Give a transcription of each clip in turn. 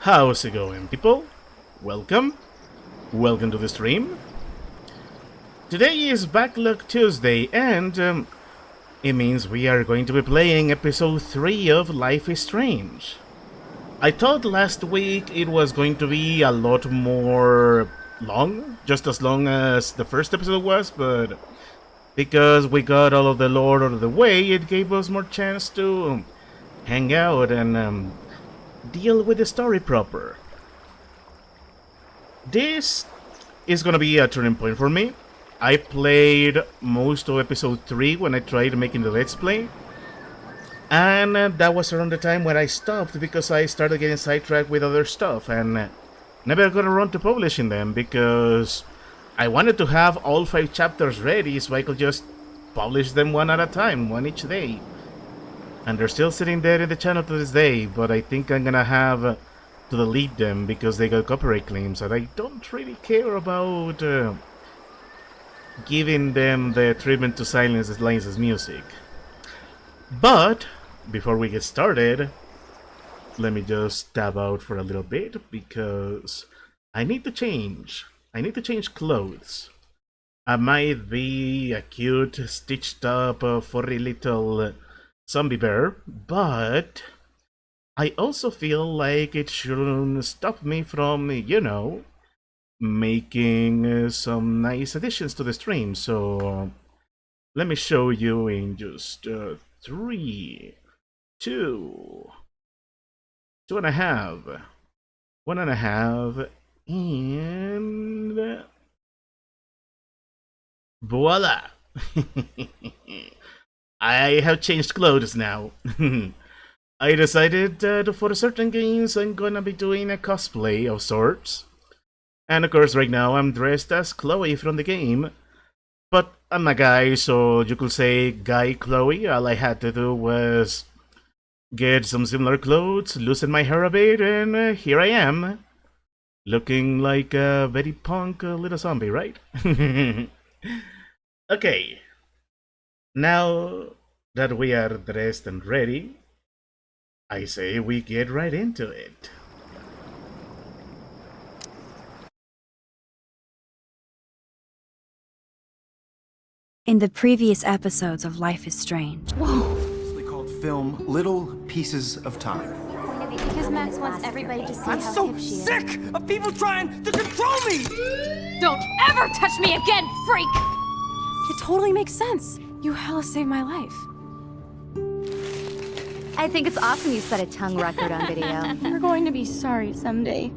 How's it going, people? Welcome to the stream. Today is Backlog Tuesday, and it means we are going to be playing episode 3 of Life is Strange. I thought last week it was going to be a lot more long, just as long as the first episode was, but because we got all of the lore out of the way, it gave us more chance to hang out and deal with the story proper. This is gonna be a turning point for me. I played most of episode 3 when I tried making the Let's Play, and that was around the time when I stopped because I started getting sidetracked with other stuff and never got around to publishing them because I wanted to have all 5 chapters ready so I could just publish them one at a time, one each day. And they're still sitting there in the channel to this day, but I think I'm gonna have to delete them because they got copyright claims, and I don't really care about giving them the treatment to silence as lines as music. But before we get started, let me just tab out for a little bit because I need to change. I need to change clothes. I might be a cute, stitched up, furry little zombie bear, but I also feel like it shouldn't stop me from, making some nice additions to the stream. So let me show you in just 3, 2, 2.5, 1.5, and voila! I have changed clothes now. I decided that for certain games I'm gonna be doing a cosplay of sorts. And of course right now I'm dressed as Chloe from the game. But I'm a guy, so you could say Guy Chloe. All I had to do was get some similar clothes, loosen my hair a bit, and here I am. Looking like a very punk little zombie, right? Okay. Now that we are dressed and ready, I say we get right into it. In the previous episodes of Life is Strange. Whoa! It's called film Little Pieces of Time. Because Max wants everybody to see I'm how so hip she is. sick of people trying to control me! Don't ever touch me again, freak! It totally makes sense. You hella saved my life. I think it's awesome you set a tongue record on video. You're going to be sorry someday.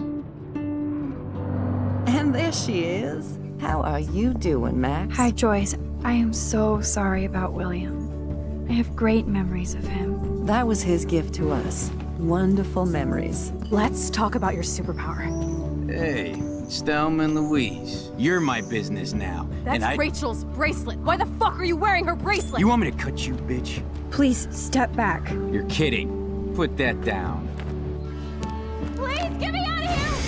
And there she is. How are you doing, Max? Hi, Joyce. I am so sorry about William. I have great memories of him. That was his gift to us. Wonderful memories. Let's talk about your superpower. Hey, it's Thelma and Louise. You're my business now. That's Rachel's bracelet. Why the fuck are you wearing her bracelet? You want me to cut you, bitch? Please, step back. You're kidding. Put that down. Please, get me out of here!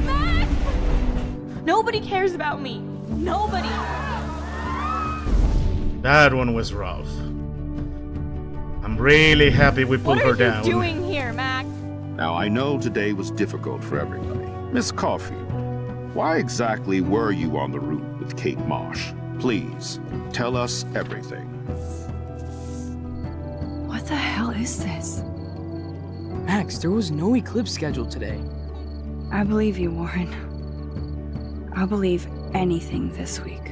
Max! Nobody cares about me. Nobody. That one was rough. I'm really happy we pulled her down. What are you doing here, Max? Now, I know today was difficult for everybody. Miss Caulfield, why exactly were you on the route with Kate Marsh? Please, tell us everything. What the hell is this? Max, there was no eclipse scheduled today. I believe you, Warren. I'll believe anything this week.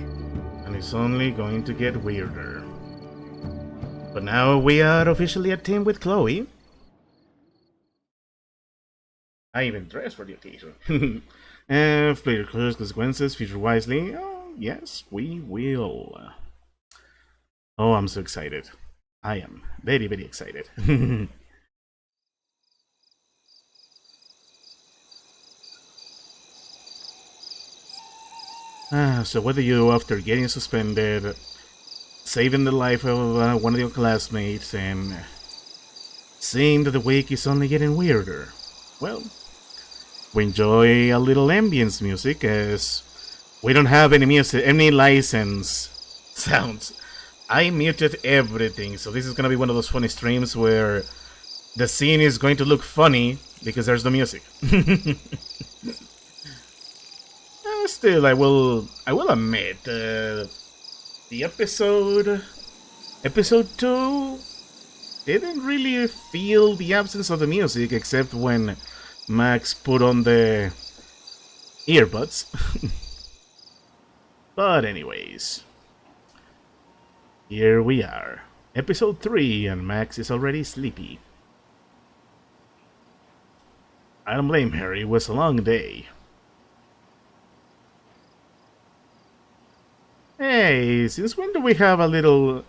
And it's only going to get weirder. But now we are officially a team with Chloe. I even dressed for the occasion. And play your consequences, feature wisely. Oh, yes, we will. Oh, I'm so excited. I am very, very excited. So what do you do after getting suspended, saving the life of one of your classmates, and seeing that the week is only getting weirder? Well, we enjoy a little ambience music as we don't have any license sounds. I muted everything, so this is gonna be one of those funny streams where the scene is going to look funny, because there's no music. Still, I will admit, the episode 2 didn't really feel the absence of the music, except when Max put on the earbuds. But anyways, here we are, episode 3, and Max is already sleepy. I don't blame her, it was a long day. Hey, since when do we have a little...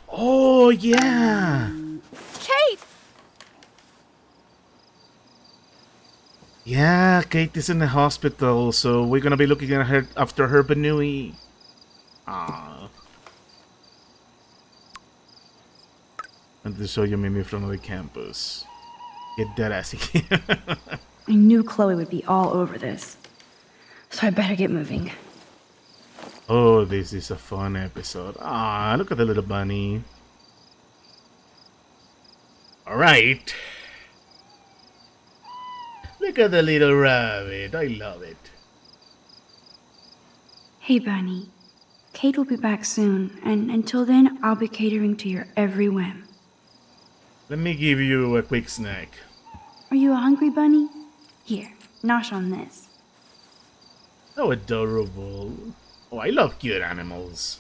Oh, yeah! Kate! Yeah, Kate is in the hospital, so we're gonna be looking at her after her Benui. Aww. And to show you Mimi from the campus. Get that ass here. I knew Chloe would be all over this, so I better get moving. Oh, this is a fun episode. Ah, look at the little bunny. Alright. Look at the little rabbit. I love it. Hey, Bunny. Kate will be back soon, and until then, I'll be catering to your every whim. Let me give you a quick snack. Are you hungry, Bunny? Here, nosh on this. How adorable. Oh, I love cute animals.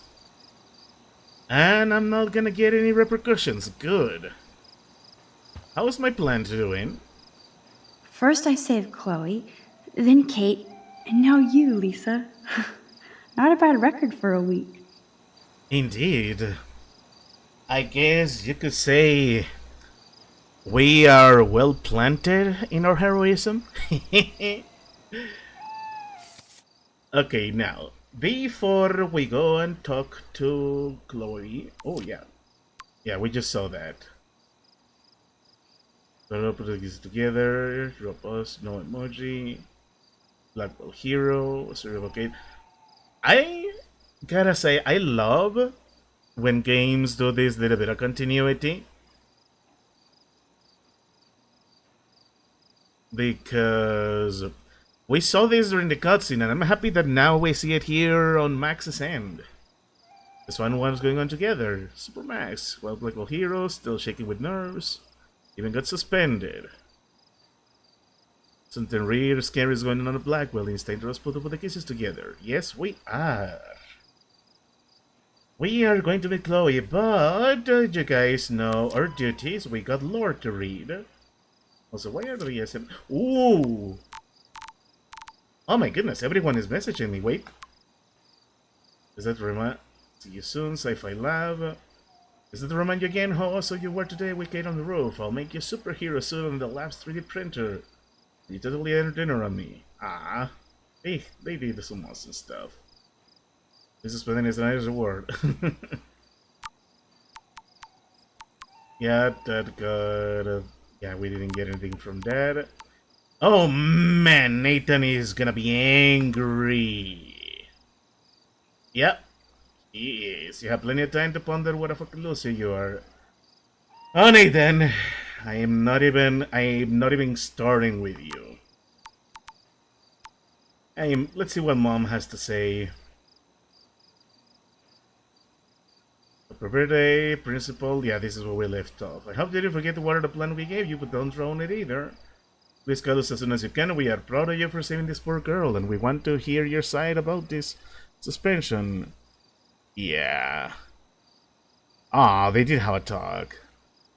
And I'm not gonna get any repercussions. Good. How's my plant doing? First I saved Chloe, then Kate, and now you, Lisa. Not a bad record for a week. Indeed. I guess you could say we are well planted in our heroism. Okay, now, before we go and talk to Chloe... Oh, yeah. Yeah, we just saw that. Put these together, drop us, no emoji, Blackwell hero, okay. I gotta say, I love when games do this little bit of continuity. Because we saw this during the cutscene, and I'm happy that now we see it here on Max's end. This one was going on together. Super Max, well, Blackwell hero, still shaking with nerves. Even got suspended. Something real scary is going on at Blackwell. It's dangerous to put the kisses together. Yes, we are. We are going to meet Chloe, but you guys know our duties. We got lore to read. Also, why are the SM? Ooh! Oh my goodness, everyone is messaging me. Wait. Is that remind? See you soon, Sci-Fi Lab. Is it to remind you again how awesome you were today with Kate on the roof? I'll make you a superhero suit on the lab's 3D printer. You totally entered dinner on me. Ah, they did some awesome stuff. This is spending his nice reward. Yeah, that got... yeah, we didn't get anything from that. Oh man, Nathan is gonna be angry. Yep. He is. You have plenty of time to ponder what a fucking loser you are. Oh, Nathan, I'm not even starting with you. Let's see what Mom has to say. Happy birthday, principal. Yeah, this is where we left off. I hope you didn't forget to water the plant we gave you, but don't drown it either. Please call us as soon as you can. We are proud of you for saving this poor girl, and we want to hear your side about this suspension. Yeah. Ah, they did have a talk.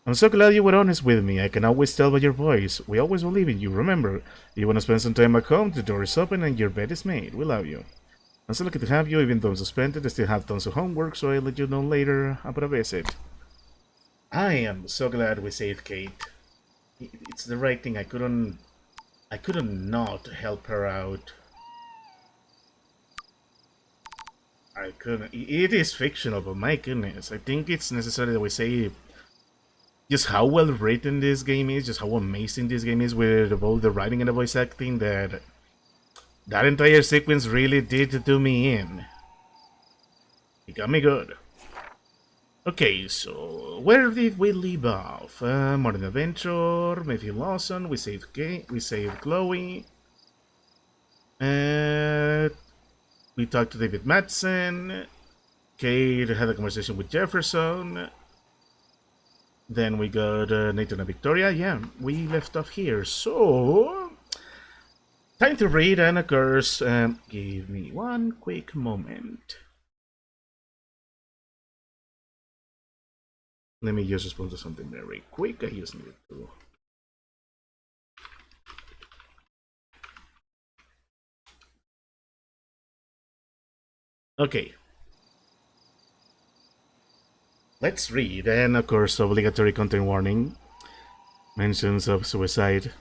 I'm so glad you were honest with me. I can always tell by your voice. We always believe in you. Remember, if you want to spend some time at home, the door is open and your bed is made. We love you. I'm so lucky to have you, even though I'm suspended. I still have tons of homework, so I'll let you know later about a visit. I am so glad we saved Kate. It's the right thing. I couldn't not help her out. I couldn't. It is fictional, but my goodness, I think it's necessary that we say just how well written this game is, just how amazing this game is with both the writing and the voice acting, that entire sequence really did do me in. It got me good. Okay, so where did we leave off? Modern Adventure, Matthew Lawson, we saved Chloe. We talked to David Madsen. Kate had a conversation with Jefferson. Then we got Nathan and Victoria. Yeah, we left off here. So, time to read, and of course, give me one quick moment. Let me just respond to something very quick. I just need to. Okay. Let's read, and of course, obligatory content warning. Mentions of suicide.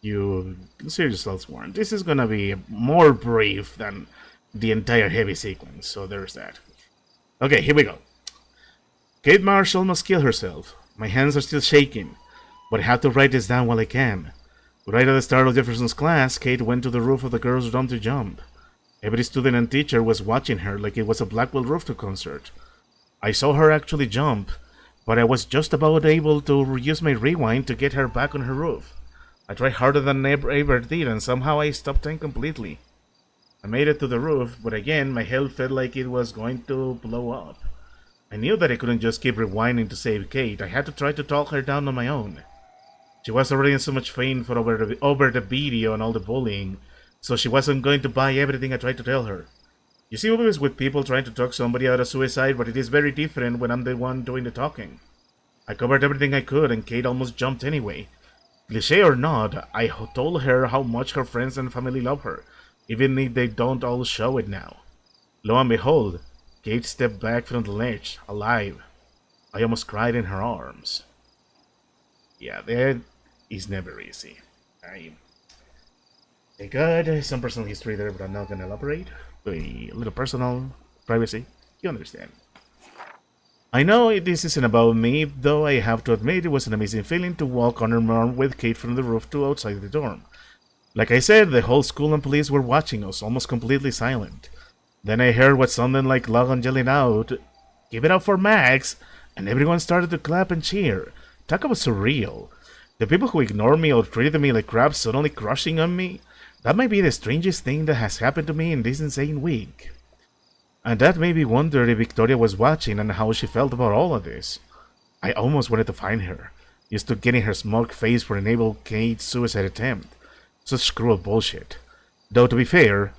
You consider yourselves warned. This is gonna be more brief than the entire heavy sequence, so there's that. Okay, here we go. Kate Marsh almost killed herself. My hands are still shaking, but I have to write this down while I can. Right at the start of Jefferson's class, Kate went to the roof of the girls' dorm to jump. Every student and teacher was watching her like it was a Blackwell rooftop concert. I saw her actually jump, but I was just about able to use my rewind to get her back on her roof. I tried harder than I ever did, and somehow I stopped time completely. I made it to the roof, but again, my head felt like it was going to blow up. I knew that I couldn't just keep rewinding to save Kate. I had to try to talk her down on my own. She was already in so much pain for over the video and all the bullying, so she wasn't going to buy everything I tried to tell her. You see movies with people trying to talk somebody out of suicide, but it is very different when I'm the one doing the talking. I covered everything I could, and Kate almost jumped anyway. Cliché or not, I told her how much her friends and family love her, even if they don't all show it now. Lo and behold, Kate stepped back from the ledge, alive. I almost cried in her arms. Yeah, that is never easy. I got some personal history there, but I'm not gonna elaborate. A little personal privacy, you understand. I know this isn't about me, though I have to admit it was an amazing feeling to walk arm in arm with Kate from the roof to outside the dorm. Like I said, the whole school and police were watching us, almost completely silent. Then I heard what sounded like Logan yelling out, "Give it up for Max!" And everyone started to clap and cheer. Talk about surreal. The people who ignored me or treated me like crap suddenly crushing on me. That might be the strangest thing that has happened to me in this insane week. And that made me wonder if Victoria was watching and how she felt about all of this. I almost wanted to find her, used to getting her smug face for enable Kate's suicide attempt. Such cruel bullshit. Though to be fair,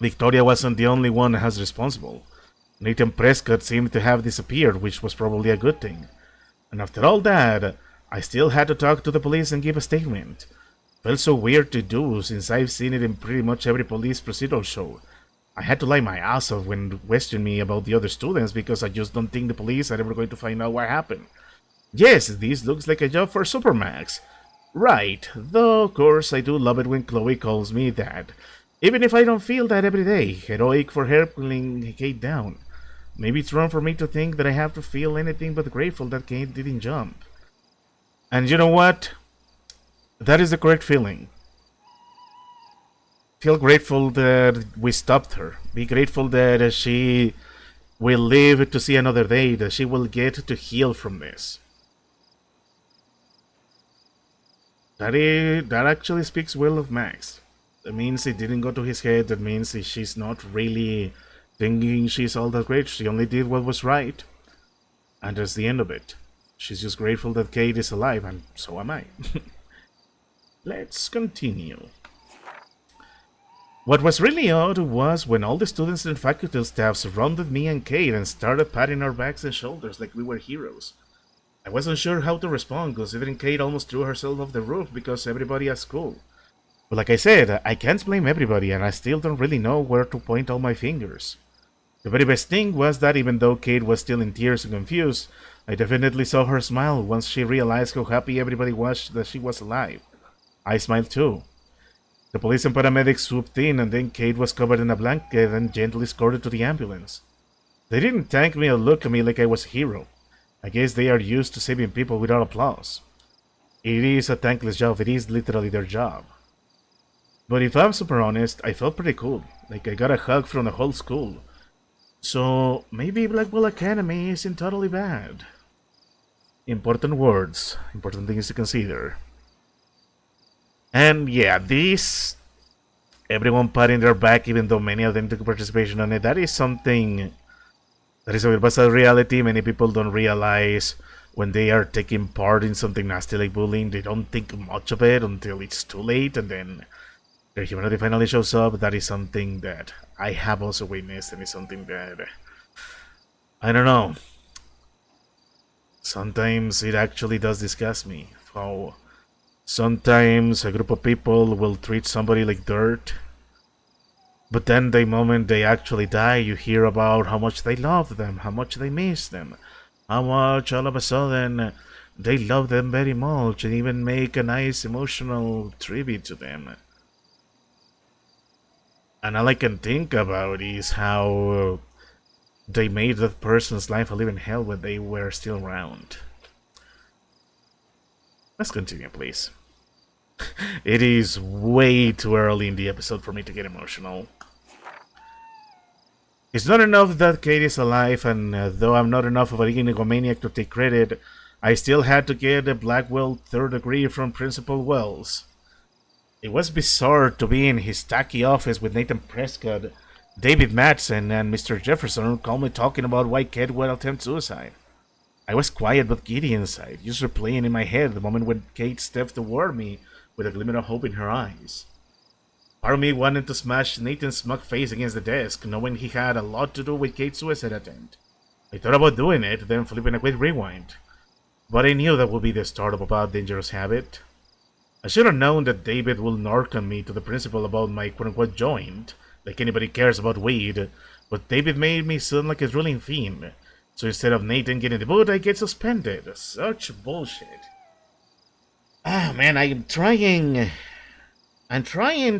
Victoria wasn't the only one as responsible. Nathan Prescott seemed to have disappeared, which was probably a good thing. And after all that, I still had to talk to the police and give a statement. Felt so weird to do since I've seen it in pretty much every police procedural show. I had to lie my ass off when questioning me about the other students because I just don't think the police are ever going to find out what happened. Yes, this looks like a job for Supermax. Right, though of course I do love it when Chloe calls me that. Even if I don't feel that every day, heroic for helping Kate down. Maybe it's wrong for me to think that I have to feel anything but grateful that Kate didn't jump. And you know what? That is the correct feeling. Feel grateful that we stopped her. Be grateful that she will live to see another day, that she will get to heal from this. That actually speaks well of Max. That means it didn't go to his head. That means she's not really thinking she's all that great. She only did what was right. And that's the end of it. She's just grateful that Kate is alive, and so am I. Let's continue. What was really odd was when all the students and faculty staff surrounded me and Kate and started patting our backs and shoulders like we were heroes. I wasn't sure how to respond, considering Kate almost threw herself off the roof because everybody at school. But like I said, I can't blame everybody, and I still don't really know where to point all my fingers. The very best thing was that even though Kate was still in tears and confused, I definitely saw her smile once she realized how happy everybody was that she was alive. I smiled too. The police and paramedics swooped in, and then Kate was covered in a blanket and gently escorted to the ambulance. They didn't thank me or look at me like I was a hero. I guess they are used to saving people without applause. It is a thankless job. It is literally their job. But if I'm super honest, I felt pretty cool. Like I got a hug from the whole school. So maybe Blackwell Academy isn't totally bad. Important words, important things to consider. And yeah, this everyone patting their back, even though many of them took participation on it, that is something that is a bit of reality. Many people don't realize when they are taking part in something nasty like bullying, they don't think much of it until it's too late, and then their humanity finally shows up. That is something that I have also witnessed, and it's something that I don't know. Sometimes it actually does disgust me how sometimes a group of people will treat somebody like dirt, but then the moment they actually die, you hear about how much they love them, how much they miss them, how much all of a sudden they love them very much, and even make a nice emotional tribute to them. And all I can think about is how they made that person's life a living hell when they were still around. Let's continue, please. It is way too early in the episode for me to get emotional. It's not enough that Kate is alive, and though I'm not enough of a egomaniac to take credit, I still had to get a Blackwell third degree from Principal Wells. It was bizarre to be in his tacky office with Nathan Prescott, David Madsen, and Mr. Jefferson calmly talking about why Kate would attempt suicide. I was quiet but giddy inside, just replaying in my head the moment when Kate stepped toward me with a glimmer of hope in her eyes. Part of me wanted to smash Nathan's smug face against the desk, knowing he had a lot to do with Kate's suicide attempt. I thought about doing it, then flipping a quick rewind. But I knew that would be the start of a bad, dangerous habit. I should have known that David will narc on me to the principal about my quote-unquote joint, like anybody cares about weed, but David made me sound like a drilling fiend. So instead of Nathan getting the boot, I get suspended. Such bullshit. Ah, man, I'm trying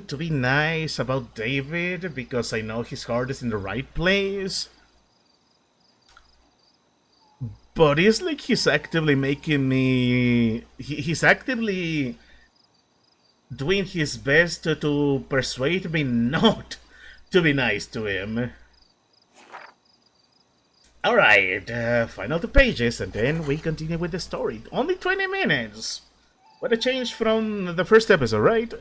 to be nice about David because I know his heart is in the right place. But it's like he's actively making me... He's actively doing his best to persuade me not to be nice to him. Alright, final 2 pages and then we continue with the story. Only 20 minutes! What a change from the first episode, right?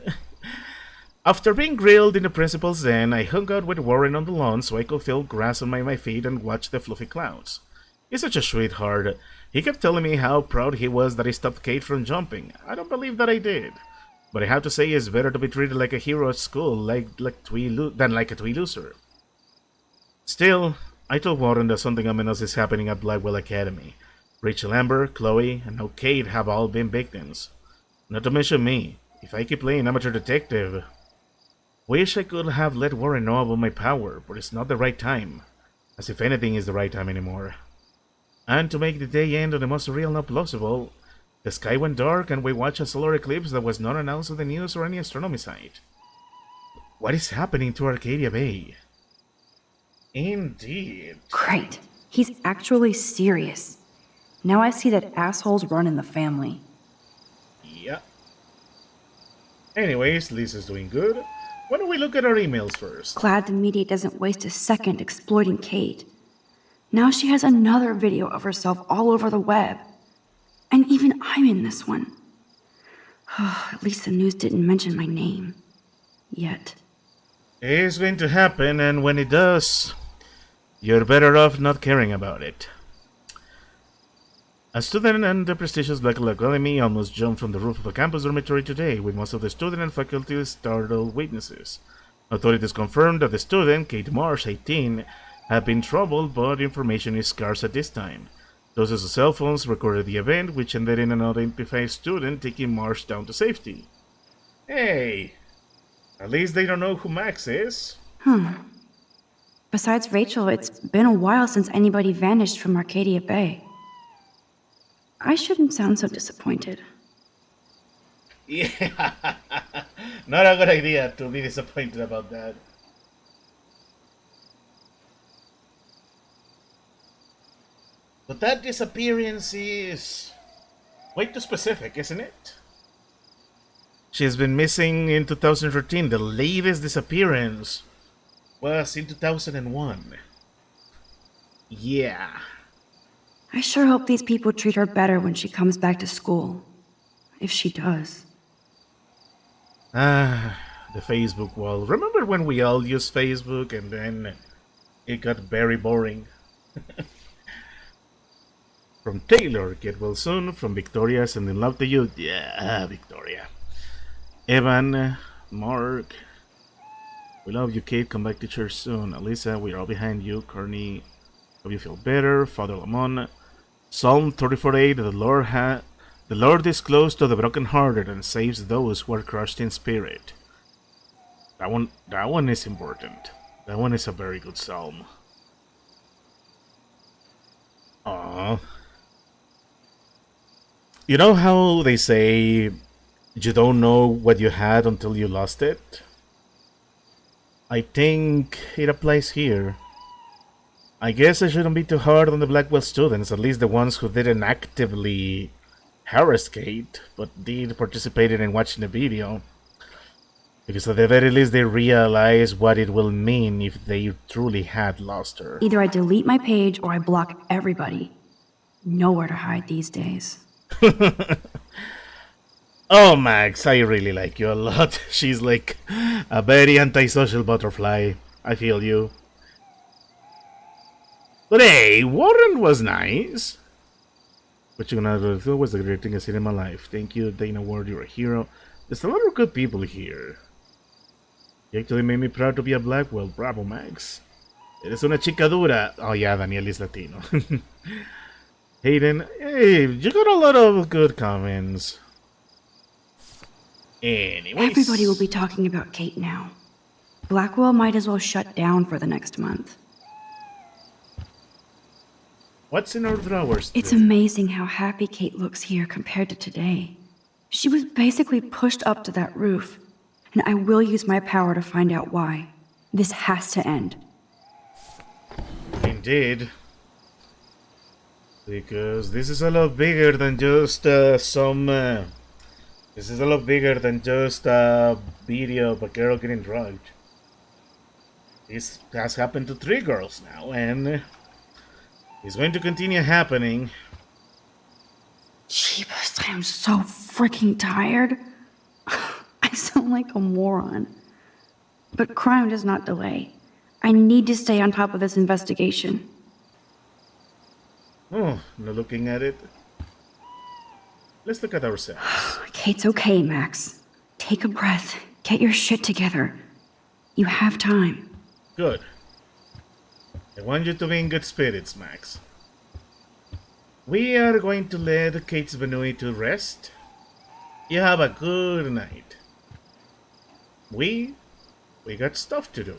After being grilled in the principal's den, I hung out with Warren on the lawn so I could feel grass on my feet and watch the fluffy clouds. He's such a sweetheart. He kept telling me how proud he was that I stopped Kate from jumping. I don't believe that I did. But I have to say it's better to be treated like a hero at school than like a twee loser. Still, I told Warren that something ominous is happening at Blackwell Academy. Rachel Amber, Chloe, and now Kate have all been victims. Not to mention me. If I keep playing amateur detective... Wish I could have let Warren know about my power, but it's not the right time. As if anything is the right time anymore. And to make the day end on the most real not plausible, the sky went dark and we watched a solar eclipse that was not announced on the news or any astronomy site. What is happening to Arcadia Bay? Indeed. Great. He's actually serious. Now I see that assholes run in the family. Yeah. Anyways, Lisa's doing good. Why don't we look at our emails first? Glad the media doesn't waste a second exploiting Kate. Now she has another video of herself all over the web. And even I'm in this one. At least the news didn't mention my name. Yet. It's going to happen, and when it does, you're better off not caring about it. A student in the prestigious Blackwell Academy almost jumped from the roof of a campus dormitory today, with most of the student and faculty startled witnesses. Authorities confirmed that the student, Kate Marsh, 18, had been troubled, but information is scarce at this time. Dozens of cell phones recorded the event, which ended in an unidentified student taking Marsh down to safety. Hey, at least they don't know who Max is. Besides Rachel, it's been a while since anybody vanished from Arcadia Bay. I shouldn't sound so disappointed. Yeah, not a good idea to be disappointed about that. But that disappearance is way too specific, isn't it? She's been missing in 2013. The latest disappearance was in 2001. Yeah. I sure hope these people treat her better when she comes back to school. If she does. The Facebook wall. Remember when we all used Facebook and then it got very boring? From Taylor, get well soon. From Victoria, sending love to you. Yeah, Victoria. Evan, Mark. We love you, Kate. Come back to church soon. Alyssa, we're all behind you. Courtney, hope you feel better. Father Lamont. Psalm 34:8. The Lord is close to the brokenhearted and saves those who are crushed in spirit. That one is important. That one is a very good psalm. Aww. You know how they say you don't know what you had until you lost it? I think it applies here. I guess I shouldn't be too hard on the Blackwell students, at least the ones who didn't actively harass Kate, but did participate in watching the video. Because at the very least they realize what it will mean if they truly had lost her. Either I delete my page or I block everybody. Nowhere to hide these days. Oh, Max, I really like you a lot. She's like a very antisocial butterfly. I feel you. But hey, Warren was nice. What you gonna do was the greatest thing I've seen in my life. Thank you, Dana Ward, you're a hero. There's a lot of good people here. You actually made me proud to be a Blackwell. Bravo, Max. Eres una chica dura. Oh yeah, Daniel is Latino. Hayden, hey, you got a lot of good comments. Anyways. Everybody will be talking about Kate now. Blackwell might as well shut down for the next month. What's in our drawers? It's amazing how happy Kate looks here compared to today. She was basically pushed up to that roof, and I will use my power to find out why. This has to end. Indeed. Because this is a lot bigger than just this is a lot bigger than just a video of a girl getting drugged. This has happened to 3 girls now, and it's going to continue happening. Jeebus, I am so freaking tired. I sound like a moron. But crime does not delay. I need to stay on top of this investigation. Oh, no looking at it. Let's look at ourselves. Kate's okay, Max. Take a breath. Get your shit together. You have time. Good. I want you to be in good spirits, Max. We are going to let Kate's Benui to rest. You have a good night. We got stuff to do.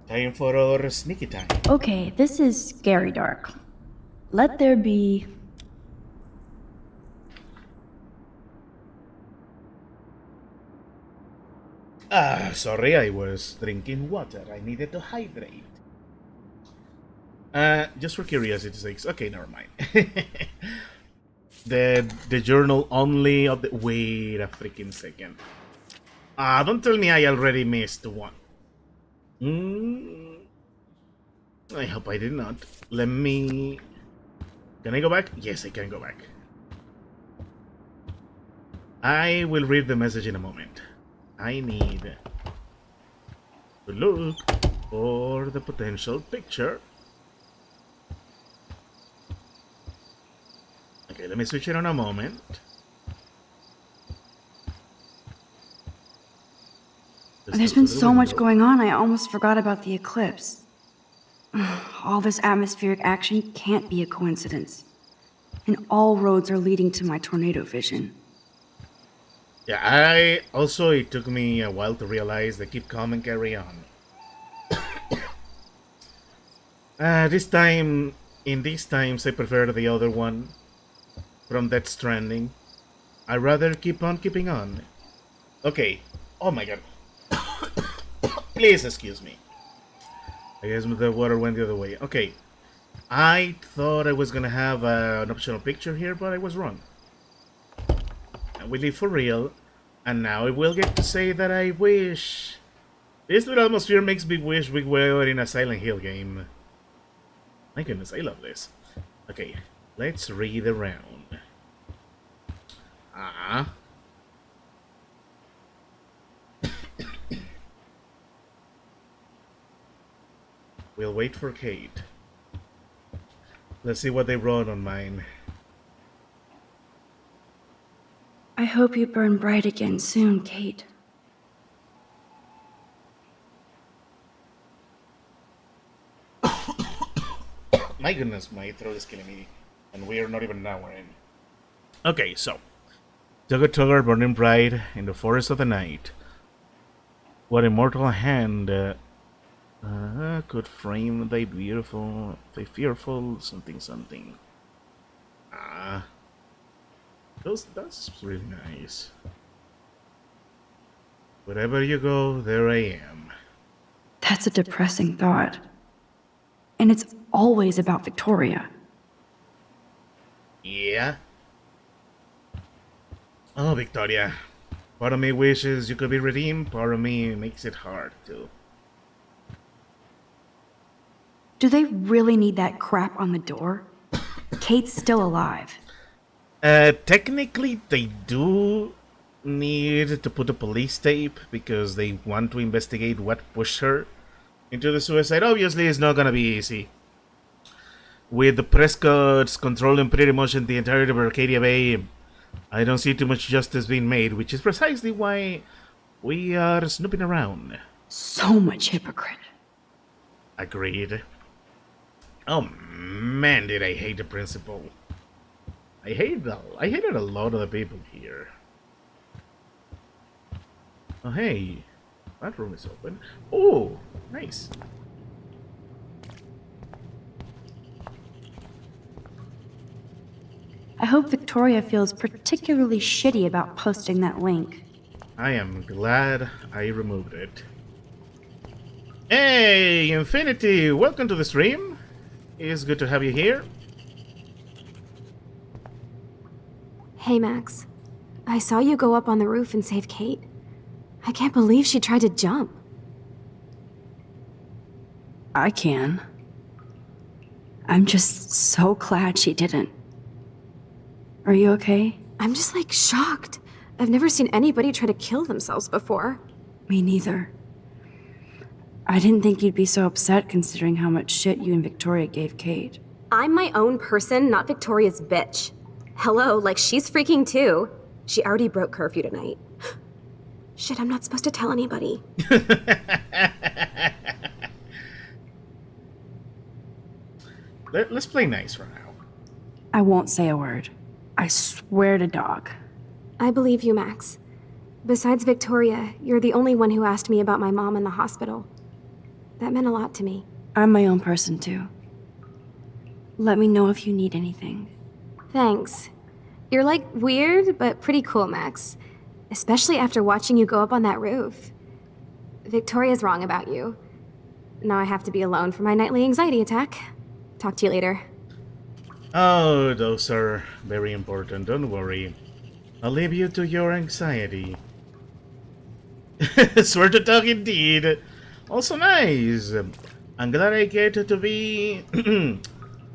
Time for our sneaky time. Okay, this is scary dark. Let there be... Sorry, I was drinking water. I needed to hydrate. Just for curiosity's sakes. Okay, never mind. the journal only of the... Wait a freaking second. Don't tell me I already missed one. I hope I did not. Let me... Can I go back? Yes, I can go back. I will read the message in a moment. I need to look for the potential picture. Okay, let me switch it on a moment. There's been so much going on, I almost forgot about the eclipse. All this atmospheric action can't be a coincidence. And all roads are leading to my tornado vision. Yeah, it took me a while to realize that keep calm and carry on. In these times, I prefer the other one from Death Stranding. I'd rather keep on keeping on. Okay. Oh my god. Please excuse me. I guess the water went the other way. Okay. I thought I was gonna have an optional picture here, but I was wrong. And we live for real, and now I will get to say that I wish This little atmosphere makes me wish we were in a Silent Hill game. My goodness, I love this. Okay, let's read around. Ah. We'll wait for Kate. Let's see what they wrote on mine. I hope you burn bright again soon, Kate. My goodness, my throat is killing me. And we are not even an hour in. Okay, so. Tugger Tugger burning bright in the forest of the night. What immortal hand could frame thy beautiful, thy fearful something something. Ah. That's really nice. Wherever you go, there I am. That's a depressing thought. And it's always about Victoria. Yeah? Oh, Victoria. Part of me wishes you could be redeemed, part of me makes it hard to. Do they really need that crap on the door? Kate's still alive. Technically, they do need to put a police tape because they want to investigate what pushed her into the suicide. Obviously, it's not gonna be easy. With the Prescotts controlling pretty much the entirety of Arcadia Bay, I don't see too much justice being made, which is precisely why we are snooping around. So much hypocrite. Agreed. Oh man, did I hate the principal. I hated a lot of the people here. Oh hey, that room is open. Oh, nice. I hope Victoria feels particularly shitty about posting that link. I am glad I removed it. Hey, Infinity! Welcome to the stream. It's good to have you here. Hey, Max. I saw you go up on the roof and save Kate. I can't believe she tried to jump. I can. I'm just so glad she didn't. Are you okay? I'm just like shocked. I've never seen anybody try to kill themselves before. Me neither. I didn't think you'd be so upset considering how much shit you and Victoria gave Kate. I'm my own person, not Victoria's bitch. Hello, like she's freaking too. She already broke curfew tonight. Shit, I'm not supposed to tell anybody. Let's play nice for now. I won't say a word. I swear to dog. I believe you, Max. Besides Victoria, you're the only one who asked me about my mom in the hospital. That meant a lot to me. I'm my own person too. Let me know if you need anything. Thanks. You're like weird, but pretty cool, Max. Especially after watching you go up on that roof. Victoria's wrong about you. Now I have to be alone for my nightly anxiety attack. Talk to you later. Oh, those are very important. Don't worry. I'll leave you to your anxiety. Swear to talk indeed. Also nice. I'm glad I get to be...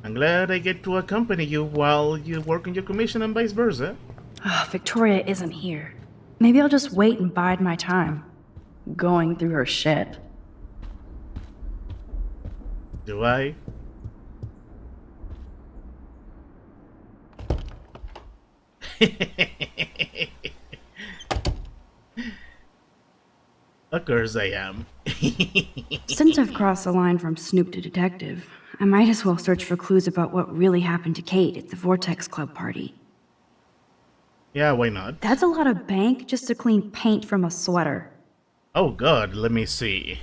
I'm glad I get to accompany you while you work on your commission and vice versa. Victoria isn't here. Maybe I'll just wait and bide my time. Going through her shit. Do I? Of course I am. Since I've crossed the line from Snoop to detective, I might as well search for clues about what really happened to Kate at the Vortex Club party. Yeah, why not? That's a lot of bank just to clean paint from a sweater. Oh god, let me see.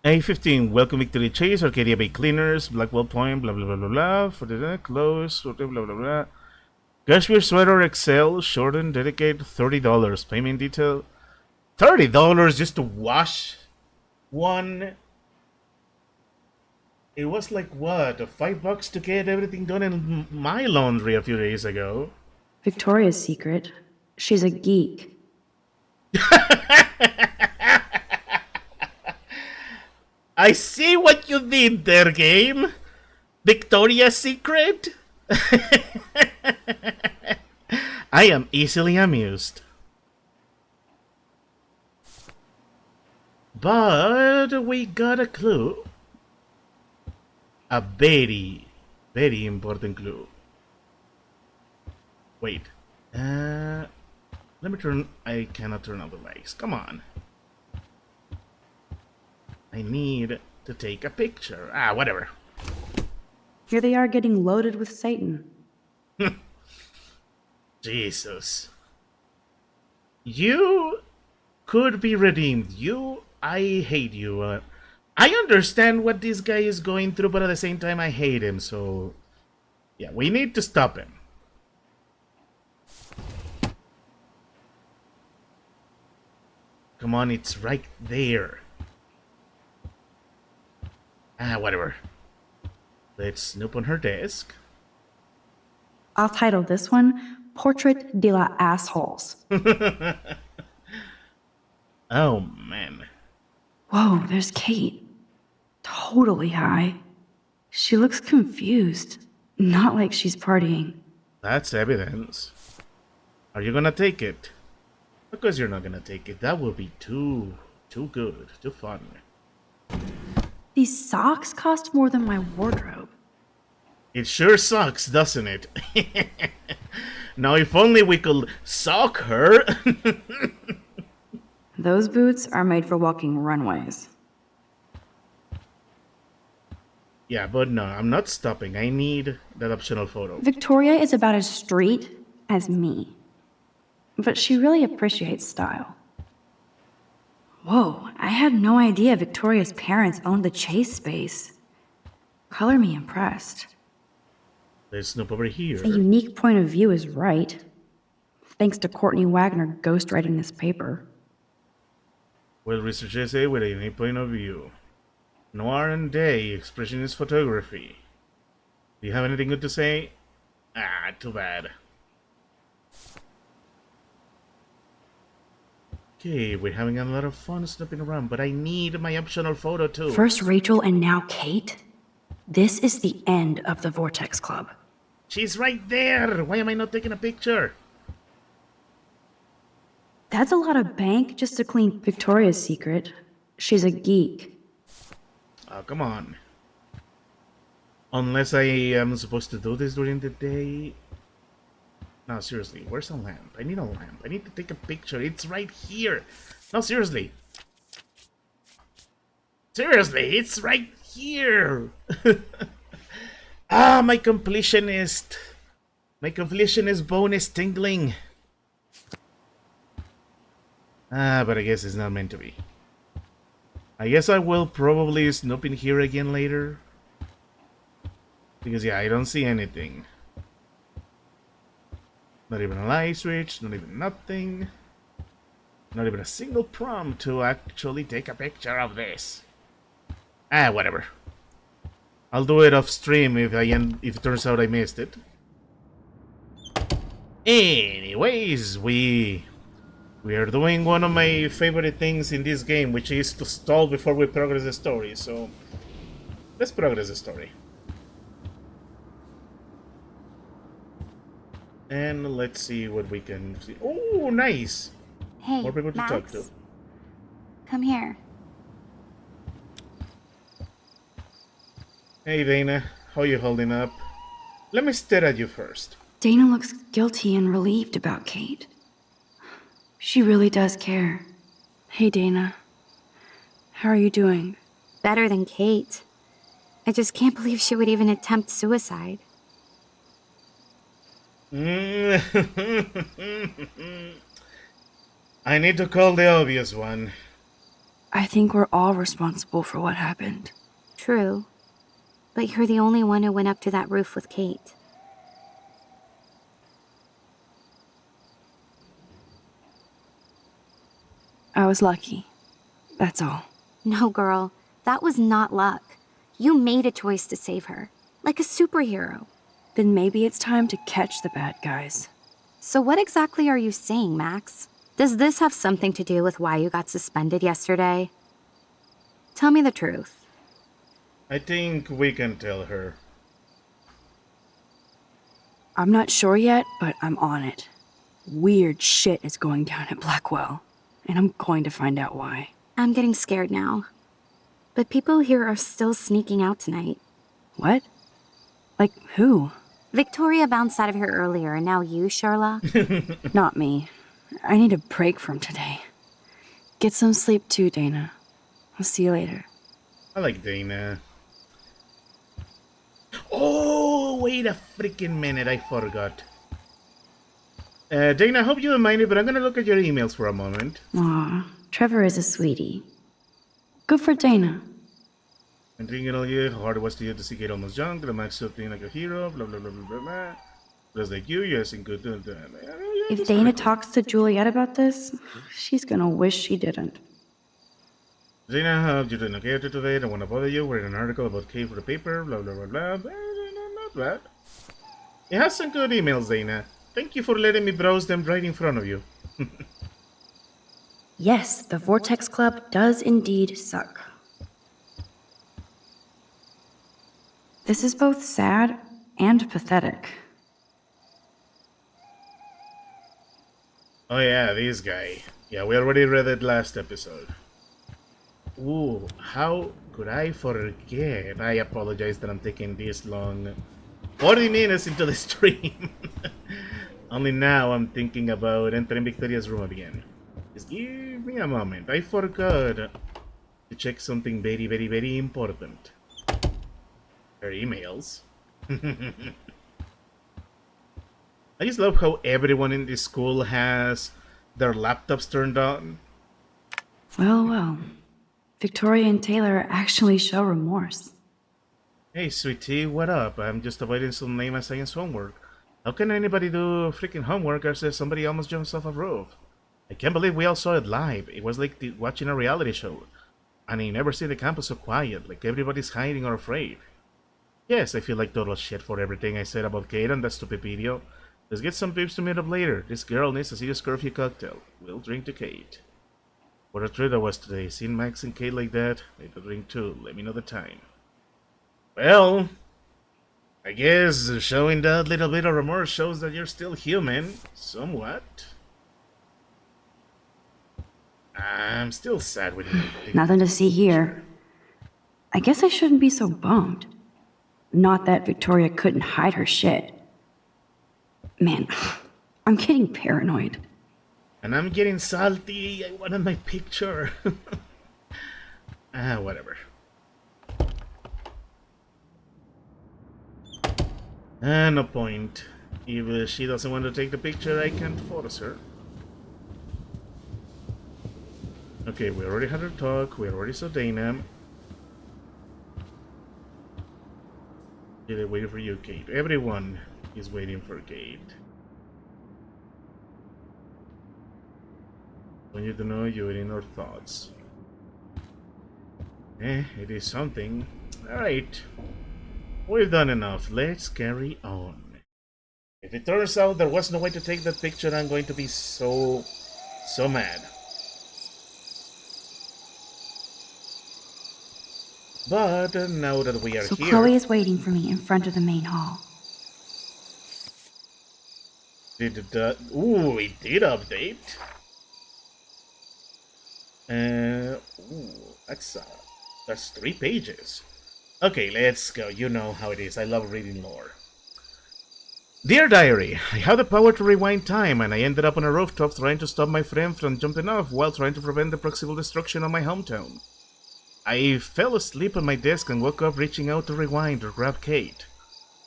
A15, welcome Victory Chase, Arcadia Bay Cleaners, Blackwell Point, blah blah blah blah blah, for the close, blah blah blah blah. Cashmere Sweater XL, shortened, dedicate, $30. Payment detail, $30 just to wash one. It was like what, $5 to get everything done in my laundry a few days ago. Victoria's secret. She's a geek. I see what you did there, game. Victoria's Secret? I am easily amused. But we got a clue. A very, very important clue. Wait. Let me turn... I cannot turn on the lights. Come on. I need to take a picture. Ah, whatever. Here they are getting loaded with Satan. Jesus. You could be redeemed. I hate you. I understand what this guy is going through, but at the same time, I hate him. So, yeah, we need to stop him. Come on, it's right there. Ah, whatever. Let's snoop on her desk. I'll title this one Portrait de la Assholes. Oh, man. Whoa, there's Kate. Totally high. She looks confused. Not like she's partying. That's evidence. Are you gonna take it? Of course you're not gonna take it. That will be too good, too fun. These socks cost more than my wardrobe. It sure sucks, doesn't it? Now, if only we could sock her. Those boots are made for walking runways. Yeah, but no, I'm not stopping. I need that optional photo. Victoria is about as street as me. But she really appreciates style. Whoa, I had no idea Victoria's parents owned the chase space. Color me impressed. Let's snoop over here. A unique point of view is right. Thanks to Courtney Wagner ghostwriting this paper. Well, research essay with a unique point of view. Noir and Day, expressionist photography. Do you have anything good to say? Ah, too bad. Okay, we're having a lot of fun snooping around, but I need my optional photo too. First Rachel and now Kate? This is the end of the Vortex Club. She's right there! Why am I not taking a picture? That's a lot of bank just to clean Victoria's secret. She's a geek. Oh, come on. Unless I am supposed to do this during the day. No, seriously, where's a lamp? I need a lamp. I need to take a picture. It's right here. No, seriously. Seriously, it's right here. Ah, my completionist. My completionist bone is tingling. Ah, but I guess it's not meant to be. I guess I will probably snoop in here again later. Because, yeah, I don't see anything. Not even a light switch, not even nothing. Not even a single prompt to actually take a picture of this. Ah, whatever. I'll do it off stream if it turns out I missed it. Anyways, we are doing one of my favorite things in this game, which is to stall before we progress the story. So let's progress the story. And let's see what we can see. Oh, nice! Hey, More people to Max, talk to. come here. Hey Dana, how you holding up? Let me stare at you first. Dana looks guilty and relieved about Kate. She really does care. Hey Dana, how are you doing? Better than Kate. I just can't believe she would even attempt suicide. I need to call the obvious one. I think we're all responsible for what happened. True. But you're the only one who went up to that roof with Kate. I was lucky. That's all. No, girl. That was not luck. You made a choice to save her. Like a superhero. Then maybe it's time to catch the bad guys. So what exactly are you saying, Max? Does this have something to do with why you got suspended yesterday? Tell me the truth. I think we can tell her. I'm not sure yet, but I'm on it. Weird shit is going down at Blackwell, and I'm going to find out why. I'm getting scared now. But people here are still sneaking out tonight. What? Like who? Victoria bounced out of here earlier, and now you, Sherlock? Not me. I need a break from today. Get some sleep too, Dana. I'll see you later. I like Dana. Oh, wait a freaking minute, I forgot. Dana, I hope you don't mind it, but I'm gonna look at your emails for a moment. Aw, Trevor is a sweetie. Good for Dana. I'm thinking all year how hard it was to you to see Kate almost young, to the max something like a hero, blah blah blah blah blah blah. Just like you, yes, and good. If Dana talks to Juliet about this, she's gonna wish she didn't. Dana, I hope you're doing okay after today. I don't want to bother you. We're in an article about Kate for the paper, blah blah blah blah. Not bad. It has some good emails, Dana. Thank you for letting me browse them right in front of you. Yes, the Vortex Club does indeed suck. This is both sad and pathetic. Oh yeah, this guy. Yeah, we already read it last episode. Ooh, how could I forget? I apologize that I'm taking this long. 40 minutes into the stream. Only now I'm thinking about entering Victoria's room again. Just give me a moment. I forgot to check something very, very, very important. Her emails. I just love how everyone in this school has their laptops turned on. Well, well. Victoria and Taylor actually show remorse. Hey, sweetie, what up? I'm just avoiding some lame science homework. How can anybody do freaking homework after somebody almost jumps off a roof? I can't believe we all saw it live. It was like watching a reality show. And I never see the campus so quiet, like everybody's hiding or afraid. Yes, I feel like total shit for everything I said about Kate and that stupid video. Let's get some peeps to meet up later. This girl needs a serious curfew cocktail. We'll drink to Kate. What a treat I was today. Seeing Max and Kate like that. Need a drink too. Let me know the time. Well, I guess showing that little bit of remorse shows that you're still human. Somewhat. I'm still sad with you. Nothing to see here. I guess I shouldn't be so bummed. Not that Victoria couldn't hide her shit. Man, I'm getting paranoid. And I'm getting salty. I wanted my picture. Whatever. No point. If she doesn't want to take the picture, I can't force her. Okay, we already had our talk. We already saw Dana. They're waiting for you, Kate. Everyone is waiting for Kate. Want you to know you're in our thoughts. It is something. Alright. We've done enough. Let's carry on. If it turns out there was no way to take that picture, I'm going to be so mad. But now that we are So here... Chloe is waiting for me in front of the main hall. Did the... Ooh, it did update. Ooh, that's 3 pages. Okay, let's go. You know how it is. I love reading lore. Dear Diary, I have the power to rewind time, and I ended up on a rooftop trying to stop my friend from jumping off while trying to prevent the proximal destruction of my hometown. I fell asleep at my desk and woke up reaching out to rewind or grab Kate.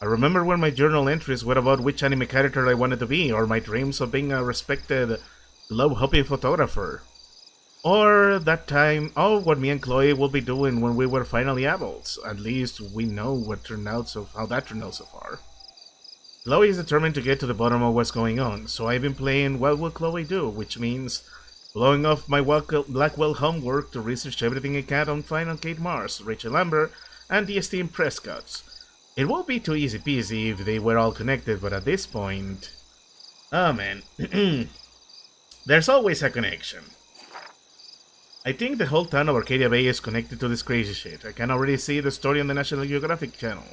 I remember when my journal entries were about which anime character I wanted to be, or my dreams of being a respected, globe-hopping photographer. Or that time, what me and Chloe will be doing when we were finally adults. At least we know how that turned out so far. Chloe is determined to get to the bottom of what's going on, so I've been playing What Will Chloe Do, which means blowing off my Blackwell homework to research everything I can on Final Kate Mars, Rachel Amber, and the esteemed Prescotts. It won't be too easy peasy if they were all connected, but at this point... Oh man. There's always a connection. I think the whole town of Arcadia Bay is connected to this crazy shit. I can already see the story on the National Geographic Channel.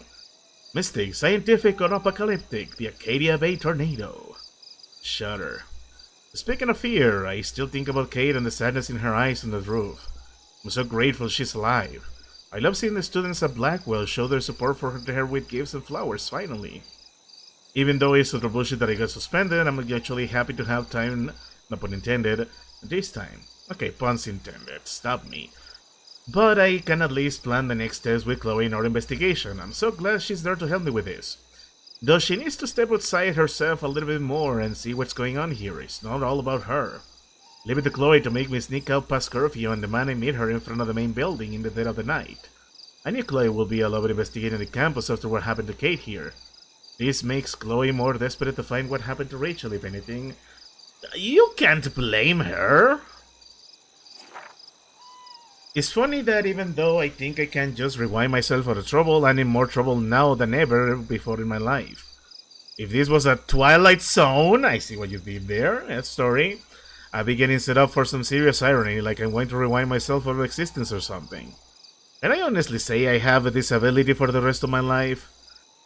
Mystic, scientific, or apocalyptic, the Arcadia Bay tornado. Shudder. Speaking of fear, I still think about Kate and the sadness in her eyes on the roof. I'm so grateful she's alive. I love seeing the students at Blackwell show their support for her with gifts and flowers, finally. Even though it's utter bullshit that I got suspended, I'm actually happy to have time, no pun intended, this time. Okay, puns intended, stop me. But I can at least plan the next steps with Chloe in our investigation. I'm so glad she's there to help me with this. Though she needs to step outside herself a little bit more and see what's going on here. It's not all about her. Leave it to Chloe to make me sneak out past curfew and demand I meet her in front of the main building in the dead of the night. I knew Chloe will be all over investigating the campus after what happened to Kate here. This makes Chloe more desperate to find what happened to Rachel, if anything. You can't blame her. It's funny that even though I think I can just rewind myself out of trouble, I'm in more trouble now than ever before in my life. If this was a Twilight Zone, I see what you did there, that story, I'd be getting set up for some serious irony, like I'm going to rewind myself out of existence or something. Can I honestly say I have this ability for the rest of my life?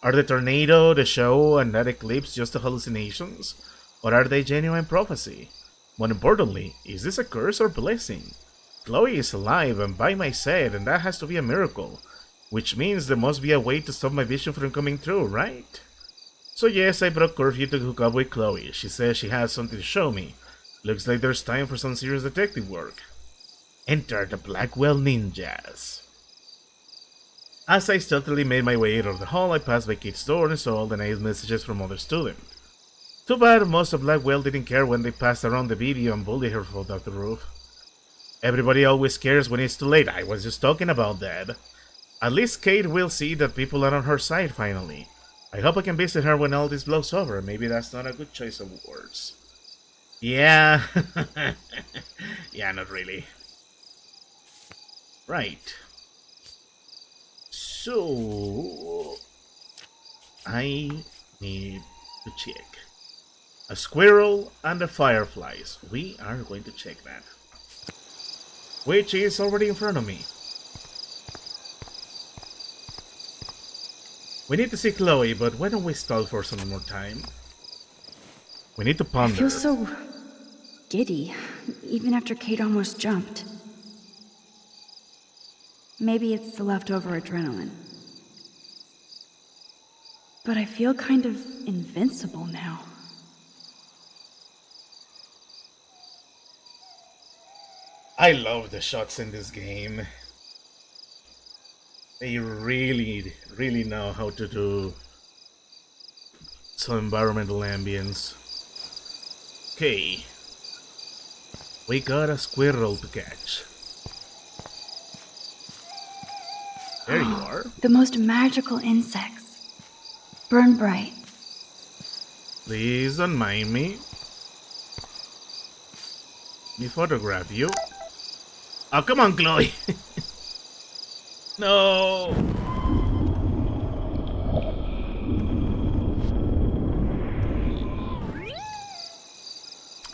Are the tornado, the show, and that eclipse just hallucinations? Or are they genuine prophecy? More importantly, is this a curse or blessing? Chloe is alive and by my side, and that has to be a miracle. Which means there must be a way to stop my vision from coming true, right? So yes, I broke curfew to hook up with Chloe. She says she has something to show me. Looks like there's time for some serious detective work. Enter the Blackwell Ninjas. As I stealthily made my way out of the hall, I passed by Kate's door and saw all the nice messages from other students. Too bad most of Blackwell didn't care when they passed around the video and bullied her from off the roof. Everybody always cares when it's too late. I was just talking about that. At least Kate will see that people are on her side finally. I hope I can visit her when all this blows over. Maybe that's not a good choice of words. Yeah. Yeah, not really. Right. So I need to check. A squirrel and the fireflies. We are going to check that. Which is already in front of me. We need to see Chloe, but why don't we stall for some more time? We need to ponder. I feel so giddy, even after Kate almost jumped. Maybe it's the leftover adrenaline. But I feel kind of invincible now. I love the shots in this game. They really know how to do some environmental ambience. Okay. We got a squirrel to catch. There you are. The most magical insects. Burn bright. Please don't mind me. Let me photograph you. Oh, come on, Chloe. No.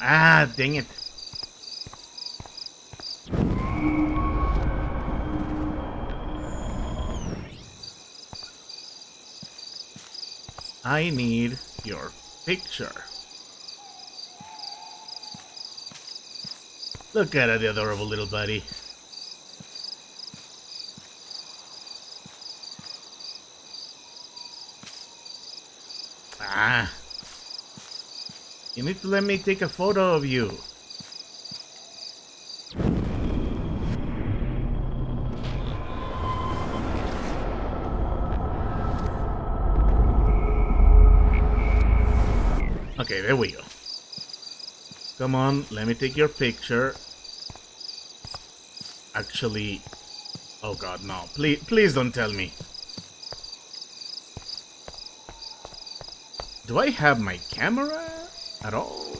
Ah, dang it. I need your picture. Look at the adorable little buddy. Ah. You need to let me take a photo of you. Okay, there we go. Come on, let me take your picture. Actually, oh god, no. Please don't tell me. Do I have my camera at all?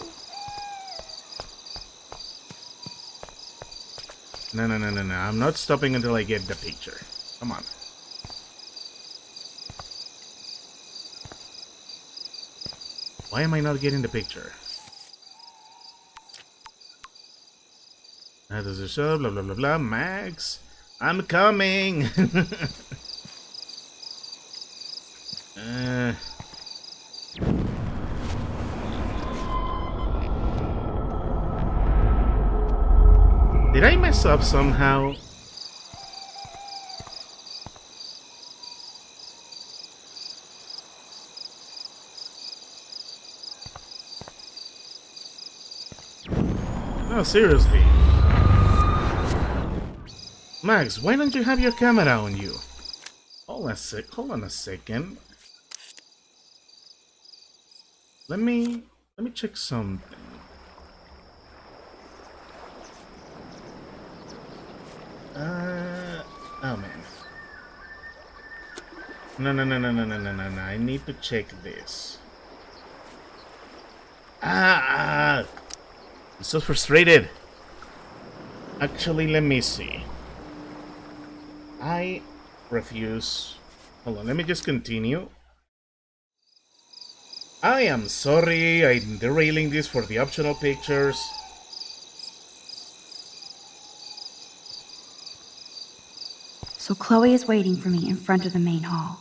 No. I'm not stopping until I get the picture. Come on. Why am I not getting the picture? Does the show, blah, blah, blah, blah. Max, I'm coming. Did I mess up somehow? No, seriously. Max, why don't you have your camera on you? Hold on a second. Let me check something. Oh man. No. I need to check this. I'm so frustrated. Actually, let me see. I refuse. Hold on, let me just continue. I am sorry, I'm derailing this for the optional pictures. So Chloe is waiting for me in front of the main hall.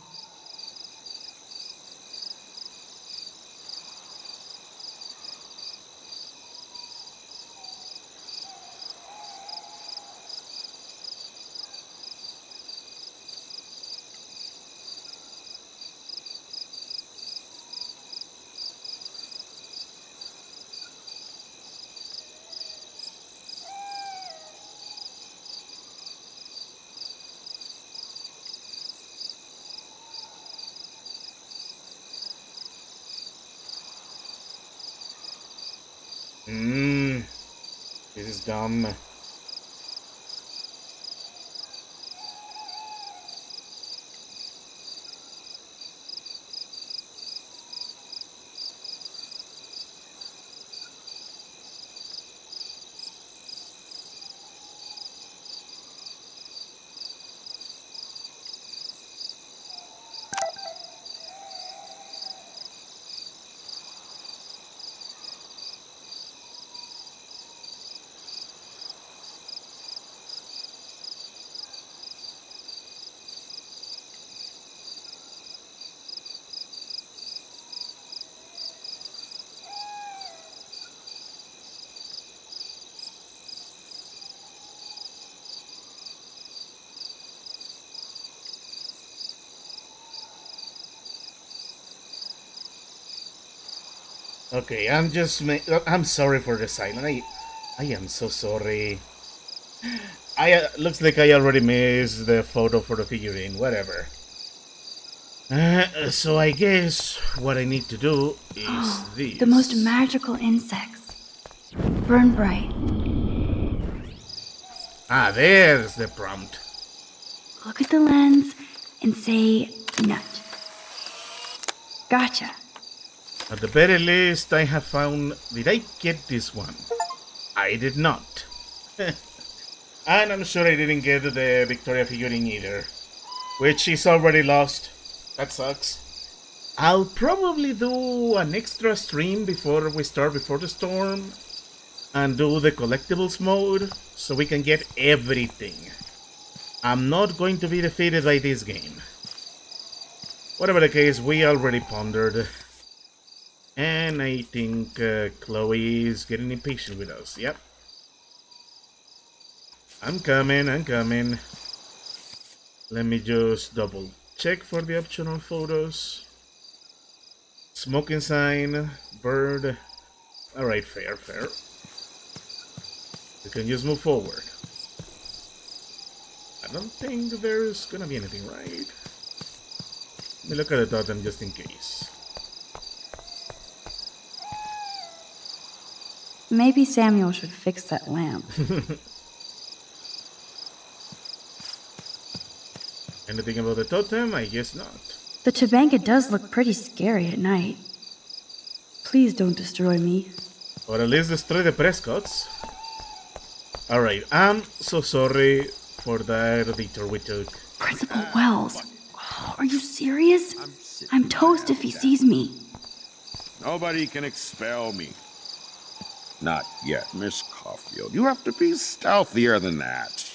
This is dumb. Okay, I'm sorry for the silence. I am so sorry. Looks like I already missed the photo for the figurine. Whatever. So I guess what I need to do is this. The most magical insects. Burn bright. There's the prompt. Look at the lens and say nut. Gotcha. At the very least, I have found... Did I get this one? I did not. And I'm sure I didn't get the Victoria figurine either. Which is already lost. That sucks. I'll probably do an extra stream before we start Before the Storm. And do the collectibles mode. So we can get everything. I'm not going to be defeated by this game. Whatever the case, we already pondered. And I think Chloe is getting impatient with us. Yep. I'm coming. Let me just double check for the optional photos. Smoking sign, bird. Alright, fair. We can just move forward. I don't think there's gonna be anything, right? Let me look at the totem just in case. Maybe Samuel should fix that lamp. Anything about the totem? I guess not. The Tabanka does look pretty scary at night. Please don't destroy me. Or at least destroy the Prescotts. Alright, I'm so sorry for that detour we took. Principal Wells. Oh, are you serious? I'm toast if he sees me. Nobody can expel me. Not yet, Miss Caulfield. You have to be stealthier than that.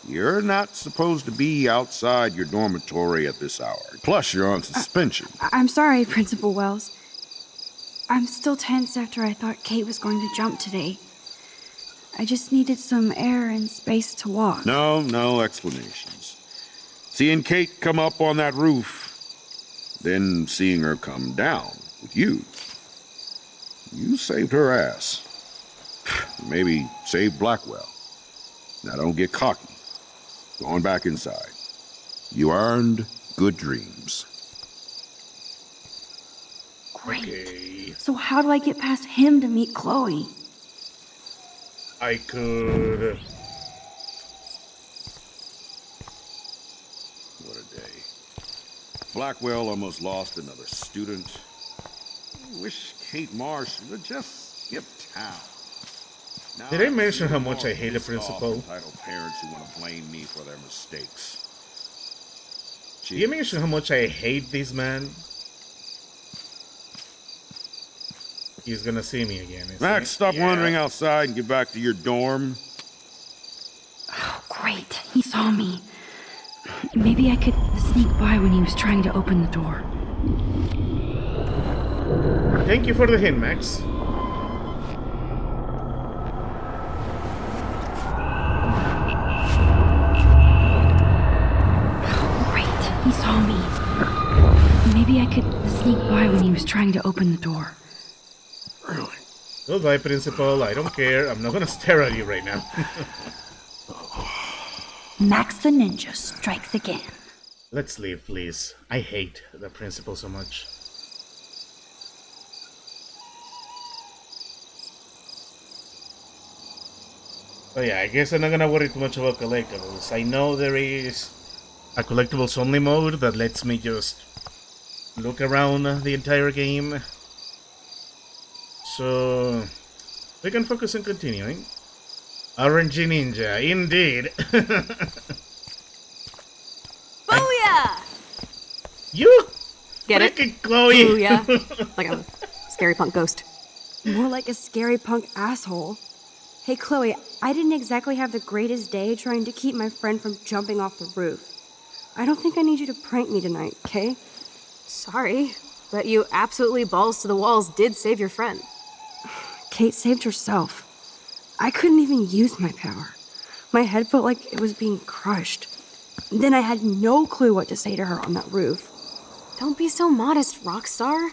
You're not supposed to be outside your dormitory at this hour. Plus, you're on suspension. I'm sorry, Principal Wells. I'm still tense after I thought Kate was going to jump today. I just needed some air and space to walk. No explanations. Seeing Kate come up on that roof, then seeing her come down with you. You saved her ass. Maybe saved Blackwell. Now don't get cocky. Going back inside. You earned good dreams. Great. Okay. So how do I get past him to meet Chloe? I could... What a day. Blackwell almost lost another student. Wish Kate Marsh would just skip town. Now, Did I mention how much I hate the principal? Entitled parents who want to blame me for their mistakes. Did you mention how much I hate this man? He's gonna see me again. Max, stop wandering outside and get back to your dorm. Oh, great. He saw me. Maybe I could sneak by when he was trying to open the door. Thank you for the hint, Max. He saw me. Maybe I could sneak by when he was trying to open the door. Goodbye, Principal. I don't care. I'm not gonna stare at you right now. Max the Ninja strikes again. Let's leave, please. I hate the Principal so much. But yeah, I guess I'm not gonna worry too much about collectibles. I know there is a collectibles only mode that lets me just look around the entire game. So we can focus on continuing. RNG Ninja, indeed. Booyah! You Get it? freaking Chloe! Booyah. Like a scary punk ghost. More like a scary punk asshole. Hey, Chloe, I didn't exactly have the greatest day trying to keep my friend from jumping off the roof. I don't think I need you to prank me tonight, okay? Sorry, but you absolutely balls to the walls did save your friend. Kate saved herself. I couldn't even use my power. My head felt like it was being crushed. Then I had no clue what to say to her on that roof. Don't be so modest, Rockstar.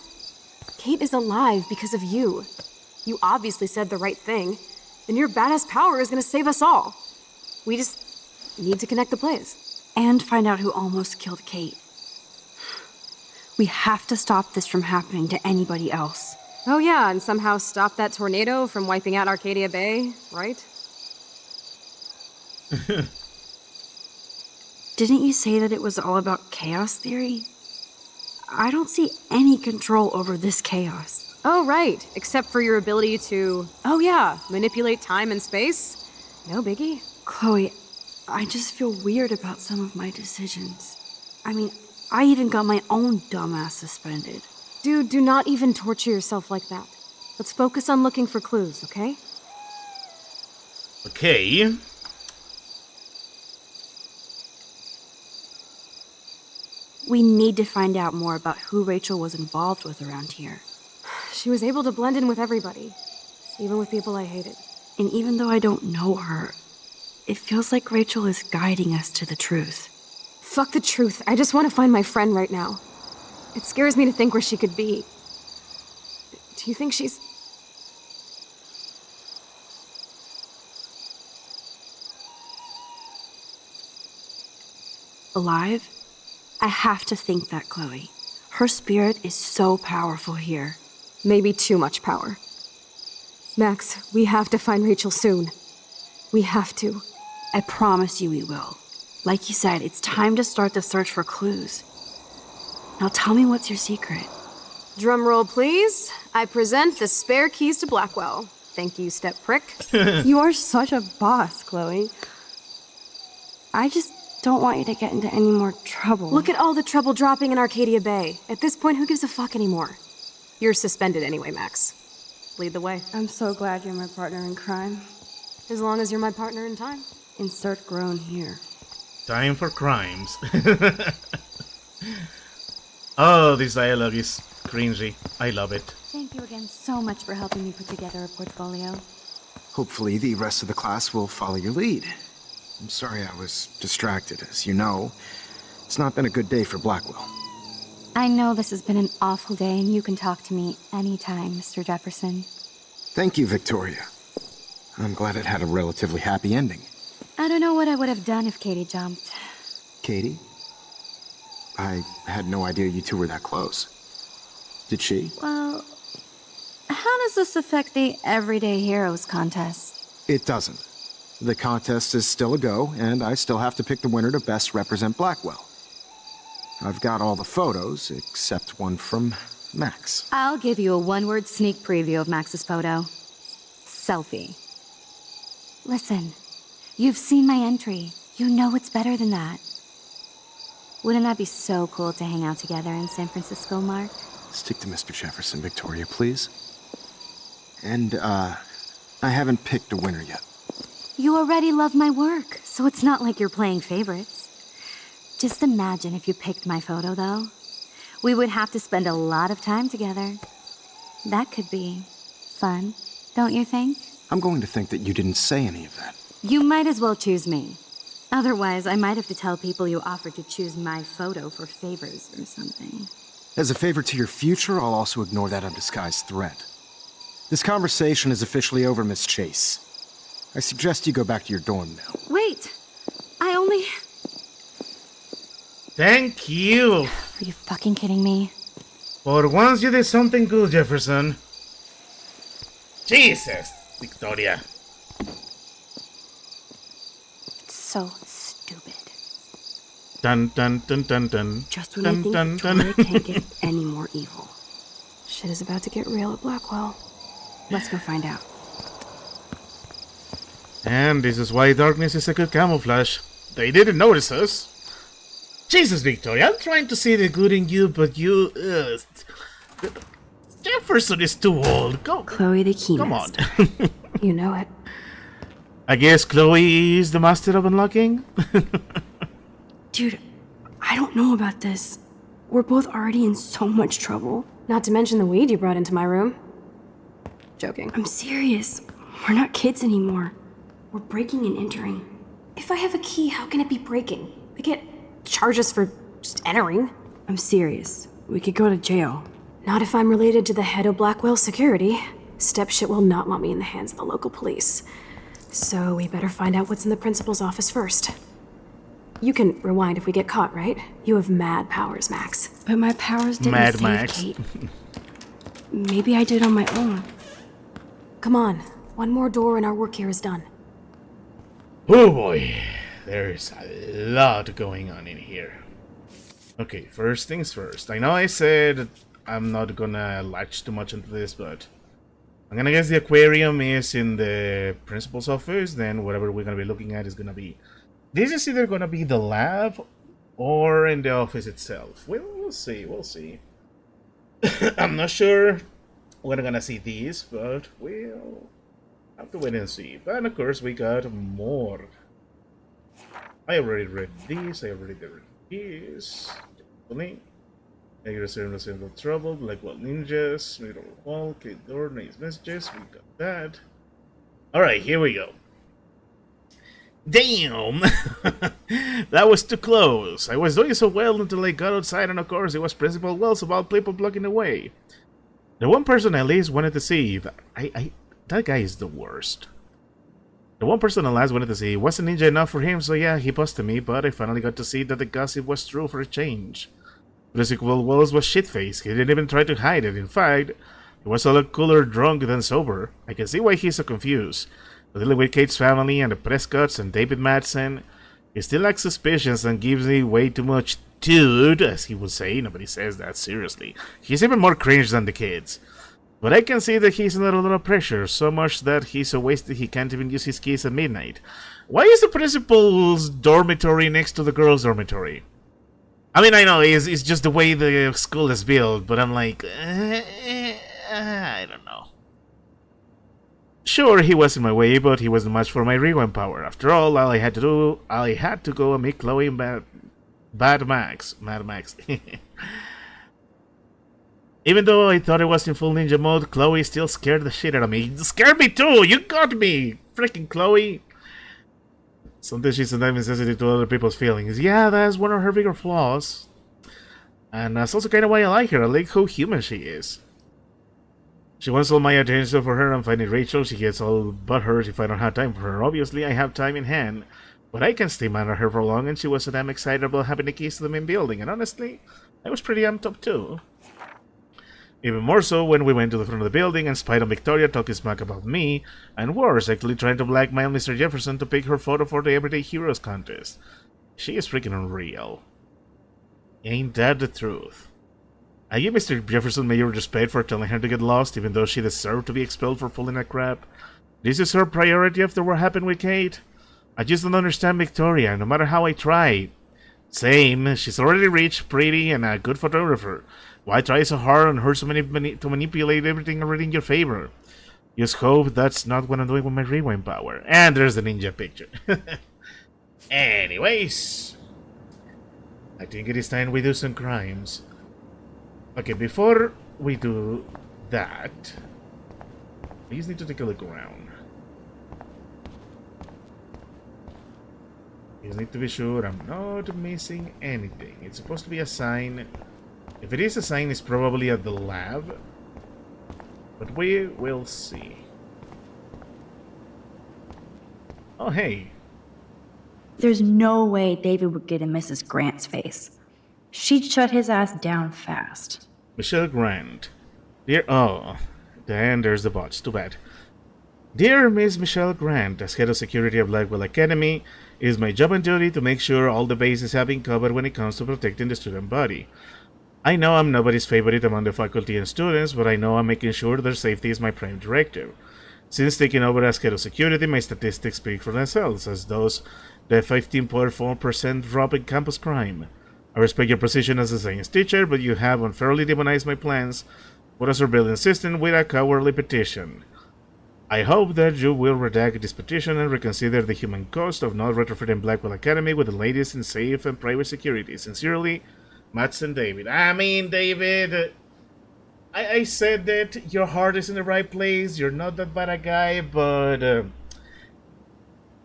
Kate is alive because of you. You obviously said the right thing, and your badass power is gonna save us all. We just need to connect the plays. And find out who almost killed Kate. We have to stop this from happening to anybody else. Oh yeah, and somehow stop that tornado from wiping out Arcadia Bay, right? Didn't you say that it was all about chaos theory? I don't see any control over this chaos. Oh right, except for your ability to, oh yeah, manipulate time and space. No biggie. Chloe, I just feel weird about some of my decisions. I mean, I even got my own dumbass suspended. Dude, do not even torture yourself like that. Let's focus on looking for clues, okay? Okay. We need to find out more about who Rachel was involved with around here. She was able to blend in with everybody, even with people I hated. And even though I don't know her, it feels like Rachel is guiding us to the truth. Fuck the truth. I just want to find my friend right now. It scares me to think where she could be. Do you think she's... alive? I have to think that, Chloe. Her spirit is so powerful here. Maybe too much power. Max, we have to find Rachel soon. We have to. I promise you we will. Like you said, it's time to start the search for clues. Now tell me what's your secret. Drum roll, please. I present the spare keys to Blackwell. Thank you, step prick. You are such a boss, Chloe. I just don't want you to get into any more trouble. Look at all the trouble dropping in Arcadia Bay. At this point, who gives a fuck anymore? You're suspended anyway, Max. Lead the way. I'm so glad you're my partner in crime. As long as you're my partner in time. Insert groan here. Time for crimes. Oh, this dialogue is cringy. I love it. Thank you again so much for helping me put together a portfolio. Hopefully the rest of the class will follow your lead. I'm sorry I was distracted. As you know, it's not been a good day for Blackwell. I know this has been an awful day, and you can talk to me anytime, Mr. Jefferson. Thank you, Victoria. I'm glad it had a relatively happy ending. I don't know what I would have done if Katie jumped. Katie? I had no idea you two were that close. Did she? Well, how does this affect the Everyday Heroes contest? It doesn't. The contest is still a go, and I still have to pick the winner to best represent Blackwell. I've got all the photos, except one from Max. I'll give you a one-word sneak preview of Max's photo. Selfie. Listen, you've seen my entry. You know it's better than that. Wouldn't that be so cool to hang out together in San Francisco, Mark? Stick to Mr. Jefferson, Victoria, please. And, I haven't picked a winner yet. You already love my work, so it's not like you're playing favorites. Just imagine if you picked my photo, though. We would have to spend a lot of time together. That could be fun, don't you think? I'm going to think that you didn't say any of that. You might as well choose me. Otherwise, I might have to tell people you offered to choose my photo for favors or something. As a favor to your future, I'll also ignore that undisguised threat. This conversation is officially over, Miss Chase. I suggest you go back to your dorm now. Wait! I only... Thank you. Are you fucking kidding me? For once you did something good, Jefferson. Jesus, Victoria. So stupid. Dun dun dun dun dun. Just when I think Victoria can't get any more evil. Shit is about to get real at Blackwell. Let's go find out. And this is why darkness is a good camouflage. They didn't notice us. Jesus, Victoria, I'm trying to see the good in you, but you... Jefferson is too old. Go, Chloe the key come on. master. You know it. I guess Chloe is the master of unlocking? Dude, I don't know about this. We're both already in so much trouble. Not to mention the weed you brought into my room. Joking. I'm serious. We're not kids anymore. We're breaking and entering. If I have a key, how can it be breaking? I get charges for just entering. I'm serious. We could go to jail. Not if I'm related to the head of Blackwell security. Stepshit will not want me in the hands of the local police. So we better find out what's in the principal's office first. You can rewind if we get caught, right? You have mad powers, Max. But my powers didn't Mad save Max. Kate. Maybe I did on my own. Come on. One more door and our work here is done. Oh boy, there's a lot going on in here. Okay, first things first. I know I said I'm not gonna latch too much into this, but I'm gonna guess the aquarium is in the principal's office, then whatever we're gonna be looking at is gonna be... This is either gonna be the lab or in the office itself. We'll see, we'll see. I'm not sure when I'm gonna see these, but we'll have to wait and see. But of course we got more. I already read these, I already read these. Definitely. Negative 7% of trouble, Blackwell ninjas, middle wall, Kate door, nice messages, we got that. Alright, here we go. Damn! That was too close. I was doing so well until I got outside, and of course it was Principal Wells about people blocking the way. The one person I at least wanted to see, that guy is the worst. The one person I last wanted to see wasn't ninja enough for him, so yeah, he busted me, but I finally got to see that the gossip was true for a change. Principal Wells was shit-faced. He didn't even try to hide it. In fact, he was a lot cooler drunk than sober. I can see why he's so confused. But dealing with Kate's family and the Prescotts and David Madsen, he still lacks suspicions and gives me way too much dude, as he would say. Nobody says that, seriously. He's even more cringe than the kids. But I can see that he's under a lot of pressure, so much that he's so wasted he can't even use his keys at midnight. Why is the principal's dormitory next to the girls' dormitory? I mean, I know, it's just the way the school is built, but I'm like, I don't know. Sure, he was in my way, but he wasn't much for my rewind power. After all I had to go and meet Chloe and Mad Max. Even though I thought I was in full ninja mode, Chloe still scared the shit out of me. Scared me too! You got me! Freaking Chloe! Sometimes she's sometimes sensitive to other people's feelings. Yeah, that's one of her bigger flaws. And that's also kind of why I like her. I like how human she is. She wants all my attention for her. I'm finding Rachel. She gets all butthurt if I don't have time for her. Obviously, I have time in hand. But I can't stay mad at her for long, and she was so damn excited about having the keys to the main building. And honestly, I was pretty amped up too. Even more so when we went to the front of the building and spied on Victoria talking smack about me, and worse, actually trying to blackmail Mr. Jefferson to pick her photo for the Everyday Heroes contest. She is freaking unreal. Ain't that the truth? I give Mr. Jefferson major respect for telling her to get lost, even though she deserved to be expelled for pulling that crap. This is her priority after what happened with Kate. I just don't understand Victoria, no matter how I try. Same, she's already rich, pretty, and a good photographer. Why try so hard on her to manipulate everything already in your favor? Just hope that's not what I'm doing with my rewind power. And there's the ninja picture. Anyways, I think it is time we do some crimes. Okay, before we do that, we just need to take a look around. You just need to be sure I'm not missing anything. It's supposed to be a sign. If it is a sign, it's probably at the lab. But we will see. Oh, hey. There's no way David would get in Mrs. Grant's face. She'd shut his ass down fast. Michelle Grant. Dear... Oh. Then there's the bots. Too bad. Dear Miss Michelle Grant, as head of security of Blackwell Academy, it is my job and duty to make sure all the bases have been covered when it comes to protecting the student body. I know I'm nobody's favorite among the faculty and students, but I know I'm making sure their safety is my prime directive. Since taking over as head of security, my statistics speak for themselves, as those the 15.4% drop in campus crime. I respect your position as a science teacher, but you have unfairly demonized my plans for a surveillance system with a cowardly petition. I hope that you will redact this petition and reconsider the human cost of not retrofitting Blackwell Academy with the latest in safe and private security. Sincerely, Mats and David. I mean, David, I said that your heart is in the right place. You're not that bad a guy, but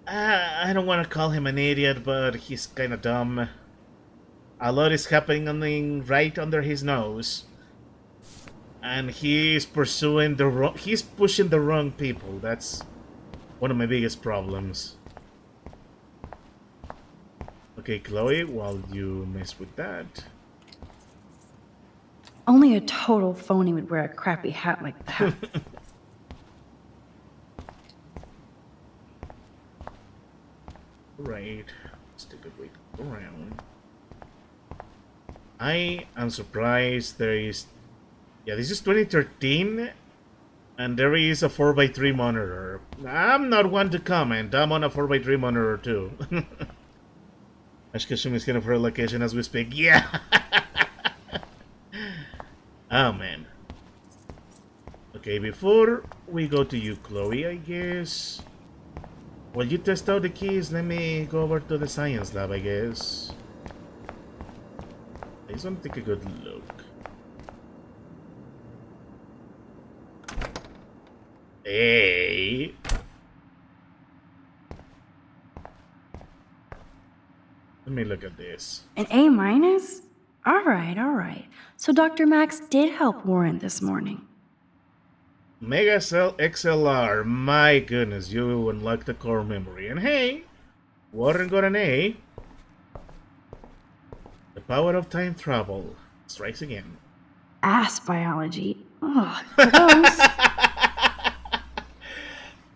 I don't want to call him an idiot, but he's kind of dumb. A lot is happening right under his nose, and he's pursuing the wrong. He's pushing the wrong people. That's one of my biggest problems. Okay, Chloe, while you mess with that. Only a total phony would wear a crappy hat like that. Right, let's take a quick look around. I am surprised there is... Yeah, this is 2013, and there is a 4x3 monitor. I'm not one to comment, I'm on a 4x3 monitor too. Ashkashum is kind of her location as we speak. Yeah! Oh man. Okay, before we go to you, Chloe, I guess... While you test out the keys, let me go over to the science lab, I guess. I just want to take a good look. Hey! Let me look at this. An A minus? Alright. So Dr. Max did help Warren this morning. Mega Cell XLR, my goodness, you unlocked the core memory. And hey, Warren got an A. The power of time travel strikes again. Ass biology. Ugh, gross.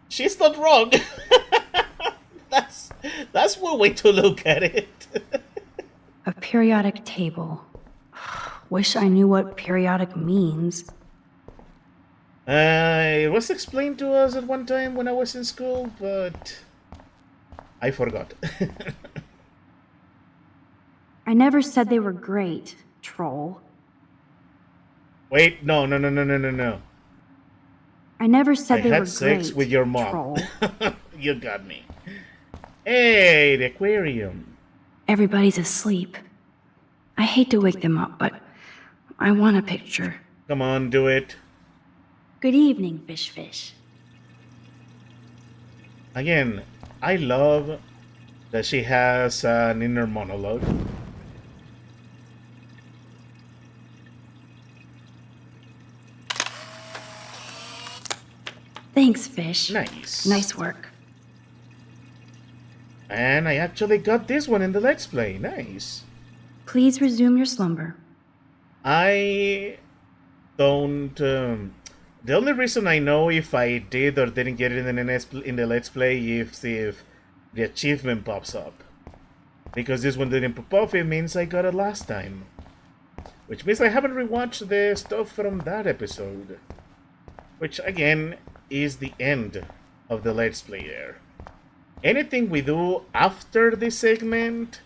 She's not wrong. That's one way to look at it. A periodic table. Wish I knew what periodic means. It was explained to us at one time when I was in school, but I forgot. I never said they were great, troll. Wait, no. I never said I they were had sex great, with your mom. troll. You got me. Hey, the aquarium. Everybody's asleep. I hate to wake them up, but I want a picture. Come on, do it. Good evening, fish. Again, I love that she has an inner monologue. Thanks, fish. Nice. Nice work. And I actually got this one in the Let's Play. Nice. Please resume your slumber. I don't... the only reason I know if I did or didn't get it in the Let's Play is if the achievement pops up. Because this one didn't pop up, it means I got it last time. Which means I haven't rewatched the stuff from that episode. Which, again, is the end of the Let's Play there. Anything we do after this segment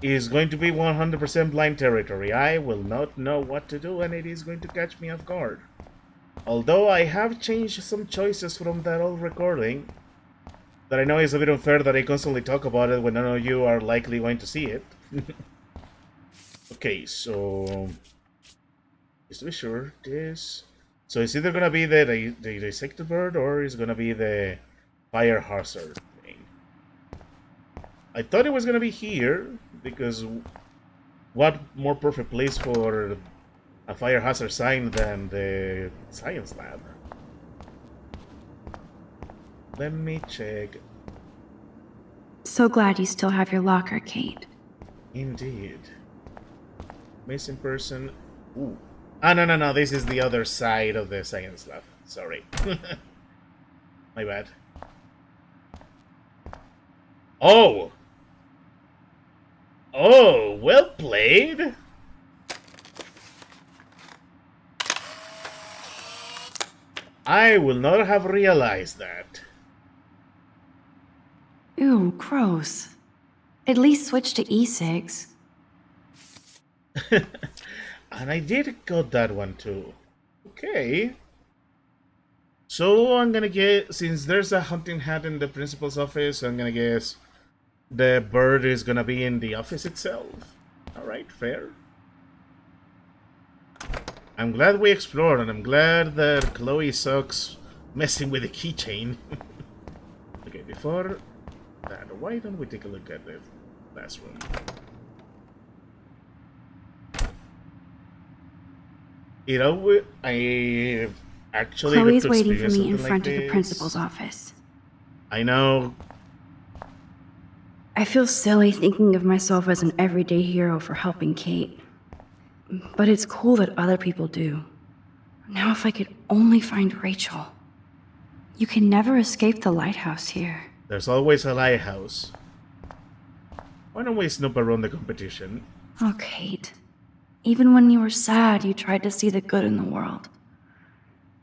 is going to be 100% blind territory. I will not know what to do and it is going to catch me off guard. Although I have changed some choices from that old recording that I know is a bit unfair that I constantly talk about it when none of you are likely going to see it. Okay, so just to be sure, this... So it's either gonna be the dissected bird or it's gonna be the fire hazard thing. I thought it was gonna be here because what more perfect place for a fire hazard sign than the science lab? Let me check. So glad you still have your locker, Kate. Indeed. Missing person. Ooh. Ah, no. This is the other side of the science lab. Sorry. My bad. Oh! Oh, well played! I will not have realized that. Ew, gross. At least switch to e-cigs. And I did got that one too. Okay. So I'm gonna get, since there's a hunting hat in the principal's office, I'm gonna guess the bird is gonna be in the office itself. Alright, fair. I'm glad we explored, and I'm glad that Chloe sucks messing with the keychain. Okay, before that, why don't we take a look at the last room? You know, I actually Chloe's waiting for me something in front like of the this. principal's office. I know. I feel silly thinking of myself as an everyday hero for helping Kate. But it's cool that other people do. Now if I could only find Rachel. You can never escape the lighthouse here. There's always a lighthouse. Why don't we snoop around the competition? Oh, Kate. Even when you were sad, you tried to see the good in the world.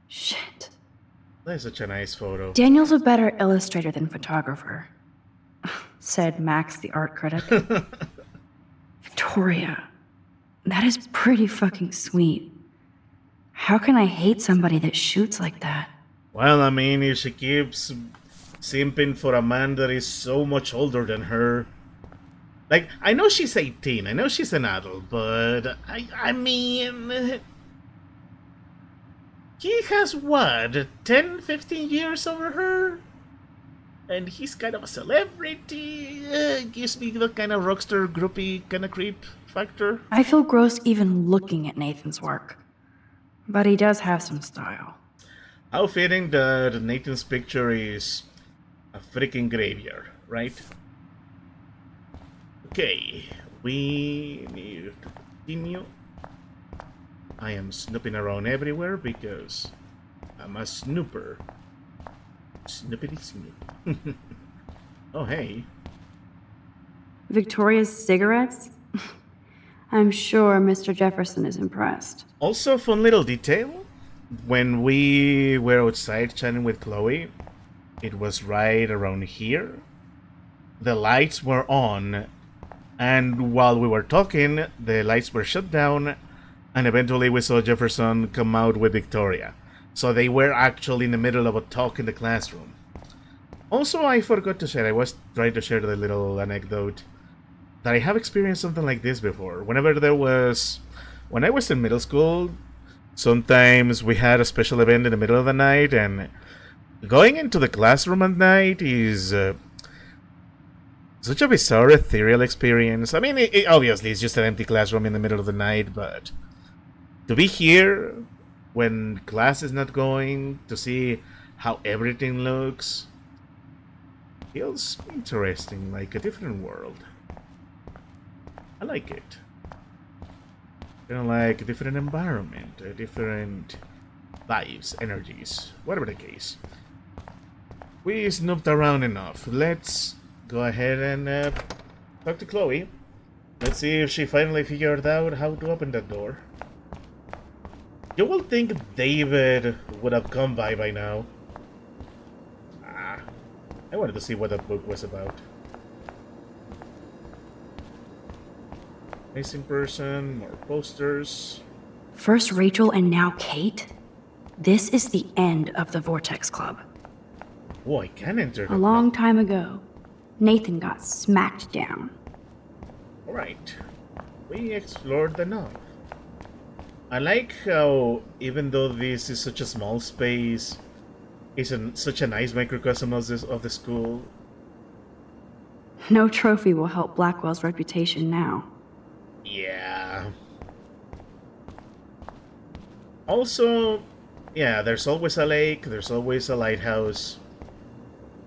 Shit. That's such a nice photo. Daniel's a better illustrator than photographer, said Max, the art critic. Victoria, that is pretty fucking sweet. How can I hate somebody that shoots like that? Well, I mean, if she keeps simping for a man that is so much older than her. Like, I know she's 18, I know she's an adult, but I mean... He has, what, 10, 15 years over her? And he's kind of a celebrity. Gives me the kind of rockstar, groupie, kind of creep factor. I feel gross even looking at Nathan's work. But he does have some style. How fitting that Nathan's picture is a freaking graveyard, right? Okay, we need to continue. I am snooping around everywhere because I'm a snooper. Snoopity snoop. Oh, hey. Victoria's cigarettes? I'm sure Mr. Jefferson is impressed. Also, fun little detail. When we were outside chatting with Chloe, it was right around here. The lights were on, and while we were talking, the lights were shut down, and eventually we saw Jefferson come out with Victoria. So they were actually in the middle of a talk in the classroom. Also, I forgot to share, I was trying to share the little anecdote that I have experienced something like this before. When I was in middle school, sometimes we had a special event in the middle of the night, and going into the classroom at night is such a bizarre, ethereal experience. I mean, obviously, it's just an empty classroom in the middle of the night, but to be here when class is not going, to see how everything looks, feels interesting, like a different world. I like it. Like a different environment, different vibes, energies, whatever the case. We snooped around enough. Let's go ahead and talk to Chloe. Let's see if she finally figured out how to open that door. You will think David would have come by now. I wanted to see what that book was about. Missing person, more posters. First Rachel and now Kate? This is the end of the Vortex Club. Oh, I can enter the A long time ago, Nathan got smacked down. Alright. We explored enough. I like how, even though this is such a small space, it's such a nice microcosm of the school. No trophy will help Blackwell's reputation now. Yeah. Also, yeah, there's always a lake, there's always a lighthouse.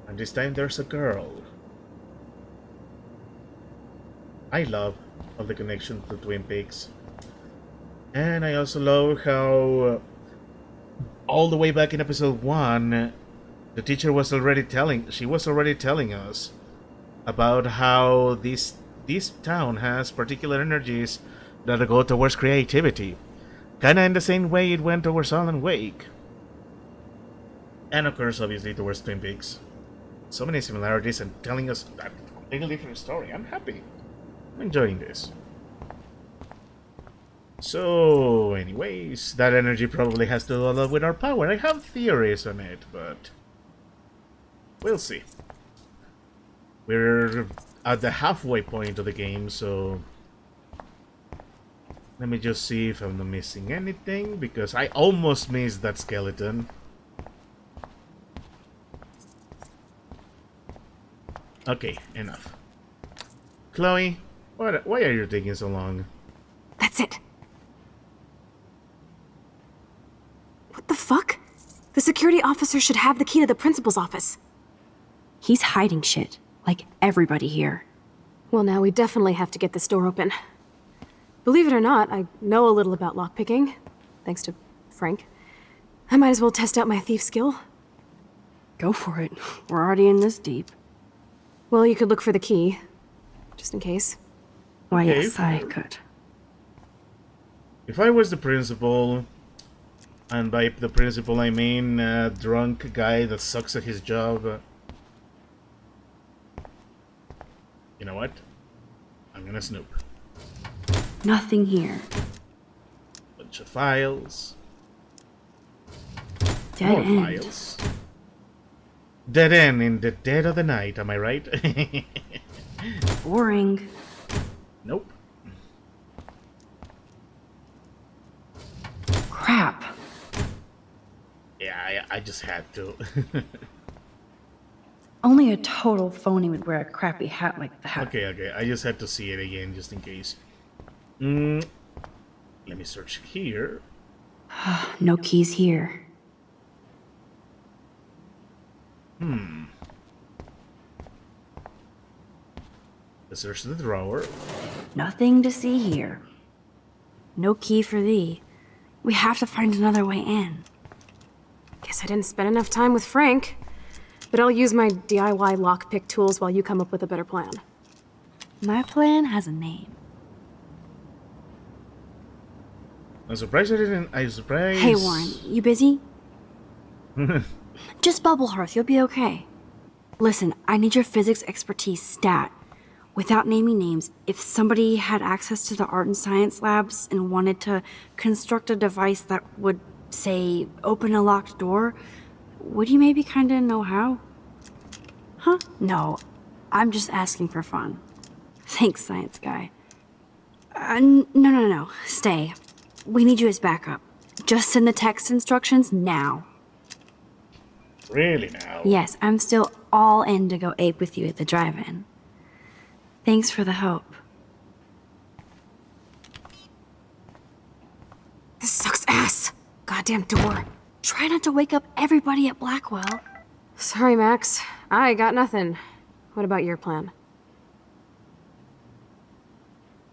And this time there's a girl. I love all the connection to Twin Peaks. And I also love how all the way back in episode 1, the teacher was already telling us about how this town has particular energies that go towards creativity. Kinda in the same way it went towards Alan Wake. And of course, obviously, towards Twin Peaks. So many similarities and telling us a completely different story. I'm happy. I'm enjoying this. So, anyways, that energy probably has to do a lot with our power. I have theories on it, but we'll see. We're at the halfway point of the game, so let me just see if I'm not missing anything, because I almost missed that skeleton. Okay, enough. Chloe, why are you taking so long? That's it. What the fuck? The security officer should have the key to the principal's office. He's hiding shit, like everybody here. Well, now we definitely have to get this door open. Believe it or not, I know a little about lockpicking, thanks to Frank. I might as well test out my thief skill. Go for it. We're already in this deep. Well, you could look for the key, just in case. Why, Okay, yes, I could. If I was the principal, and by the principal I mean a drunk guy that sucks at his job, you know what? I'm gonna snoop. Nothing here. Bunch of files. Dead More end. files. Dead end in the dead of the night, am I right? Boring. Nope. Crap. Yeah, I just had to. Only a total phony would wear a crappy hat like that. Okay, I just had to see it again just in case. Let me search here. No keys here. Let's search the drawer. Nothing to see here. No key for thee. We have to find another way in. Guess I didn't spend enough time with Frank. But I'll use my DIY lockpick tools while you come up with a better plan. My plan has a name. I'm surprised I'm surprised. Hey, Warren, you busy? Just bubble hearth, you'll be okay. Listen, I need your physics expertise stat. Without naming names, if somebody had access to the art and science labs and wanted to construct a device that would say, open a locked door, would you maybe kinda know how? Huh? No, I'm just asking for fun. Thanks, science guy. No. Stay. We need you as backup. Just send the text instructions now. Really now? Yes, I'm still all in to go ape with you at the drive-in. Thanks for the help. This sucks ass. Goddamn door. Try not to wake up everybody at Blackwell. Sorry, Max. I got nothing. What about your plan?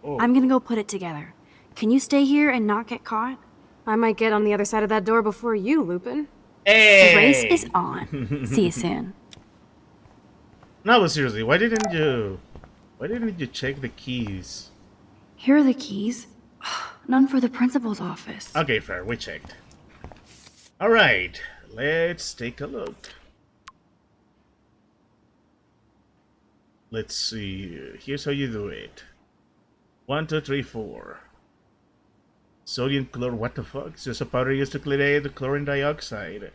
Oh. I'm gonna go put it together. Can you stay here and not get caught? I might get on the other side of that door before you, Lupin. Hey! The race is on. See you soon. No, but seriously, why didn't you check the keys? Here are the keys. None for the principal's office. Okay, fair, we checked. Alright, let's take a look. Let's see, here's how you do it. 1, 2, 3, 4. Sodium chloride, what the fuck? It's just a powder used to clear the chlorine dioxide.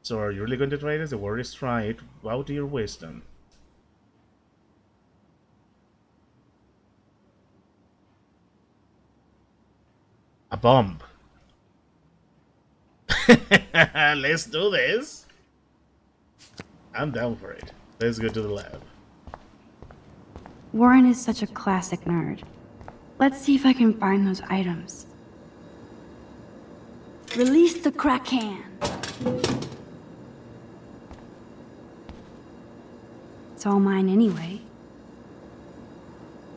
So are you really going to try this? The word is try it. Bow to your wisdom. A bomb. Let's do this. I'm down for it. Let's go to the lab. Warren is such a classic nerd. Let's see if I can find those items. Release the crack can. It's all mine anyway.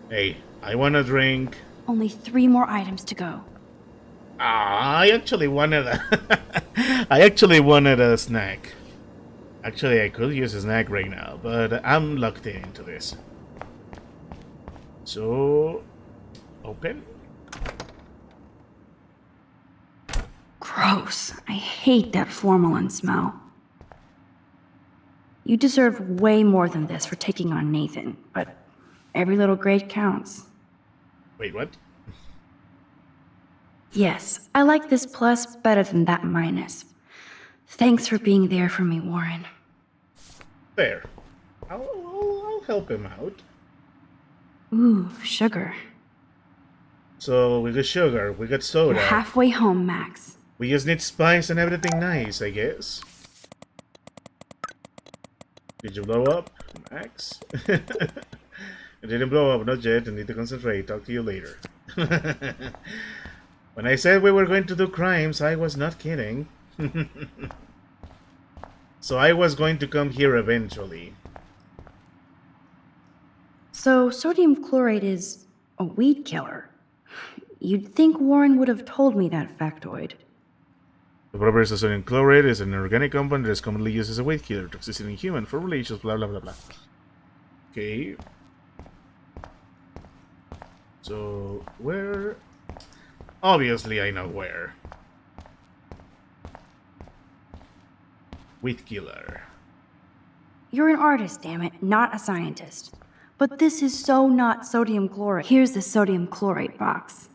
Hey, I want a drink. Only 3 more items to go. I actually wanted a snack. Actually, I could use a snack right now, but I'm locked into this. So, open. Gross. I hate that formalin smell. You deserve way more than this for taking on Nathan, but every little grade counts. Wait, what? Yes, I like this plus better than that minus. Thanks for being there for me, Warren. Fair. I'll help him out. Ooh, sugar. So, we got sugar, we got soda. You're halfway home, Max. We just need spice and everything nice, I guess. Did you blow up, Max? It didn't blow up, not yet. I need to concentrate. Talk to you later. When I said we were going to do crimes, I was not kidding. So I was going to come here eventually. So, sodium chloride is a weed killer. You'd think Warren would have told me that factoid. The properties of sodium chloride is an organic compound that is commonly used as a weed killer, toxicity in human, for relations, blah blah blah blah. Okay. So, where? Obviously, I know where. Weed killer. You're an artist, damn it, not a scientist. But this is so not sodium chloride. Here's the sodium chloride box.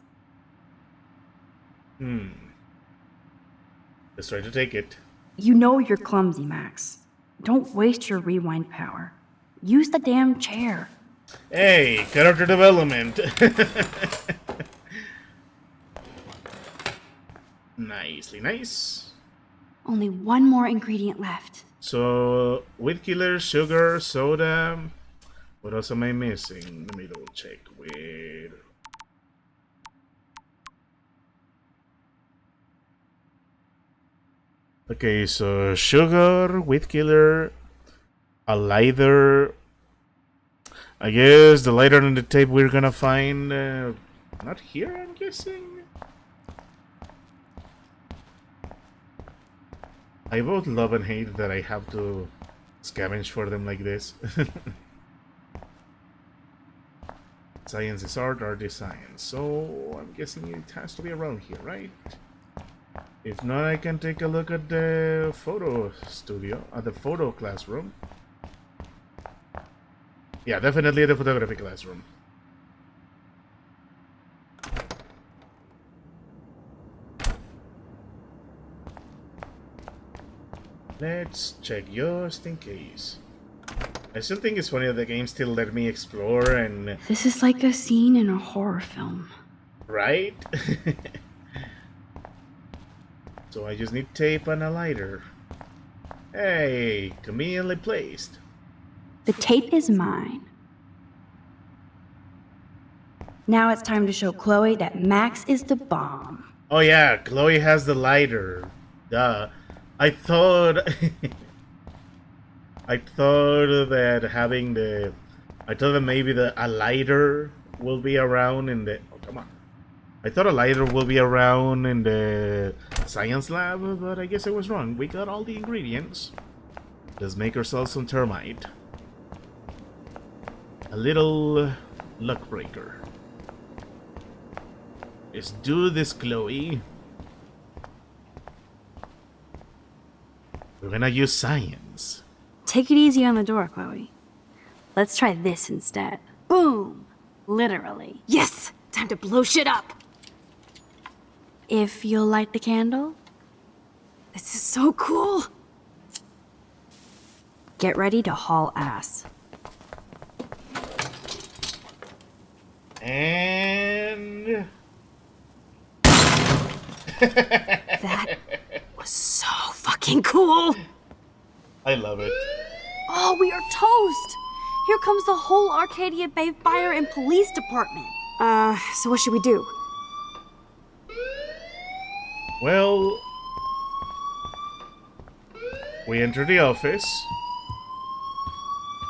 Let's try to take it. You know you're clumsy, Max. Don't waste your rewind power. Use the damn chair. Hey, character development. Nicely nice. Only one more ingredient left. So, weed killer, sugar, soda. What else am I missing? Let me double check. Weed. Okay, so sugar, weed killer, a lighter. I guess the lighter on the tape we're gonna find. Not here, I'm guessing. I both love and hate that I have to scavenge for them like this. Science is art, art is science. So I'm guessing it has to be around here, right? If not, I can take a look at the photo studio, at the photo classroom. Yeah, definitely the photography classroom. Let's check just in case. I still think it's funny that the game still let me explore and... This is like a scene in a horror film. Right? So I just need tape and a lighter. Hey, conveniently placed. The tape is mine. Now it's time to show Chloe that Max is the bomb. Oh yeah, Chloe has the lighter. Duh. I thought... I thought that having the... I thought that maybe a lighter will be around in the... Oh, come on. I thought a lighter will be around in the science lab, but I guess I was wrong. We got all the ingredients. Let's make ourselves some termite. A little luck breaker. Let's do this, Chloe. We're gonna use science. Take it easy on the door, Chloe. Let's try this instead. Boom! Literally. Yes! Time to blow shit up! If you'll light the candle. This is so cool! Get ready to haul ass. And... That was so fucking cool! I love it. Oh, we are toast! Here comes the whole Arcadia Bay Fire and Police Department. So what should we do? Well... We enter the office.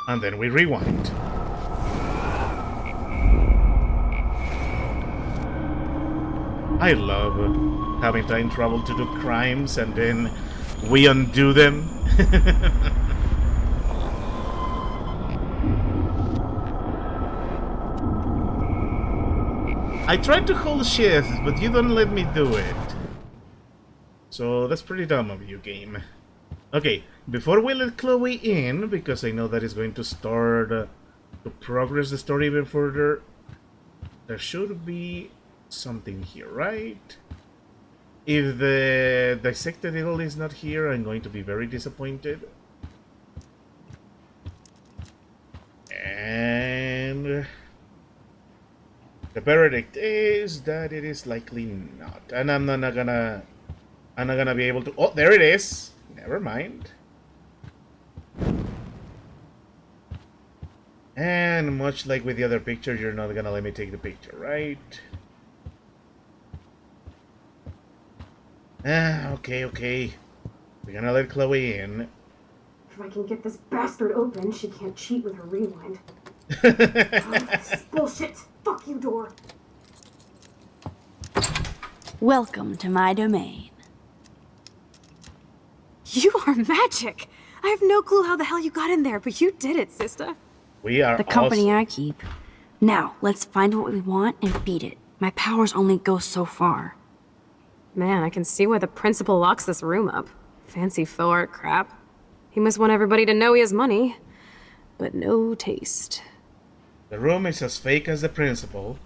And then we rewind. I love having time travel to do crimes and then we undo them. I tried to hold shift, but you don't let me do it. So that's pretty dumb of you, game. Okay, before we let Chloe in, because I know that is going to start to progress the story even further, there should be something here, right? If the dissected needle is not here, I'm going to be very disappointed. And the verdict is that it is likely not, and I'm not gonna be able to. Oh, there it is. Never mind. And much like with the other picture, you're not gonna let me take the picture, right? Okay. We're gonna let Chloe in. If I can get this bastard open, she can't cheat with her rewind. Oh, this is bullshit. Fuck you, door. Welcome to my domain. You are magic! I have no clue how the hell you got in there, but you did it, sister. We are the company awesome. I keep. Now, let's find what we want and beat it. My powers only go so far. Man, I can see why the principal locks this room up. Fancy faux art crap. He must want everybody to know he has money, but no taste. The room is as fake as the principal.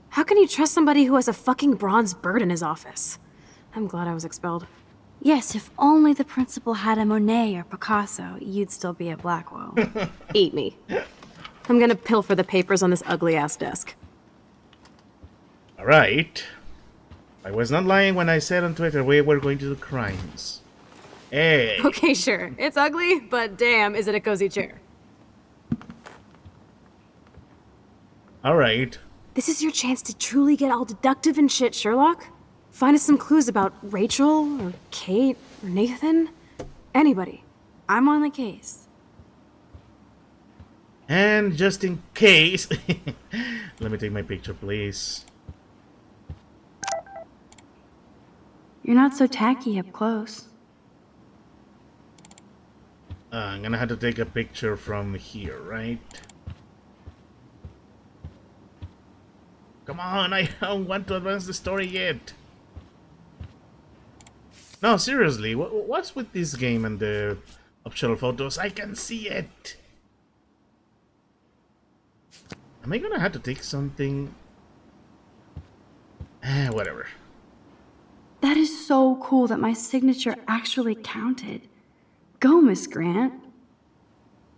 How can you trust somebody who has a fucking bronze bird in his office? I'm glad I was expelled. Yes, if only the principal had a Monet or Picasso, you'd still be at Blackwell. Eat me. I'm gonna pilfer the papers on this ugly-ass desk. Alright. I was not lying when I said on Twitter we were going to do crimes. Hey. Okay, sure. It's ugly, but damn, is it a cozy chair. Alright. This is your chance to truly get all deductive and shit, Sherlock. Find us some clues about Rachel, or Kate, or Nathan. Anybody. I'm on the case. And just in case... Let me take my picture, please. You're not so tacky up close. I'm gonna have to take a picture from here, right? Come on, I don't want to advance the story yet. No, seriously, what's with this game and the optional photos? I can see it. Am I gonna have to take something? Whatever. That is so cool that my signature actually counted. Go, Miss Grant.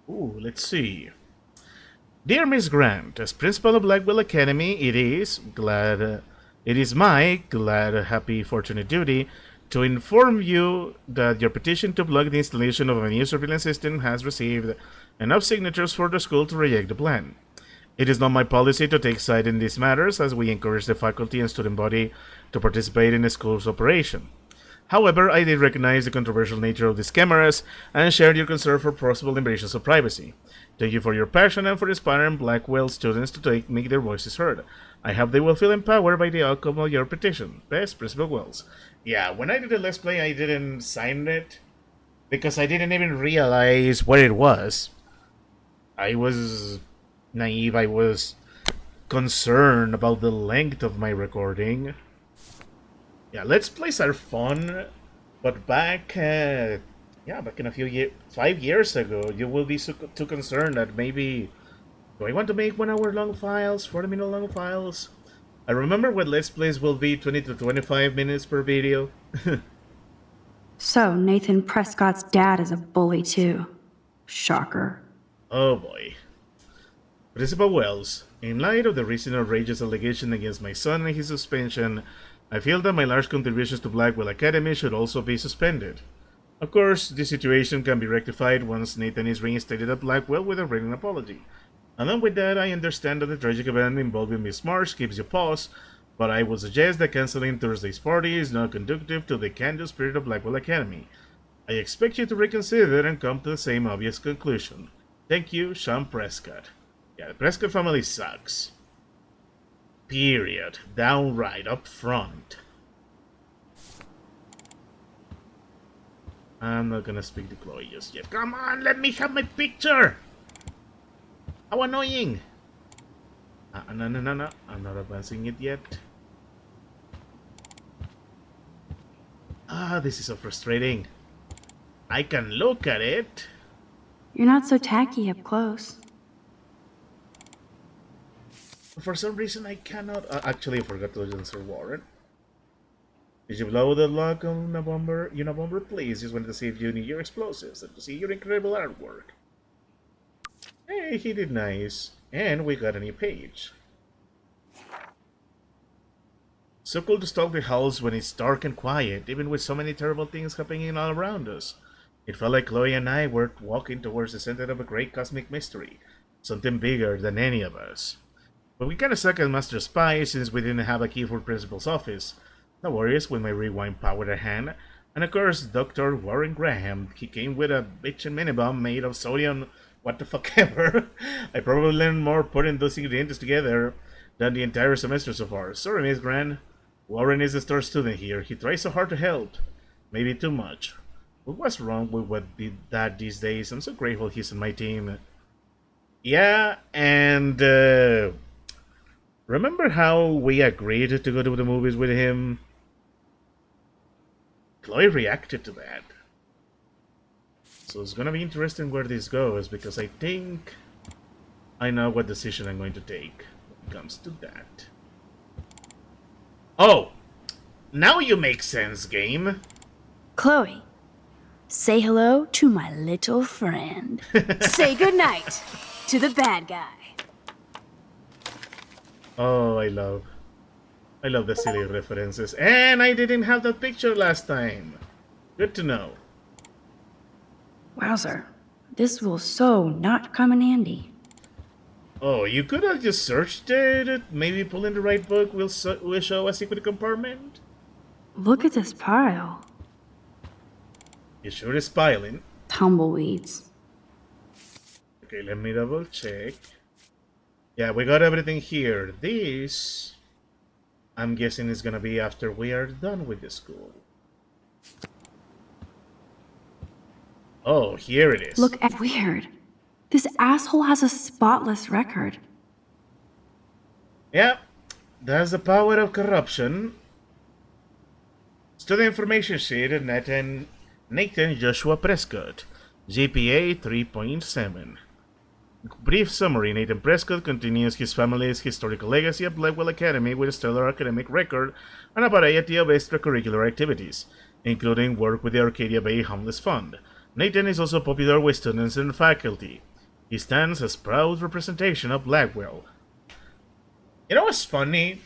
Ooh, let's see. Dear Miss Grant, as principal of Blackwell Academy, it is my glad, happy, fortunate duty to inform you that your petition to block the installation of a new surveillance system has received enough signatures for the school to reject the plan. It is not my policy to take side in these matters, as we encourage the faculty and student body to participate in the school's operation. However, I did recognize the controversial nature of these cameras and shared your concern for possible invasions of privacy. Thank you for your passion and for inspiring Blackwell students to make their voices heard. I hope they will feel empowered by the outcome of your petition. Best, Principal Wells. Yeah, when I did the Let's Play, I didn't sign it because I didn't even realize what it was. I was naive. I was concerned about the length of my recording. Yeah, Let's Plays are fun, but back in a few years, 5 years ago, you will be too concerned that maybe, do I want to make 1 hour long files, 40-minute long files? I remember what Let's Plays will be 20 to 25 minutes per video. So, Nathan Prescott's dad is a bully too. Shocker. Oh boy. Principal Wells, in light of the recent outrageous allegation against my son and his suspension, I feel that my large contributions to Blackwell Academy should also be suspended. Of course, this situation can be rectified once Nathan is reinstated at Blackwell with a written apology. Along with that, I understand that the tragic event involving Miss Marsh gives you pause, but I would suggest that canceling Thursday's party is not conducive to the can-do spirit of Blackwell Academy. I expect you to reconsider and come to the same obvious conclusion. Thank you, Sean Prescott. Yeah, the Prescott family sucks. Period. Downright up front. I'm not gonna speak to Chloe just yet. Come on, let me have my picture! How annoying! No. I'm not advancing it yet. This is so frustrating. I can look at it. You're not so tacky up close. For some reason, I cannot. Actually, I forgot to answer Warren. Did you blow the lock on Unabomber? Please, just wanted to see if you need your explosives and to see your incredible artwork. Hey, he did nice. And we got a new page. So cool to stalk the house when it's dark and quiet, even with so many terrible things happening all around us. It felt like Chloe and I were walking towards the center of a great cosmic mystery. Something bigger than any of us. But we kinda suck as master spies since we didn't have a key for Principal's office. No worries with my rewind power at hand. And of course, Dr. Warren Graham, he came with a bitchin' minibomb made of sodium what the fuck ever. I probably learned more putting those ingredients together than the entire semester so far. Sorry, Miss Grant. Warren is a star student here. He tries so hard to help. Maybe too much. But what's wrong with what did that these days? I'm so grateful he's on my team. Yeah, and remember how we agreed to go to the movies with him? Chloe reacted to that. So it's gonna be interesting where this goes, because I think I know what decision I'm going to take when it comes to that. Oh! Now you make sense, game! Chloe, say hello to my little friend. Say goodnight to the bad guy. Oh, I love the silly references. And I didn't have that picture last time. Good to know. Wowzer, this will so not come in handy. Oh, you could have just searched it. Maybe pulling the right book will show a secret compartment. Look at this pile. It sure is piling. Tumbleweeds. Okay, let me double check. Yeah, we got everything here. This, I'm guessing, is gonna be after we are done with the school. Oh, here it is. Look at weird. This asshole has a spotless record. Yep, that's the power of corruption. Student information sheet, Nathan Joshua Prescott, GPA 3.7. Brief summary: Nathan Prescott continues his family's historical legacy at Blackwell Academy with a stellar academic record and a variety of extracurricular activities, including work with the Arcadia Bay Homeless Fund. Nathan is also popular with students and faculty. He stands as proud representation of Blackwell. You know what's funny?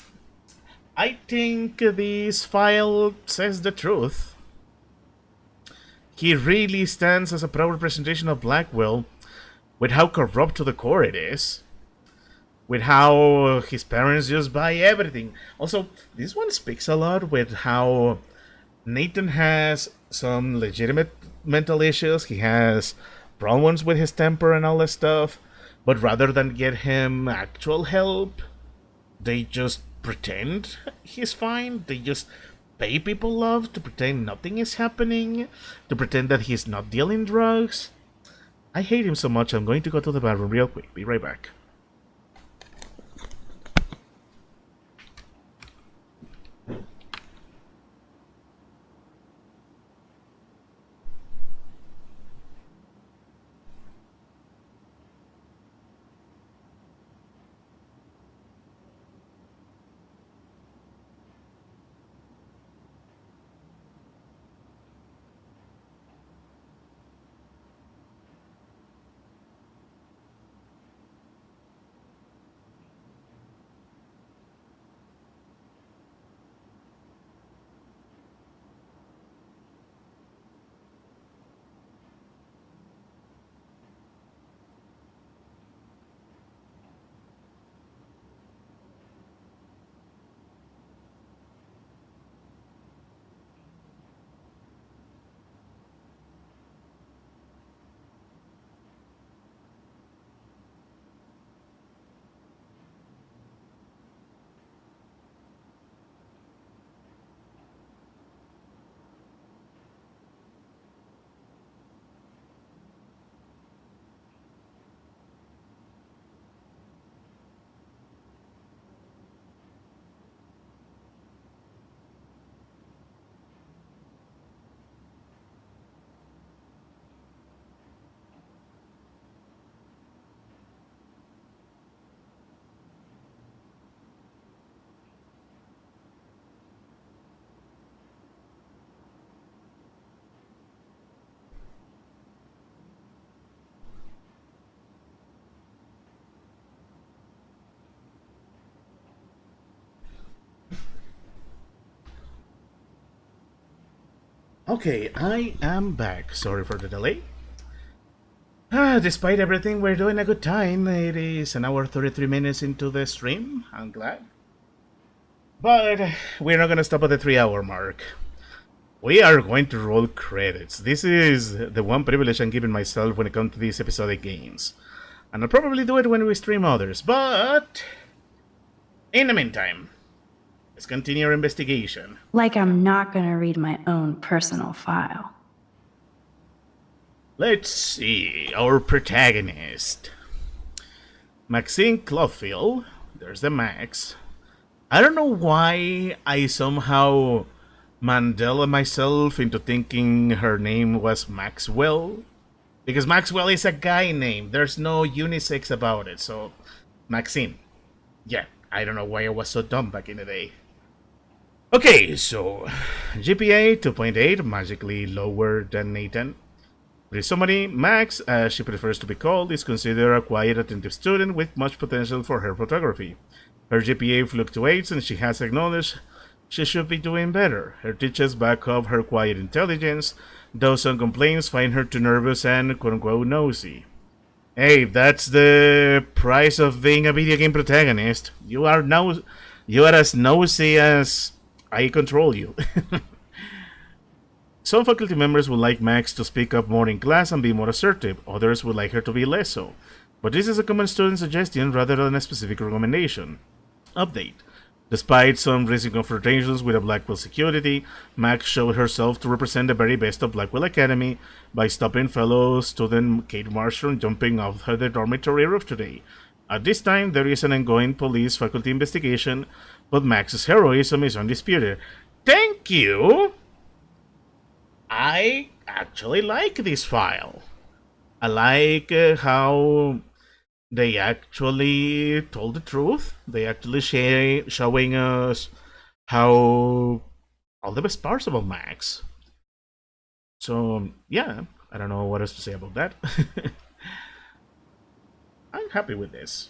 I think this file says the truth. He really stands as a proud representation of Blackwell, with how corrupt to the core it is, with how his parents just buy everything. Also, this one speaks a lot with how Nathan has some legitimate mental issues. He has problems with his temper and all that stuff, but rather than get him actual help, they just pretend he's fine. They just pay people love to pretend nothing is happening, to pretend that he's not dealing drugs. I hate him so much, I'm going to go to the bathroom real quick. Be right back. Okay, I am back. Sorry for the delay. Despite everything, we're doing a good time. It is an hour 33 minutes into the stream. I'm glad. But we're not gonna stop at the 3-hour mark. We are going to roll credits. This is the one privilege I'm giving myself when it comes to these episodic games. And I'll probably do it when we stream others, but in the meantime, let's continue our investigation. Like I'm not gonna read my own personal file. Let's see, our protagonist. Maxine Cloughill. There's the Max. I don't know why I somehow Mandela myself into thinking her name was Maxwell. Because Maxwell is a guy name. There's no unisex about it, so Maxine. Yeah, I don't know why I was so dumb back in the day. Okay, so GPA 2.8, magically lower than Nathan. Brief summary: Max, as she prefers to be called, is considered a quiet, attentive student with much potential for her photography. Her GPA fluctuates and she has acknowledged she should be doing better. Her teachers back up her quiet intelligence, though some complaints find her too nervous and quote-unquote nosy. Hey, that's the price of being a video game protagonist. You are as nosy as I control you. Some faculty members would like Max to speak up more in class and be more assertive. Others would like her to be less so. But this is a common student suggestion rather than a specific recommendation. Update. Despite some recent confrontations with a Blackwell security, Max showed herself to represent the very best of Blackwell Academy by stopping fellow student Kate Marsh from jumping off the dormitory roof today. At this time, there is an ongoing police-faculty investigation, but Max's heroism is undisputed. Thank you! I actually like this file. I like how they actually told the truth. They actually showing us how all the best parts about Max. So yeah, I don't know what else to say about that. I'm happy with this.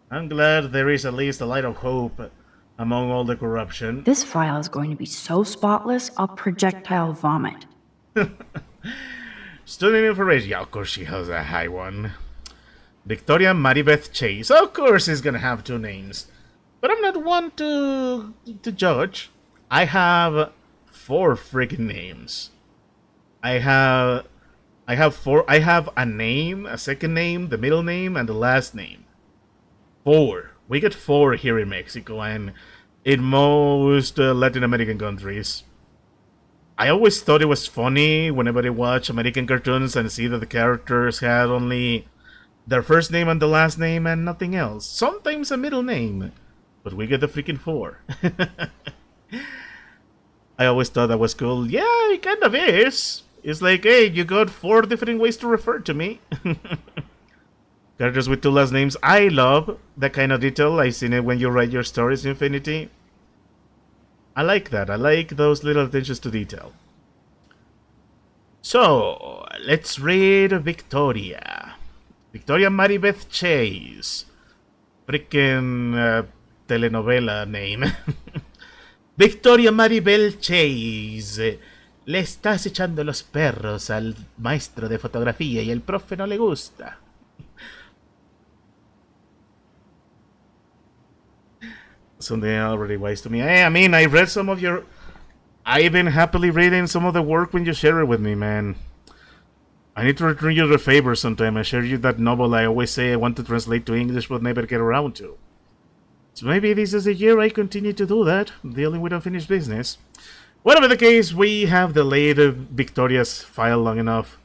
I'm glad there is at least a light of hope among all the corruption. This file is going to be so spotless, I'll projectile vomit. Student information. Yeah, of course she has a high one. Victoria Maribeth Chase. Of course he's gonna have two names. But I'm not one to judge. I have 4 freaking names. I have four. I have a name, a second name, the middle name, and the last name. 4. We get 4 here in Mexico and in most Latin American countries. I always thought it was funny whenever I watch American cartoons and see that the characters had only their first name and the last name and nothing else. Sometimes a middle name. But we get the freaking 4. I always thought that was cool. Yeah, it kind of is. It's like, hey, you got 4 different ways to refer to me. Characters with 2 last names. I love that kind of detail. I've seen it when you write your stories in Infinity. I like that. I like those little attentions to detail. So, let's read Victoria. Victoria Maribeth Chase. Freaking telenovela name. Victoria Maribel Chase. Le estás echando los perros al maestro de fotografía y el profe no le gusta. Something already wise to me. Hey, I mean, I read some of your... I've been happily reading some of the work when you share it with me, man. I need to return you the favor sometime. I share you that novel I always say I want to translate to English but never get around to. So maybe this is the year I continue to do that, dealing with unfinished business. Whatever the case, we have delayed Victoria's file long enough.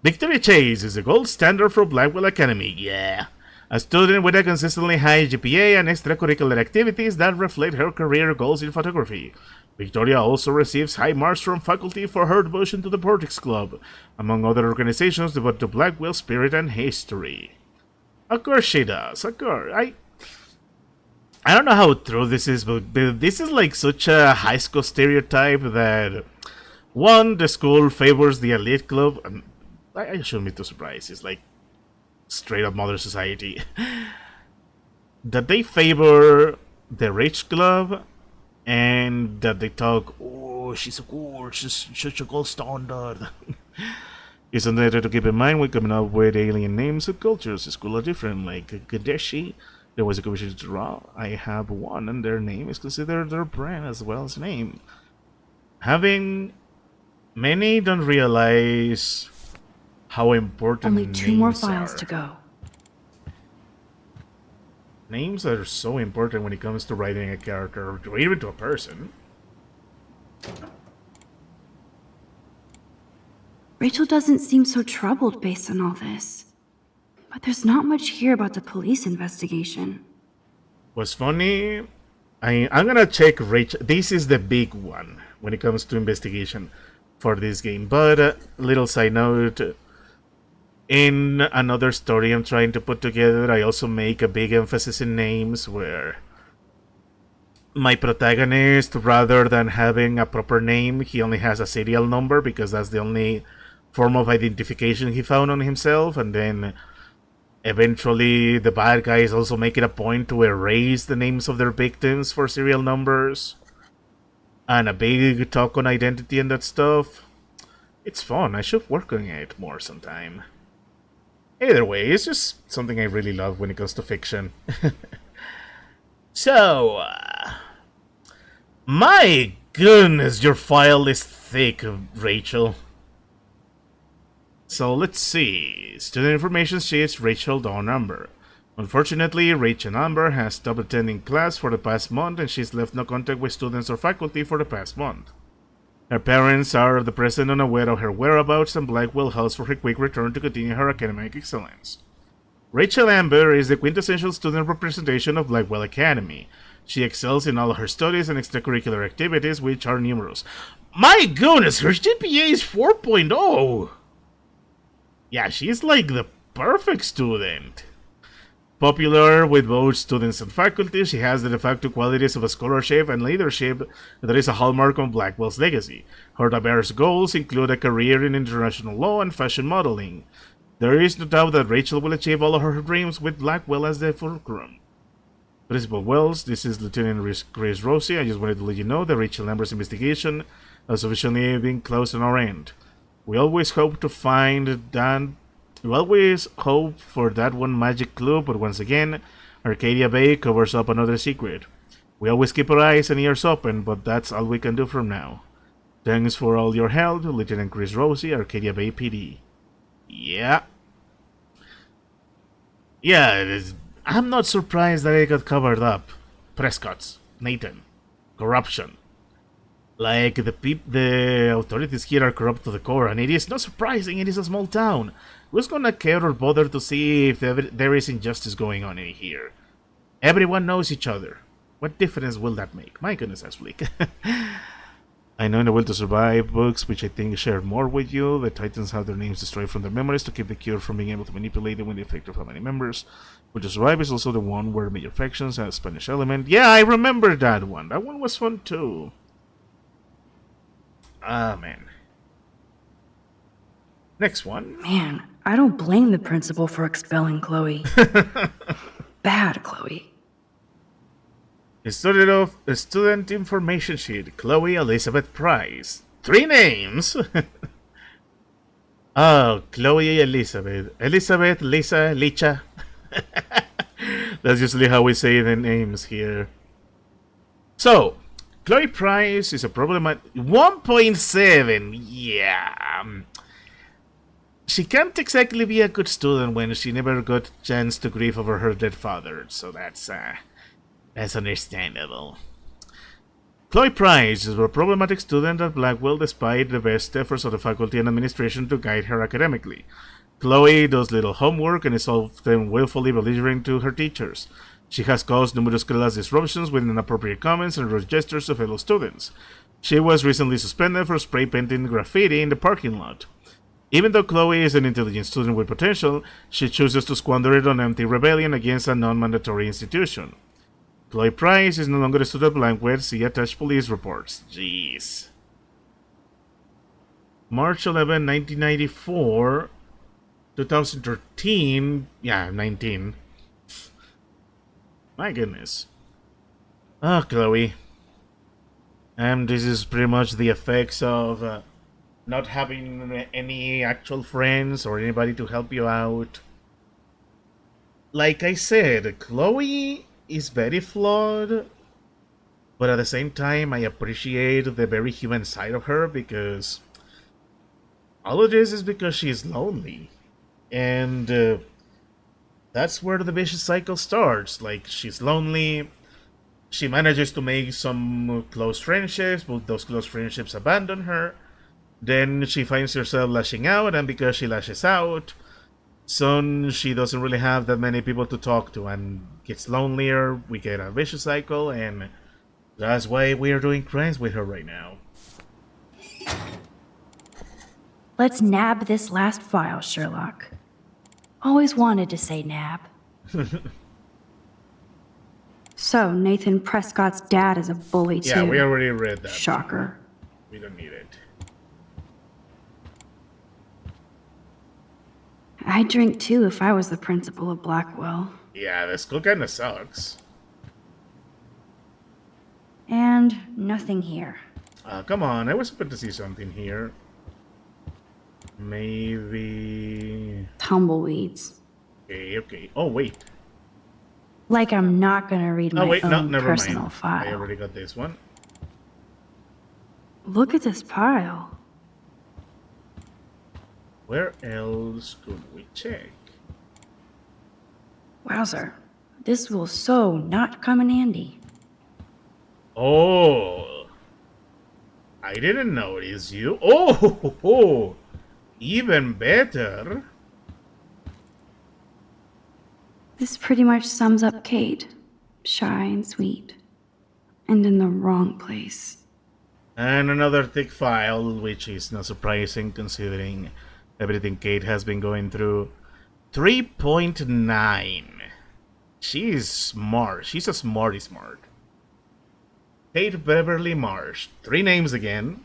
Victoria Chase is the gold standard for Blackwell Academy, yeah. A student with a consistently high GPA and extracurricular activities that reflect her career goals in photography. Victoria also receives high marks from faculty for her devotion to the Vortex Club, among other organizations devoted to Blackwell spirit and history. Of course she does, of course. I don't know how true this is, but this is like such a high school stereotype that, one, the school favors the elite club, and I shouldn't be too surprised, it's like straight up Mother Society, that they favor the rich club, and that they talk, oh, she's so cool, she's such a gold standard. It's something to keep in mind when coming up with alien names and cultures. The schools are different, like Kadeshi. There was a commission to draw. I have one, and their name is considered their brand as well as name. Many don't realize how important only 2 more names files are. to go. Names are so important when it comes to writing a character, or even to a person. Rachel doesn't seem so troubled based on all this. But there's not much here about the police investigation. What's funny, I'm gonna check Rachel. This is the big one when it comes to investigation for this game. But little side note, in another story I'm trying to put together, I also make a big emphasis in names where my protagonist, rather than having a proper name, he only has a serial number because that's the only form of identification he found on himself, and then eventually the bad guys also make it a point to erase the names of their victims for serial numbers, and a big talk on identity and that stuff. It's fun. I should work on it more sometime. Either way, it's just something I really love when it comes to fiction. So, my goodness, your file is thick, Rachel. So let's see. Student information sheets, Rachel Dawn Amber. Unfortunately, Rachel Amber has stopped attending class for the past month and she's left no contact with students or faculty for the past month. Her parents are at the present unaware of her whereabouts and Blackwell hopes for her quick return to continue her academic excellence. Rachel Amber is the quintessential student representation of Blackwell Academy. She excels in all her studies and extracurricular activities, which are numerous. My goodness, her GPA is 4.0! Yeah, she's like the perfect student. Popular with both students and faculty, she has the de facto qualities of a scholarship and leadership that is a hallmark of Blackwell's legacy. Her diverse goals include a career in international law and fashion modeling. There is no doubt that Rachel will achieve all of her dreams with Blackwell as the fulcrum. Principal Wells, this is Lieutenant Chris Rosie. I just wanted to let you know that Rachel Amber's investigation has officially been closed on our end. We always hope for that one magic clue, but once again, Arcadia Bay covers up another secret. We always keep our eyes and ears open, but that's all we can do from now. Thanks for all your help, Lieutenant Chris Rosie, Arcadia Bay PD. Yeah. Yeah, I'm not surprised that it got covered up. Prescott's, Nathan, corruption. Like, the authorities here are corrupt to the core, and it is not surprising, it is a small town. Who's gonna care or bother to see if there is injustice going on in here? Everyone knows each other. What difference will that make? My goodness, that's bleak. I know in the Will to Survive books, which I think share more with you, the Titans have their names destroyed from their memories to keep the cure from being able to manipulate them with the effect of how many members. Will to Survive is also the one where major factions have a Spanish element. Yeah, I remember that one. That one was fun too. Ah, man. Next one. Man, I don't blame the principal for expelling Chloe. Bad Chloe. Student information sheet. Chloe Elizabeth Price. 3 names. Oh, Chloe Elizabeth. Elizabeth, Lisa, Licha. That's usually how we say the names here. So, Chloe Price is a problem at 1.7. Yeah. She can't exactly be a good student when she never got a chance to grieve over her dead father, so that's understandable. Chloe Price is a problematic student at Blackwell despite the best efforts of the faculty and administration to guide her academically. Chloe does little homework and is often willfully belligerent to her teachers. She has caused numerous class disruptions with inappropriate comments and rude gestures to fellow students. She was recently suspended for spray painting graffiti in the parking lot. Even though Chloe is an intelligent student with potential, she chooses to squander it on empty rebellion against a non-mandatory institution. Chloe Price is no longer a student at Blackwell. See attached police reports. Jeez. March 11, 1994. 2013. Yeah, 19. My goodness. Ah, Chloe. This is pretty much the effects of not having any actual friends or anybody to help you out. Like I said, Chloe is very flawed, but at the same time, I appreciate the very human side of her because all of this is because she's lonely. And that's where the vicious cycle starts. Like, she's lonely, she manages to make some close friendships, but those close friendships abandon her. Then she finds herself lashing out, and because she lashes out, soon she doesn't really have that many people to talk to and gets lonelier. We get a vicious cycle, and that's why we're doing crimes with her right now. Let's nab this last file, Sherlock. Always wanted to say nab. So, Nathan Prescott's dad is a bully too. Yeah, we already read that. Shocker. We don't need it. I'd drink too if I was the principal of Blackwell. Yeah, the school kinda sucks. And nothing here. Come on, I was hoping to see something here. Maybe... Tumbleweeds. Okay. Oh, wait. Like I'm not gonna read my own never personal mind. file. I already got this one. Look at this pile. Where else could we check? Wowzer. This will so not come in handy. Oh! I didn't notice you. Oh! Even better. This pretty much sums up Kate. Shy and sweet. And in the wrong place. And another thick file, which is not surprising considering everything Kate has been going through. 3.9. She's smart. She's a smarty smart. Kate Beverly Marsh. 3 names again.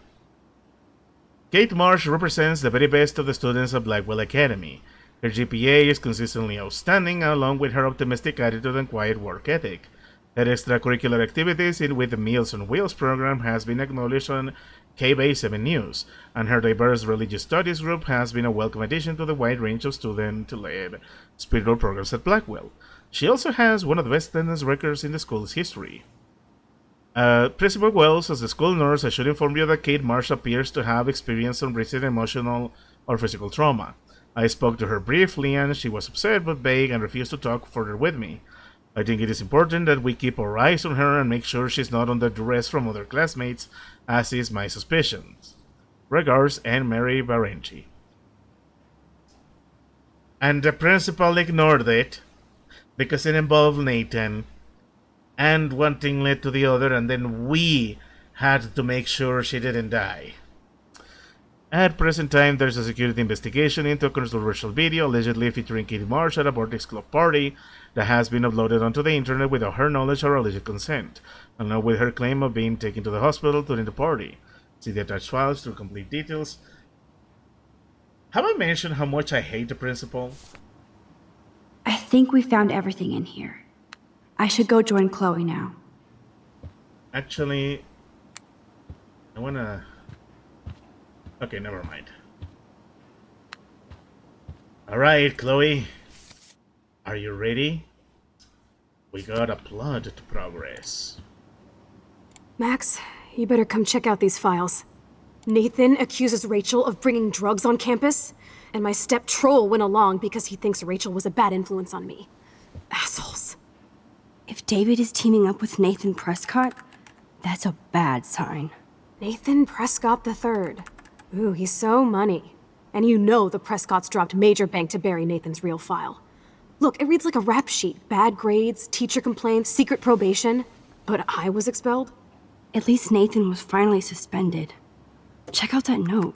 Kate Marsh represents the very best of the students of Blackwell Academy. Her GPA is consistently outstanding, along with her optimistic attitude and quiet work ethic. Her extracurricular activities with the Meals on Wheels program has been acknowledged on KBay7 News, and her diverse religious studies group has been a welcome addition to the wide range of student-led spiritual programs at Blackwell. She also has one of the best attendance records in the school's history. Principal Wells, as the school nurse, I should inform you that Kate Marsh appears to have experienced some recent emotional or physical trauma. I spoke to her briefly and she was upset but vague and refused to talk further with me. I think it is important that we keep our eyes on her and make sure she's not under duress from other classmates, as is my suspicions. Regards, Anne Mary Barenchi. And the principal ignored it because it involved Nathan, and one thing led to the other, and then we had to make sure she didn't die. At present time, there's a security investigation into a controversial video allegedly featuring Katie Marsh at a Vortex Club party that has been uploaded onto the internet without her knowledge or alleged consent, along with her claim of being taken to the hospital during the party. See the attached files for complete details. Have I mentioned how much I hate the principal? I think we found everything in here. I should go join Chloe now. Actually, I wanna... Okay, never mind. Alright, Chloe. Are you ready? We got a plot to progress. Max, you better come check out these files. Nathan accuses Rachel of bringing drugs on campus, and my step troll went along because he thinks Rachel was a bad influence on me. Assholes. If David is teaming up with Nathan Prescott, that's a bad sign. Nathan Prescott III. Ooh, he's so money. And you know the Prescotts dropped major bank to bury Nathan's real file. Look, it reads like a rap sheet. Bad grades, teacher complaints, secret probation. But I was expelled? At least Nathan was finally suspended. Check out that note.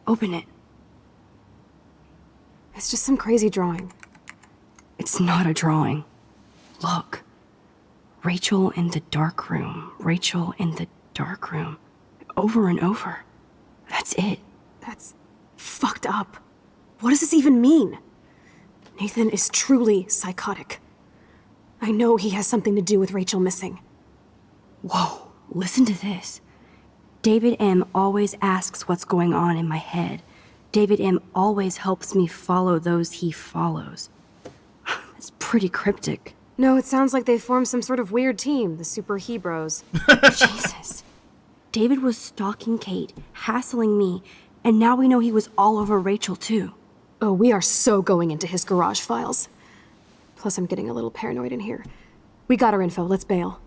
Open it. It's just some crazy drawing. It's not a drawing. Look. Rachel in the dark room. Rachel in the dark room. Over and over. That's it. That's fucked up. What does this even mean? Nathan is truly psychotic. I know he has something to do with Rachel missing. Whoa, listen to this. David M. always asks what's going on in my head. David M. always helps me follow those he follows. It's pretty cryptic. No, it sounds like they formed some sort of weird team, the Super Hebros. Jesus. David was stalking Kate, hassling me, and now we know he was all over Rachel too. Oh, we are so going into his garage files. Plus, I'm getting a little paranoid in here. We got our info, let's bail.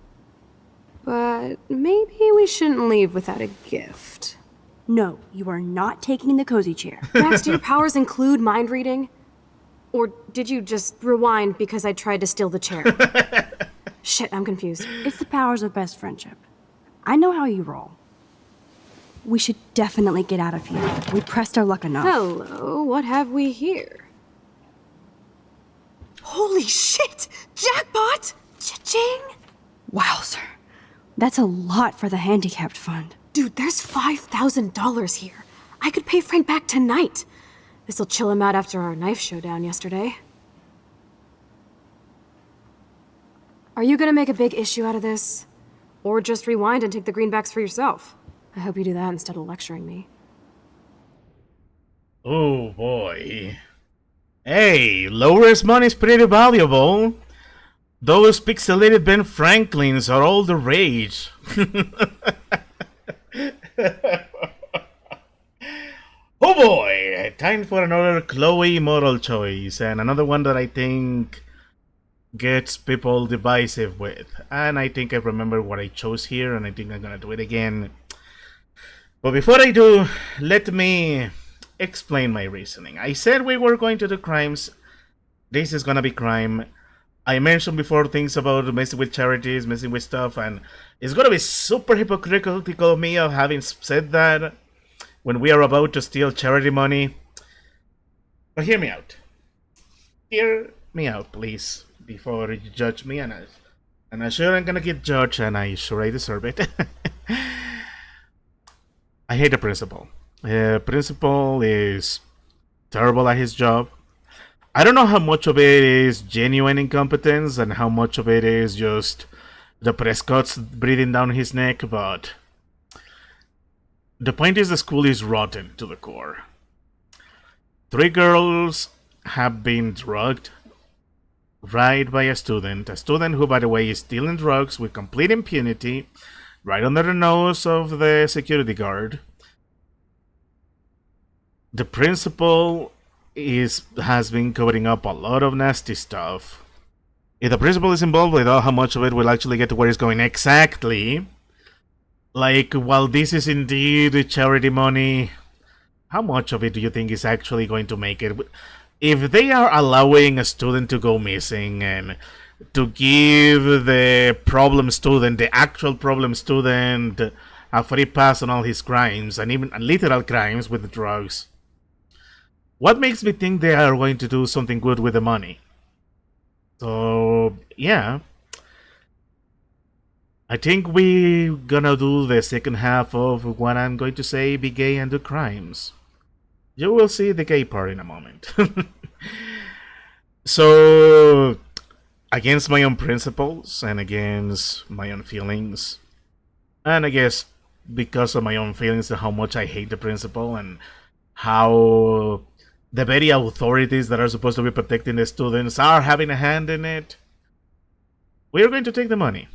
But maybe we shouldn't leave without a gift. No, you are not taking the cozy chair. Max, do your powers include mind reading? Or did you just rewind because I tried to steal the chair? Shit, I'm confused. It's the powers of best friendship. I know how you roll. We should definitely get out of here. We pressed our luck enough. Hello, what have we here? Holy shit! Jackpot! Cha-ching! Wowzer. That's a lot for the handicapped fund. Dude, there's $5,000 here. I could pay Frank back tonight. This'll chill him out after our knife showdown yesterday. Are you gonna make a big issue out of this? Or just rewind and take the greenbacks for yourself? I hope you do that instead of lecturing me. Oh boy. Hey, low-risk money is pretty valuable. Those pixelated Ben Franklins are all the rage. Oh boy! Time for another Chloe model choice, and another one that I think gets people divisive with. And I think I remember what I chose here, and I think I'm gonna do it again. But before I do, let me explain my reasoning. I said we were going to do crimes. This is gonna be crime. I mentioned before things about messing with charities, messing with stuff, and it's gonna be super hypocritical of me of having said that when we are about to steal charity money. But hear me out. Hear me out, please. before you judge me, and I sure I'm gonna get judged, and I sure I deserve it. I hate the principal. Principal is terrible at his job. I don't know how much of it is genuine incompetence and how much of it is just the Prescott's breathing down his neck, but the point is the school is rotten to the core. 3 girls have been drugged right by a student who, by the way, is stealing drugs with complete impunity right under the nose of the security guard. The principal has been covering up a lot of nasty stuff. If the principal is involved with how much of it will actually get to where it's going exactly, like, while this is indeed charity money, how much of it do you think is actually going to make it? If they are allowing a student to go missing and to give the problem student, the actual problem student, a free pass on all his crimes, and even literal crimes with the drugs, what makes me think they are going to do something good with the money? So, yeah. I think we're gonna do the second half of what I'm going to say, be gay and do crimes. You will see the gay part in a moment. So, against my own principles and against my own feelings, and I guess because of my own feelings and how much I hate the principal and how the very authorities that are supposed to be protecting the students are having a hand in it, we're going to take the money.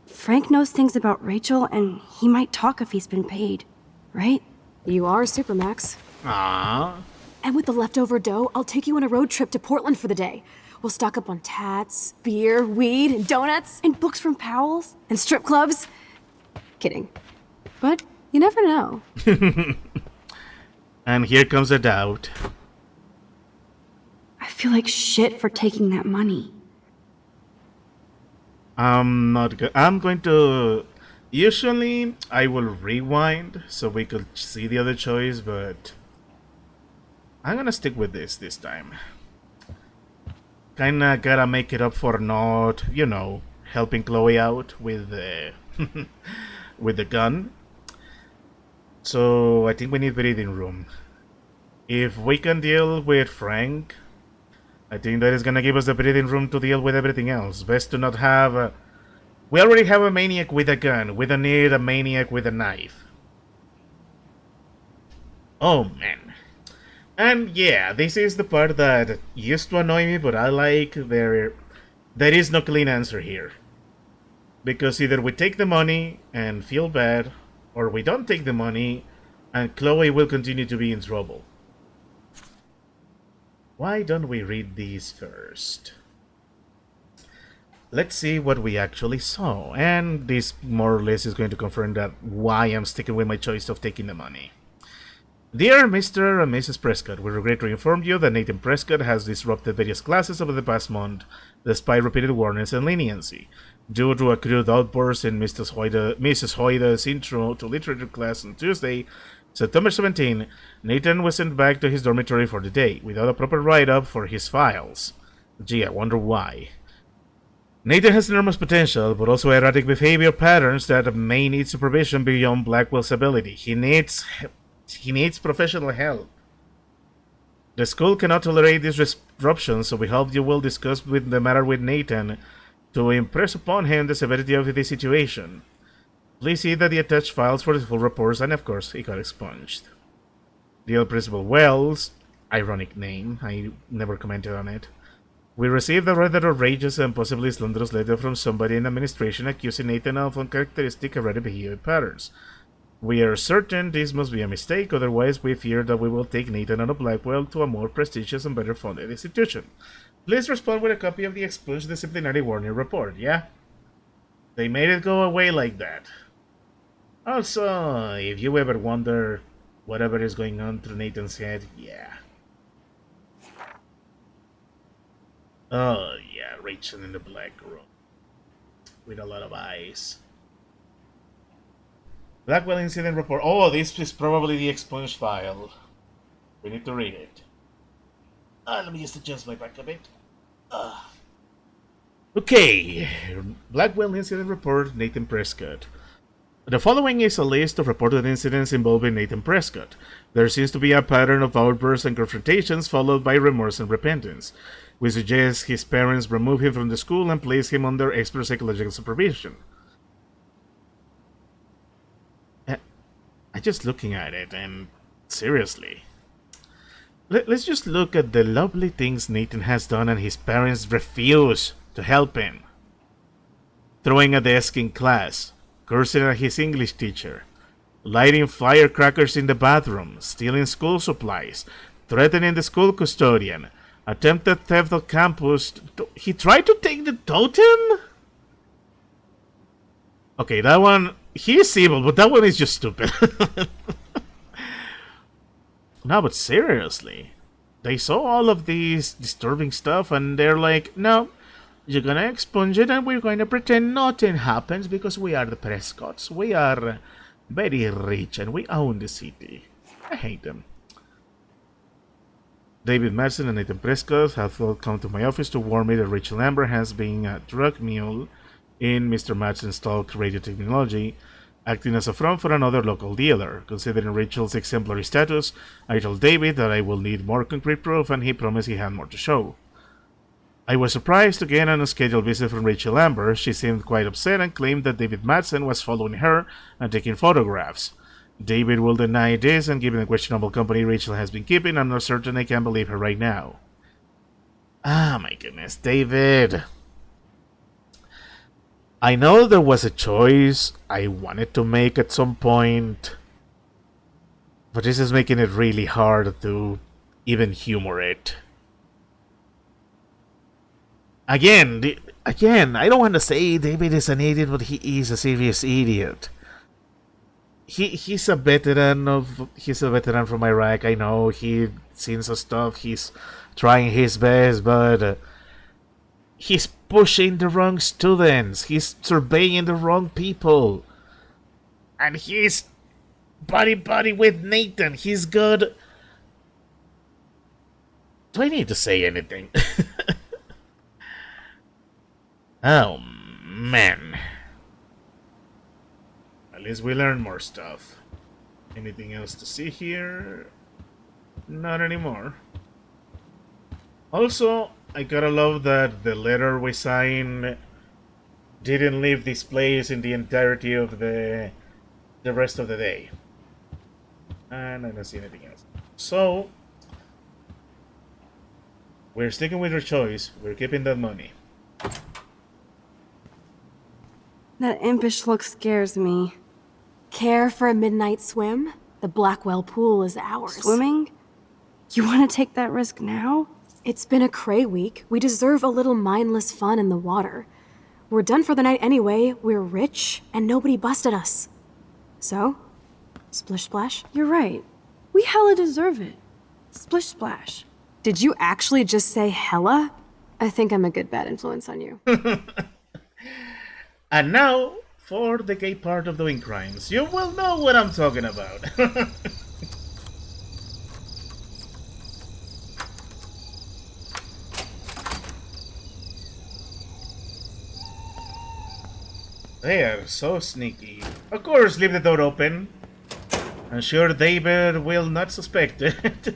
Frank knows things about Rachel, and he might talk if he's been paid, right? You are Supermax. Ah. And with the leftover dough, I'll take you on a road trip to Portland for the day. We'll stock up on tats, beer, weed, and donuts. And books from Powell's? And strip clubs. Kidding. But you never know. And here comes the doubt. I feel like shit for taking that money. I'm not good. I'm going to... Usually, I will rewind so we could see the other choice, but... I'm gonna stick with this time. Kinda gotta make it up for not, you know, helping Chloe out with the... with the gun. So, I think we need breathing room. If we can deal with Frank, I think that is gonna give us the breathing room to deal with everything else. Best to not have... we already have a maniac with a gun. We don't need a maniac with a knife. Oh, man. And yeah, this is the part that used to annoy me, but I like there is no clean answer here. Because either we take the money and feel bad, or we don't take the money and Chloe will continue to be in trouble. Why don't we read these first? Let's see what we actually saw, and this more or less is going to confirm that why I'm sticking with my choice of taking the money. Dear Mr. and Mrs. Prescott, we regret to inform you that Nathan Prescott has disrupted various classes over the past month, despite repeated warnings and leniency. Due to a crude outburst in Mrs. Hoyda's intro to literature class on Tuesday, September 17, Nathan was sent back to his dormitory for the day, without a proper write-up for his files. Gee, I wonder why. Nathan has enormous potential, but also erratic behavior patterns that may need supervision beyond Blackwell's ability. He needs professional help. The school cannot tolerate these disruptions, so we hope you will discuss the matter with Nathan to impress upon him the severity of the situation. Please see that the attached files for the full reports, and of course, it got expunged. Dear Principal Wells, ironic name, I never commented on it. We received a rather outrageous and possibly slanderous letter from somebody in administration accusing Nathan of uncharacteristic erratic behavior patterns. We are certain this must be a mistake, otherwise we fear that we will take Nathan out of Blackwell to a more prestigious and better funded institution. Please respond with a copy of the expunged disciplinary warning report, yeah? They made it go away like that. Also, if you ever wonder whatever is going on through Nathan's head, yeah. Oh yeah, Rachel in the black room. With a lot of eyes. Blackwell incident report. Oh, this is probably the expunged file. We need to read it. Let me just adjust my back a bit. Okay, Blackwell Incident Report, Nathan Prescott. The following is a list of reported incidents involving Nathan Prescott. There seems to be a pattern of outbursts and confrontations followed by remorse and repentance. We suggest his parents remove him from the school and place him under expert psychological supervision. I'm just looking at it, and seriously. Let's just look at the lovely things Nathan has done and his parents refuse to help him. Throwing a desk in class, cursing at his English teacher, lighting firecrackers in the bathroom, stealing school supplies, threatening the school custodian, attempted theft of campus. He tried to take the totem? Okay, that one, he is evil, but that one is just stupid. No, but seriously, they saw all of these disturbing stuff and they're like, no, you're gonna expunge it and we're going to pretend nothing happens because we are the Prescotts. We are very rich and we own the city. I hate them. David Madsen and Nathan Prescott have come to my office to warn me that Rachel Amber has been a drug mule in Mr. Madsen's talk radio technology, acting as a front for another local dealer. Considering Rachel's exemplary status, I told David that I will need more concrete proof and he promised he had more to show. I was surprised to get an unscheduled visit from Rachel Amber. She seemed quite upset and claimed that David Madsen was following her and taking photographs. David will deny this, and given the questionable company Rachel has been keeping, I'm not certain I can believe her right now. Ah, my goodness, David. I know there was a choice I wanted to make at some point, but this is making it really hard to even humor it. Again, I don't want to say David is an idiot, but he is a serious idiot. He's a veteran from Iraq. I know he's seen some stuff. He's trying his best, but he's pushing the wrong students. He's surveying the wrong people, and he's buddy with Nathan. He's good. Do I need to say anything? Oh, man. At least we learn more stuff. Anything else to see here? Not anymore. Also, I gotta love that the letter we signed didn't leave this place in the entirety of the rest of the day. And I don't see anything else. So, we're sticking with our choice. We're keeping that money. That impish look scares me. Care for a midnight swim? The Blackwell pool is ours. Swimming? You want to take that risk now? It's been a cray week. We deserve a little mindless fun in the water. We're done for the night anyway. We're rich, and nobody busted us. So, splish splash? You're right. We hella deserve it. Splish splash. Did you actually just say hella? I think I'm a good bad influence on you. And now, for the gay part of doing crimes. You will know what I'm talking about. They are so sneaky. Of course, leave the door open. I'm sure David will not suspect it.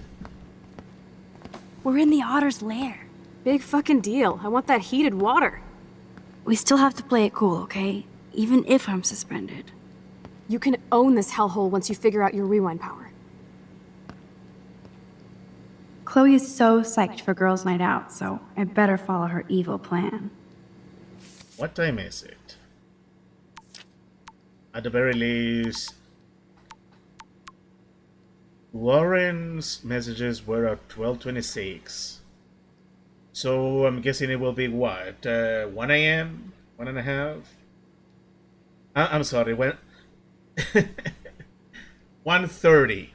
We're in the otter's lair. Big fucking deal. I want that heated water. We still have to play it cool, okay? Even if I'm suspended. You can own this hellhole once you figure out your rewind power. Chloe is so psyched for girls' night out, so I better follow her evil plan. What time is it? At the very least, Warren's messages were at 12:26. So I'm guessing it will be what? 1 a.m.? 1:30? I'm sorry, when 1:30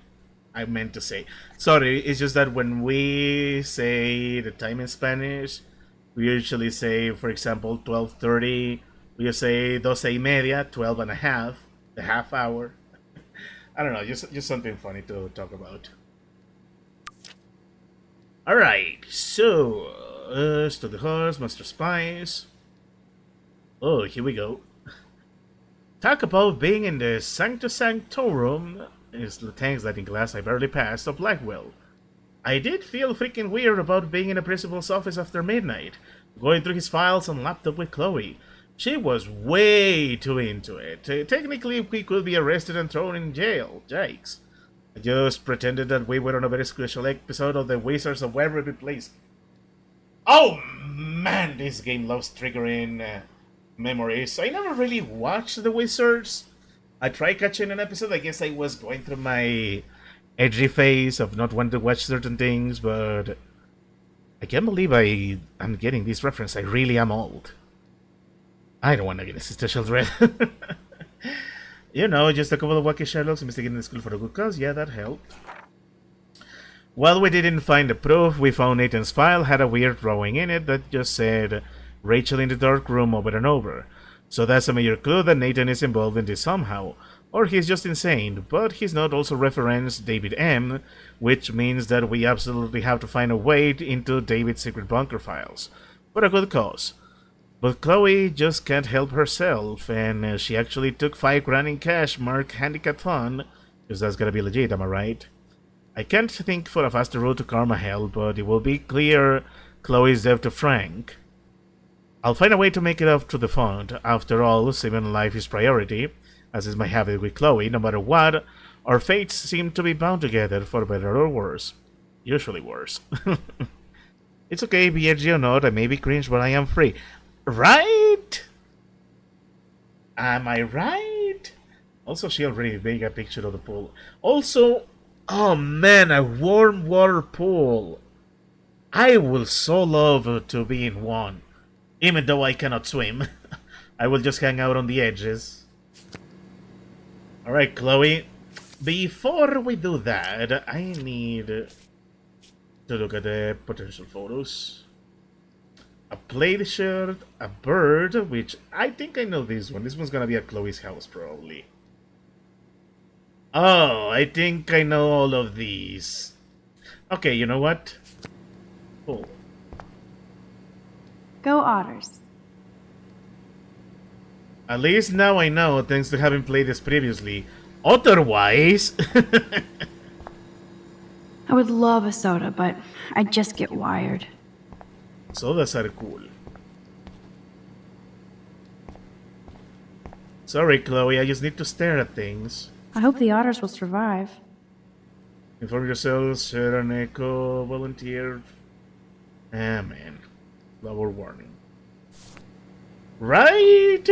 I meant to say. Sorry, it's just that when we say the time in Spanish, we usually say, for example, 12:30. We just say 12:30, 12 and a half, the half hour. I don't know, just something funny to talk about. Alright, so, to the horse, Master Spice. Oh, here we go. Talk about being in the Sancta Sanctorum, is the thanks-letting class I barely passed, of Blackwell. I did feel freaking weird about being in the principal's office after midnight, going through his files on laptop with Chloe. She was way too into it. Technically, we could be arrested and thrown in jail. Yikes. I just pretended that we were on a very special episode of the Wizards of Waverly Place. Oh man, this game loves triggering memories. I never really watched the Wizards. I tried catching an episode. I guess I was going through my edgy phase of not wanting to watch certain things, but I can't believe I'm getting this reference. I really am old. I don't want to get existential dread. You know, just a couple of wacky Sherlocks investigating the school for a good cause. Yeah, that helped. While we didn't find the proof, we found Nathan's file had a weird drawing in it that just said Rachel in the dark room over and over. So that's a major clue that Nathan is involved in this somehow. Or he's just insane, but he's not also referenced David M., which means that we absolutely have to find a way into David's secret bunker files. For a good cause. But Chloe just can't help herself, and she actually took $5,000 in cash marked handicap fund, because that's gotta be legit, am I right? I can't think for a faster route to Karma Hell, but it will be clear Chloe's debt to Frank. I'll find a way to make it up to the fund. After all, saving life is priority, as is my habit with Chloe. No matter what, our fates seem to be bound together, for better or worse. Usually worse. It's okay, be edgy or not, I may be cringe, but I am free. Right? Am I right? Also, she already made a picture of the pool. Also, oh man, a warm water pool. I will so love to be in one. Even though I cannot swim. I will just hang out on the edges. Alright, Chloe. Before we do that, I need to look at the potential photos. A plaid shirt, a bird, which I think I know this one. This one's gonna be at Chloe's house, probably. Oh, I think I know all of these. Okay, you know what? Cool. Go Otters. At least now I know, thanks to having played this previously. Otherwise... I would love a soda, but I'd just get wired. Sodas are cool. Sorry, Chloe, I just need to stare at things. I hope the Otters will survive. Inform yourselves, share an echo, volunteer. Ah, man. Lower warning. Right?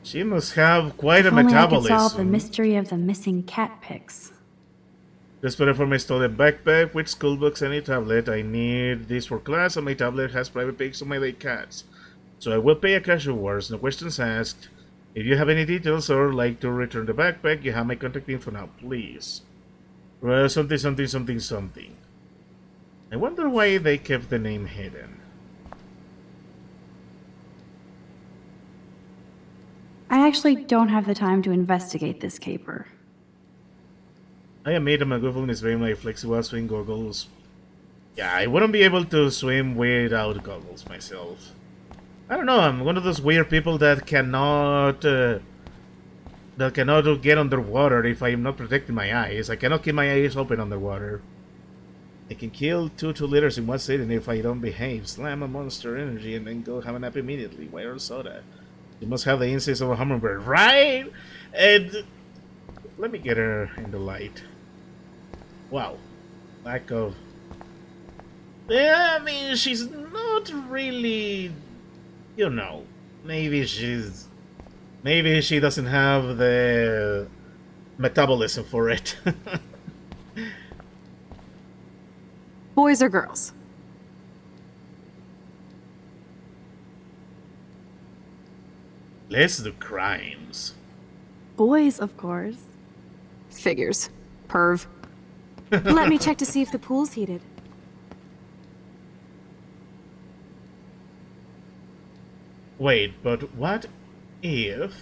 She must have quite a metabolism. I could solve the mystery of the missing cat pics. Desperate for my stolen backpack with school books and a tablet. I need this for class, and my tablet has private pics of my late cats. So I will pay a cash reward, no questions asked. If you have any details or like to return the backpack, you have my contact info now, please. Something. I wonder why they kept the name hidden. I actually don't have the time to investigate this caper. I am made of my Google in his very like flexible swim goggles. Yeah, I wouldn't be able to swim without goggles myself. I don't know, I'm one of those weird people that cannot get underwater if I am not protecting my eyes. I cannot keep my eyes open underwater. I can kill 2 liters in one sitting if I don't behave. Slam a monster energy and then go have a nap immediately. Why or soda? You must have the instincts of a hummingbird, right? And let me get her in the light. Wow. Lack of... Yeah, I mean, she's not really... You know, maybe she doesn't have the metabolism for it. Boys or girls? Let's do crimes. Boys, of course. Figures. Perv. Let me check to see if the pool's heated. Wait, but what if...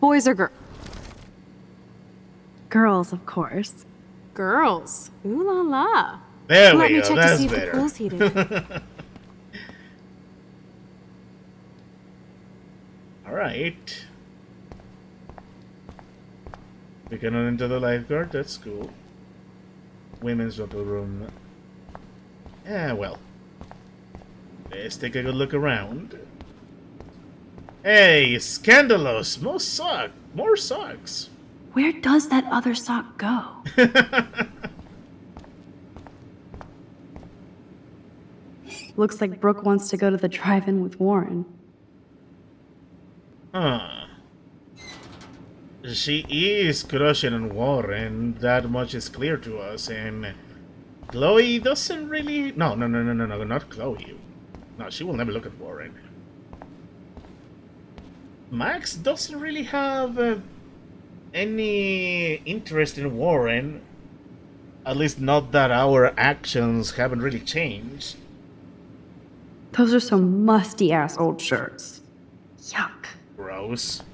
Boys or girls? Girls, of course. Girls. Ooh la la. There Let we me go. check to That's see if better. the pool's heated. All right. We cannot enter the lifeguard. That's cool. Women's locker room. Yeah, well. Let's take a good look around. Hey, scandalous! More socks! Where does that other sock go? Looks like Brooke wants to go to the drive-in with Warren. Huh. She is crushing on Warren, that much is clear to us, and Chloe doesn't really... No, not Chloe. No, she will never look at Warren. Max doesn't really have any interest in Warren. At least not that our actions haven't really changed. Those are some musty-ass old shirts. Yuck. Gross.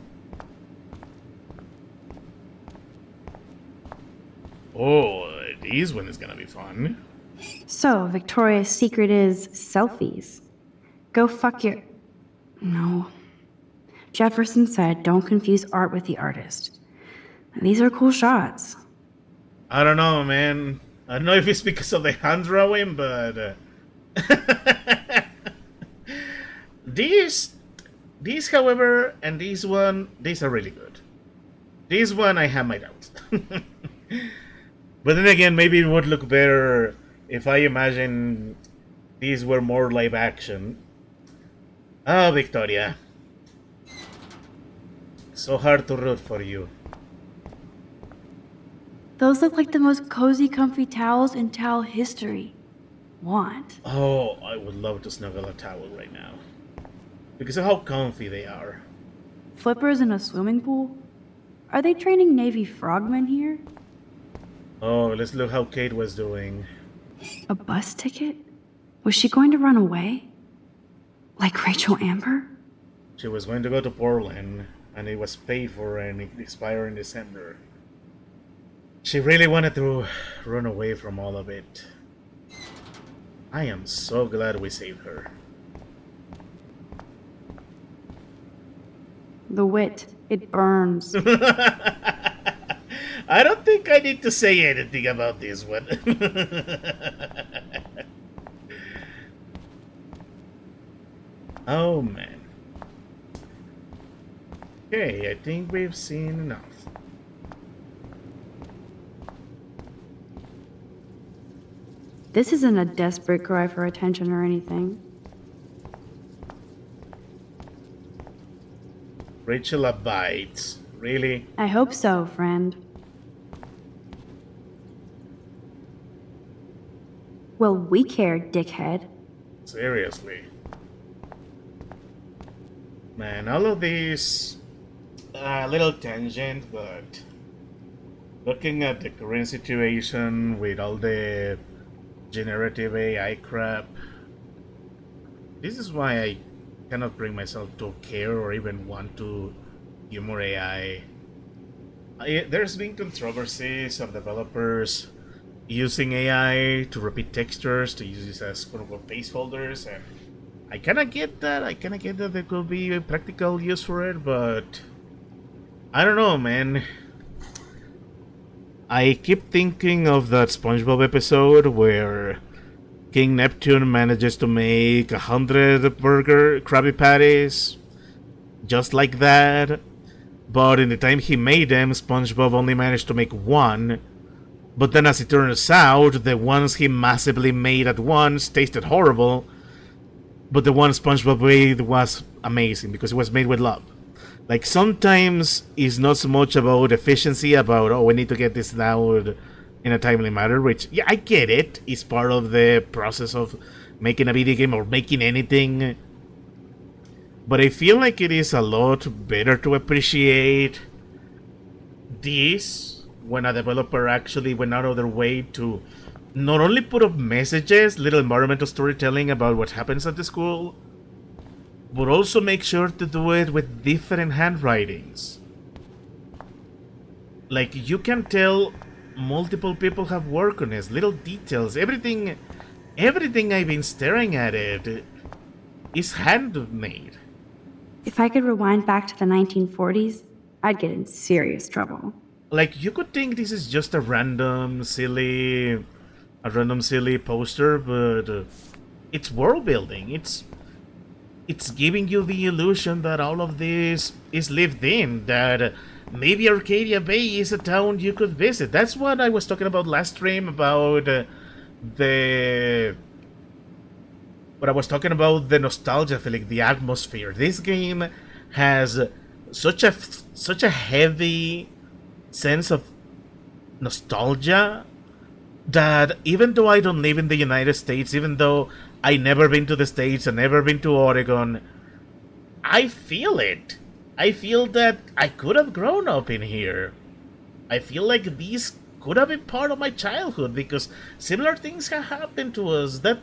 Oh, this one is gonna be fun. So, Victoria's secret is selfies. Go fuck your... No. Jefferson said don't confuse art with the artist. These are cool shots. I don't know, man. I don't know if it's because of the hand drawing, but... These, however, and these are really good. This one, I have my doubts. But then again, maybe it would look better if I imagine these were more live action. Oh, Victoria. So hard to root for you. Those look like the most cozy, comfy towels in towel history. Want? Oh, I would love to snuggle a towel right now. Because of how comfy they are. Flippers in a swimming pool? Are they training Navy frogmen here? Oh, let's look how Kate was doing. A bus ticket? Was she going to run away? Like Rachel Amber? She was going to go to Portland, and it was paid for and it expired in December. She really wanted to run away from all of it. I am so glad we saved her. The wit. It burns. I don't think I need to say anything about this one. Oh man. Okay, I think we've seen enough. This isn't a desperate cry for attention or anything. Rachel abides. Really? I hope so, friend. Well, we care, dickhead. Seriously. Man, all of these... a little tangent, but... looking at the current situation with all the generative AI crap, this is why I cannot bring myself to care or even want to humor AI. There's been controversies of developers using AI to repeat textures, to use this as quote-unquote placeholders, and I kinda get that. I kinda get that there could be a practical use for it, but I don't know, man. I keep thinking of that SpongeBob episode where King Neptune manages to make 100 burger Krabby Patties just like that, but in the time he made them, SpongeBob only managed to make one. But then as it turns out, the ones he massively made at once tasted horrible, but the one SpongeBob made was amazing because it was made with love. Like, sometimes it's not so much about efficiency, about, oh, we need to get this out in a timely manner, which, yeah, I get it. It's part of the process of making a video game or making anything. But I feel like it is a lot better to appreciate this when a developer actually went out of their way to not only put up messages, little environmental storytelling about what happens at the school, but also make sure to do it with different handwritings. Like, you can tell multiple people have worked on this, little details, everything I've been staring at it is handmade. If I could rewind back to the 1940s, I'd get in serious trouble. Like, you could think this is just a random silly poster, but it's world building. It's giving you the illusion that all of this is lived in, that maybe Arcadia Bay is a town you could visit. That's what I was talking about last stream about the nostalgia feeling, the atmosphere. This game has such a heavy sense of nostalgia that even though I don't live in the United States, even though I never been to the States and never been to Oregon, I feel it. I feel that I could have grown up in here. I feel like these could have been part of my childhood because similar things have happened to us. That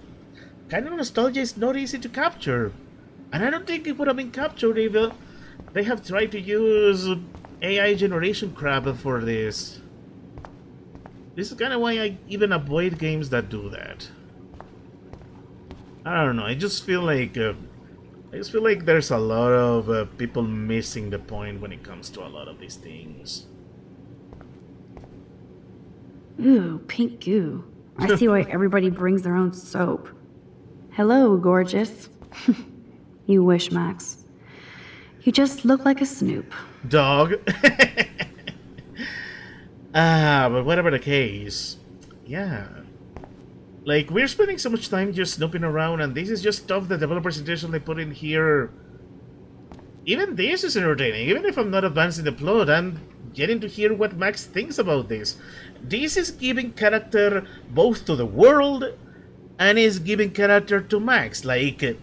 kind of nostalgia is not easy to capture. And I don't think it would have been captured if they have tried to use AI generation crap for this. This is kind of why I even avoid games that do that. I don't know, I just feel like there's a lot of people missing the point when it comes to a lot of these things. Ooh, pink goo. I see why everybody brings their own soap. Hello, gorgeous. You wish, Max. You just look like a snoop. Dog. But whatever the case, yeah. Like, we're spending so much time just snooping around, and this is just stuff the developers intentionally put in here. Even this is entertaining. Even if I'm not advancing the plot, I'm getting to hear what Max thinks about this. This is giving character both to the world and is giving character to Max. Like,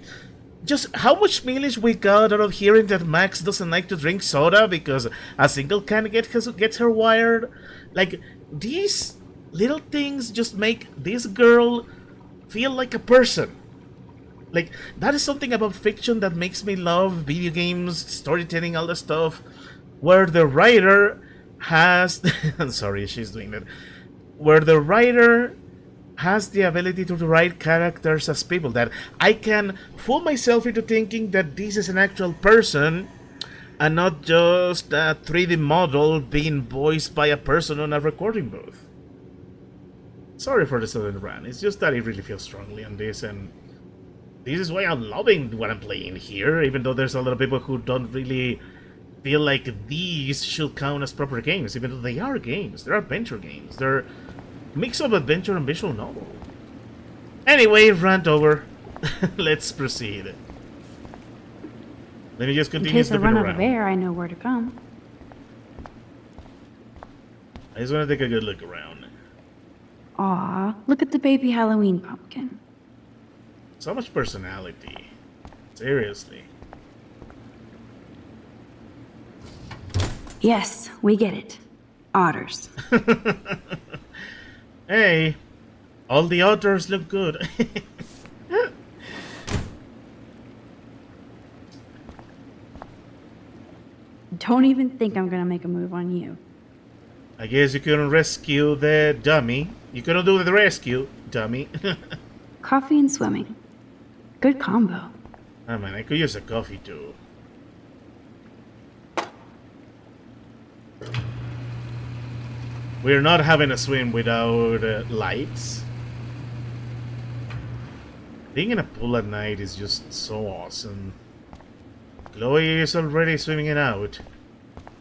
just how much mileage we got out of hearing that Max doesn't like to drink soda because a single can gets her wired. Like, these little things just make this girl feel like a person. Like, that is something about fiction that makes me love video games, storytelling, all that stuff, where the writer has... I'm sorry, she's doing that. Where the writer has the ability to write characters as people, that I can fool myself into thinking that this is an actual person and not just a 3D model being voiced by a person on a recording booth. Sorry for the sudden rant, it's just that I really feel strongly on this, and this is why I'm loving what I'm playing here, even though there's a lot of people who don't really feel like these should count as proper games, even though they are games. They're adventure games. They're a mix of adventure and visual novel. Anyway, rant over. Let's proceed. Let me just continue. In case I run out of air, I know where to come. I just want to take a good look around. Aw, look at the baby Halloween pumpkin. So much personality. Seriously. Yes, we get it. Otters. Hey, all the otters look good. Don't even think I'm gonna make a move on you. I guess you couldn't rescue the dummy. You couldn't do the rescue, dummy. Coffee and swimming. Good combo. Oh man, I could use a coffee too. We're not having a swim without lights. Being in a pool at night is just so awesome. Chloe is already swimming it out.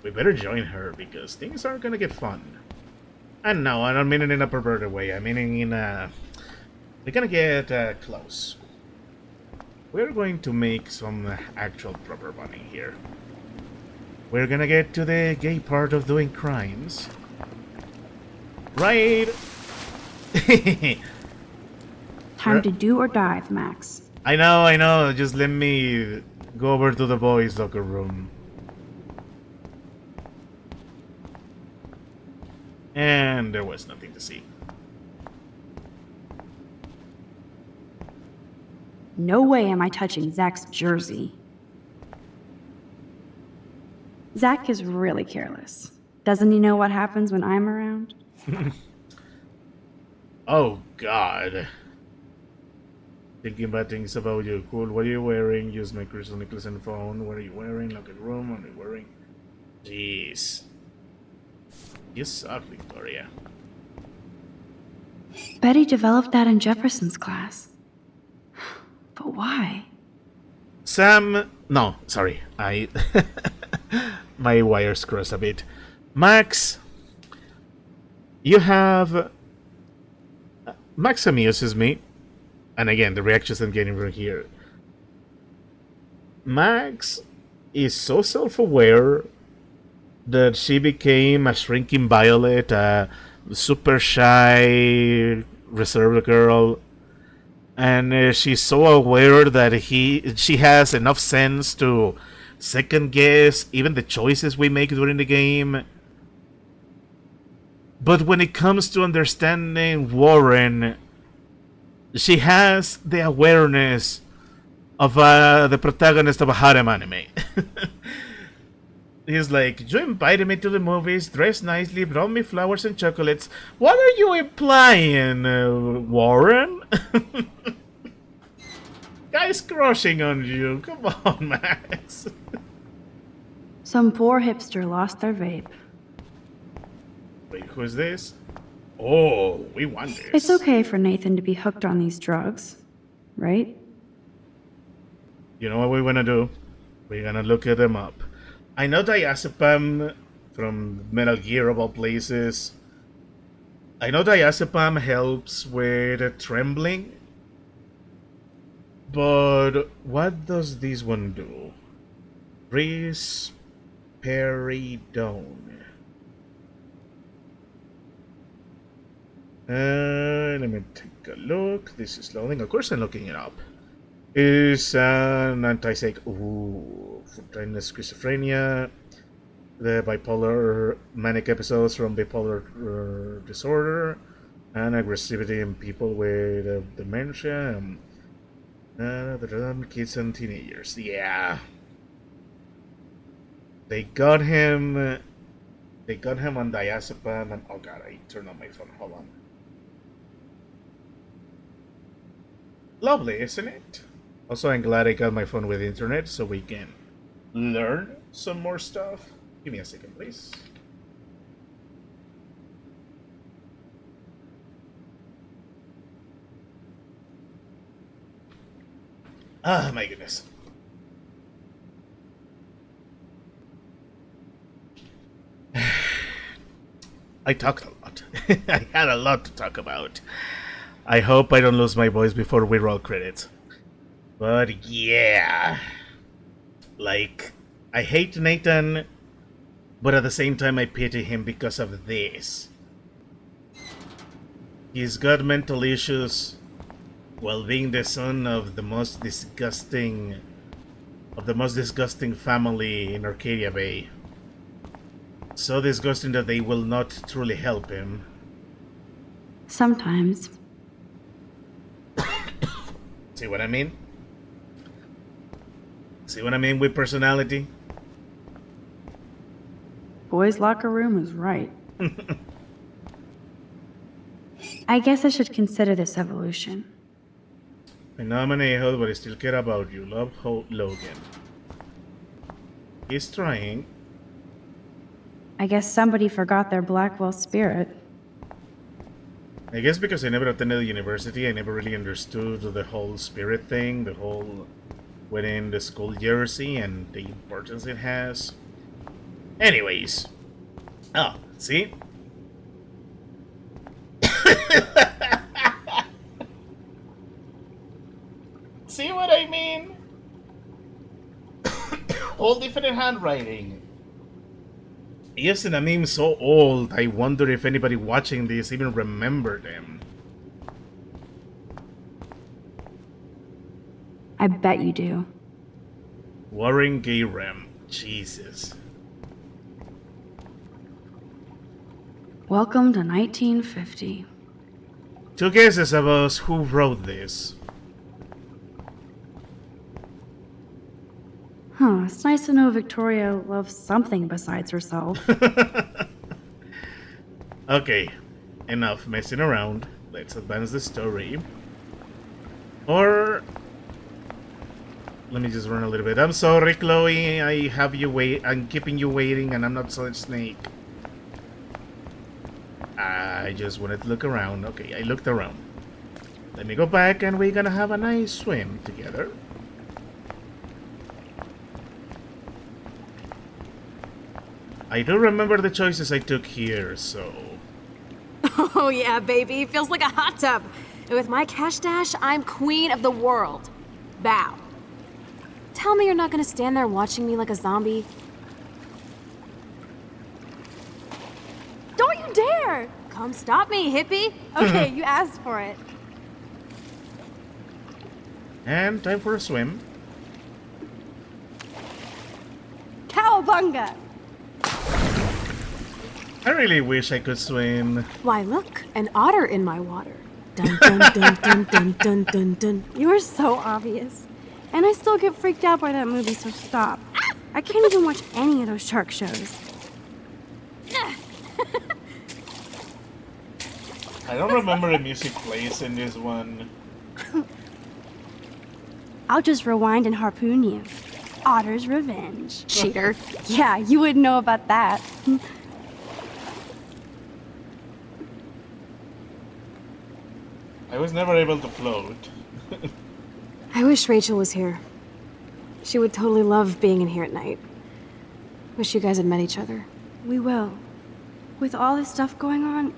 We better join her because things are gonna get fun. And no, I don't mean it in a perverted way. I mean in a... We're gonna get close. We're going to make some actual proper money here. We're gonna get to the gay part of doing crimes. Right? Time to do or dive, Max. I know. Just let me go over to the boys' locker room. And there was nothing to see. No way am I touching Zach's jersey. Zach is really careless. Doesn't he know what happens when I'm around? Oh, God. Thinking bad things about you. Cool. What are you wearing? Use my Crystal necklace and phone. What are you wearing? Look at room. What are you wearing? Jeez. You suck, Victoria. Betty developed that in Jefferson's class. But why? Sam... No, sorry. My wires crossed a bit. Max... You have... Max amuses me. And again, the reactions I'm getting from here. Max is so self-aware that she became a shrinking violet, a super shy, reserved girl. And she's so aware that she has enough sense to second guess even the choices we make during the game. But when it comes to understanding Warren, she has the awareness of the protagonist of a harem anime. He's like, you invited me to the movies, dressed nicely, brought me flowers and chocolates. What are you implying, Warren? Guy's crushing on you. Come on, Max. Some poor hipster lost their vape. Wait, who's this? Oh, we want this. It's okay for Nathan to be hooked on these drugs, right? You know what we're gonna do? We're gonna look them up. I know diazepam from Metal Gear of all places. I know diazepam helps with trembling. But what does this one do? Risperidone. Let me take a look. This is loading. Of course I'm looking it up. Is an anti-psych for schizophrenia, the bipolar manic episodes from bipolar disorder, and aggressivity in people with dementia, kids and teenagers. Yeah, they got him. They got him on diazepam, and oh god, I turned on my phone. Hold on. Lovely, isn't it? Also, I'm glad I got my phone with internet so we can learn some more stuff. Give me a second, please. Ah, my goodness. I talked a lot. I had a lot to talk about. I hope I don't lose my voice before we roll credits. But yeah, like, I hate Nathan, but at the same time I pity him because of this. He's got mental issues while being the son of the most disgusting family in Arcadia Bay. So disgusting that they will not truly help him. Sometimes. See what I mean? See what I mean with personality? Boys' locker room is right. I guess I should consider this evolution. I know I'm an a-hole, but I still care about you. Love, Logan. He's trying. I guess somebody forgot their Blackwell spirit. I guess because I never attended the university, I never really understood the whole spirit thing, the whole within the school jersey and the importance it has. Anyways. Oh, see? See what I mean? All different handwriting. Yes, and a meme so old, I wonder if anybody watching this even remembered them. I bet you do. Warren Gayrem. Jesus. Welcome to 1950. Two guesses of us who wrote this. Huh, it's nice to know Victoria loves something besides herself. Okay, enough messing around. Let's advance the story. Or let me just run a little bit. I'm sorry, Chloe. I have you wait. I'm keeping you waiting, and I'm not Solid Snake. I just wanted to look around. Okay, I looked around. Let me go back, and we're gonna have a nice swim together. I do remember the choices I took here, so... Oh yeah, baby. Feels like a hot tub. And with my cash dash, I'm queen of the world. Bow. Tell me you're not gonna stand there watching me like a zombie. Don't you dare! Come stop me, hippie. Okay, you asked for it. And time for a swim. Cowabunga! I really wish I could swim. Why, look, an otter in my water. Dun dun dun dun dun dun dun dun. You are so obvious. And I still get freaked out by that movie, so stop. I can't even watch any of those shark shows. I don't remember the music plays in this one. I'll just rewind and harpoon you. Otter's revenge. Cheater. Yeah, you wouldn't know about that. I was never able to float. I wish Rachel was here. She would totally love being in here at night. Wish you guys had met each other. We will. With all this stuff going on,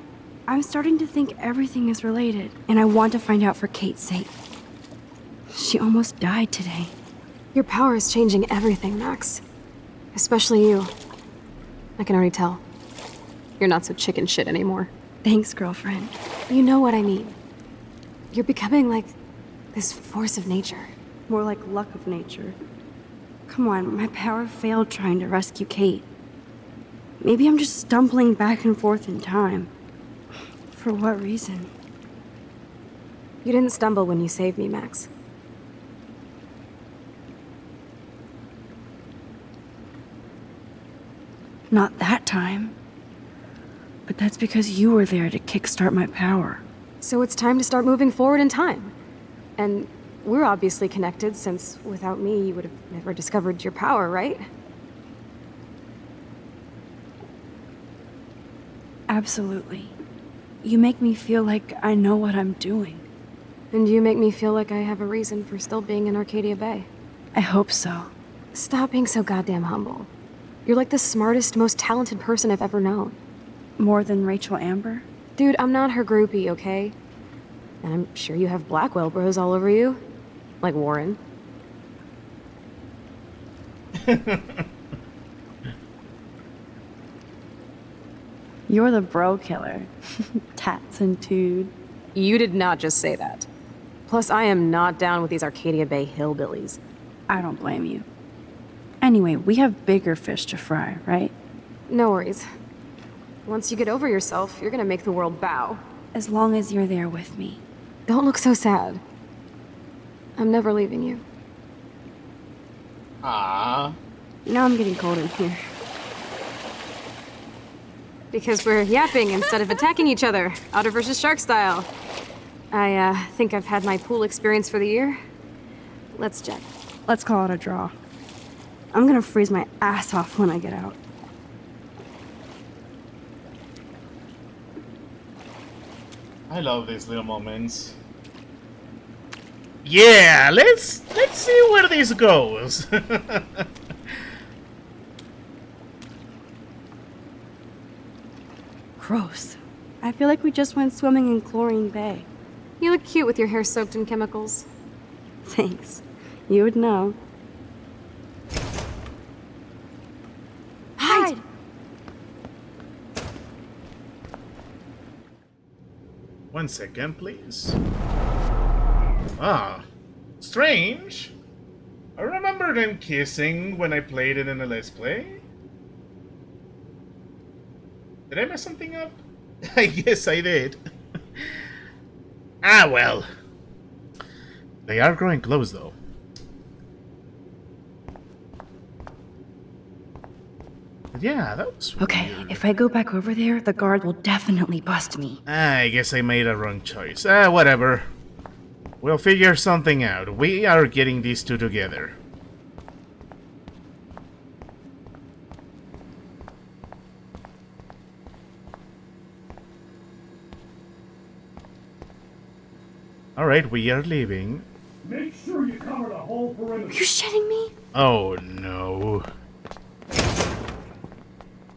I'm starting to think everything is related, and I want to find out for Kate's sake. She almost died today. Your power is changing everything, Max. Especially you. I can already tell. You're not so chicken shit anymore. Thanks, girlfriend. You know what I mean. You're becoming like this force of nature. More like luck of nature. Come on, my power failed trying to rescue Kate. Maybe I'm just stumbling back and forth in time. For what reason? You didn't stumble when you saved me, Max. Not that time. But that's because you were there to kickstart my power. So it's time to start moving forward in time. And we're obviously connected, since without me, you would have never discovered your power, right? Absolutely. You make me feel like I know what I'm doing. And you make me feel like I have a reason for still being in Arcadia Bay. I hope so. Stop being so goddamn humble. You're like the smartest, most talented person I've ever known. More than Rachel Amber? Dude, I'm not her groupie, okay? And I'm sure you have Blackwell bros all over you. Like Warren. You're the bro killer. Tats and tood. You did not just say that. Plus, I am not down with these Arcadia Bay hillbillies. I don't blame you. Anyway, we have bigger fish to fry, right? No worries. Once you get over yourself, you're gonna make the world bow. As long as you're there with me. Don't look so sad. I'm never leaving you. Ah. Now I'm getting cold in here. Because we're yapping instead of attacking each other, otter versus shark style. I think I've had my pool experience for the year. Let's jet. Let's call it a draw. I'm gonna freeze my ass off when I get out. I love these little moments. Yeah, let's see where this goes. Gross. I feel like we just went swimming in Chlorine Bay. You look cute with your hair soaked in chemicals. Thanks. You would know. Hide! One second, please. Ah, strange. I remember them kissing when I played it in a Let's Play. Did I mess something up? I guess I did. Ah, well. They are growing close, though. But yeah, that was Okay, weird. if I go back over there, the guard will definitely bust me. I guess I made a wrong choice. Whatever. We'll figure something out. We are getting these two together. Alright, we are leaving. Make sure you cover the whole perimeter. Are you shitting me? Oh no.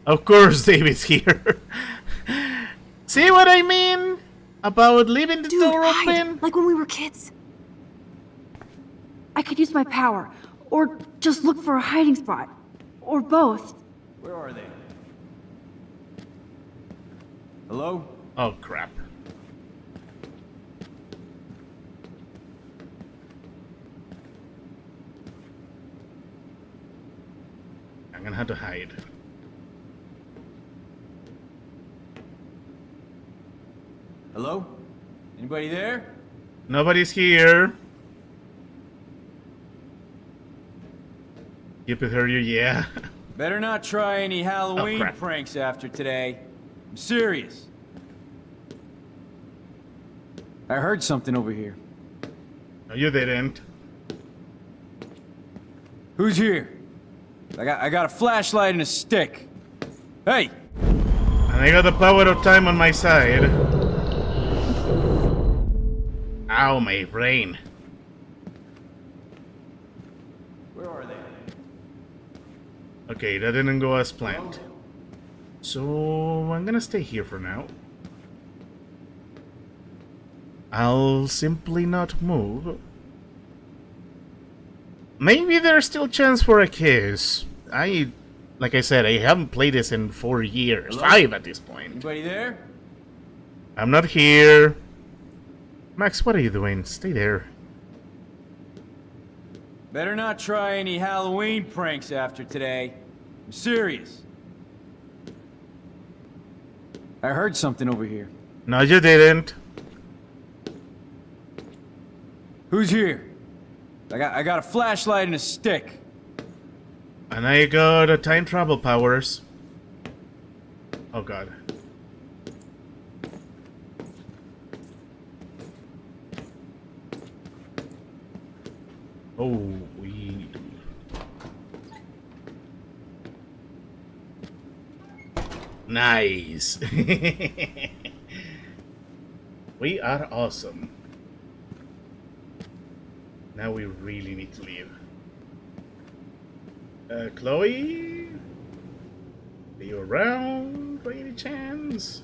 Of course David's here. See what I mean? About leaving the door open? Like when we were kids. I could use my power, or just look for a hiding spot, or both. Where are they? Hello? Oh crap. I'm gonna have to hide. Hello? Anybody there? Nobody's here. Keep it heard you, yeah. Better not try any Halloween crap. pranks after today. I'm serious. I heard something over here. No, you didn't. Who's here? I got a flashlight and a stick. Hey! And I got the power of time on my side. Ow, my brain. Where are they? Okay, that didn't go as planned. So I'm gonna stay here for now. I'll simply not move. Maybe there's still chance for a kiss. Like I said, I haven't played this in 4 years. Hello? 5 at this point. Anybody there? I'm not here. Max, what are you doing? Stay there. Better not try any Halloween pranks after today. I'm serious. I heard something over here. No, you didn't. Who's here? I got a flashlight and a stick. And I got time travel powers. Oh god. Oh, we... Nice. We are awesome. Now we really need to leave. Chloe? Are you around by any chance?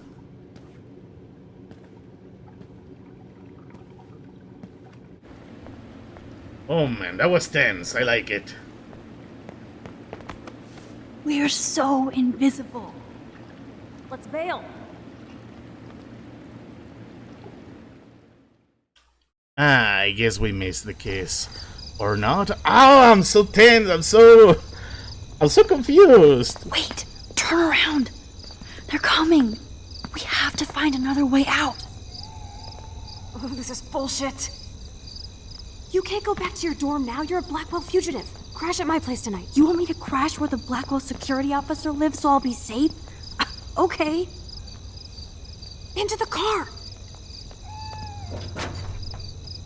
Oh man, that was tense. I like it. We are so invisible. Let's bail. I guess we missed the kiss. Or not? Oh, I'm so tense. I'm so confused. Wait, turn around. They're coming. We have to find another way out. Oh, this is bullshit. You can't go back to your dorm now. You're a Blackwell fugitive. Crash at my place tonight. You want me to crash where the Blackwell security officer lives so I'll be safe? Okay. Into the car.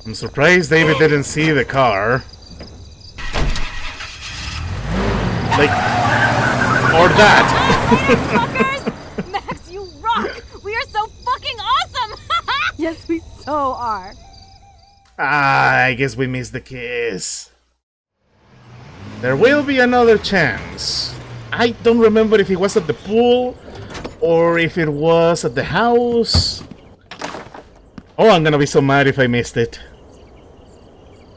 I'm surprised David didn't see the car. Like, or that. Fuckers! Max, you rock! We are so fucking awesome! Yes, we so are. I guess we missed the kiss. There will be another chance. I don't remember if it was at the pool or if it was at the house. Oh, I'm gonna be so mad if I missed it.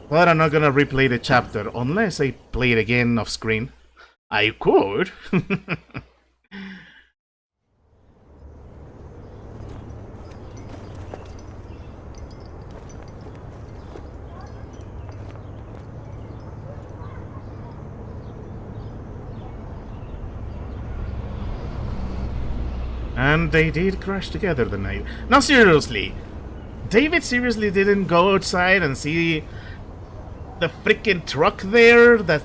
But I'm not gonna replay the chapter unless I play it again off screen. I could. And they did crash together the night. No, seriously. David seriously didn't go outside and see the freaking truck there that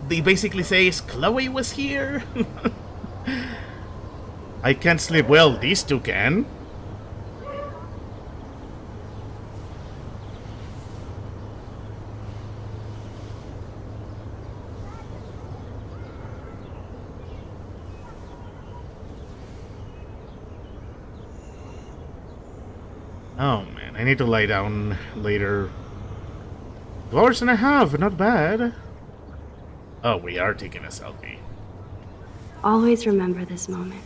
they basically says Chloe was here? I can't sleep well, these two can. Oh man, I need to lie down later. 2 hours and a half, not bad. Oh, we are taking a selfie. Always remember this moment.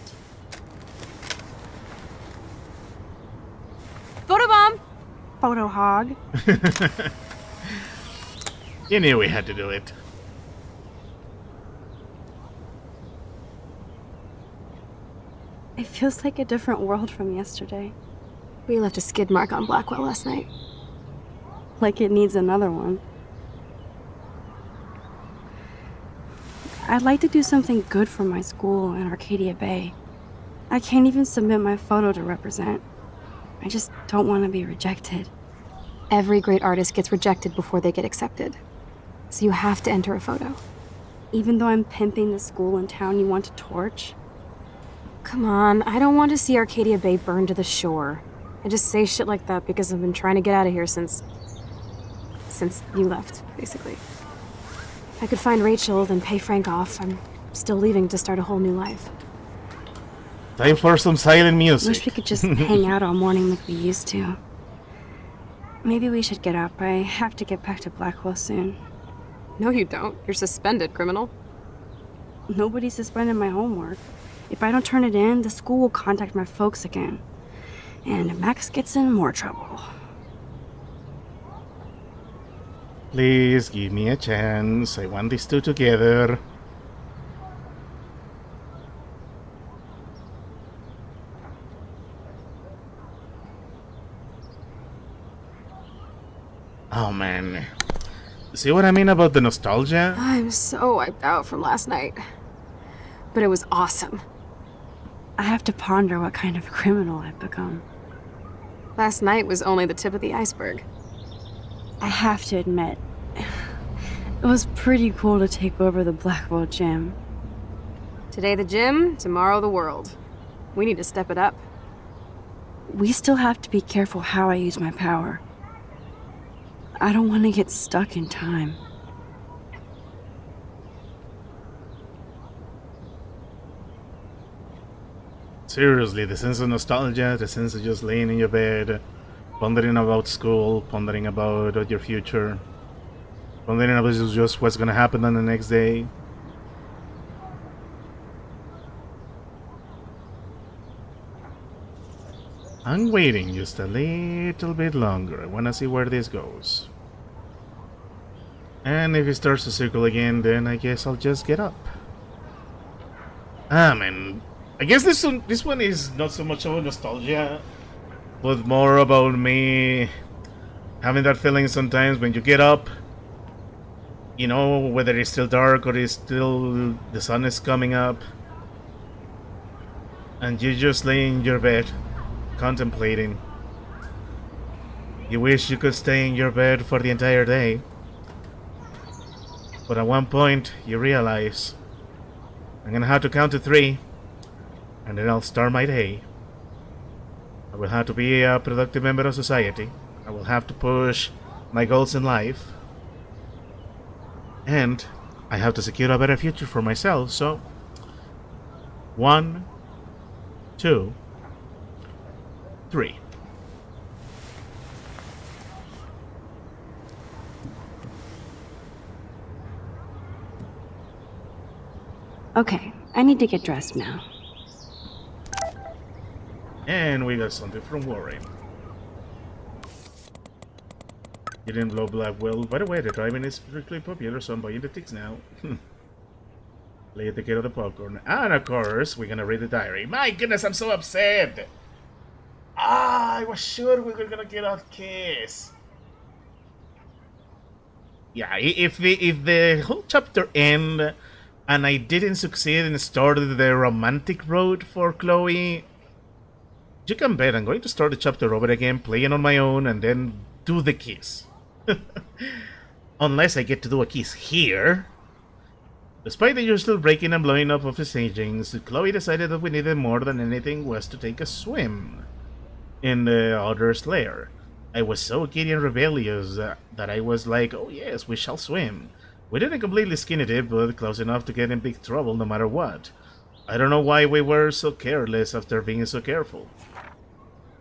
Photobomb! Photo hog. You knew we had to do it. It feels like a different world from yesterday. We left a skid mark on Blackwell last night. Like it needs another one. I'd like to do something good for my school in Arcadia Bay. I can't even submit my photo to represent. I just don't want to be rejected. Every great artist gets rejected before they get accepted. So you have to enter a photo. Even though I'm pimping the school and town you want to torch? Come on, I don't want to see Arcadia Bay burned to the shore. I just say shit like that because I've been trying to get out of here since you left, basically. If I could find Rachel, then pay Frank off. I'm still leaving to start a whole new life. Time for some silent music. Wish we could just hang out all morning like we used to. Maybe we should get up. I have to get back to Blackwell soon. No, you don't. You're suspended, criminal. Nobody suspended my homework. If I don't turn it in, the school will contact my folks again. And Max gets in more trouble. Please give me a chance. I want these two together. Oh man. See what I mean about the nostalgia? I'm so wiped out from last night. But it was awesome. I have to ponder what kind of criminal I've become. Last night was only the tip of the iceberg. I have to admit, it was pretty cool to take over the Blackwell gym. Today the gym, tomorrow the world. We need to step it up. We still have to be careful how I use my power. I don't want to get stuck in time. Seriously, the sense of nostalgia, the sense of just laying in your bed, pondering about school, pondering about your future, pondering about just what's gonna happen on the next day. I'm waiting just a little bit longer. I wanna see where this goes. And if it starts to circle again, then I guess I'll just get up. Ah man, I guess this one is not so much about nostalgia, but more about me having that feeling sometimes when you get up, you know, whether it's still dark or it's still the sun is coming up, and you just lay in your bed contemplating. You wish you could stay in your bed for the entire day, but at one point you realize I'm gonna have to count to 3 and then I'll start my day. I will have to be a productive member of society. I will have to push my goals in life. And I have to secure a better future for myself, so 1, 2, 3. Okay, I need to get dressed now. And we got something from Warren. You didn't blow Blackwell. By the way, the driving is particularly popular, so I'm buying the tickets now. Play the kid of the popcorn. And of course, we're gonna read the diary. My goodness, I'm so upset! I was sure we were gonna get a kiss. Yeah, if the whole chapter end and I didn't succeed and started the romantic road for Chloe, you can bet I'm going to start the chapter over again, playing on my own, and then do the kiss. Unless I get to do a kiss here. Despite the usual breaking and blowing up of the stagings, Chloe decided that we needed more than anything was to take a swim in the other's lair. I was so giddy and rebellious that I was like, oh yes, we shall swim. We didn't completely skinny dip, but close enough to get in big trouble no matter what. I don't know why we were so careless after being so careful.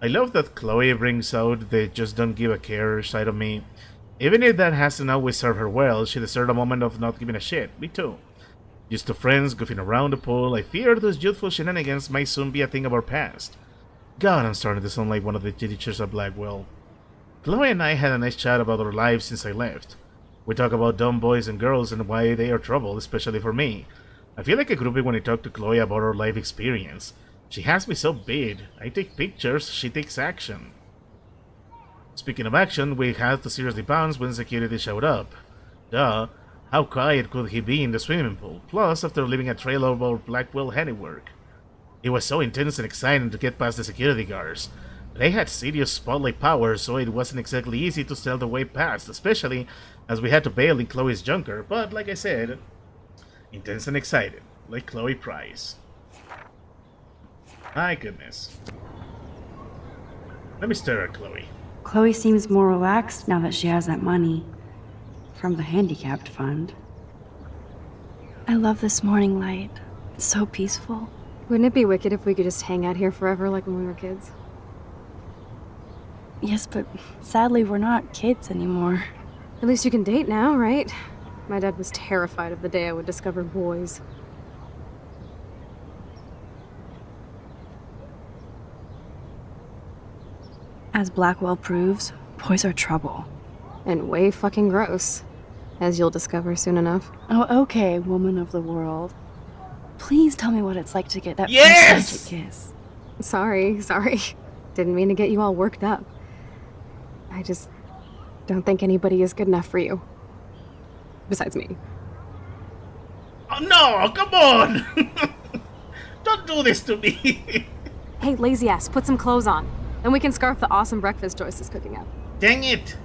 I love that Chloe brings out the just don't give a care side of me. Even if that hasn't always served her well, she deserved a moment of not giving a shit. Me too. Used to friends goofing around the pool, I feared those youthful shenanigans might soon be a thing of our past. God, I'm starting to sound like one of the teachers at Blackwell. Chloe and I had a nice chat about our lives since I left. We talk about dumb boys and girls and why they are trouble, especially for me. I feel like a groupie when I talk to Chloe about our life experience. She has me so big. I take pictures, she takes action. Speaking of action, we had to seriously bounce when security showed up. Duh, how quiet could he be in the swimming pool? Plus, after leaving a trail of our Blackwell handiwork. It was so intense and exciting to get past the security guards. They had serious spotlight powers, so it wasn't exactly easy to stealth the way past, especially as we had to bail in Chloe's junker, but like I said, intense and excited, like Chloe Price. My goodness. Let me stare at Chloe. Chloe seems more relaxed now that she has that money from the handicapped fund. I love this morning light. It's so peaceful. Wouldn't it be wicked if we could just hang out here forever like when we were kids? Yes, but sadly we're not kids anymore. At least you can date now, right? My dad was terrified of the day I would discover boys. As Blackwell proves, boys are trouble. And way fucking gross, as you'll discover soon enough. Oh, okay, woman of the world. Please tell me what it's like to get that Yes! first kiss. Sorry. Didn't mean to get you all worked up. I just don't think anybody is good enough for you. Besides me. Oh no, come on! Don't do this to me! Hey, lazy ass, put some clothes on. Then we can scarf the awesome breakfast Joyce is cooking up. Dang it!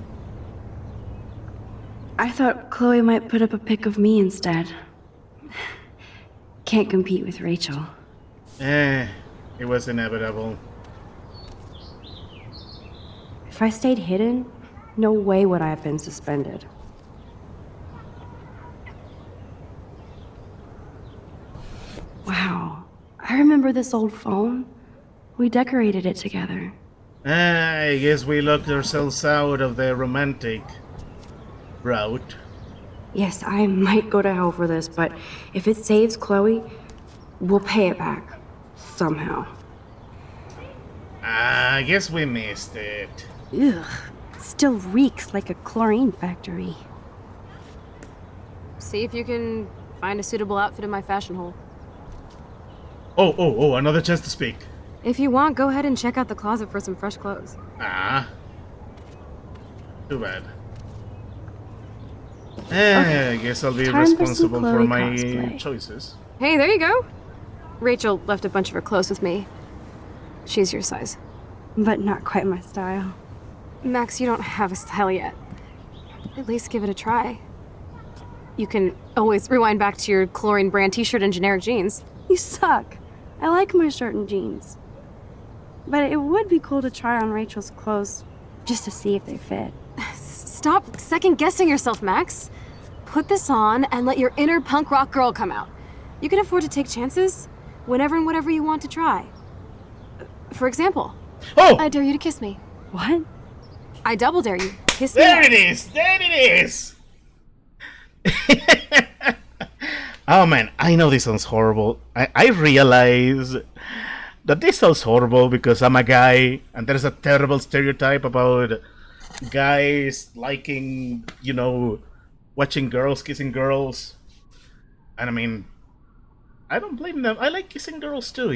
I thought Chloe might put up a pic of me instead. Can't compete with Rachel. It was inevitable. If I stayed hidden, no way would I have been suspended. Wow, I remember this old phone. We decorated it together. I guess we locked ourselves out of the romantic route. Yes, I might go to hell for this, but if it saves Chloe, we'll pay it back. Somehow. I guess we missed it. Ugh, still reeks like a chlorine factory. See if you can find a suitable outfit in my fashion hole. Oh, another chance to speak. If you want, go ahead and check out the closet for some fresh clothes. Ah. Too bad. I guess I'll be responsible for my cosplay. choices. Hey, there you go. Rachel left a bunch of her clothes with me. She's your size. But not quite my style. Max, you don't have a style yet. At least give it a try. You can always rewind back to your chlorine brand t-shirt and generic jeans. You suck. I like my shirt and jeans. But it would be cool to try on Rachel's clothes just to see if they fit. Stop second-guessing yourself, Max. Put this on and let your inner punk rock girl come out. You can afford to take chances whenever and whatever you want to try. For example, I dare you to kiss me. What? I double dare you. Kiss me. There it is! There it is! Oh man, I know this sounds horrible. I realize that this sounds horrible because I'm a guy and there's a terrible stereotype about guys liking, watching girls kissing girls. And I mean, I don't blame them. I like kissing girls too,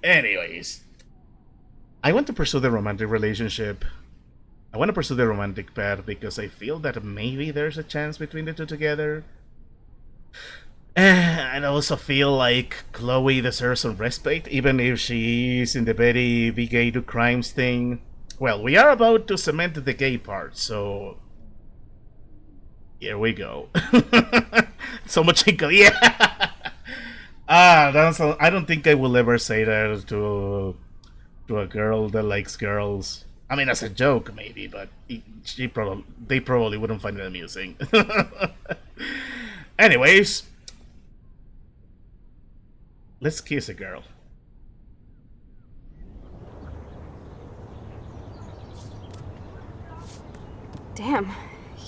Anyways, I want to pursue the romantic relationship. I want to pursue the romantic path because I feel that maybe there's a chance between the two together. And I also feel like Chloe deserves some respect, even if she's in the very be gay to crimes thing. Well, we are about to cement the gay part, so here we go. So much inkle, yeah. I don't think I will ever say that to a girl that likes girls. I mean, as a joke, maybe, but they probably wouldn't find it amusing. Anyways, let's kiss a girl. Damn,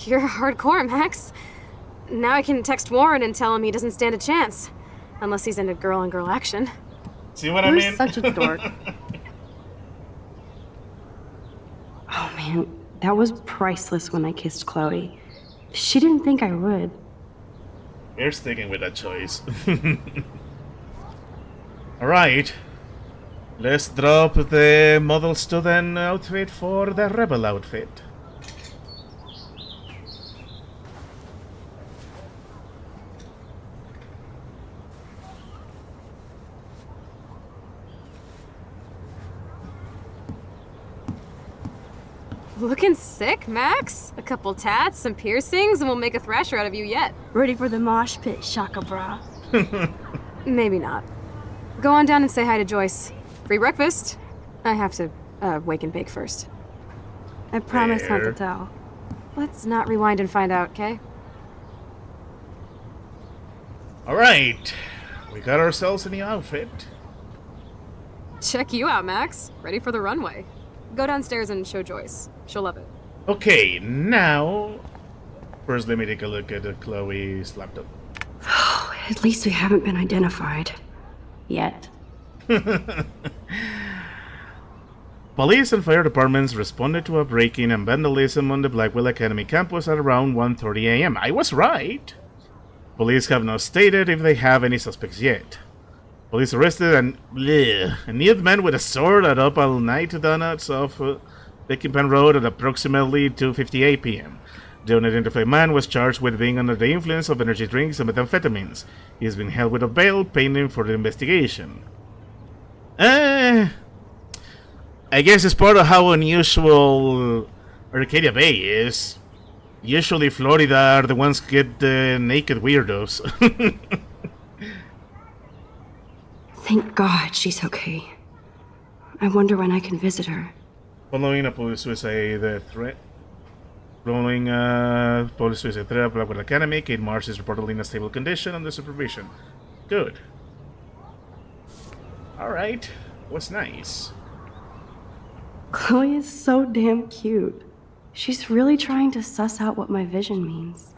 you're hardcore, Max. Now I can text Warren and tell him he doesn't stand a chance. Unless he's into girl-on-girl action. See what You're I mean? such a dork. Oh man, that was priceless when I kissed Chloe. She didn't think I would. We're sticking with that choice. Alright. Let's drop the model student outfit for the rebel outfit. Looking sick, Max? A couple tats, some piercings, and we'll make a thrasher out of you yet. Ready for the mosh pit, Shaka Bra. Maybe not. Go on down and say hi to Joyce. Free breakfast. I have to wake and bake first. I promise not to tell. Let's not rewind and find out, okay? Alright. We got ourselves a new outfit. Check you out, Max. Ready for the runway. Go downstairs and show Joyce. She'll love it. Okay, now... First, let me take a look at Chloe's laptop. At least we haven't been identified. Yet. Police and fire departments responded to a break-in and vandalism on the Blackwell Academy campus at around 1:30 a.m. I was right. Police have not stated if they have any suspects yet. Police arrested a nude man with a sword at Up All Night Donuts off Peckinpah Road at approximately 2:58 p.m. The unidentified man was charged with being under the influence of energy drinks and methamphetamines. He has been held without bail pending for the investigation. I guess it's part of how unusual Arcadia Bay is. Usually Florida are the ones who get the naked weirdos. Thank God she's okay. I wonder when I can visit her. Following a police suicide threat. Police suicide threat at Blackwell Academy, Kate Marsh is reportedly in a stable condition under supervision. Good. Alright. What's nice? Chloe is so damn cute. She's really trying to suss out what my vision means.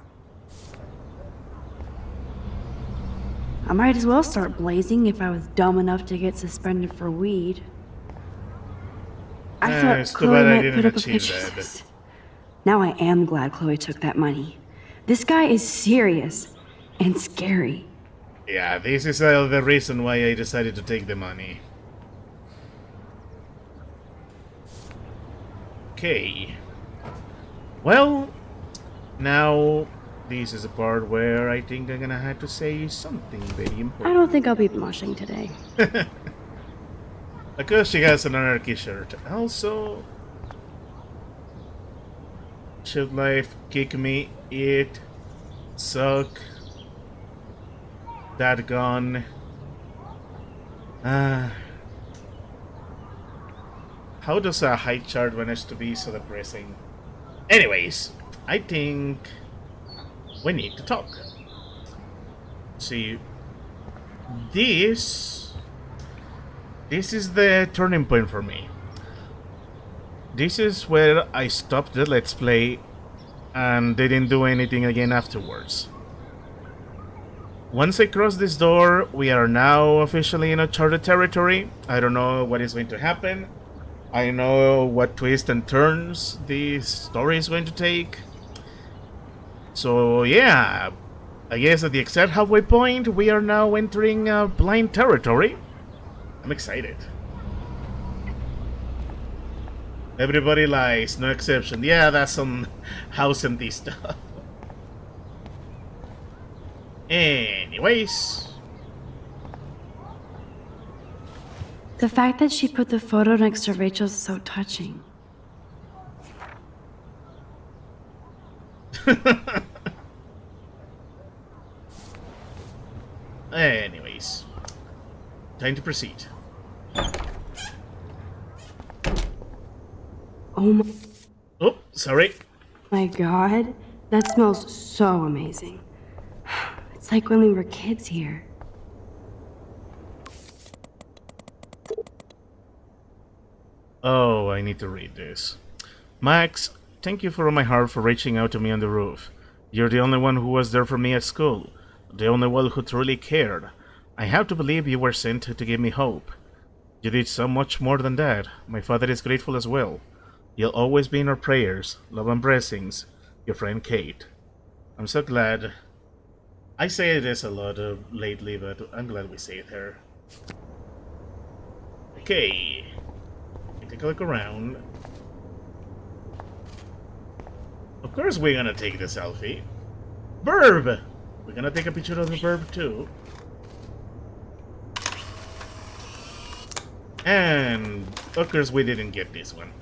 I might as well start blazing if I was dumb enough to get suspended for weed. I thought it's too Chloe bad I might didn't put up a achieve picture. that. Now I am glad Chloe took that money. This guy is serious and scary. Yeah, this is the reason why I decided to take the money. Okay. Well, now this is the part where I think I'm gonna have to say something very important. I don't think I'll be moshing today. Because she has an anarchy shirt. Also, should life kick me? It suck. That gun. How does a height chart manage to be so depressing? Anyways, I think we need to talk. See, this is the turning point for me. This is where I stopped the Let's Play and didn't do anything again afterwards. Once I cross this door, we are now officially in uncharted territory. I don't know what is going to happen. I know what twists and turns the story is going to take. So yeah, I guess at the exact halfway point, we are now entering blind territory. I'm excited. Everybody lies, no exception. Yeah, that's some house empty stuff. Anyways. The fact that she put the photo next to Rachel's is so touching. Time to proceed. Oh Oh, sorry. my god, that smells so amazing. It's like when we were kids here. Oh, I need to read this. Max, thank you from my heart for reaching out to me on the roof. You're the only one who was there for me at school. The only one who truly cared. I have to believe you were sent to give me hope. You did so much more than that. My father is grateful as well. You'll always be in our prayers. Love and blessings. Your friend Kate. I'm so glad. I say this a lot lately, but I'm glad we saved her. Okay. Take a look around. Of course we're gonna take the selfie. Burb! We're gonna take a picture of the burb too. And of course we didn't get this one.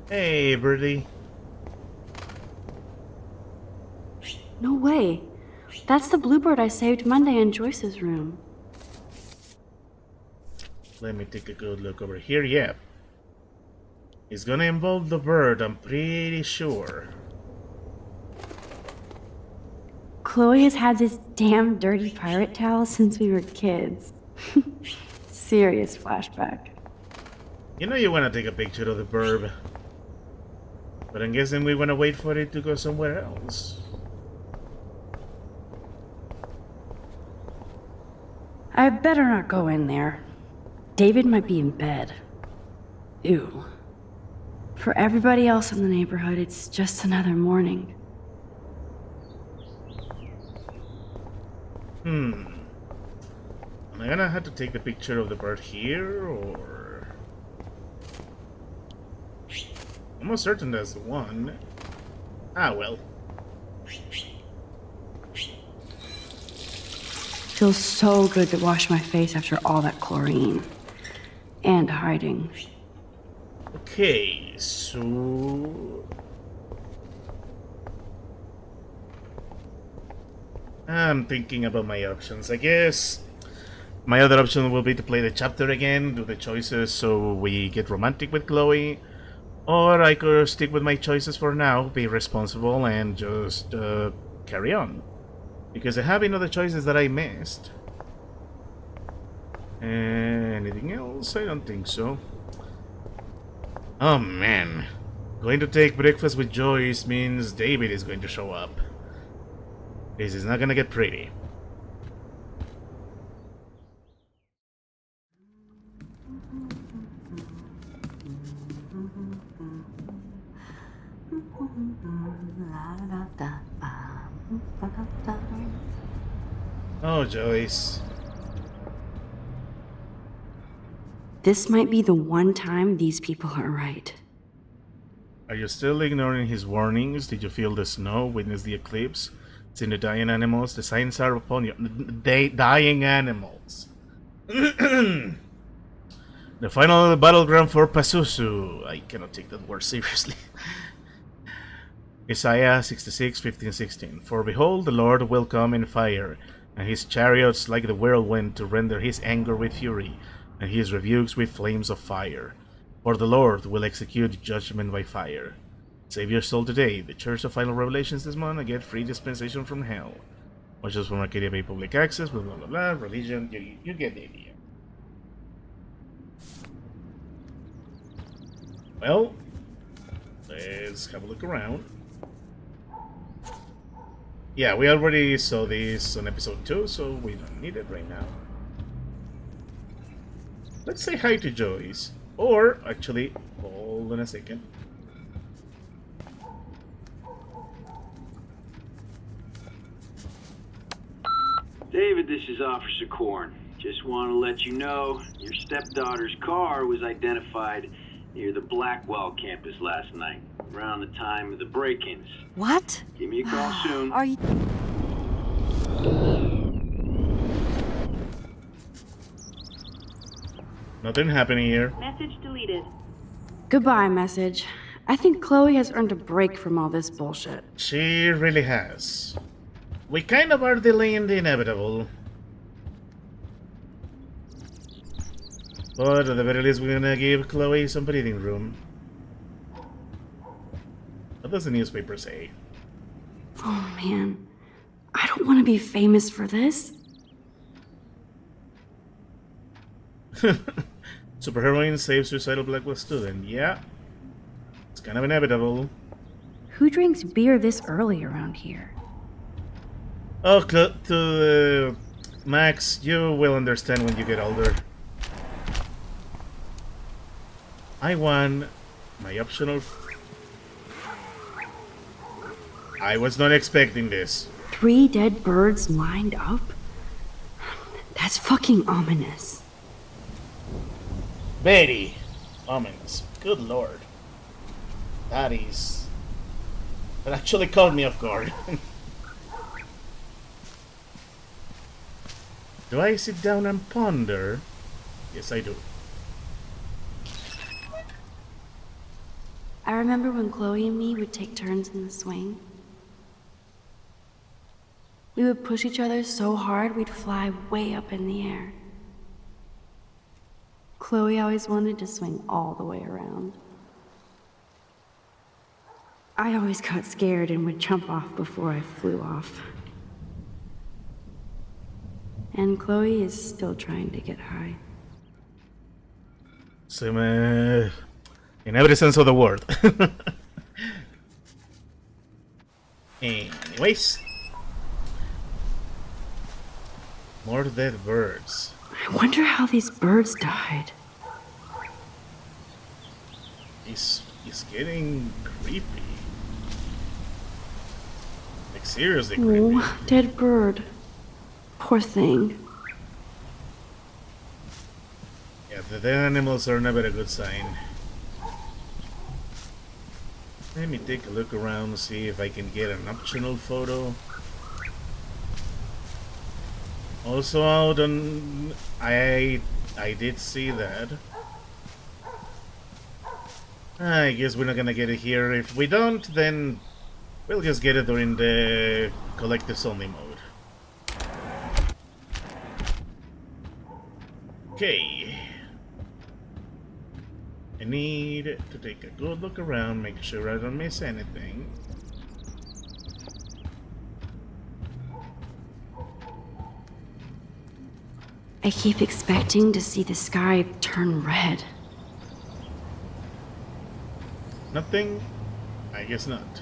Hey, birdie. No way. That's the bluebird I saved Monday in Joyce's room. Let me take a good look over here. Yeah. It's gonna involve the bird, I'm pretty sure. Chloe has had this damn dirty pirate towel since we were kids. Serious flashback. You know you wanna take a picture of the burb. But I'm guessing we wanna wait for it to go somewhere else. I better not go in there. David might be in bed. Ew. For everybody else in the neighborhood, it's just another morning. Am I gonna have to take the picture of the bird here, or... I'm almost certain that's the one. Ah, well. Feels so good to wash my face after all that chlorine. And hiding. Okay, so... I'm thinking about my options. I guess my other option will be to play the chapter again, do the choices so we get romantic with Chloe. Or I could stick with my choices for now, be responsible, and just carry on. Because I have other choices that I missed. Anything else? I don't think so. Oh man. Going to take breakfast with Joyce means David is going to show up. This is not gonna get pretty. Oh, Joyce. This might be the one time these people are right. Are you still ignoring his warnings? Did you feel the snow? Witness the eclipse? Seen the dying animals? The signs are upon you. Dying animals. The final battleground for Pazuzu. I cannot take that word seriously. Isaiah 66, 15, 16. For behold, the Lord will come in fire, and his chariots like the whirlwind to render his anger with fury, and his rebukes with flames of fire. For the Lord will execute judgment by fire. Save your soul today. The Church of Final Revelations this month and get free dispensation from hell. Watch us from Arcadia Bay Public Access, blah blah blah blah, religion, you get the idea. Well, let's have a look around. Yeah, we already saw this on episode 2, so we don't need it right now. Let's say hi to Joyce. Or, actually, hold on a second. David, this is Officer Korn. Just want to let you know your stepdaughter's car was identified near the Blackwell campus last night, around the time of the break-ins. What? Give me a call soon. Are you... Nothing happening here. Message deleted. Goodbye, message. I think Chloe has earned a break from all this bullshit. She really has. We kind of are delaying the inevitable. But at the very least, we're gonna give Chloe some breathing room. What does the newspaper say? Oh man, I don't want to be famous for this. Superheroine saves suicidal Blackwell student. Yeah, it's kind of inevitable. Who drinks beer this early around here? Oh, to Max, you will understand when you get older. I won my optional. I was not expecting this. 3 dead birds lined up? That's fucking ominous. Very ominous. Good lord. That actually caught me off guard. Do I sit down and ponder? Yes, I do. I remember when Chloe and me would take turns in the swing. We would push each other so hard we'd fly way up in the air. Chloe always wanted to swing all the way around. I always got scared and would jump off before I flew off. And Chloe is still trying to get high. So, in every sense of the word. Anyways. More dead birds. I wonder how these birds died. It's getting creepy. Like, seriously creepy. Oh, dead bird. Poor thing. Yeah, the dead animals are never a good sign. Let me take a look around and see if I can get an optional photo. Also out on... I did see that. I guess we're not gonna get it here. If we don't, then we'll just get it during the collectives only mode. Okay. I need to take a good look around, make sure I don't miss anything. I keep expecting to see the sky turn red. Nothing? I guess not.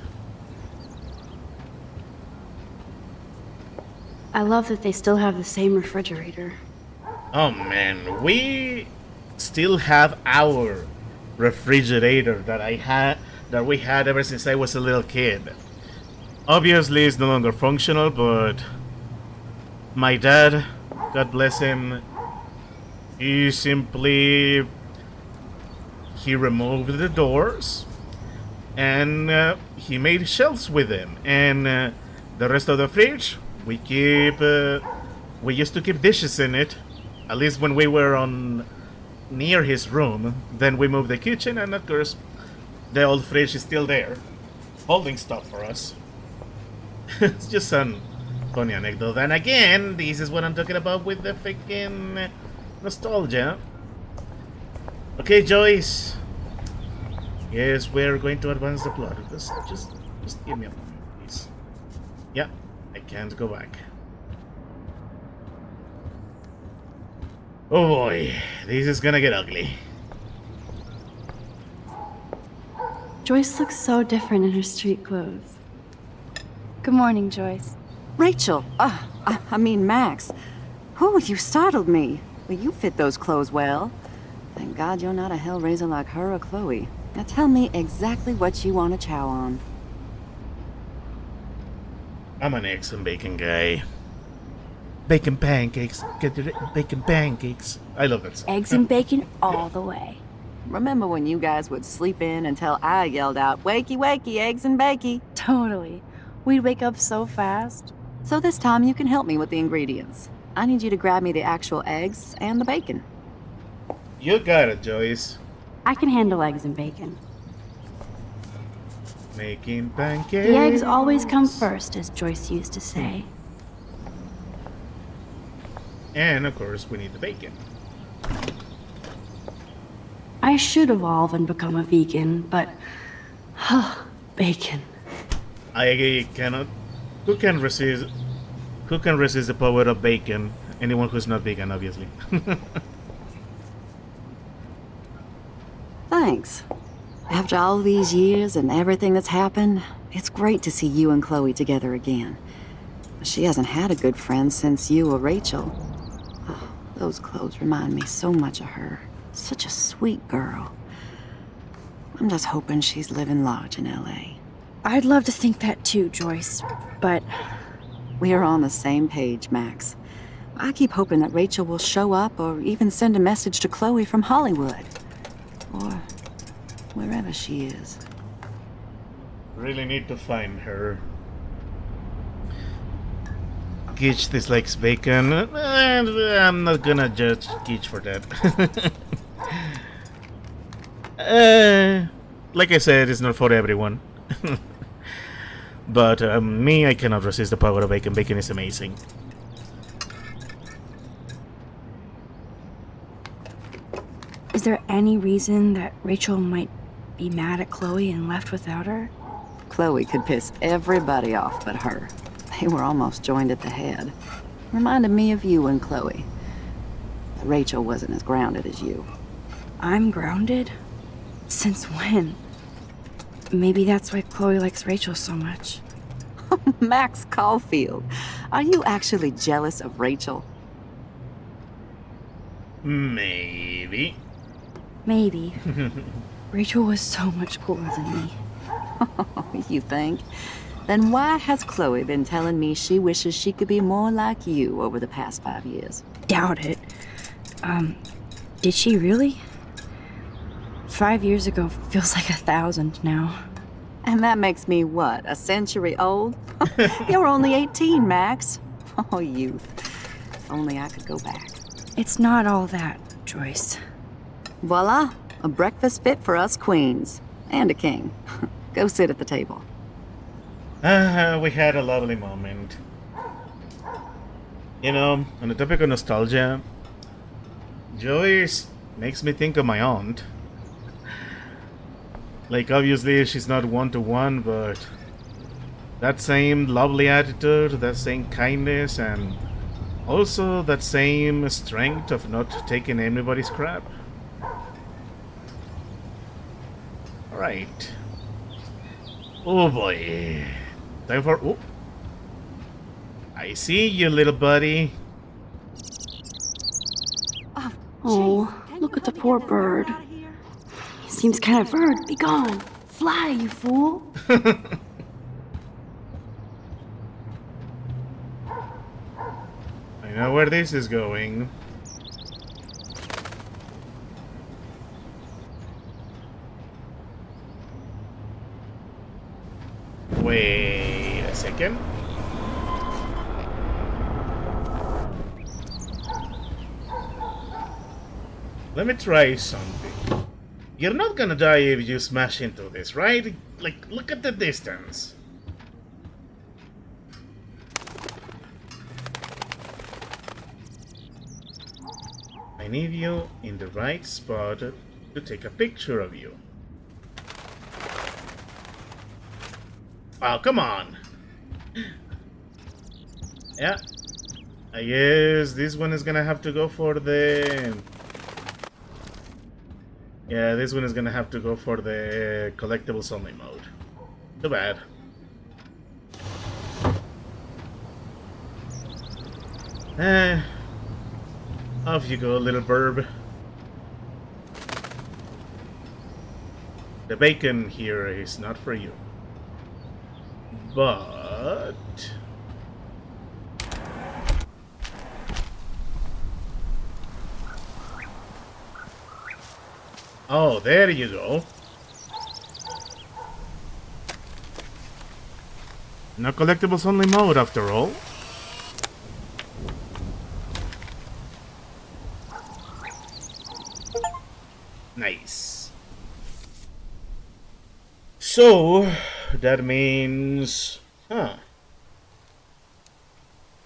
I love that they still have the same refrigerator. Oh man, we still have our refrigerator that we had ever since I was a little kid. Obviously it's no longer functional, but my dad, God bless him, he removed the doors and he made shelves with them, and the rest of the fridge we used to keep dishes in it, at least when we were on near his room. Then we moved the kitchen, and of course the old fridge is still there holding stuff for us. It's just an funny anecdote. And again, this is what I'm talking about with the freaking nostalgia. Okay, Joyce. Yes, we're going to advance the plot. Just give me a moment, please. Yeah, I can't go back. Oh boy, this is gonna get ugly. Joyce looks so different in her street clothes. Good morning, Joyce. Rachel! I mean Max. Oh, you startled me. Well, you fit those clothes well. Thank God you're not a hellraiser like her or Chloe. Now tell me exactly what you want to chow on. I'm an eggs and bacon guy. Bacon pancakes. Get it? Bacon pancakes. I love that song. Eggs and bacon all the way. Remember when you guys would sleep in until I yelled out, "Wakey, wakey, eggs and bakey"? Totally. We'd wake up so fast. So this time you can help me with the ingredients. I need you to grab me the actual eggs and the bacon. You got it, Joyce. I can handle eggs and bacon. Making pancakes. The eggs always come first, as Joyce used to say. And of course, we need the bacon. I should evolve and become a vegan, but bacon. I cannot. Who can resist? Who can resist the power of bacon? Anyone who's not vegan, obviously. Thanks. After all these years and everything that's happened, it's great to see you and Chloe together again. She hasn't had a good friend since you or Rachel. Oh, those clothes remind me so much of her. Such a sweet girl. I'm just hoping she's living large in LA. I'd love to think that too, Joyce, but... We're on the same page, Max. I keep hoping that Rachel will show up or even send a message to Chloe from Hollywood. Or wherever she is. Really need to find her. Gitch dislikes bacon. I'm not gonna judge Gitch for that. Like I said, it's not for everyone. But me, I cannot resist the power of bacon. Bacon is amazing. Is there any reason that Rachel might be mad at Chloe and left without her? Chloe could piss everybody off but her. They were almost joined at the head. Reminded me of you and Chloe. But Rachel wasn't as grounded as you. I'm grounded? Since when? Maybe that's why Chloe likes Rachel so much. Max Caulfield, are you actually jealous of Rachel? Maybe. Maybe. Rachel was so much cooler than me. You think? Then why has Chloe been telling me she wishes she could be more like you over the past 5 years? Doubt it. Did she really? 5 years ago feels like 1,000 now. And that makes me what, a century old? You're only 18, Max. Oh, youth. If only I could go back. It's not all that, Joyce. Voila, a breakfast fit for us queens. And a king. Go sit at the table. We had a lovely moment. You know, on the topic of nostalgia, Joyce makes me think of my aunt. Like, obviously, she's not one-to-one, but that same lovely attitude, that same kindness, and also that same strength of not taking anybody's crap. Alright. Oh boy. Time for... Oh. I see you, little buddy. Oh, look at the poor bird. Seems kind of bird. Be gone. Fly, you fool. I know where this is going. Wait a second. Let me try something. You're not gonna die if you smash into this, right? Like, look at the distance. I need you in the right spot to take a picture of you. Oh, come on. Yeah. I guess this one is gonna have to go for the... Yeah, this one is gonna have to go for the collectibles only mode. Too bad. Off you go, little burb. The bacon here is not for you. But... Oh, there you go. No collectibles only mode after all. Nice. So, that means... Huh.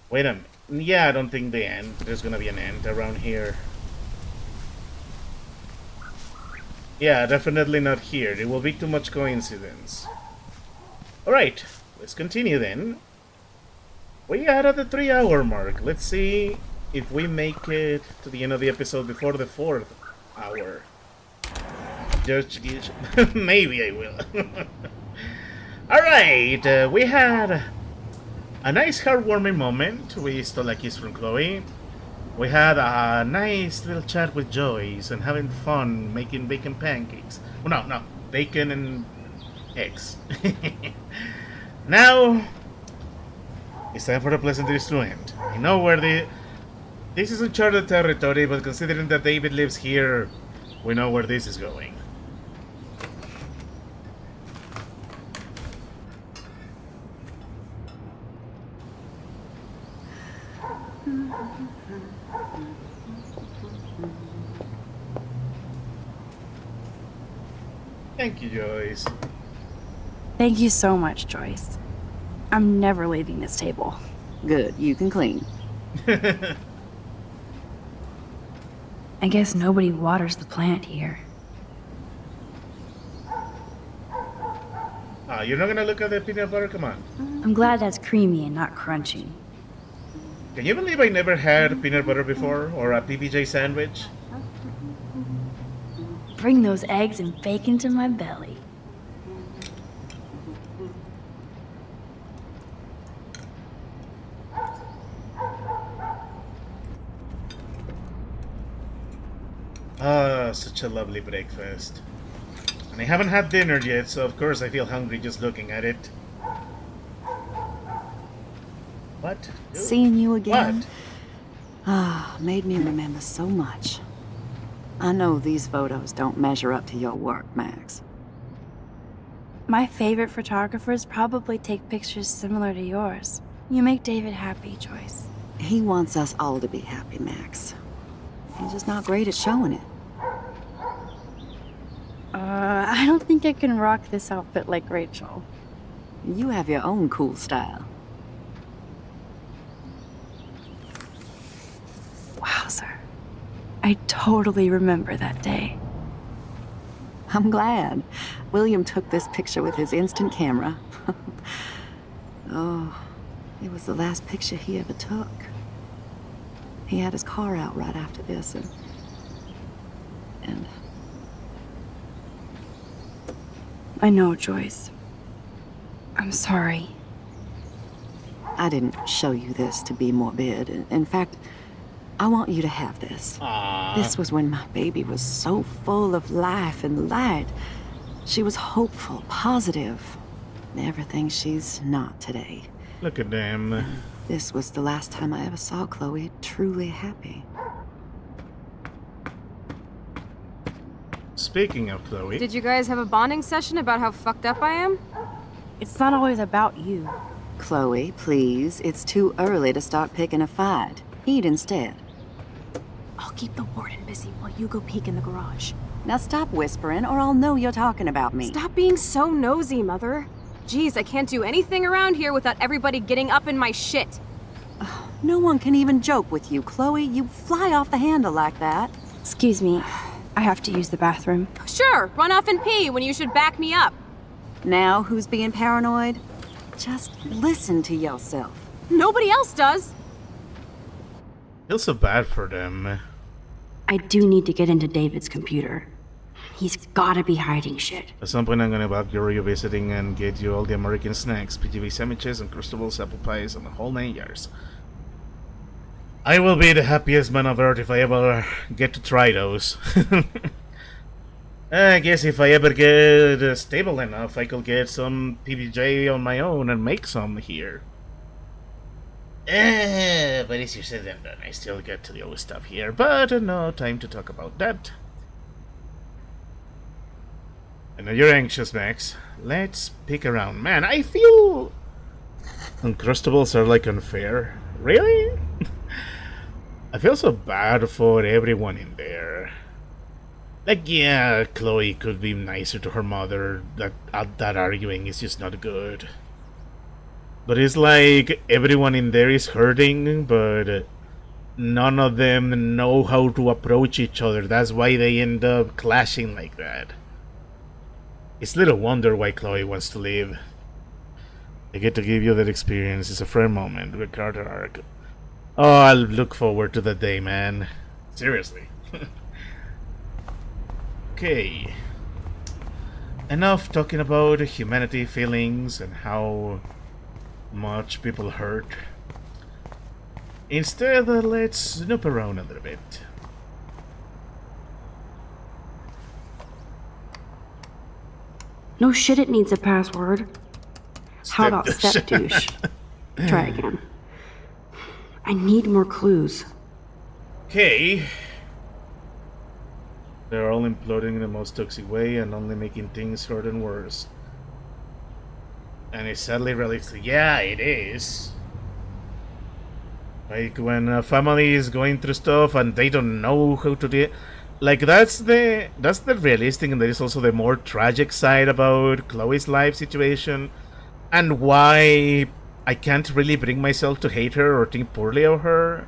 Wait a minute. Yeah, I don't think there's gonna be an end around here. Yeah, definitely not here. It will be too much coincidence. Alright, let's continue then. We are at the 3-hour mark. Let's see if we make it to the end of the episode before the 4th hour. Just maybe I will. Alright, we had a nice heartwarming moment. We stole a kiss from Chloe. We had a nice little chat with Joyce and having fun making bacon pancakes. Well, no, bacon and eggs. Now, it's time for the pleasantries to end. I know where this is uncharted territory, but considering that David lives here, we know where this is going. Thank you, Joyce. Thank you so much, Joyce. I'm never leaving this table. Good, you can clean. I guess nobody waters the plant here. You're not gonna look at the peanut butter? Come on. I'm glad that's creamy and not crunchy. Can you believe I never had peanut butter before? Or a PBJ sandwich? Bring those eggs and bacon to my belly. Such a lovely breakfast. And I haven't had dinner yet, so of course I feel hungry just looking at it. What? Dude. Seeing you again? What? Made me remember so much. I know these photos don't measure up to your work, Max. My favorite photographers probably take pictures similar to yours. You make David happy, Joyce. He wants us all to be happy, Max. He's just not great at showing it. I don't think I can rock this outfit like Rachel. You have your own cool style. Wowzer. I totally remember that day. I'm glad. William took this picture with his instant camera. Oh, it was the last picture he ever took. He had his car out right after this, and I know, Joyce. I'm sorry. I didn't show you this to be morbid. In fact, I want you to have this. Aww. This was when my baby was so full of life and light. She was hopeful, positive. Everything she's not today. Look at them. This was the last time I ever saw Chloe truly happy. Speaking of Chloe... Did you guys have a bonding session about how fucked up I am? It's not always about you. Chloe, please. It's too early to start picking a fight. Eat instead. I'll keep the warden busy while you go peek in the garage. Now stop whispering or I'll know you're talking about me. Stop being so nosy, Mother. Jeez, I can't do anything around here without everybody getting up in my shit. No one can even joke with you, Chloe. You fly off the handle like that. Excuse me. I have to use the bathroom. Sure, run off and pee when you should back me up. Now who's being paranoid? Just listen to yourself. Nobody else does. Feel so bad for them. I do need to get into David's computer. He's gotta be hiding shit. At some point I'm gonna bug you revisiting and get you all the American snacks, PGV sandwiches, and Crustables, apple pies, and the whole 9 yards. I will be the happiest man on earth if I ever get to try those. I guess if I ever get stable enough, I could get some PBJ on my own and make some here. But it's easier said than done. I still get to deal with stuff here, but no time to talk about that. I know you're anxious, Max. Let's pick around. Man, I feel Uncrustables are like unfair. Really? I feel so bad for everyone in there. Like, yeah, Chloe could be nicer to her mother. That arguing is just not good. But it's like everyone in there is hurting, but none of them know how to approach each other. That's why they end up clashing like that. It's little wonder why Chloe wants to leave. I get to give you that experience. It's a fair moment with Carter Arc. Oh, I'll look forward to that day, man. Seriously. Okay. Enough talking about humanity, feelings, and how much people hurt. Instead, let's snoop around a little bit. No shit, it needs a password. How about step douche? Try again. I need more clues. Okay. They're all imploding in the most toxic way and only making things hurt and worse. And it's sadly realistic. Yeah, it is. Like when a family is going through stuff and they don't know how to do it. Like that's the realistic, and there is also the more tragic side about Chloe's life situation and why I can't really bring myself to hate her or think poorly of her.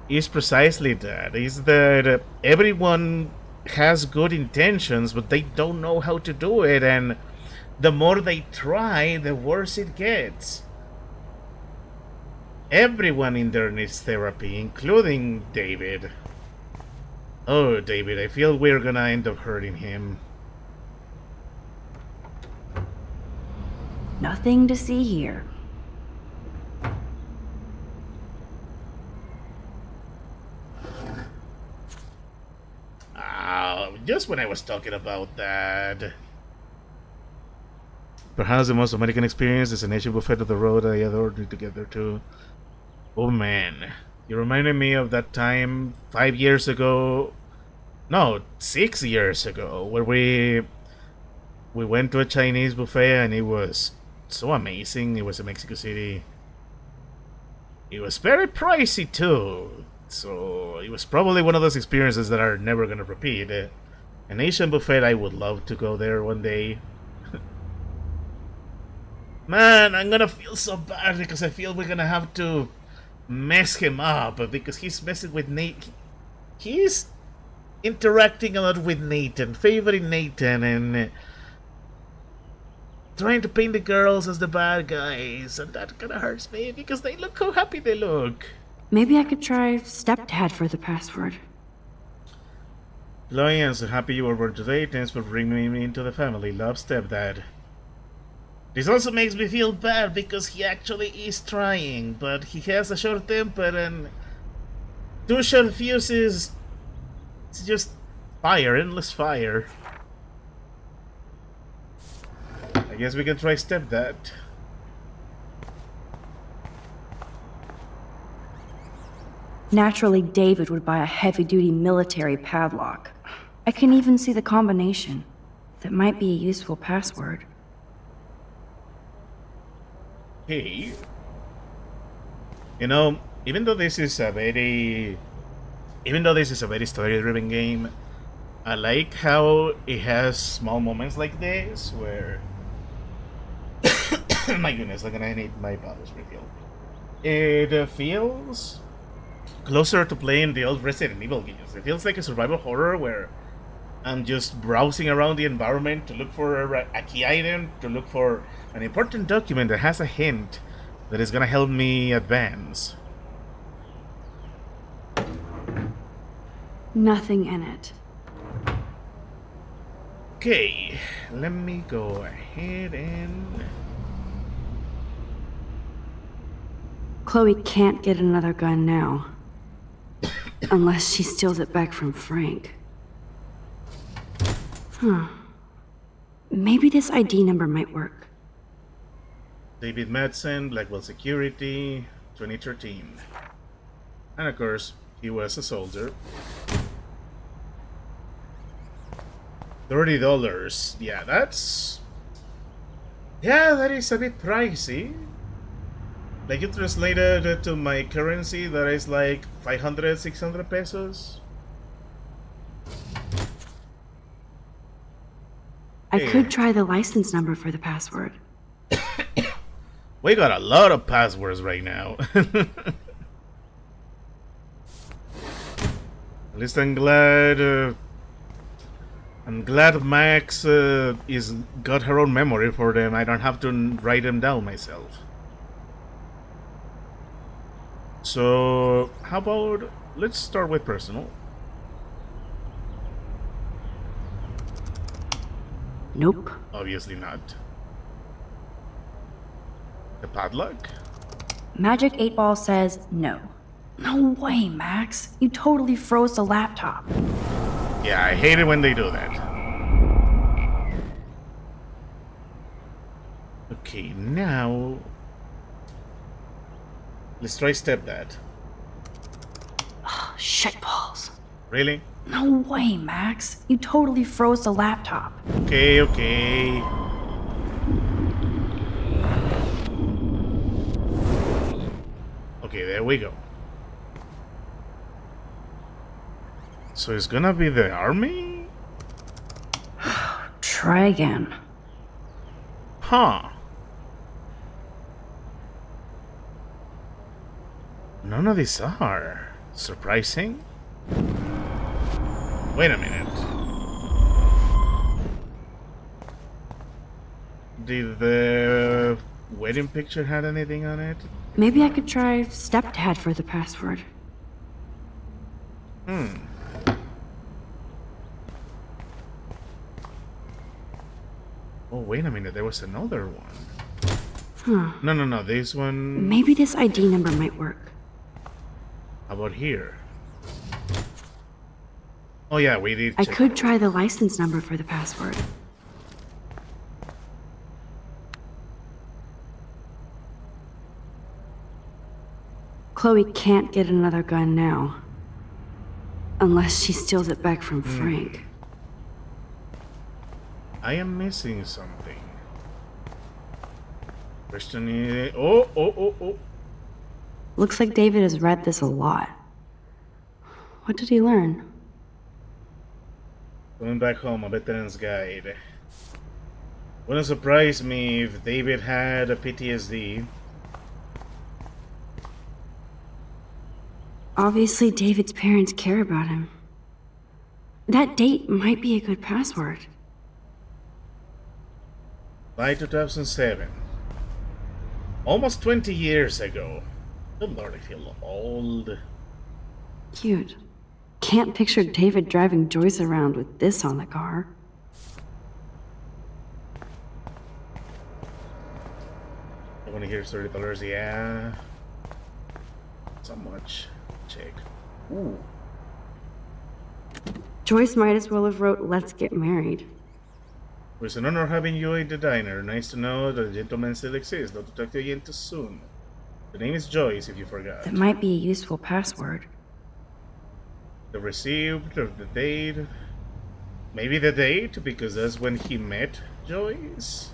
Is precisely that. Is that everyone has good intentions, but they don't know how to do it, and the more they try, the worse it gets. Everyone in there needs therapy, including David. Oh, David, I feel we're gonna end up hurting him. Nothing to see here. Just when I was talking about that. Perhaps the most American experience is an Asian buffet of the road I adored to get there too. Oh man, you reminded me of that time 5 years ago. No, 6 years ago, where we went to a Chinese buffet and it was so amazing. It was in Mexico City. It was very pricey too, so it was probably one of those experiences that are never gonna repeat. An Asian buffet, I would love to go there one day. Man, I'm gonna feel so bad because I feel we're gonna have to mess him up because he's messing with Nate. He's interacting a lot with Nathan, favoring Nathan, and trying to paint the girls as the bad guys, and that kinda hurts me because they look how happy they look. Maybe I could try stepdad for the password. Chloe, I'm so happy you were born today. Thanks for bringing me into the family. Love, stepdad. This also makes me feel bad because he actually is trying, but he has a short temper and 2 short fuses. It's just fire, endless fire. I guess we can try stepdad. Naturally, David would buy a heavy-duty military padlock. I can even see the combination. That might be a useful password. Hey. You know, even though this is a very story-driven game, I like how it has small moments like this where my goodness, I'm gonna need my bottles refilled. It feels closer to playing the old Resident Evil games. It feels like a survival horror where I'm just browsing around the environment to look for a key item, to look for an important document that has a hint that is gonna help me advance. Nothing in it. Okay, let me go ahead and... Chloe can't get another gun now. Unless she steals it back from Frank. Huh. Maybe this ID number might work. David Madsen, Blackwell Security, 2013. And of course, he was a soldier. $30. Yeah, that's... Yeah, that is a bit pricey. Like, you translated it to my currency, that is like 500, 600 pesos. I could try the license number for the password. We got a lot of passwords right now. At least I'm glad. I'm glad Max is got her own memory for them. I don't have to write them down myself. So, how about let's start with personal. Nope. Obviously not. The padlock? Magic 8 Ball says no. No way, Max. You totally froze the laptop. Yeah, I hate it when they do that. Okay, now let's try stepdad. Shitballs. Really? No way, Max. You totally froze the laptop. Okay, okay. Okay, there we go. So it's gonna be the army? Try again. Huh. None of these are. Surprising. Wait a minute. Did the wedding picture had anything on it? Maybe I could try stepdad for the password. Oh, wait a minute. There was another one. Huh. No. This one... Maybe this ID number might work. How about here? Oh, yeah, we did I check could that. try the license number for the password. Chloe can't get another gun now. Unless she steals it back from Frank. I am missing something. Question is... Oh. Looks like David has read this a lot. What did he learn? Going back home, a veteran's guide. Wouldn't surprise me if David had a PTSD. Obviously, David's parents care about him. That date might be a good password. By 2007. Almost 20 years ago. Good lord, I feel old. Cute. Can't picture David driving Joyce around with this on the car. I want to hear $30, yeah. So much. Check. Ooh. Joyce might as well have wrote, "Let's get married." It was an honor having you at the diner. Nice to know that a gentleman still exists. Not to talk to you again too soon. The name is Joyce, if you forgot. That might be a useful password. The received, or the date. Maybe the date, because that's when he met Joyce.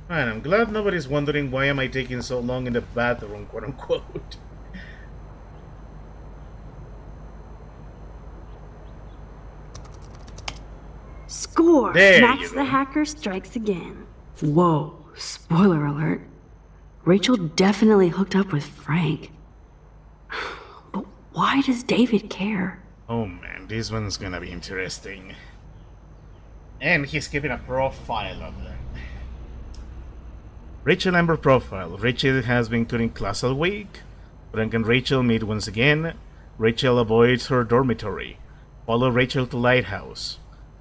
Man, I'm glad nobody's wondering why am I taking so long in the bathroom, quote unquote. Score! There Max you the go. hacker strikes again. Whoa, spoiler alert. Rachel definitely hooked up with Frank. But why does David care? Oh man, this one's gonna be interesting. And he's keeping a profile of them. Rachel Amber profile. Rachel has been cutting class all week. Frank and Rachel meet once again. Rachel avoids her dormitory. Follow Rachel to Lighthouse.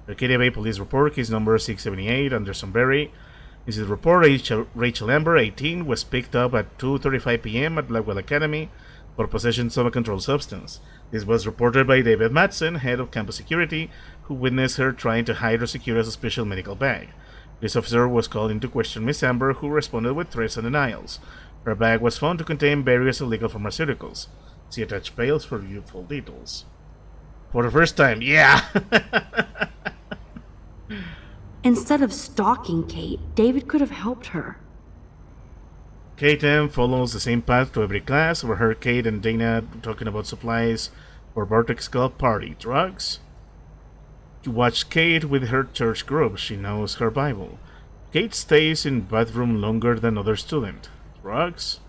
Arcadia Bay Police Report, case number 678, Anderson Berry. This is report Rachel Amber, 18, was picked up at 2:35 p.m. at Blackwell Academy for possession of a controlled substance. This was reported by David Madsen, head of campus security, who witnessed her trying to hide or secure a suspicious medical bag. This officer was called in to question Miss Amber, who responded with threats and denials. Her bag was found to contain various illegal pharmaceuticals. See attached files for full details. For the first time, yeah! Instead of stalking Kate, David could have helped her. Kate M follows the same path to every class, where her, Kate, and Dana talking about supplies for Bartek's club party. Drugs? You watch Kate with her church group. She knows her Bible. Kate stays in bathroom longer than other student. Drugs?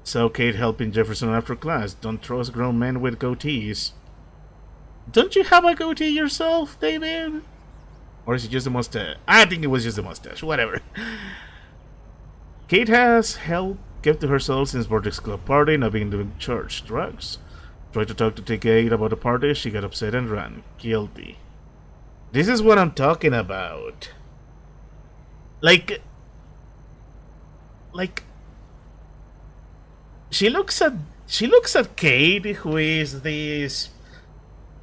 Saw Kate helping Jefferson after class. Don't trust grown men with goatees. Don't you have a goatee yourself, David? Or is it just a mustache? I think it was just a mustache. Whatever. Kate has kept to herself since Vortex Club party, not being to church. Drugs? Tried to talk to Kate about the party. She got upset and ran. Guilty. This is what I'm talking about. Like she looks at Kate, who is this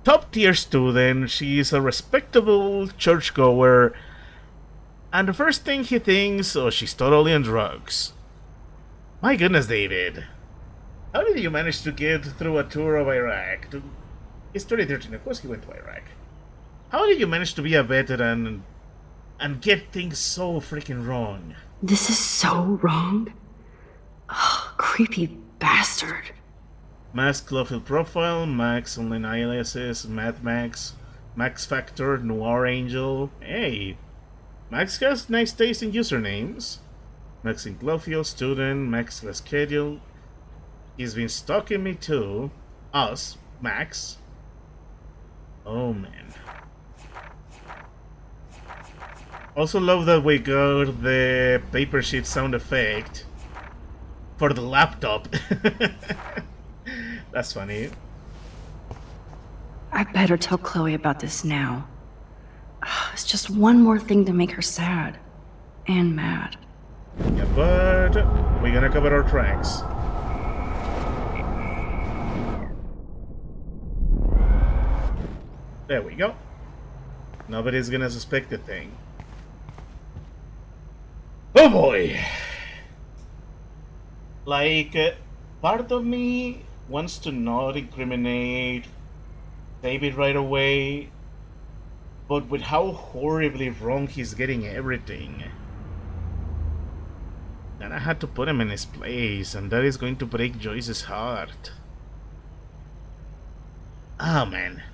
top tier student. She's a respectable churchgoer, and the first thing he thinks, oh, she's totally on drugs. My goodness, David. How did you manage to get through a tour of Iraq? It's 2013, of course he went to Iraq. How did you manage to be a veteran and get things so freaking wrong? This is so wrong. Oh, creepy bastard. Max Clofield profile, Max online aliases, Mad Max, Max Factor, Noir Angel. Hey, Max has nice taste in usernames. Max in Clofield, student, Max the schedule. He's been stalking me too. Us, Max. Oh man. Also love that we got the paper sheet sound effect for the laptop. That's funny. I better tell Chloe about this now. It's just one more thing to make her sad. And mad. Yeah, but we're gonna cover our tracks. There we go. Nobody's gonna suspect a thing. Oh boy! Like, part of me wants to not incriminate David right away, but with how horribly wrong he's getting everything, then I had to put him in his place, and that is going to break Joyce's heart. Oh man.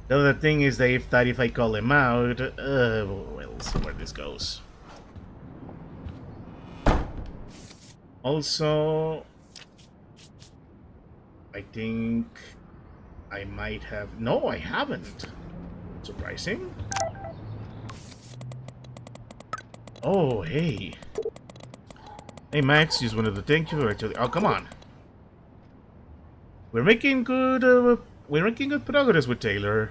The other thing is that if I call him out, we'll see where this goes. Also, I think I might have... No, I haven't. Surprising. Oh, hey. Hey, Max, just wanted to thank you for actually... Oh, come on. We're making good progress with Taylor.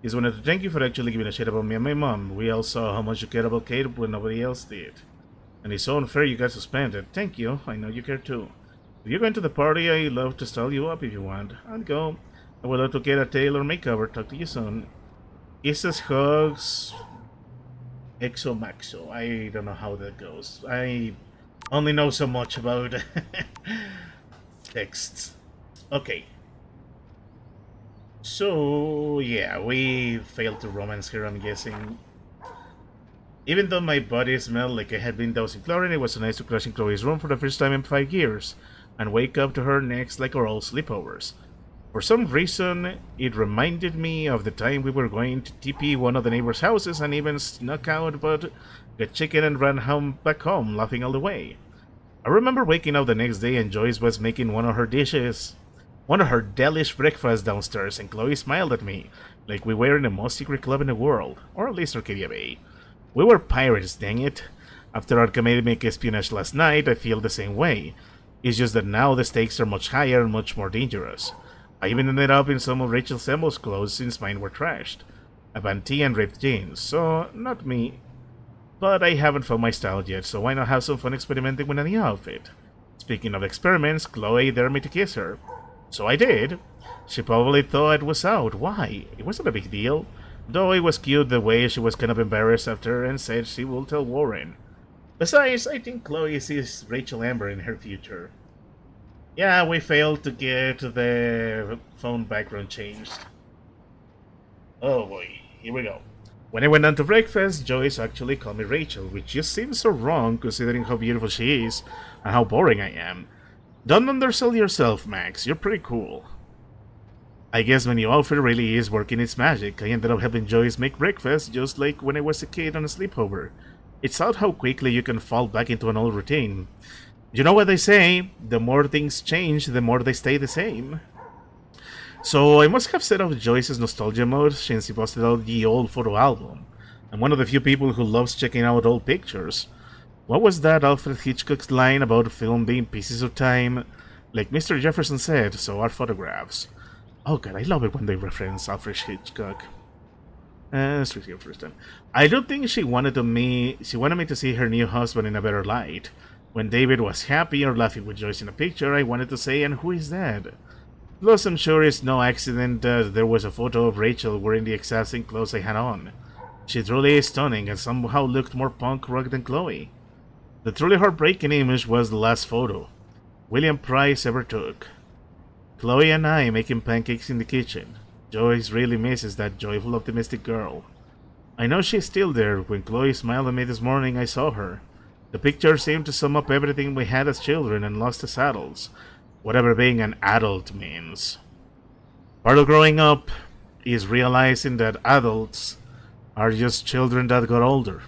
Just wanted to thank you for actually giving a shit about me and my mom. We all saw how much you cared about Kate when nobody else did. And it's so unfair you got suspended. Thank you. I know you care too. If you're going to the party, I'd love to style you up if you want. I'll go. I would love to get a Taylor makeover. Talk to you soon. Kisses, hugs, exo maxo. I don't know how that goes. I only know so much about texts. Okay. So, yeah, we failed to romance her, I'm guessing. Even though my body smelled like I had been dousing chlorine, it was so nice to crash in Chloe's room for the first time in 5 years, and wake up to her next like our old sleepovers. For some reason, it reminded me of the time we were going to TP one of the neighbors' houses and even snuck out but got chicken and ran back home, laughing all the way. I remember waking up the next day and Joyce was making one of her delish breakfasts downstairs, and Chloe smiled at me, like we were in the most secret club in the world, or at least Arcadia Bay. We were pirates, dang it. After our academic espionage last night, I feel the same way. It's just that now the stakes are much higher and much more dangerous. I even ended up in some of Rachel Semmel's clothes since mine were trashed. A bantee and ripped jeans, so not me. But I haven't found my style yet, so why not have some fun experimenting with a new outfit? Speaking of experiments, Chloe dared me to kiss her. So I did. She probably thought it was out. Why? It wasn't a big deal. Though it was cute the way she was kind of embarrassed after and said she will tell Warren. Besides, I think Chloe sees Rachel Amber in her future. Yeah, we failed to get the phone background changed. Oh boy, here we go. When I went down to breakfast, Joyce actually called me Rachel, which just seems so wrong considering how beautiful she is and how boring I am. Don't undersell yourself, Max. You're pretty cool. I guess my new outfit really is working its magic. I ended up helping Joyce make breakfast just like when I was a kid on a sleepover. It's odd how quickly you can fall back into an old routine. You know what they say, the more things change, the more they stay the same. So I must have set off Joyce's nostalgia mode since he posted out the old photo album. I'm one of the few people who loves checking out old pictures. What was that Alfred Hitchcock's line about film being pieces of time? Like Mr. Jefferson said, so are photographs. Oh god, I love it when they reference Alfred Hitchcock. Straight here first time. I don't think she wanted me to see her new husband in a better light. When David was happy or laughing with Joyce in a picture, I wanted to say, and who is that? Plus, I'm sure it's no accident that there was a photo of Rachel wearing the exact same clothes I had on. She truly is stunning and somehow looked more punk rock than Chloe. The truly heartbreaking image was the last photo William Price ever took. Chloe and I making pancakes in the kitchen. Joyce really misses that joyful, optimistic girl. I know she's still there. When Chloe smiled at me this morning, I saw her. The picture seemed to sum up everything we had as children and lost as adults, whatever being an adult means. Part of growing up is realizing that adults are just children that got older.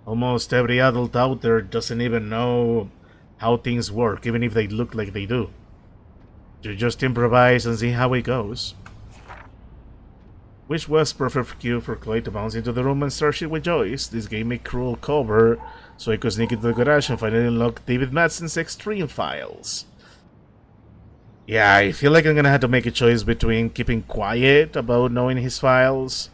Almost every adult out there doesn't even know how things work, even if they look like they do. You just improvise and see how it goes. Which was perfect cue for Chloe to bounce into the room and start shit with Joyce. This gave me cruel cover, so I could sneak into the garage and finally unlock David Madsen's extreme files. Yeah, I feel like I'm gonna have to make a choice between keeping quiet about knowing his files.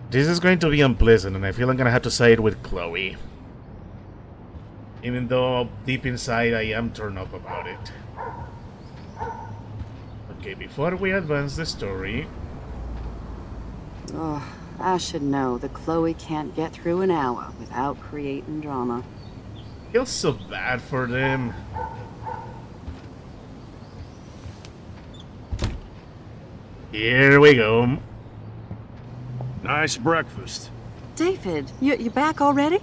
This is going to be unpleasant, and I feel I'm gonna have to side with Chloe. Even though deep inside I am turned up about it. Okay, before we advance the story... Oh, I should know that Chloe can't get through an hour without creating drama. Feels so bad for them. Here we go. Nice breakfast. David, you back already?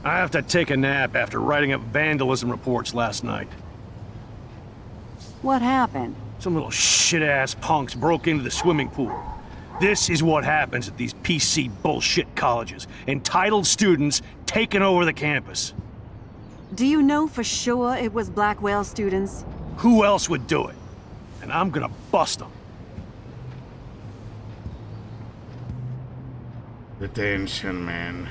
I have to take a nap after writing up vandalism reports last night. What happened? Some little shit-ass punks broke into the swimming pool. This is what happens at these PC bullshit colleges. Entitled students taking over the campus. Do you know for sure it was Blackwell students? Who else would do it? And I'm gonna bust them. The tension, man.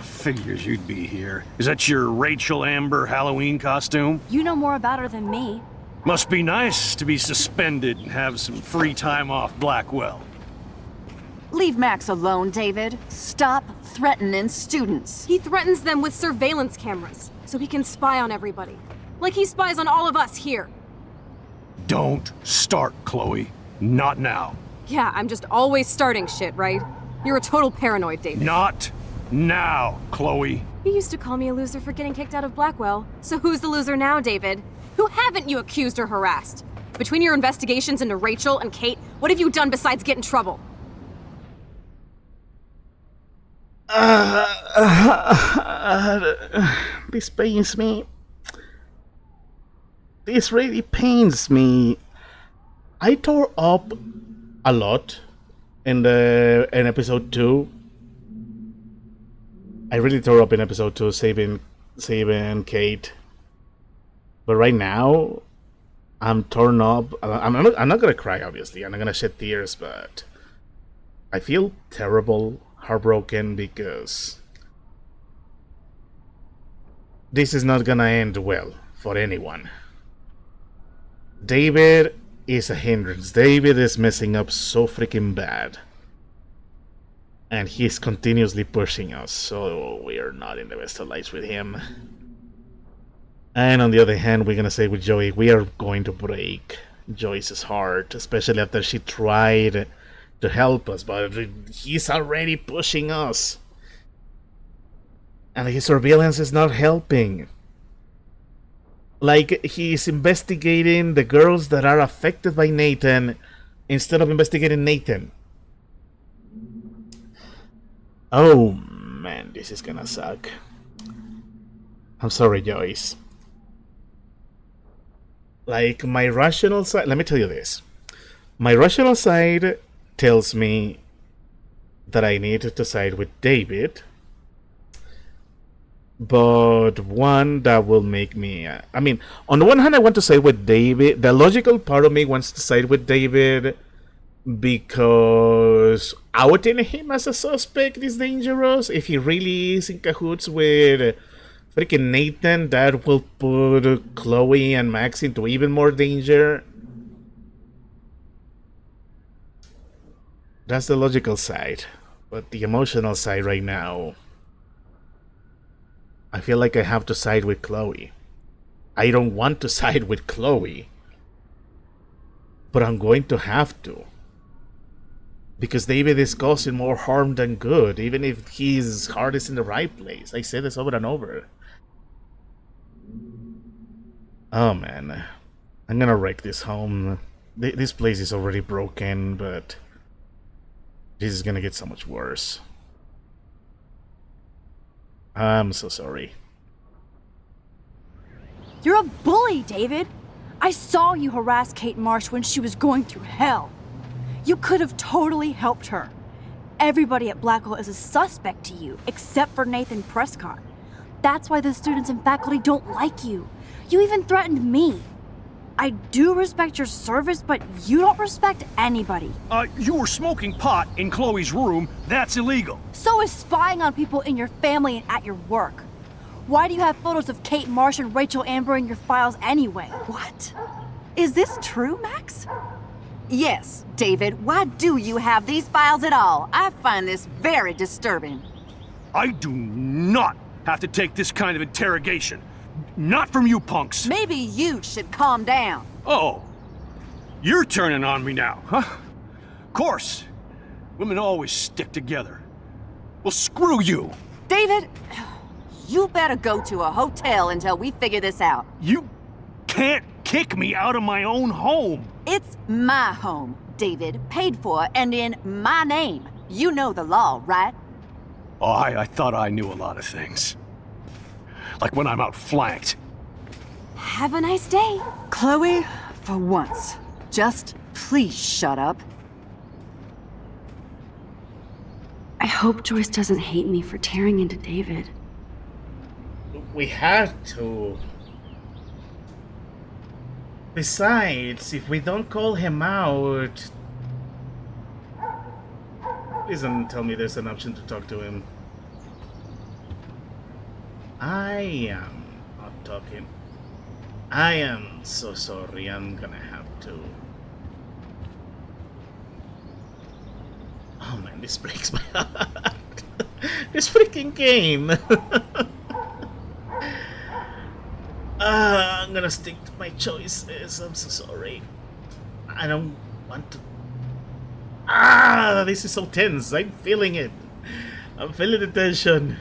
Figures you'd be here. Is that your Rachel Amber Halloween costume? You know more about her than me. Must be nice to be suspended and have some free time off Blackwell. Leave Max alone, David. Stop threatening students. He threatens them with surveillance cameras, so he can spy on everybody. Like he spies on all of us here. Don't start, Chloe. Not now. Yeah, I'm just always starting shit, right? You're a total paranoid, David. Not now, Chloe. You used to call me a loser for getting kicked out of Blackwell. So who's the loser now, David? Who haven't you accused or harassed? Between your investigations into Rachel and Kate, what have you done besides get in trouble? This pains me. This really pains me. I tore up a lot in episode 2. I really tore up in episode 2 saving Kate. But right now, I'm torn up. I'm not gonna cry, obviously. I'm not gonna shed tears, but I feel terrible, heartbroken, because this is not gonna end well for anyone. David is a hindrance. David is messing up so freaking bad. And he's continuously pushing us, so we are not in the best of lights with him. And on the other hand, we're gonna say with Joey, we are going to break Joyce's heart, especially after she tried to help us, but he's already pushing us. And his surveillance is not helping. Like, he's investigating the girls that are affected by Nathan instead of investigating Nathan. Oh man, this is gonna suck. I'm sorry, Joyce. Like, my rational side, let me tell you this. My rational side tells me that I need to side with David, but one that will make me. I mean, on the one hand, I want to side with David. The logical part of me wants to side with David because outing him as a suspect is dangerous. If he really is in cahoots with freaking Nathan, that will put Chloe and Max into even more danger. That's the logical side. But the emotional side right now, I feel like I have to side with Chloe. I don't want to side with Chloe, but I'm going to have to. Because David is causing more harm than good, even if his heart is in the right place. I say this over and over. Oh man, I'm gonna wreck this home. This place is already broken, but this is gonna get so much worse. I'm so sorry. You're a bully, David. I saw you harass Kate Marsh when she was going through hell. You could have totally helped her. Everybody at Blackwell is a suspect to you, except for Nathan Prescott. That's why the students and faculty don't like you. You even threatened me. I do respect your service, but you don't respect anybody. You were smoking pot in Chloe's room. That's illegal. So is spying on people in your family and at your work. Why do you have photos of Kate Marsh and Rachel Amber in your files anyway? What? Is this true, Max? Yes, David. Why do you have these files at all? I find this very disturbing. I do not have to take this kind of interrogation. Not from you punks. Maybe you should calm down. Oh, you're turning on me now, huh? Of course. Women always stick together. Well, screw you. David, you better go to a hotel until we figure this out. You can't kick me out of my own home. It's my home, David. Paid for and in my name. You know the law, right? Oh, I thought I knew a lot of things. Like when I'm outflanked. Have a nice day. Chloe, for once, just please shut up. I hope Joyce doesn't hate me for tearing into David. We had to. Besides, if we don't call him out... Please don't tell me there's an option to talk to him. I am not talking. I am so sorry. I'm gonna have to. Oh man, this breaks my heart. This freaking game. I'm gonna stick to my choices. I'm so sorry. I don't want to. This is so tense. I'm feeling it. I'm feeling the tension.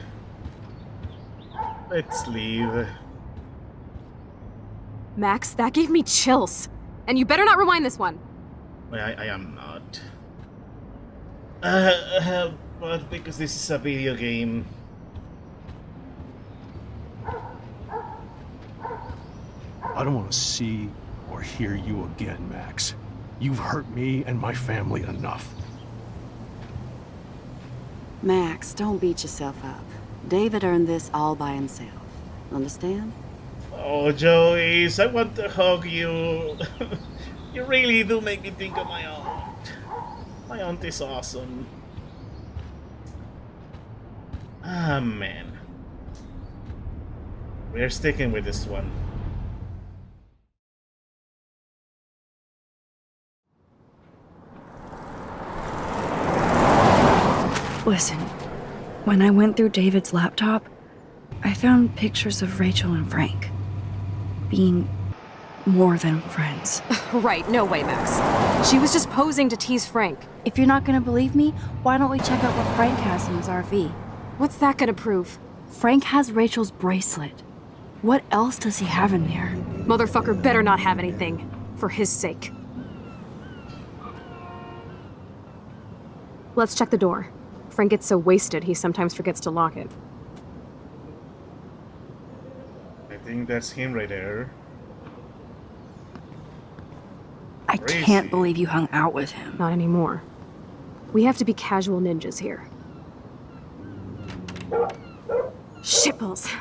Let's leave. Max, that gave me chills. And you better not rewind this one. I am not. But because this is a video game. I don't want to see or hear you again, Max. You've hurt me and my family enough. Max, don't beat yourself up. David earned this all by himself. Understand? Oh, Joyce, I want to hug you. You really do make me think of my aunt. My aunt is awesome. Ah, man. We're sticking with this one. Listen, when I went through David's laptop, I found pictures of Rachel and Frank being more than friends. Right, no way, Max. She was just posing to tease Frank. If you're not gonna believe me, why don't we check out what Frank has in his RV? What's that gonna prove? Frank has Rachel's bracelet. What else does he have in there? Motherfucker better not have anything. For his sake. Let's check the door. Frank gets so wasted, he sometimes forgets to lock it. I think that's him right there. I can't believe you hung out with him. Not anymore. We have to be casual ninjas here. Shitballs.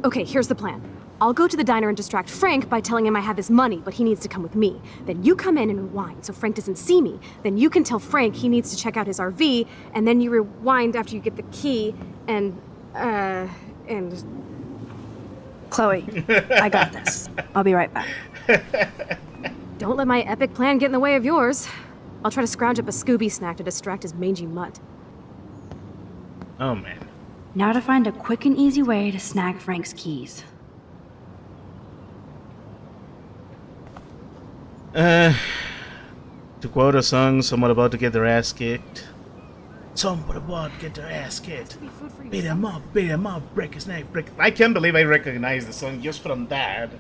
Okay, here's the plan. I'll go to the diner and distract Frank by telling him I have his money, but he needs to come with me. Then you come in and rewind so Frank doesn't see me. Then you can tell Frank he needs to check out his RV, and then you rewind after you get the key, and... Chloe, I got this. I'll be right back. Don't let my epic plan get in the way of yours. I'll try to scrounge up a Scooby snack to distract his mangy mutt. Oh, man. Now to find a quick and easy way to snag Frank's keys. To quote a song, someone about to get their ass kicked. Someone about to get their ass kicked. Beat him up, break his neck, break... I can't believe I recognize the song just from that.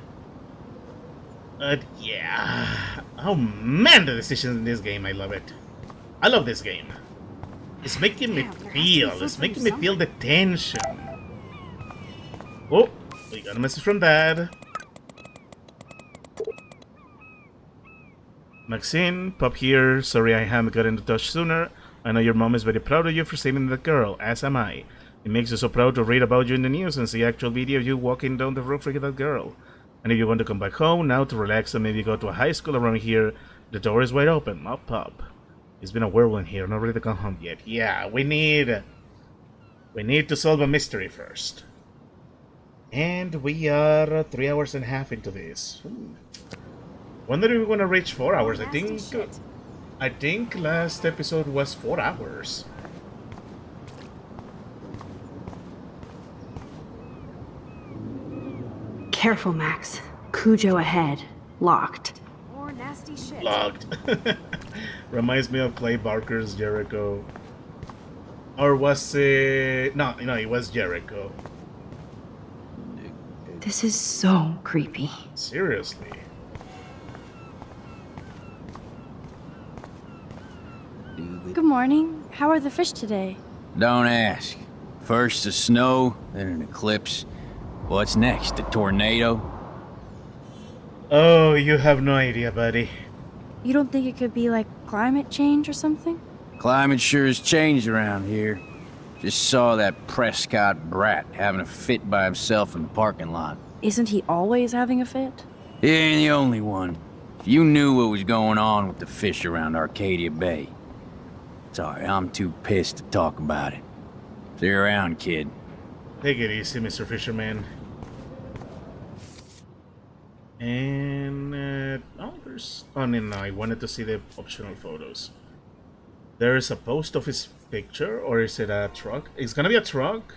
Yeah. Oh man, the decisions in this game, I love it. I love this game. It's making me feel, it's making me feel the tension. Oh, we got a message from Dad. Maxine, Pop here. Sorry I haven't got into touch sooner. I know your mom is very proud of you for saving that girl, as am I. It makes us so proud to read about you in the news and see actual video of you walking down the road for that girl. And if you want to come back home now to relax and maybe go to a high school around here, the door is wide open. Up, up. It's been a whirlwind here, not ready to come home yet. Yeah, we need to solve a mystery first. And we are 3.5 hours into this. Wonder if we're gonna reach 4 hours. I think last episode was 4 hours. Careful, Max. Cujo ahead. Locked. More nasty shit. Locked. Reminds me of Clay Barker's Jericho. Or was it... No, it was Jericho. This is so creepy. Seriously. Good morning. How are the fish today? Don't ask. First the snow, then an eclipse. What's next? A tornado? Oh, you have no idea, buddy. You don't think it could be like climate change or something? Climate sure has changed around here. Just saw that Prescott brat having a fit by himself in the parking lot. Isn't he always having a fit? He ain't the only one. If you knew what was going on with the fish around Arcadia Bay. Sorry, I'm too pissed to talk about it. See you around, kid. Take it easy, Mr. Fisherman. And, there's... Oh, no, I wanted to see the optional photos. There's a post office picture, or is it a truck? It's gonna be a truck,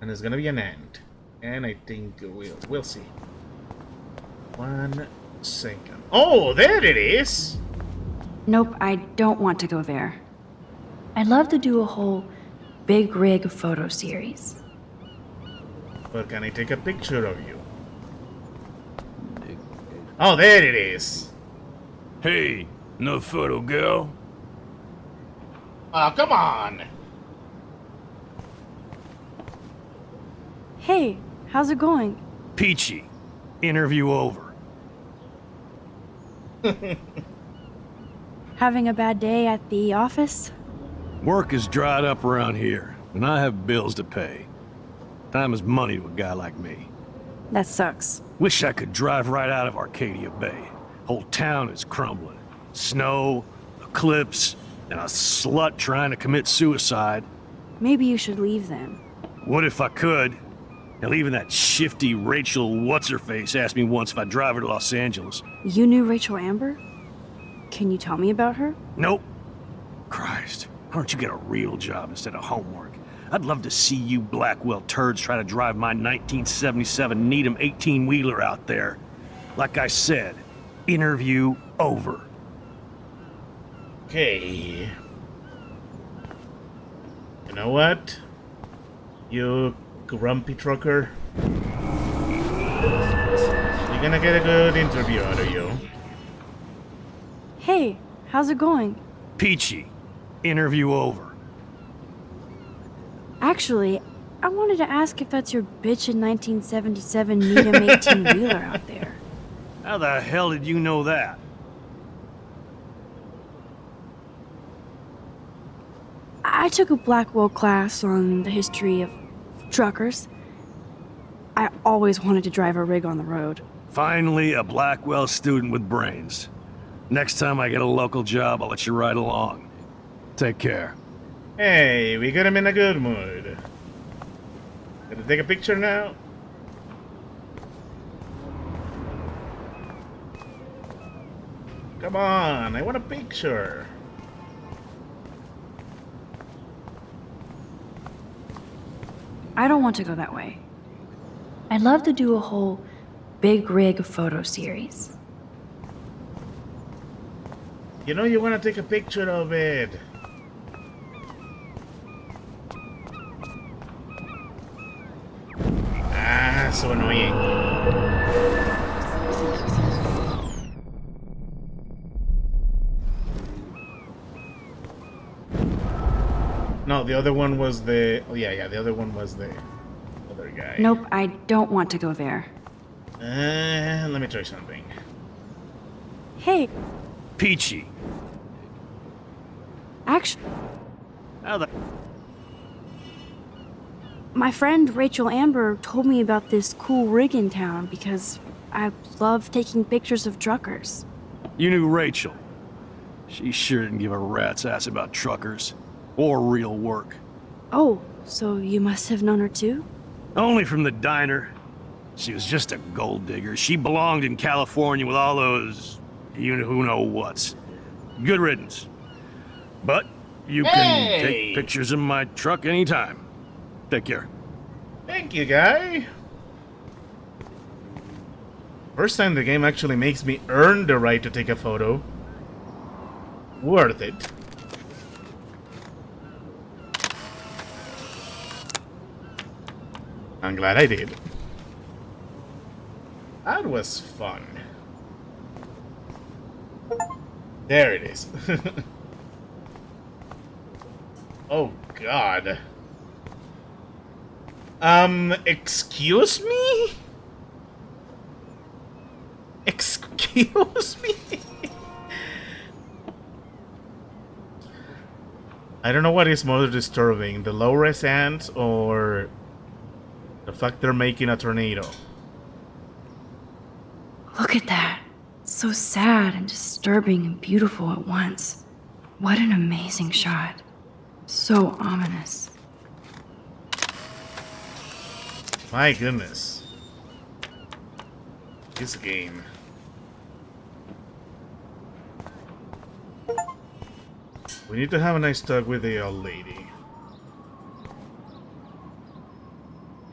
and it's gonna be an ant. And I think we'll see. 1 second. Oh, there it is! Nope, I don't want to go there. I'd love to do a whole big rig photo series. But can I take a picture of you? Oh, there it is. Hey, no photo girl? Oh, come on. Hey, how's it going? Peachy. Interview over. Having a bad day at the office? Work is dried up around here, and I have bills to pay. Time is money to a guy like me. That sucks. Wish I could drive right out of Arcadia Bay. Whole town is crumbling. Snow, eclipse, and a slut trying to commit suicide. Maybe you should leave then. What if I could? Hell, even that shifty Rachel What's-Her-Face asked me once if I'd drive her to Los Angeles. You knew Rachel Amber? Can you tell me about her? Nope. Christ, why don't you get a real job instead of homework? I'd love to see you Blackwell turds try to drive my 1977 Needham 18-wheeler out there. Like I said, interview over. Okay. You know what? You grumpy trucker. You're gonna get a good interview out of you. Hey, how's it going? Peachy. Interview over. Actually, I wanted to ask if that's your bitchin' 1977 Needham 18-wheeler out there. How the hell did you know that? I took a Blackwell class on the history of truckers. I always wanted to drive a rig on the road. Finally, a Blackwell student with brains. Next time I get a local job, I'll let you ride along. Take care. Hey, we got him in a good mood. Gonna take a picture now? Come on, I want a picture. I don't want to go that way. I'd love to do a whole big rig photo series. You know you want to take a picture of it. Ah, so annoying. No, the other one was the... Oh, yeah, the other one was the other guy. Nope, I don't want to go there. Let me try something. Hey, Peachy. actually, How the... my friend Rachel Amber told me about this cool rig in town because I love taking pictures of truckers. You knew Rachel. She sure didn't give a rat's ass about truckers. Or real work. Oh, so you must have known her too? Only from the diner. She was just a gold digger. She belonged in California with all those... who know whats. Good riddance. But you can take pictures of my truck anytime. Take care. Thank you, guy. First time the game actually makes me earn the right to take a photo. Worth it. I'm glad I did. That was fun. There it is. Oh God. Excuse me? Excuse me? I don't know what is more disturbing, the low-res ants or the fact they're making a tornado. Look at that. So sad and disturbing and beautiful at once. What an amazing shot. So ominous. My goodness. This game. We need to have a nice talk with the old lady.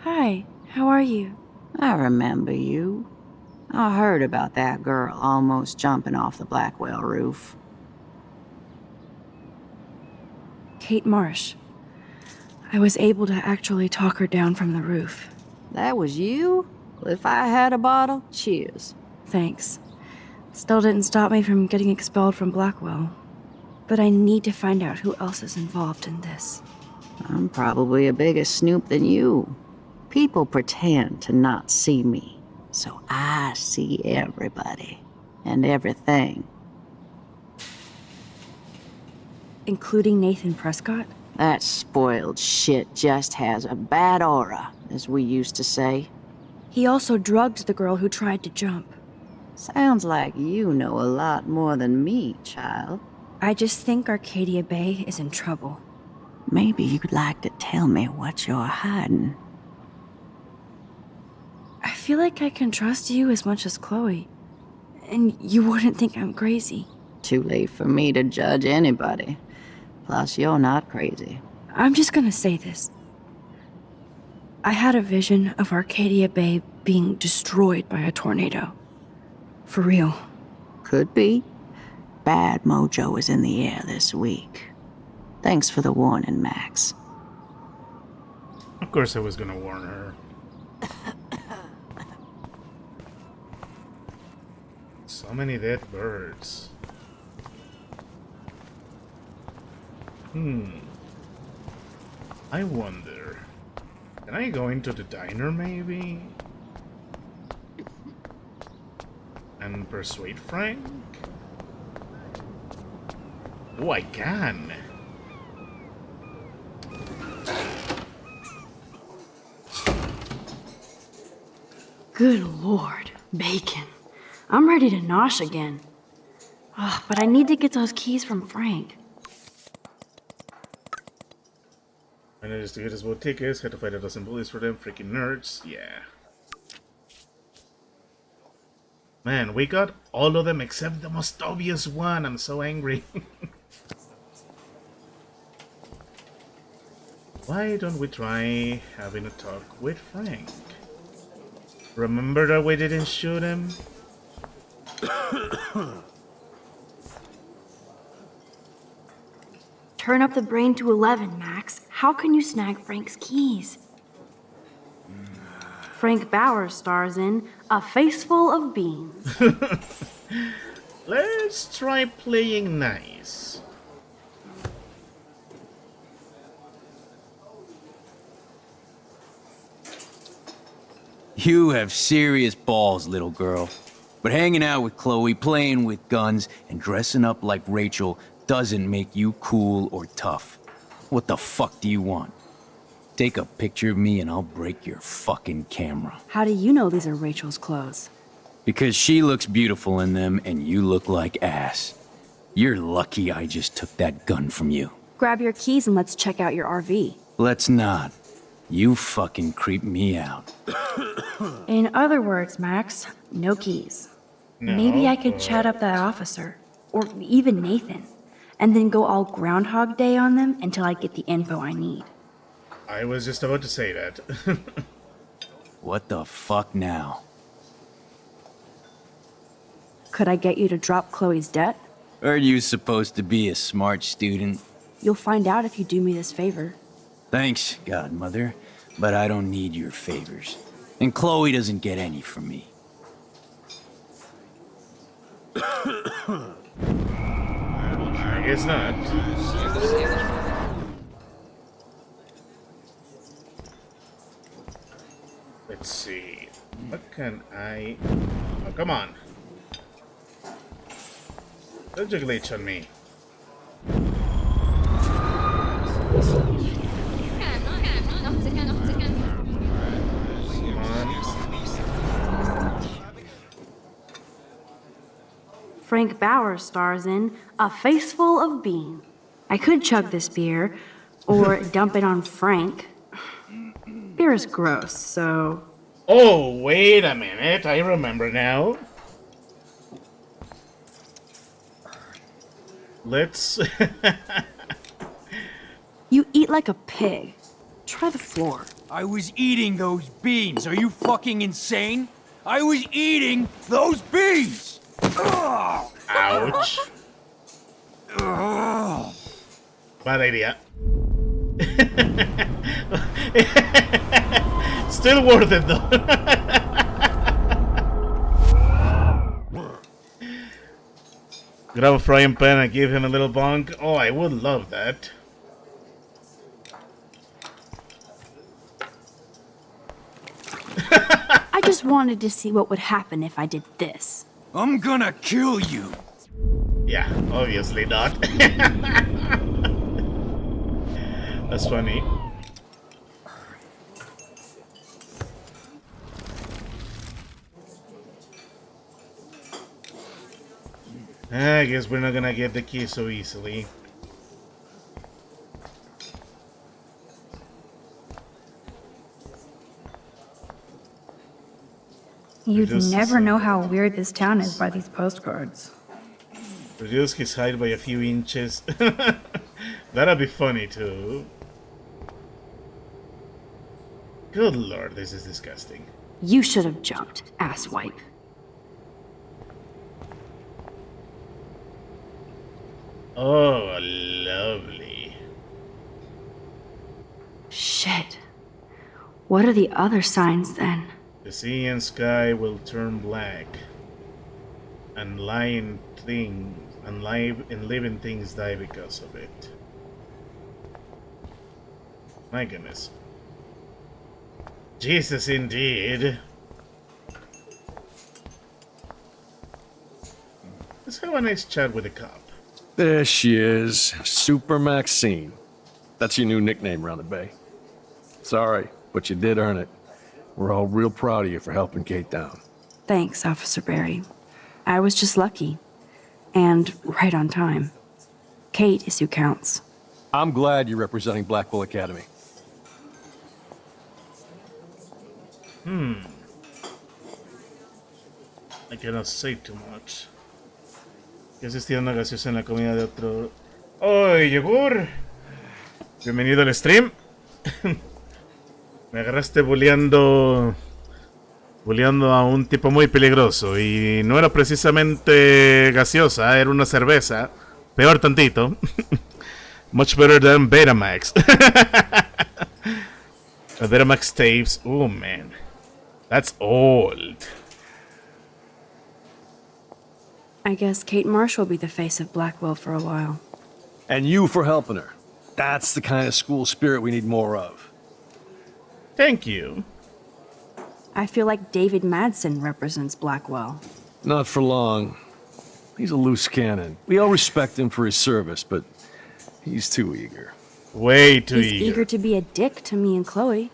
Hi, how are you? I remember you. I heard about that girl almost jumping off the Blackwell roof. Kate Marsh. I was able to actually talk her down from the roof. That was you? Well, if I had a bottle, cheers. Thanks. Still didn't stop me from getting expelled from Blackwell. But I need to find out who else is involved in this. I'm probably a bigger snoop than you. People pretend to not see me, so I see everybody and everything. Including Nathan Prescott? That spoiled shit just has a bad aura, as we used to say. He also drugged the girl who tried to jump. Sounds like you know a lot more than me, child. I just think Arcadia Bay is in trouble. Maybe you'd like to tell me what you're hiding. I feel like I can trust you as much as Chloe. And you wouldn't think I'm crazy. Too late for me to judge anybody. Plus, you're not crazy. I'm just gonna say this. I had a vision of Arcadia Bay being destroyed by a tornado. For real. Could be. Bad mojo is in the air this week. Thanks for the warning, Max. Of course I was gonna warn her. So many dead birds. I wonder... Can I go into the diner, maybe? And persuade Frank? Oh, I can. Good lord, bacon. I'm ready to nosh again. But I need to get those keys from Frank. Managed to get his boat tickets, had to fight a dozen bullies for them, freaking nerds, yeah. Man, we got all of them except the most obvious one, I'm so angry. Why don't we try having a talk with Frank? Remember that we didn't shoot him? Turn up the brain to 11, Max. How can you snag Frank's keys? Frank Bowers stars in A Face Full of Beans. Let's try playing nice. You have serious balls, little girl. But hanging out with Chloe, playing with guns, and dressing up like Rachel doesn't make you cool or tough. What the fuck do you want? Take a picture of me and I'll break your fucking camera. How do you know these are Rachel's clothes? Because she looks beautiful in them and you look like ass. You're lucky I just took that gun from you. Grab your keys and let's check out your RV. Let's not. You fucking creep me out. In other words, Max, no keys. No, Maybe I could chat up that officer, or even Nathan, and then go all Groundhog Day on them until I get the info I need. I was just about to say that. What the fuck now? Could I get you to drop Chloe's debt? Are you supposed to be a smart student? You'll find out if you do me this favor. Thanks, Godmother, but I don't need your favors. And Chloe doesn't get any from me. I guess not. Let's see. What can I... Oh, come on. Don't you glitch on me. Come on. Frank Bowers stars in A Face Full of Beans. I could chug this beer, or dump it on Frank. Beer is gross, so... Oh, wait a minute. I remember now. Let's... You eat like a pig. Try the floor. I was eating those beans. Are you fucking insane? I was eating those beans! Ugh. Ouch. Ugh. Bad idea. Still worth it though. Grab a frying pan and give him a little bonk. Oh, I would love that. I just wanted to see what would happen if I did this. I'm gonna kill you. Yeah, obviously not. That's funny. I guess we're not gonna get the key so easily. You'd Just- never know how weird this town is by these postcards. Reduce his height by a few inches. That'd be funny too. Good lord, this is disgusting. You should have jumped, asswipe. Oh, lovely. Shit. What are the other signs then? The sea and sky will turn black, and living things die because of it. My goodness. Jesus, indeed. Let's have a nice chat with the cop. There she is, Super Maxine. That's your new nickname around the bay. Sorry, but you did earn it. We're all real proud of you for helping Kate down. Thanks, Officer Barry. I was just lucky. And right on time. Kate is who counts. I'm glad you're representing Blackwell Academy. I cannot say too much. ¿Qué asistía una gaseosa en la comida de otro? ¡Oy, yogur! Bienvenido al stream. Me agarraste bulleando a un tipo muy peligroso. Y no era precisamente gaseosa, era una cerveza. Peor tantito. Much better than Betamax. Betamax tapes. Oh man. That's old. I guess Kate Marsh will be the face of Blackwell for a while. And you for helping her. That's the kind of school spirit we need more of. Thank you. I feel like David Madsen represents Blackwell. Not for long. He's a loose cannon. We all respect him for his service, but he's too eager. Way too He's eager to be a dick to me and Chloe.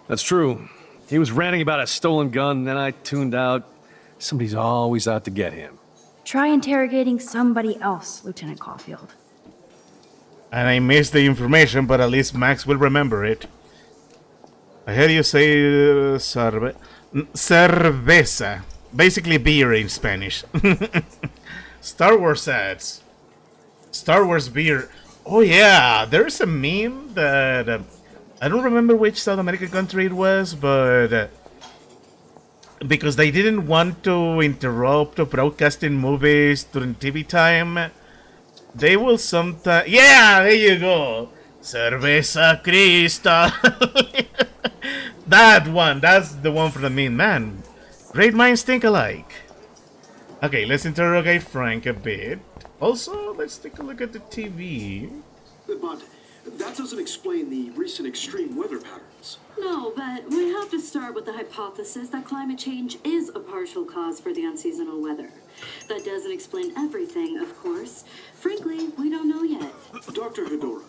That's true. He was ranting about a stolen gun, and then I tuned out. Somebody's always out to get him. Try interrogating somebody else, Lieutenant Caulfield. And I missed the information, but at least Max will remember it. I heard you say cerveza. Basically beer in Spanish. Star Wars ads. Star Wars beer. Oh yeah, there's a meme that... I don't remember which South American country it was, but... because they didn't want to interrupt broadcasting movies during TV time, they will sometimes... Yeah, there you go! Cerveza Cristal! That one, that's the one for the meme, man. Great minds think alike. Okay, let's interrogate Frank a bit. Also, let's take a look at the TV. But that doesn't explain the recent extreme weather patterns. No, but we have to start with the hypothesis that climate change is a partial cause for the unseasonal weather. That doesn't explain everything, of course. Frankly, we don't know yet. Dr. Hedora,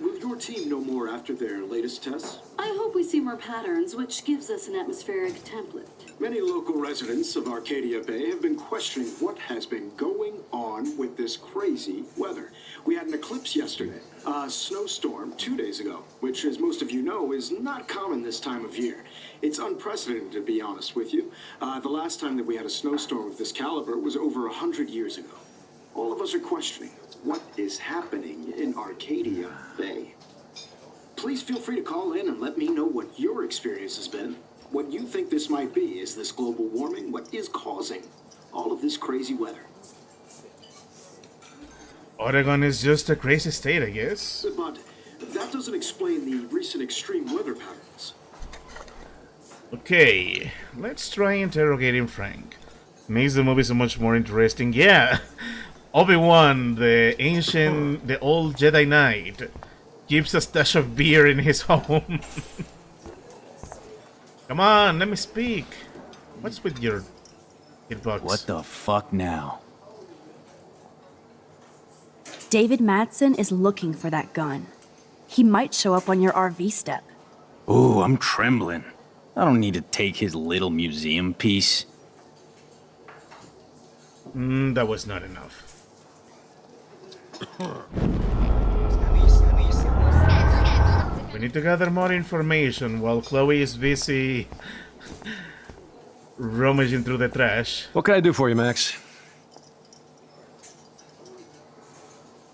will your team know more after their latest tests? I hope we see more patterns, which gives us an atmospheric template. Many local residents of Arcadia Bay have been questioning what has been going on with this crazy weather. We had an eclipse yesterday, a snowstorm 2 days ago, which, as most of you know, is not common this time of year. It's unprecedented, to be honest with you. The last time that we had a snowstorm of this caliber was over 100 years ago. All of us are questioning what is happening in Arcadia Bay. Please feel free to call in and let me know what your experience has been. What you think this might be. Is this global warming? What is causing all of this crazy weather? Oregon is just a crazy state, I guess. But that doesn't explain the recent extreme weather patterns. Okay, let's try interrogating Frank. Makes the movie so much more interesting. Yeah, Obi-Wan, the old Jedi Knight, keeps a stash of beer in his home. Come on, let me speak. What's with your hitbox? What the fuck now? David Madsen is looking for that gun. He might show up on your RV step. Ooh, I'm trembling. I don't need to take his little museum piece. That was not enough. We need to gather more information while Chloe is busy rummaging through the trash. What can I do for you, Max?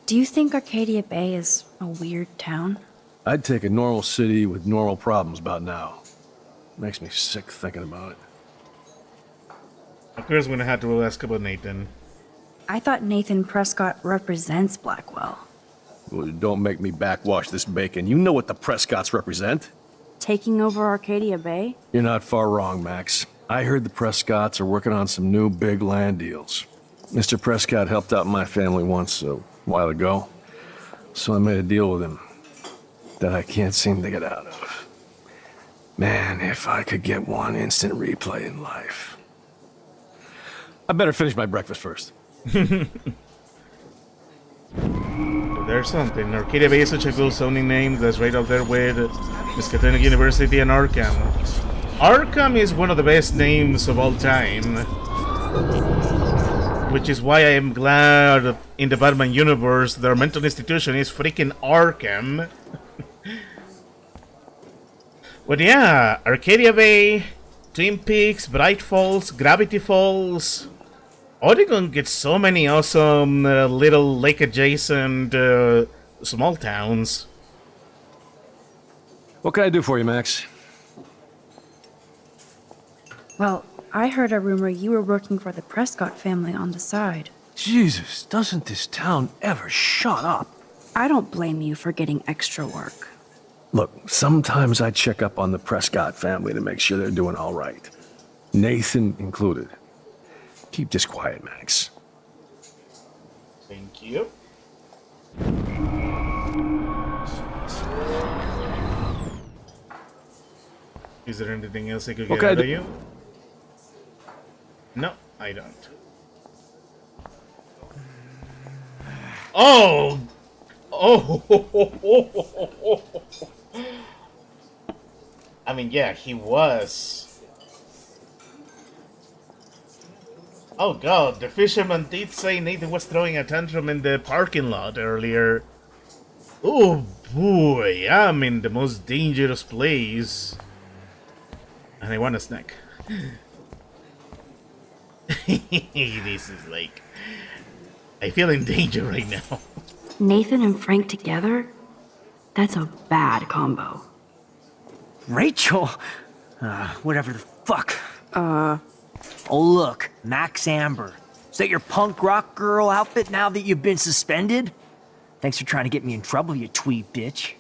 Do you think Arcadia Bay is a weird town? I'd take a normal city with normal problems about now. Makes me sick thinking about it. Of course, we're gonna have to ask about Nathan. I thought Nathan Prescott represents Blackwell. Well, don't make me backwash this bacon. You know what the Prescotts represent. Taking over Arcadia Bay? You're not far wrong, Max. I heard the Prescotts are working on some new big land deals. Mr. Prescott helped out my family once a while ago, so I made a deal with him that I can't seem to get out of. Man, if I could get one instant replay in life. I better finish my breakfast first. There's something. Arcadia Bay is such a cool sounding name that's right up there with Miskatonic University and Arkham. Arkham is one of the best names of all time. Which is why I am glad in the Batman universe their mental institution is freaking Arkham. But yeah, Arcadia Bay, Twin Peaks, Bright Falls, Gravity Falls. Oregon gets so many awesome little lake-adjacent small towns. What can I do for you, Max? Well, I heard a rumor you were working for the Prescott family on the side. Jesus, doesn't this town ever shut up? I don't blame you for getting extra work. Look, sometimes I check up on the Prescott family to make sure they're doing all right. Nathan included. Keep this quiet, Max. Thank you. Is there anything else I could get out of you? No, I don't. Oh! Oh! I mean, yeah, he was. Oh god, the fisherman did say Nathan was throwing a tantrum in the parking lot earlier. Oh boy, I'm in the most dangerous place. And I want a snack. This is like... I feel in danger right now. Nathan and Frank together? That's a bad combo. Rachel? Whatever the fuck. Oh look, Max Amber. Is that your punk rock girl outfit now that you've been suspended? Thanks for trying to get me in trouble, you tweed bitch.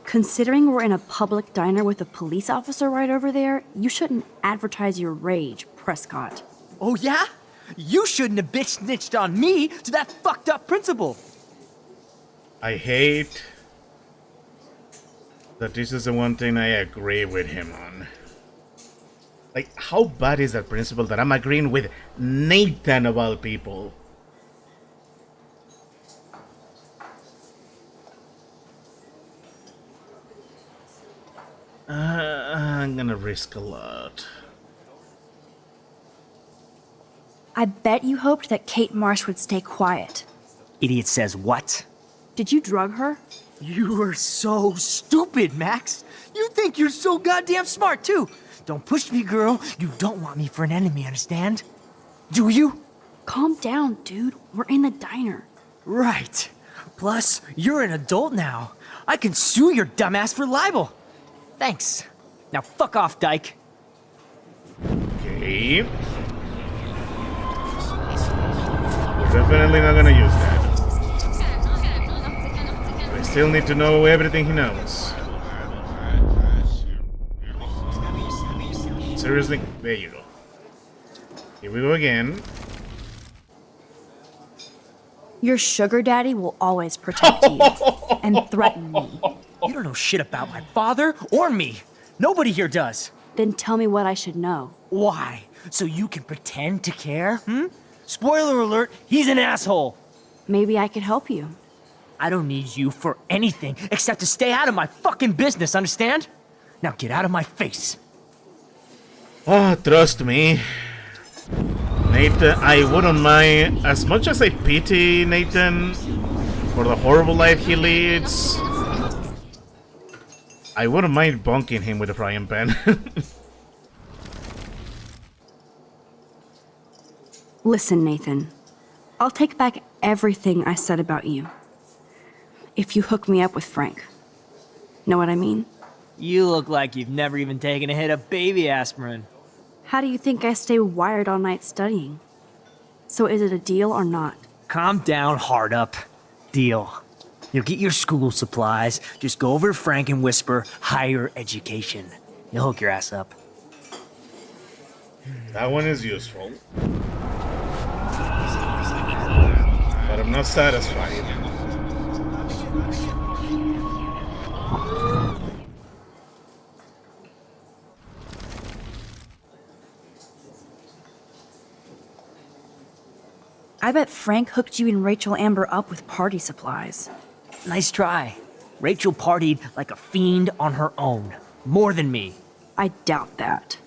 Considering we're in a public diner with a police officer right over there, you shouldn't advertise your rage, Prescott. Oh yeah? You shouldn't have bitch snitched on me to that fucked up principal. I hate that this is the one thing I agree with him on. Like, how bad is that principle that I'm agreeing with Nathan of all people? I'm gonna risk a lot. I bet you hoped that Kate Marsh would stay quiet. Idiot says what? Did you drug her? You are so stupid, Max. You think you're so goddamn smart, too. Don't push me, girl. You don't want me for an enemy, understand? Do you? Calm down, dude. We're in the diner. Right. Plus, you're an adult now. I can sue your dumbass for libel. Thanks. Now fuck off, dyke. Okay. We're definitely not gonna use that. But I still need to know everything he knows. Seriously? There you go. Here we go again. Your sugar daddy will always protect you and threaten me. You don't know shit about my father or me. Nobody here does. Then tell me what I should know. Why? So you can pretend to care, Spoiler alert, he's an asshole. Maybe I could help you. I don't need you for anything except to stay out of my fucking business, understand? Now get out of my face. Ah, trust me. Nathan, I wouldn't mind, as much as I pity Nathan for the horrible life he leads, I wouldn't mind bonking him with a frying pan. Listen, Nathan. I'll take back everything I said about you. If you hook me up with Frank. Know what I mean? You look like you've never even taken a hit of baby aspirin. How do you think I stay wired all night studying? So is it a deal or not? Calm down, hard up. Deal. You'll get your school supplies. Just go over to Frank and whisper higher education. He'll hook your ass up. That one is useful. But I'm not satisfied. I bet Frank hooked you and Rachel Amber up with party supplies. Nice try. Rachel partied like a fiend on her own. More than me. I doubt that.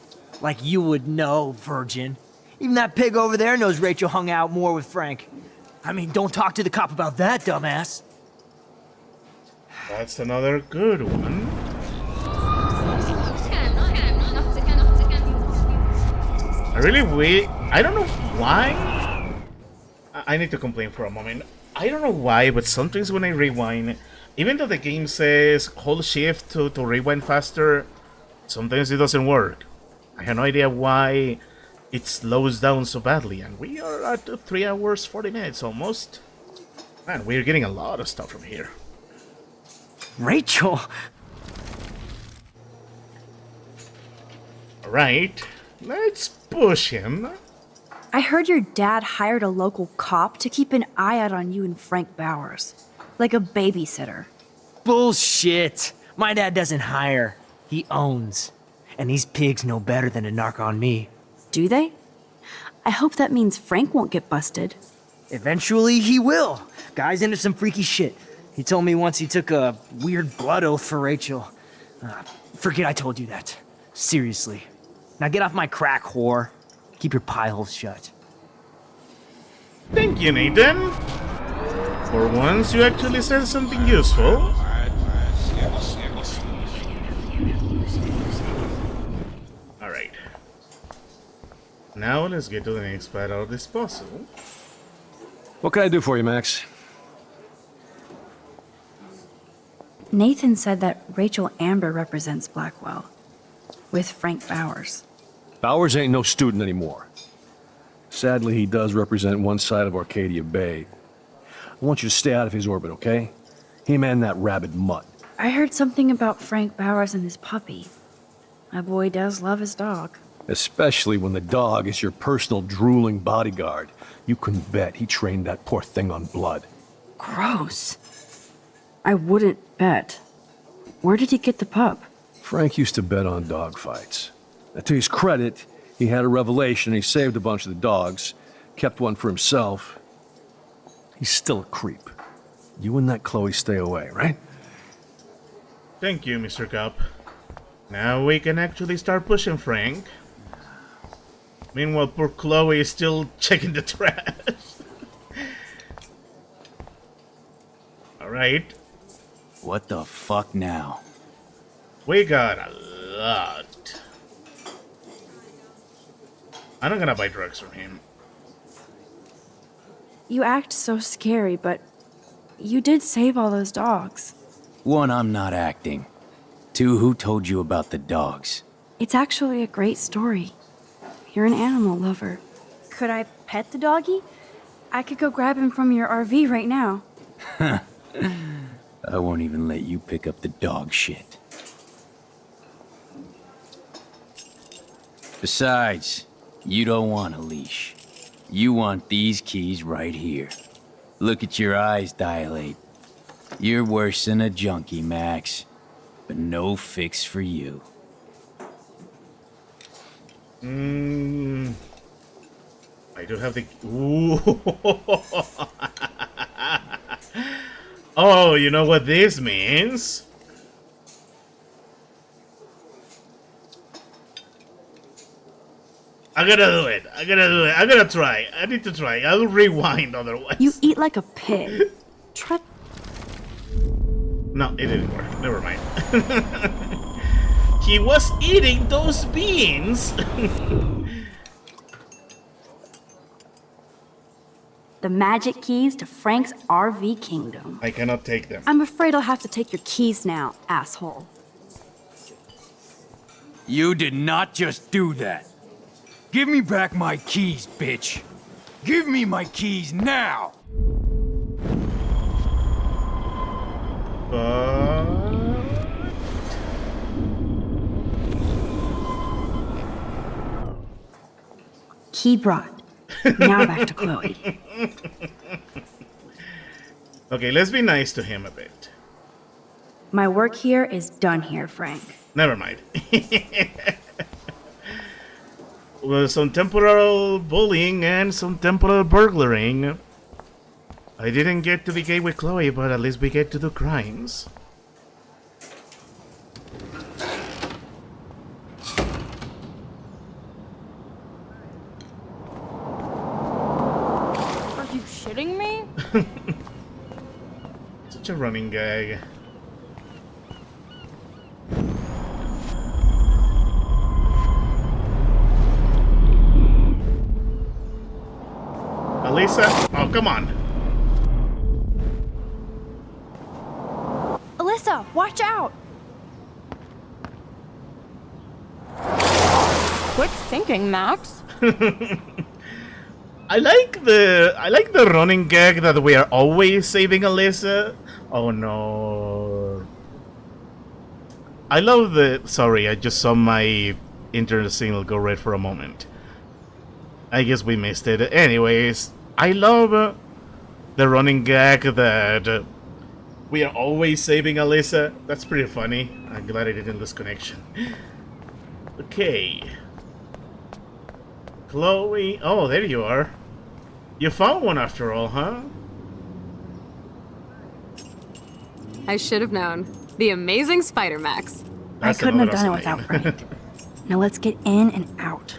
Like you would know, virgin. Even that pig over there knows Rachel hung out more with Frank. I mean, don't talk to the cop about that, dumbass. That's another good one. I don't know why. I need to complain for a moment. I don't know why, but sometimes when I rewind, even though the game says hold shift to rewind faster, sometimes it doesn't work. I have no idea why it slows down so badly, and we are at 3 hours 40 minutes almost. Man, we're getting a lot of stuff from here. Rachel! Alright, let's push him. I heard your dad hired a local cop to keep an eye out on you and Frank Bowers. Like a babysitter. Bullshit! My dad doesn't hire. He owns. And these pigs know better than to narc on me. Do they? I hope that means Frank won't get busted. Eventually he will. Guy's into some freaky shit. He told me once he took a weird blood oath for Rachel. Forget I told you that. Seriously. Now get off my crack, whore. Keep your pie holes shut. Thank you, Nathan. For once, you actually said something useful. Alright. Now let's get to the next part of this puzzle. What can I do for you, Max? Nathan said that Rachel Amber represents Blackwell, with Frank Bowers. Bowers ain't no student anymore. Sadly, he does represent one side of Arcadia Bay. I want you to stay out of his orbit, okay? Him and that rabid mutt. I heard something about Frank Bowers and his puppy. My boy does love his dog. Especially when the dog is your personal drooling bodyguard. You can bet he trained that poor thing on blood. Gross. I wouldn't bet. Where did he get the pup? Frank used to bet on dogfights. Now, to his credit, he had a revelation. He saved a bunch of the dogs, kept one for himself. He's still a creep. You and that Chloe stay away, right? Thank you, Mr. Cup. Now we can actually start pushing Frank. Meanwhile, poor Chloe is still checking the trash. Alright. What the fuck now? We got a lot. I'm not gonna buy drugs from him. You act so scary, but you did save all those dogs. 1, I'm not acting. 2, who told you about the dogs? It's actually a great story. You're an animal lover. Could I pet the doggy? I could go grab him from your RV right now. I won't even let you pick up the dog shit. Besides, you don't want a leash. You want these keys right here. Look at your eyes dilate. You're worse than a junkie, Max. But no fix for you. I do have the... Ooh. Oh, you know what this means? I gotta do it. I gotta try. I need to try. I'll rewind otherwise. You eat like a pig. Try... No, it didn't work. Never mind. He was eating those beans. The magic keys to Frank's RV kingdom. I cannot take them. I'm afraid I'll have to take your keys now, asshole. You did not just do that. Give me back my keys, bitch. Give me my keys now. Key brought. Now back to Chloe. Okay, let's be nice to him a bit. My work here is done here, Frank. Never mind. Well, some temporal bullying and some temporal burglaring. I didn't get to be gay with Chloe, but at least we get to do crimes. such a running gag. Elisa? Oh, come on. Alyssa, watch out! Quit thinking, Max. I like the running gag that we are always saving Alyssa. Oh no. I love the... Sorry, I just saw my internet signal go red for a moment. I guess we missed it. Anyways, I love the running gag that we are always saving Alyssa. That's pretty funny. I'm glad I didn't lose connection. Okay. Chloe... Oh, there you are. You found one after all, huh? I should have known. The amazing Spider Max. I couldn't have done it without Frank. Now let's get in and out.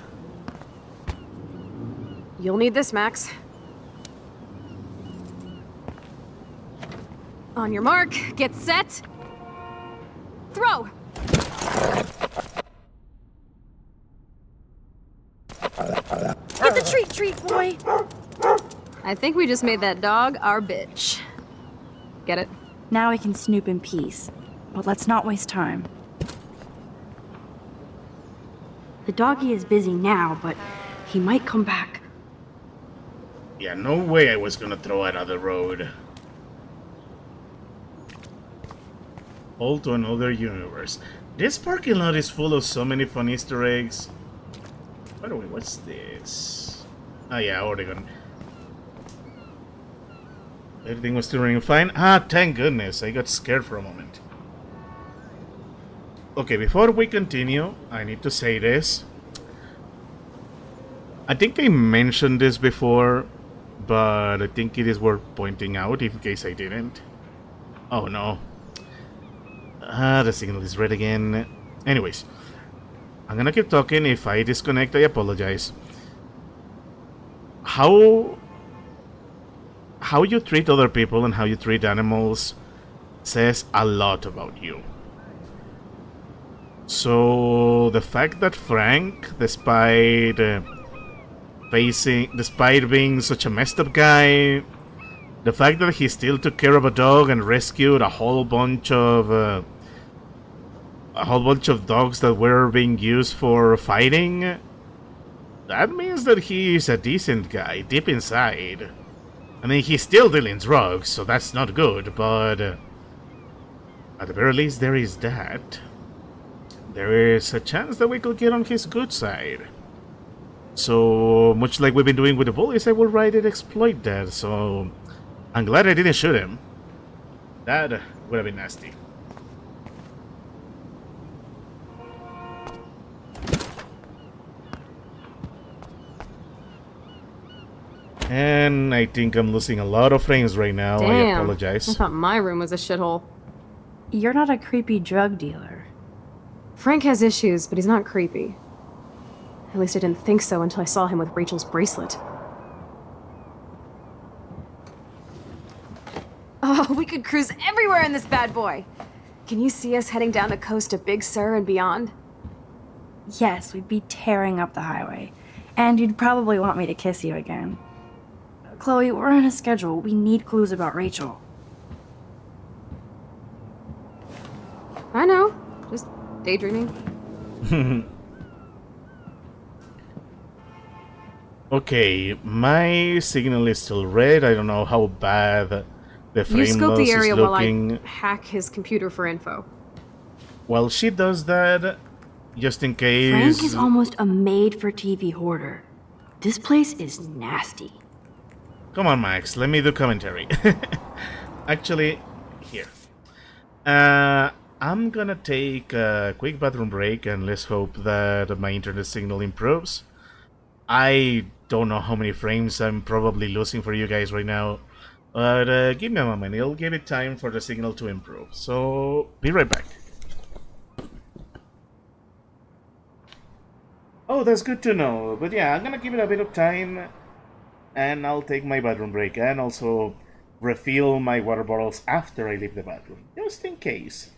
You'll need this, Max. On your mark, get set, throw! Get the treat, boy! I think we just made that dog our bitch. Get it? Now we can snoop in peace, but let's not waste time. The doggy is busy now, but he might come back. Yeah, no way I was gonna throw it on the road. All to another universe. This parking lot is full of so many fun Easter eggs. By the way, what's this? Ah, yeah, Oregon. Everything was still running fine. Ah, thank goodness. I got scared for a moment. Okay, before we continue, I need to say this. I think I mentioned this before, but I think it is worth pointing out in case I didn't. Oh no. Ah, the signal is red again. Anyways, I'm gonna keep talking. If I disconnect, I apologize. How you treat other people and how you treat animals says a lot about you. So the fact that Frank, despite being such a messed up guy, the fact that he still took care of a dog and rescued a whole bunch of dogs that were being used for fighting, that means that he is a decent guy deep inside. I mean, he's still dealing drugs, so that's not good, but at the very least there is that. There is a chance that we could get on his good side. So, much like we've been doing with the bullies, I will write and exploit that, so I'm glad I didn't shoot him. That would have been nasty. And I think I'm losing a lot of frames right now. Damn. I apologize. I thought my room was a shithole. You're not a creepy drug dealer. Frank has issues, but he's not creepy. At least I didn't think so until I saw him with Rachel's bracelet. Oh, we could cruise everywhere in this bad boy! Can you see us heading down the coast to Big Sur and beyond? Yes, we'd be tearing up the highway. And you'd probably want me to kiss you again. Chloe, we're on a schedule. We need clues about Rachel. I know. Just daydreaming. Okay, my signal is still red. I don't know how bad the frame You scope loss the area is while looking. I hack his computer for info. Well, she does that just in case. Frank is almost a made-for-TV hoarder. This place is nasty. Come on, Max. Let me do commentary. Actually, here. I'm gonna take a quick bathroom break and let's hope that my internet signal improves. I don't know how many frames I'm probably losing for you guys right now, but give me a moment. It'll give it time for the signal to improve. So, be right back. Oh, that's good to know. But yeah, I'm gonna give it a bit of time and I'll take my bathroom break and also refill my water bottles after I leave the bathroom, just in case.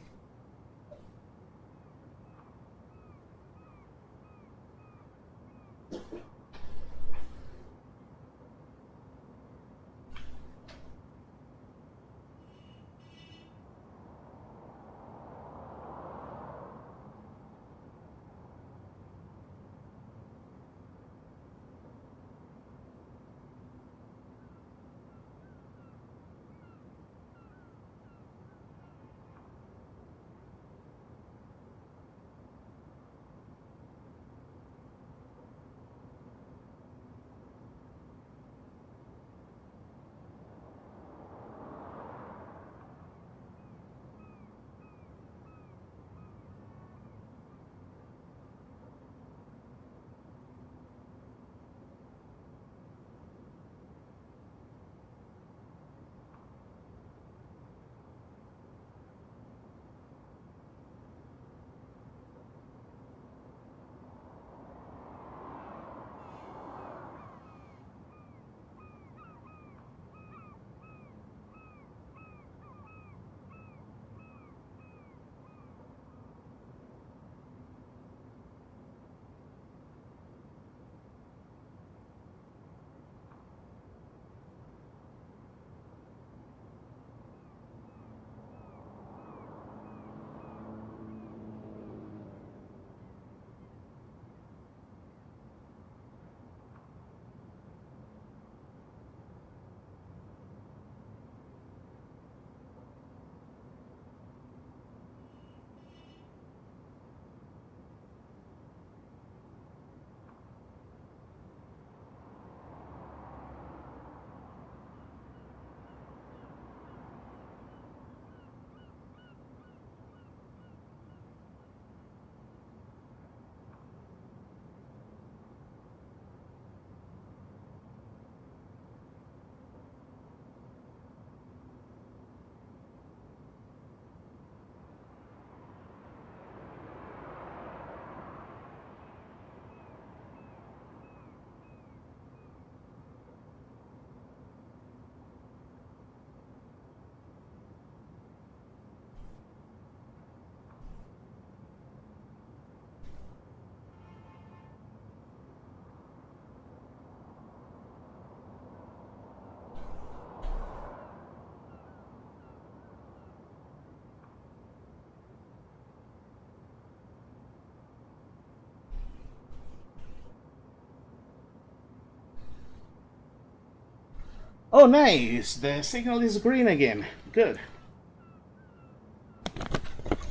Oh, nice! The signal is green again. Good.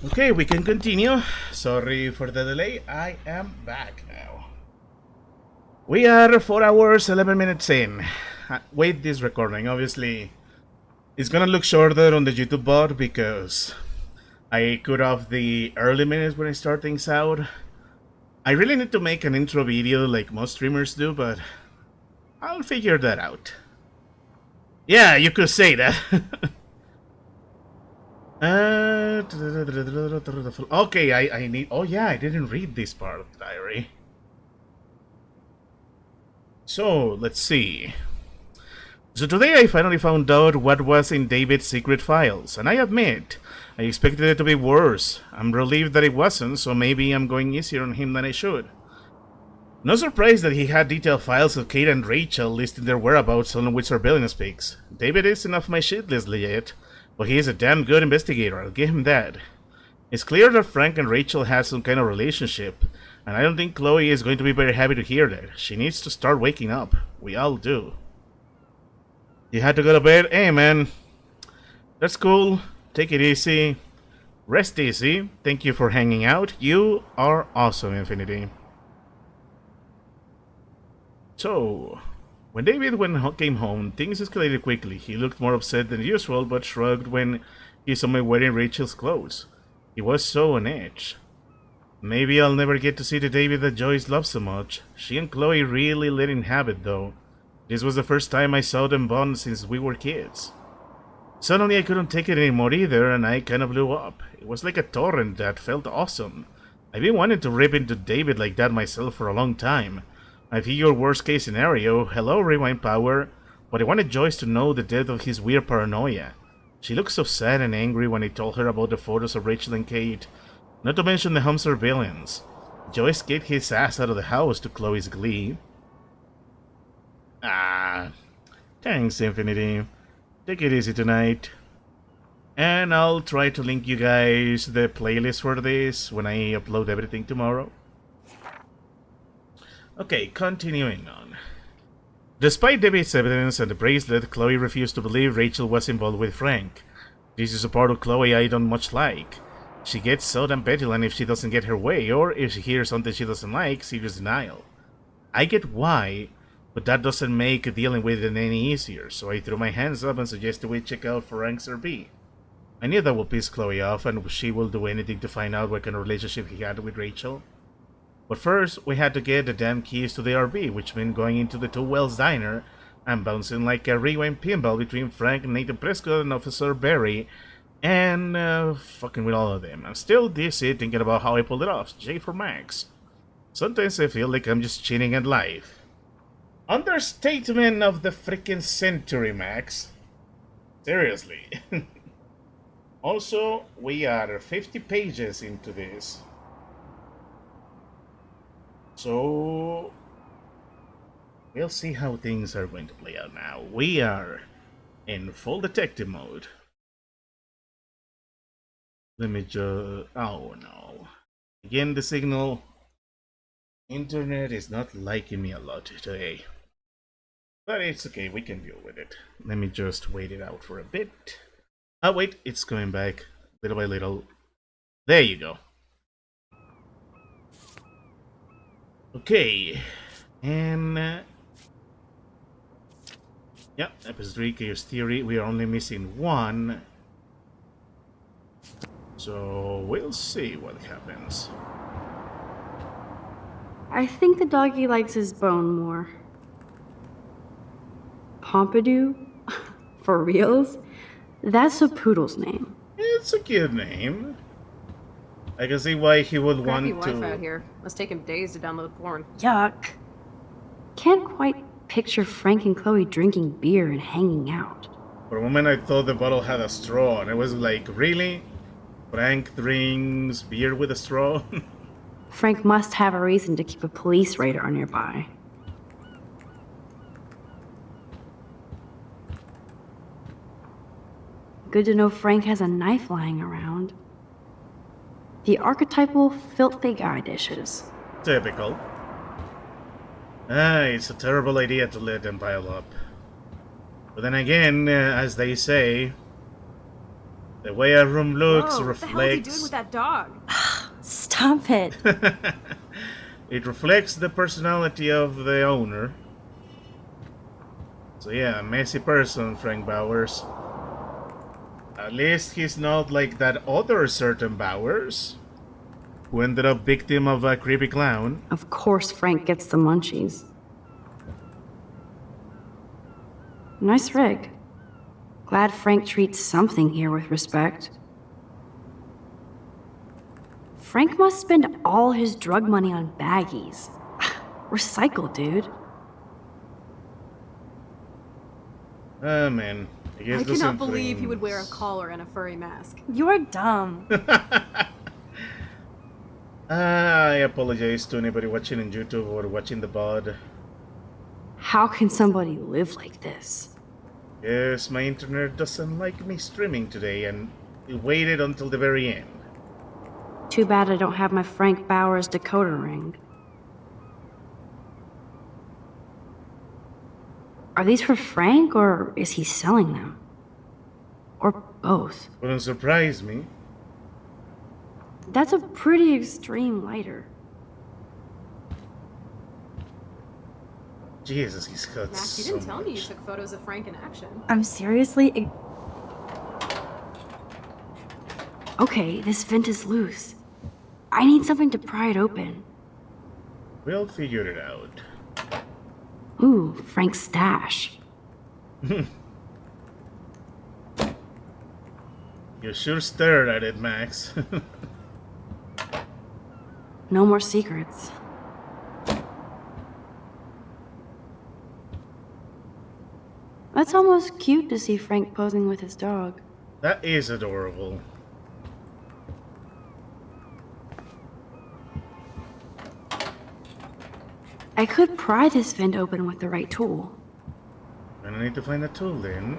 Okay, we can continue. Sorry for the delay. I am back now. We are 4 hours, 11 minutes in. Wait this recording. Obviously, it's gonna look shorter on the YouTube bot because I cut off the early minutes when I start things out. I really need to make an intro video like most streamers do, but I'll figure that out. Yeah, you could say that. Okay, I need... Oh yeah, I didn't read this part of the diary. So, let's see. So today I finally found out what was in David's secret files, and I admit, I expected it to be worse. I'm relieved that it wasn't, so maybe I'm going easier on him than I should. No surprise that he had detailed files of Kate and Rachel listing their whereabouts along with surveillance pics. David isn't off my shit list yet, but he is a damn good investigator, I'll give him that. It's clear that Frank and Rachel had some kind of relationship, and I don't think Chloe is going to be very happy to hear that. She needs to start waking up. We all do. You had to go to bed? Hey man, that's cool. Take it easy. Rest easy. Thank you for hanging out. You are awesome, Infinity. So, when David came home, things escalated quickly. He looked more upset than usual, but shrugged when he saw me wearing Rachel's clothes. He was so on edge. Maybe I'll never get to see the David that Joyce loves so much. She and Chloe really let him have it, though. This was the first time I saw them bond since we were kids. Suddenly I couldn't take it anymore either, and I kind of blew up. It was like a torrent that felt awesome. I've been wanting to rip into David like that myself for a long time. I figured worst case scenario, hello Rewind Power, but I wanted Joyce to know the depth of his weird paranoia. She looked so sad and angry when I told her about the photos of Rachel and Kate, not to mention the home surveillance. Joyce kicked his ass out of the house to Chloe's glee. Ah, thanks, Infinity. Take it easy tonight. And I'll try to link you guys the playlist for this when I upload everything tomorrow. Okay, continuing on. Despite David's evidence and the bracelet, Chloe refused to believe Rachel was involved with Frank. This is a part of Chloe I don't much like. She gets so damn petulant if she doesn't get her way, or if she hears something she doesn't like, serious denial. I get why, but that doesn't make dealing with it any easier, so I threw my hands up and suggested we check out Frank's RV. I knew that would piss Chloe off, and she will do anything to find out what kind of relationship he had with Rachel. But first, we had to get the damn keys to the RV, which meant going into the Two Wells diner and bouncing like a rewind pinball between Frank, Nathan Prescott, and Officer Barry, and fucking with all of them. I'm still dizzy thinking about how I pulled it off. J for Max. Sometimes I feel like I'm just cheating at life. Understatement of the freaking century, Max. Seriously. Also, we are 50 pages into this. So, we'll see how things are going to play out now. We are in full detective mode. Let me just... oh no. Again, the signal. Internet is not liking me a lot today. But it's okay, we can deal with it. Let me just wait it out for a bit. Oh wait, it's coming back little by little. There you go. Okay, and yeah, episode 3, Chaos Theory. We are only missing one, so we'll see what happens. I think the doggy likes his bone more. Pompidou? For reals? That's a poodle's name. It's a cute name. I can see why he would Crappy want to... wife out here. Must take him days to download porn. Yuck. Can't quite picture Frank and Chloe drinking beer and hanging out. For a moment I thought the bottle had a straw, and I was like, really? Frank drinks beer with a straw? Frank must have a reason to keep a police radar nearby. Good to know Frank has a knife lying around. The archetypal filthy guy dishes. Typical. It's a terrible idea to let them pile up. But then again, as they say, the way a room looks Whoa, reflects... What the hell is he doing with that dog? Stop it. It reflects the personality of the owner. So yeah, a messy person, Frank Bowers. At least he's not like that other certain Bowers, who ended up victim of a creepy clown. Of course Frank gets the munchies. Nice rig. Glad Frank treats something here with respect. Frank must spend all his drug money on baggies. Recycle, dude. Oh man. I cannot believe he would wear a collar and a furry mask. You're dumb. I apologize to anybody watching on YouTube or watching the VOD. How can somebody live like this? Yes, my internet doesn't like me streaming today, and it waited until the very end. Too bad I don't have my Frank Bowers decoder ring. Are these for Frank, or is he selling them? Or both? Wouldn't surprise me. That's a pretty extreme lighter. Jesus, he's got Max, you so didn't tell much. me you took photos of Frank in action. I'm seriously... Okay, this vent is loose. I need something to pry it open. We'll figure it out. Ooh, Frank's stash. You sure stared at it, Max. No more secrets. That's almost cute to see Frank posing with his dog. That is adorable. I could pry this vent open with the right tool. And I need to find a tool then.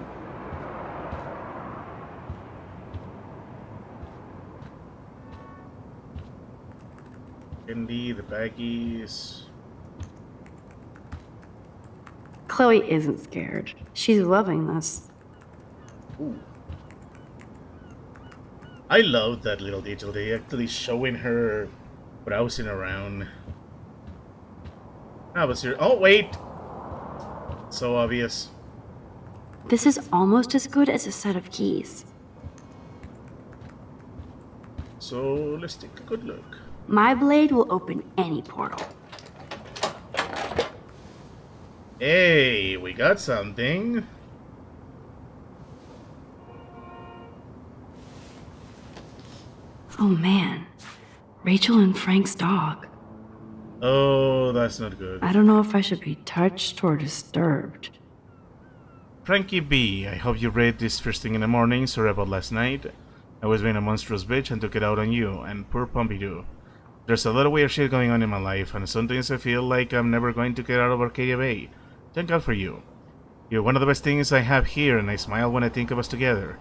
Candy, the baggies. Chloe isn't scared. She's loving this. Ooh. I love that little detail. They actually showing her browsing around. Ah, but oh wait! So obvious. This is almost as good as a set of keys. So let's take a good look. My blade will open any portal. Hey, we got something. Oh man, Rachel and Frank's dog. Oh, that's not good. I don't know if I should be touched or disturbed. Frankie B, I hope you read this first thing in the morning. Sorry about last night. I was being a monstrous bitch and took it out on you, and poor Pompidou. There's a lot of weird shit going on in my life, and sometimes I feel like I'm never going to get out of Arcadia Bay. Thank God for you. You're one of the best things I have here, and I smile when I think of us together.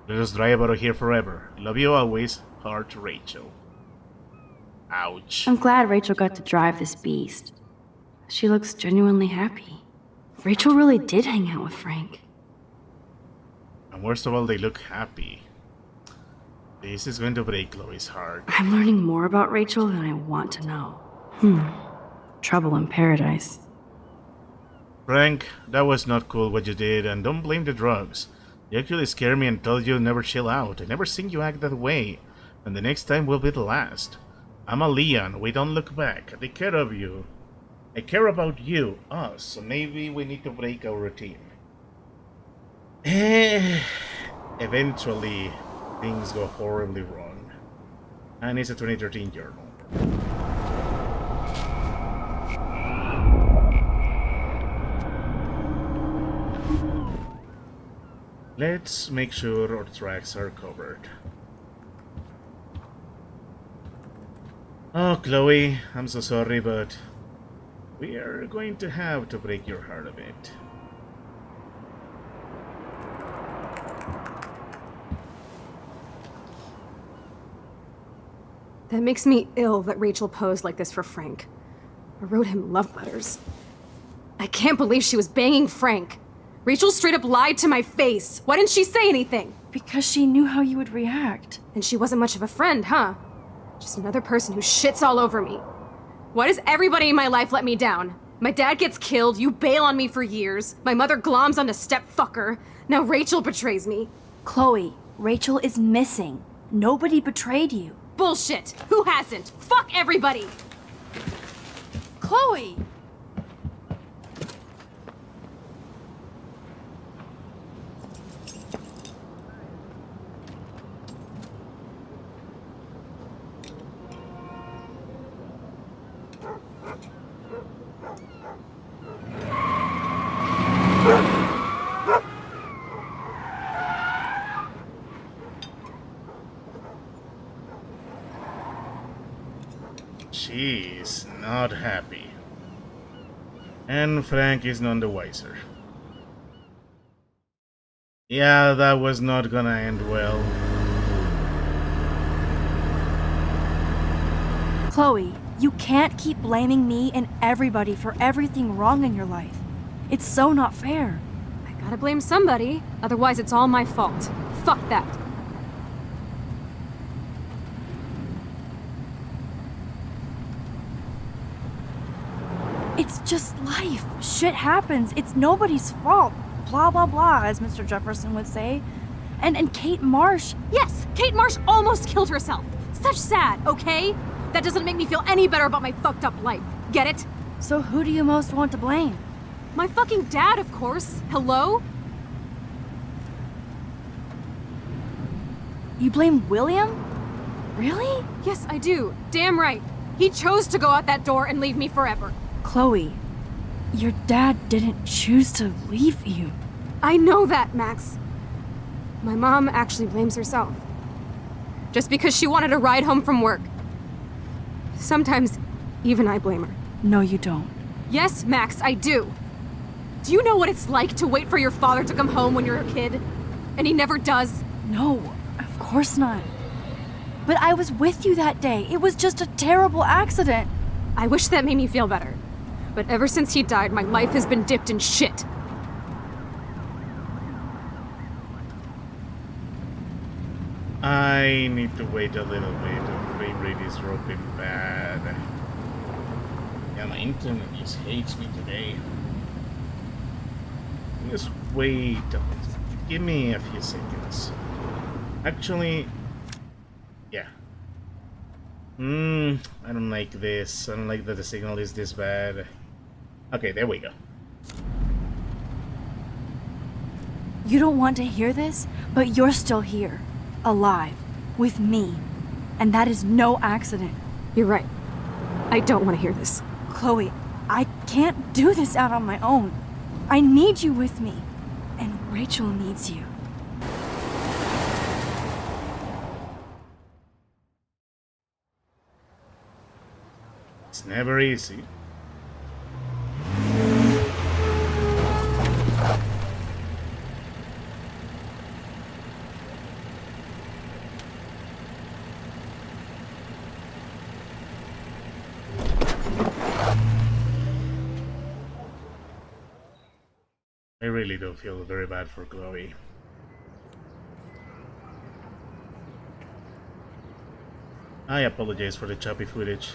Let us drive out of here forever. Love you always, Heart Rachel. Ouch. I'm glad Rachel got to drive this beast. She looks genuinely happy. Rachel really did hang out with Frank. And worst of all, they look happy. This is going to break Chloe's heart. I'm learning more about Rachel than I want to know. Trouble in paradise. Frank, that was not cool what you did, and don't blame the drugs. You actually scared me and told you never chill out. I never seen you act that way, and the next time will be the last. I'm a Leon, we don't look back. I take care of you. I care about you, us, so maybe we need to break our routine. Eventually, things go horribly wrong. And it's a 2013 journal. Let's make sure our tracks are covered. Oh, Chloe, I'm so sorry, but we are going to have to break your heart a bit. That makes me ill that Rachel posed like this for Frank. I wrote him love letters. I can't believe she was banging Frank. Rachel straight up lied to my face. Why didn't she say anything? Because she knew how you would react. And she wasn't much of a friend, huh? Just another person who shits all over me. Why does everybody in my life let me down? My dad gets killed, you bail on me for years, my mother gloms onto stepfucker, now Rachel betrays me. Chloe, Rachel is missing. Nobody betrayed you. Bullshit! Who hasn't? Fuck everybody! Chloe! She's not happy. And Frank is none the wiser. Yeah, that was not gonna end well. Chloe, you can't keep blaming me and everybody for everything wrong in your life. It's so not fair. I gotta blame somebody, otherwise it's all my fault. Fuck that. It's just life. Shit happens. It's nobody's fault. Blah, blah, blah, as Mr. Jefferson would say. And Kate Marsh. Yes, Kate Marsh almost killed herself. Such sad, okay? That doesn't make me feel any better about my fucked up life. Get it? So who do you most want to blame? My fucking dad, of course. Hello? You blame William? Really? Yes, I do. Damn right. He chose to go out that door and leave me forever. Chloe, your dad didn't choose to leave you. I know that, Max. My mom actually blames herself. Just because she wanted a ride home from work. Sometimes, even I blame her. No, you don't. Yes, Max, I do. Do you know what it's like to wait for your father to come home when you're a kid? And he never does? No, of course not. But I was with you that day. It was just a terrible accident. I wish that made me feel better. But ever since he died, my life has been dipped in shit. I need to wait a little bit. The frame rate is dropping bad. Yeah, my internet just hates me today. Just wait a little. Give me a few seconds. Actually, yeah. I don't like this. I don't like that the signal is this bad. Okay, there we go. You don't want to hear this, but you're still here. Alive. With me. And that is no accident. You're right. I don't want to hear this. Chloe, I can't do this out on my own. I need you with me. And Rachel needs you. It's never easy. I really do feel very bad for Chloe. I apologize for the choppy footage.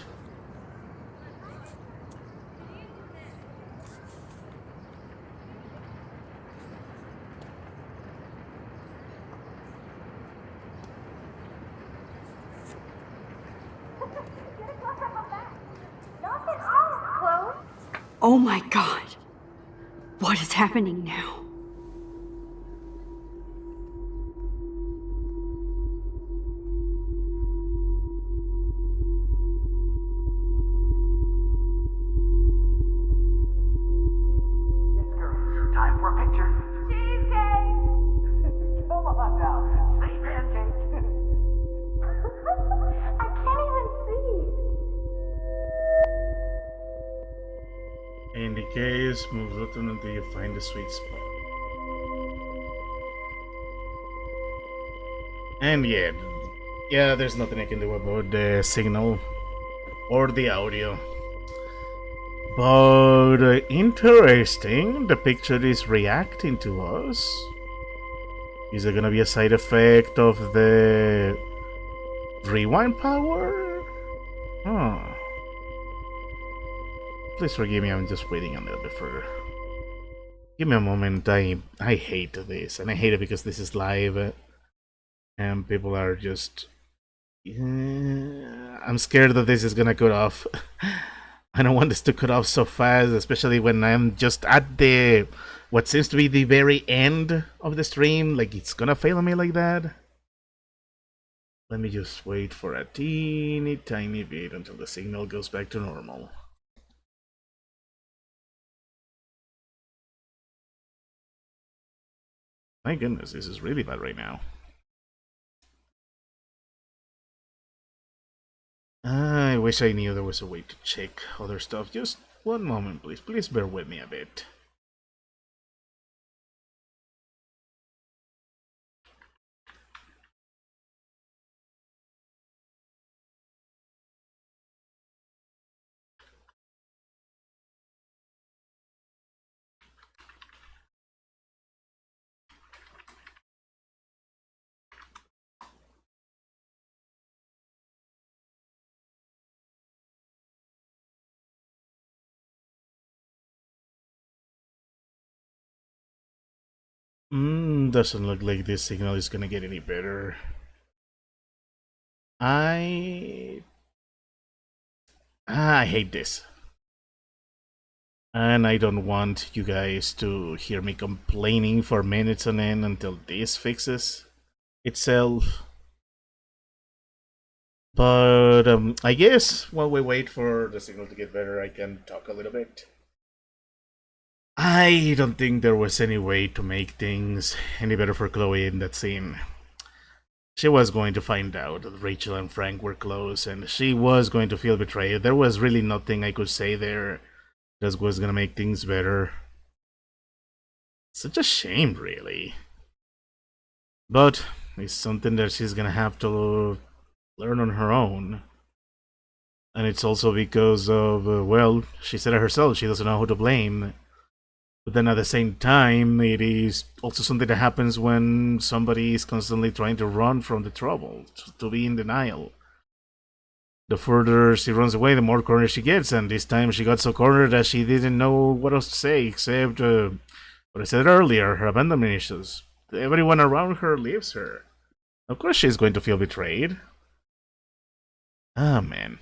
Oh my god. What is happening now? Time for a picture. Cheesecake! Come on now. Say pancake. I can't even see. In the case, move button until you find the sweet spot. And yeah, there's nothing I can do about the signal or the audio. But interesting, the picture is reacting to us. Is it gonna be a side effect of the rewind power? Huh. Please forgive me, I'm just waiting a little bit further. Give me a moment, I hate this, and I hate it because this is live, and people are just... I'm scared that this is gonna cut off. I don't want this to cut off so fast, especially when I'm just at the... what seems to be the very end of the stream, like it's gonna fail me like that. Let me just wait for a teeny tiny bit until the signal goes back to normal. My goodness, this is really bad right now. I wish I knew there was a way to check other stuff. Just one moment, please. Please bear with me a bit. Doesn't look like this signal is gonna get any better. I hate this. And I don't want you guys to hear me complaining for minutes on end until this fixes itself. But I guess while we wait for the signal to get better, I can talk a little bit. I don't think there was any way to make things any better for Chloe in that scene. She was going to find out that Rachel and Frank were close, and she was going to feel betrayed. There was really nothing I could say there that was going to make things better. Such a shame, really. But it's something that she's going to have to learn on her own. And it's also because of, well, she said it herself, she doesn't know who to blame. But then at the same time, it is also something that happens when somebody is constantly trying to run from the trouble, to be in denial. The further she runs away, the more cornered she gets, and this time she got so cornered that she didn't know what else to say except what I said earlier, her abandonment issues. Everyone around her leaves her. Of course she's going to feel betrayed. Ah, man.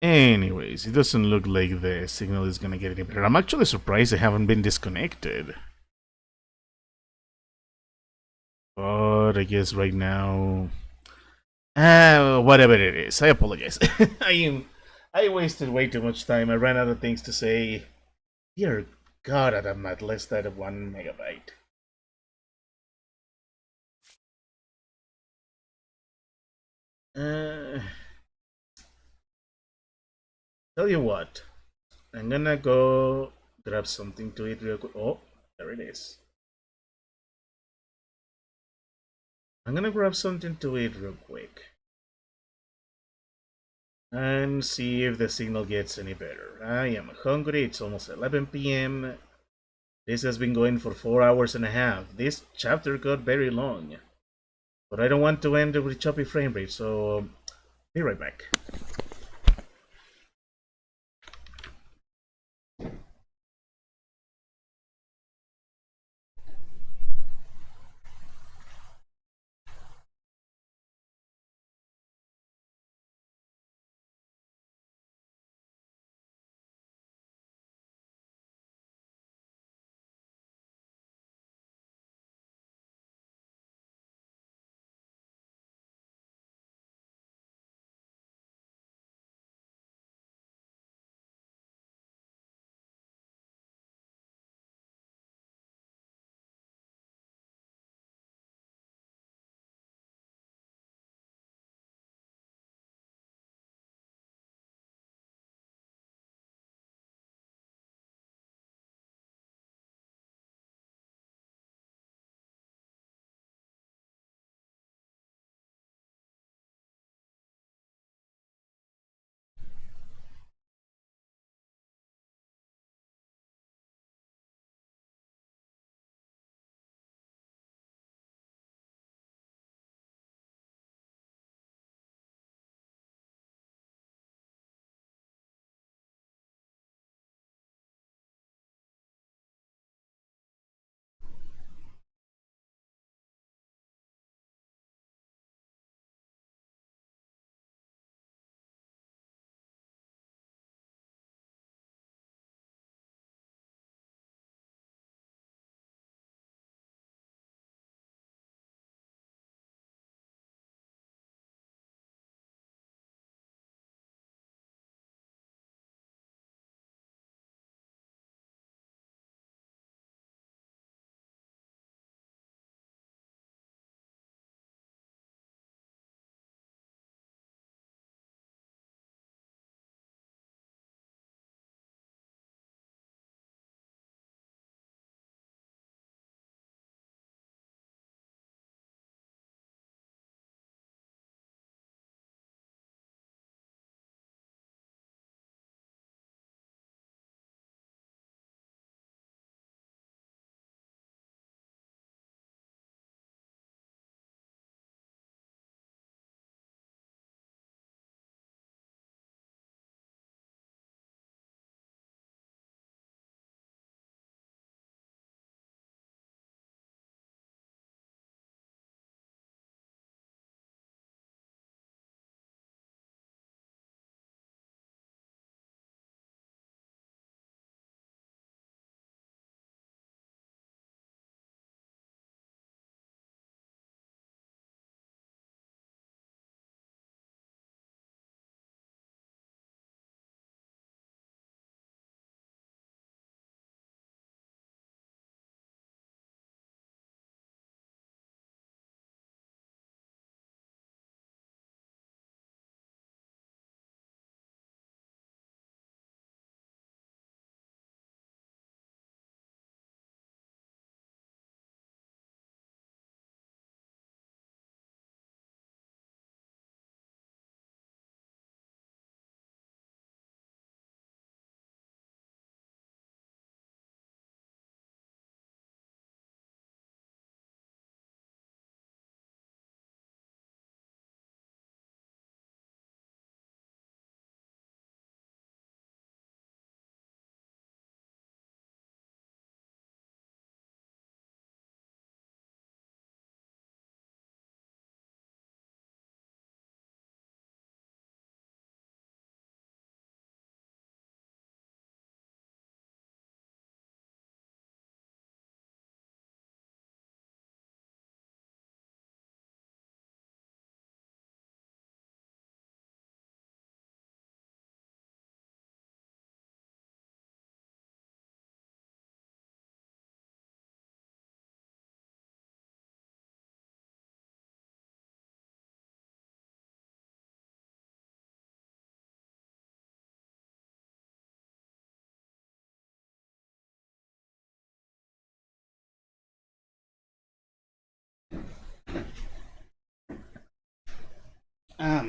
Anyways, it doesn't look like the signal is gonna get any better. I'm actually surprised they haven't been disconnected. But I guess right now... whatever it is, I apologize. I wasted way too much time. I ran out of things to say. Dear God, I'm at less than 1 megabyte. Tell you what, I'm gonna go grab something to eat real quick. Oh, there it is. I'm gonna grab something to eat real quick. And see if the signal gets any better. I am hungry, it's almost 11 p.m. This has been going for 4 hours and a half. This chapter got very long. But I don't want to end with choppy frame rate, so be right back.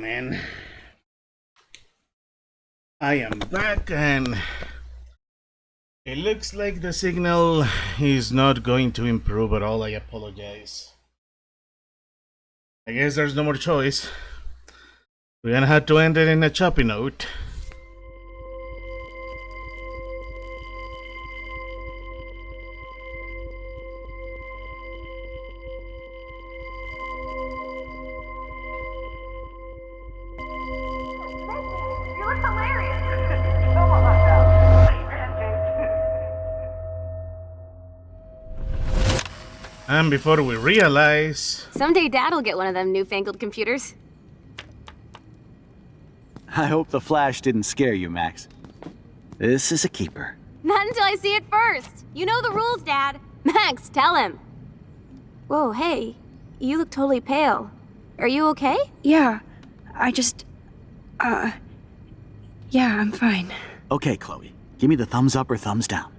man. I am back and it looks like the signal is not going to improve at all. I apologize. I guess there's no more choice. We're gonna have to end it in a choppy note. And before we realize... Someday Dad'll get one of them newfangled computers. I hope the flash didn't scare you, Max. This is a keeper. Not until I see it first. You know the rules, Dad. Max, tell him. Whoa, hey. You look totally pale. Are you okay? Yeah, I just... yeah, I'm fine. Okay, Chloe. Give me the thumbs up or thumbs down.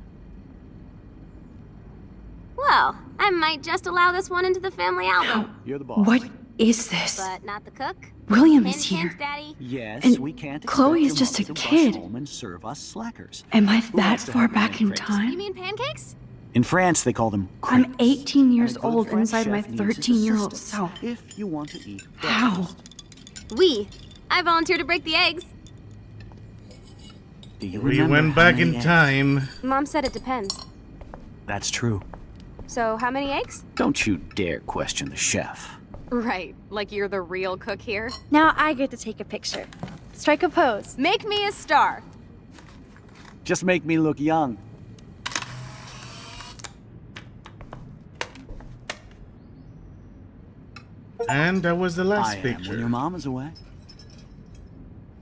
Well, I might just allow this one into the family album. You're the boss. What is this? But not the cook. William Hint, is here. hint, Daddy. Yes, And we can't expect Chloe your is just mother a to kid. rush home and serve us slackers. Am I Who that wants to far have back in pancakes? time? You mean pancakes? In France, they call them I'm crepes. 18 years And a good old French inside my chef needs his 13-year-old assistance self. If you want to eat How? I volunteer to break the eggs. Do you We remember went how back many in eggs? time. Mom said it depends. That's true. So, how many eggs? Don't you dare question the chef. Right, like you're the real cook here. Now I get to take a picture. Strike a pose. Make me a star. Just make me look young. And that was the last I am picture. when your mom is away.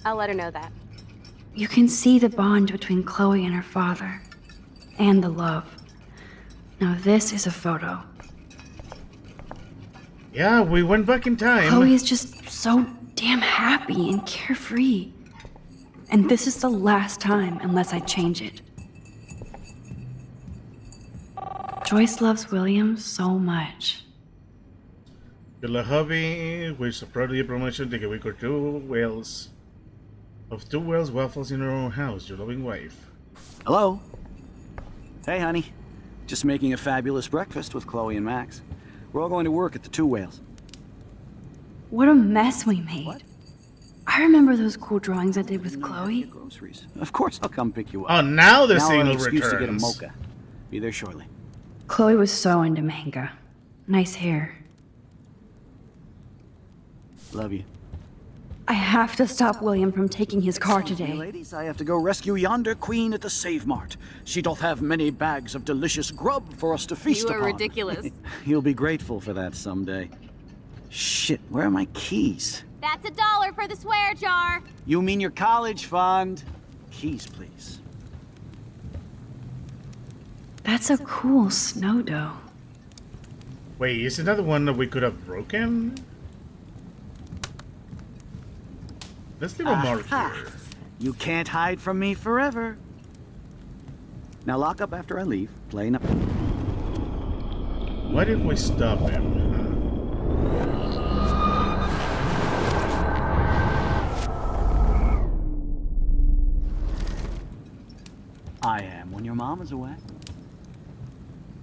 I'll let her know that. You can see the bond between Chloe and her father. And the love. Now this is a photo. Yeah, we went back in time. Chloe is just so damn happy and carefree. And this is the last time unless I change it. Joyce loves William so much. The hobby with a proudly promotion take a week or two whales of 2 whales waffles in her own house, your loving wife. Hello? Hey, honey. Just making a fabulous breakfast with Chloe and Max. We're all going to work at the 2 Whales. What a mess we made. I remember those cool drawings I did with Chloe. Groceries. Of course, I'll come pick you up. Oh, now the I'll have signal an excuse to get a returns. mocha. Be there shortly. Chloe was so into manga. Nice hair. Love you. I have to stop William from taking his car Excuse me, today. ladies, I have to go rescue yonder queen at the Save Mart. She doth have many bags of delicious grub for us to feast You are upon. ridiculous. You'll be grateful for that someday. Shit, where are my keys? That's $1 for the swear jar. You mean your college fund? Keys, please. That's a cool snow dough. Wait, is another one that we could have broken? Let's leave a mark Aha. here. You can't hide from me forever. Now lock up after I leave. Play up. What if we stop him? I am when your mom is away.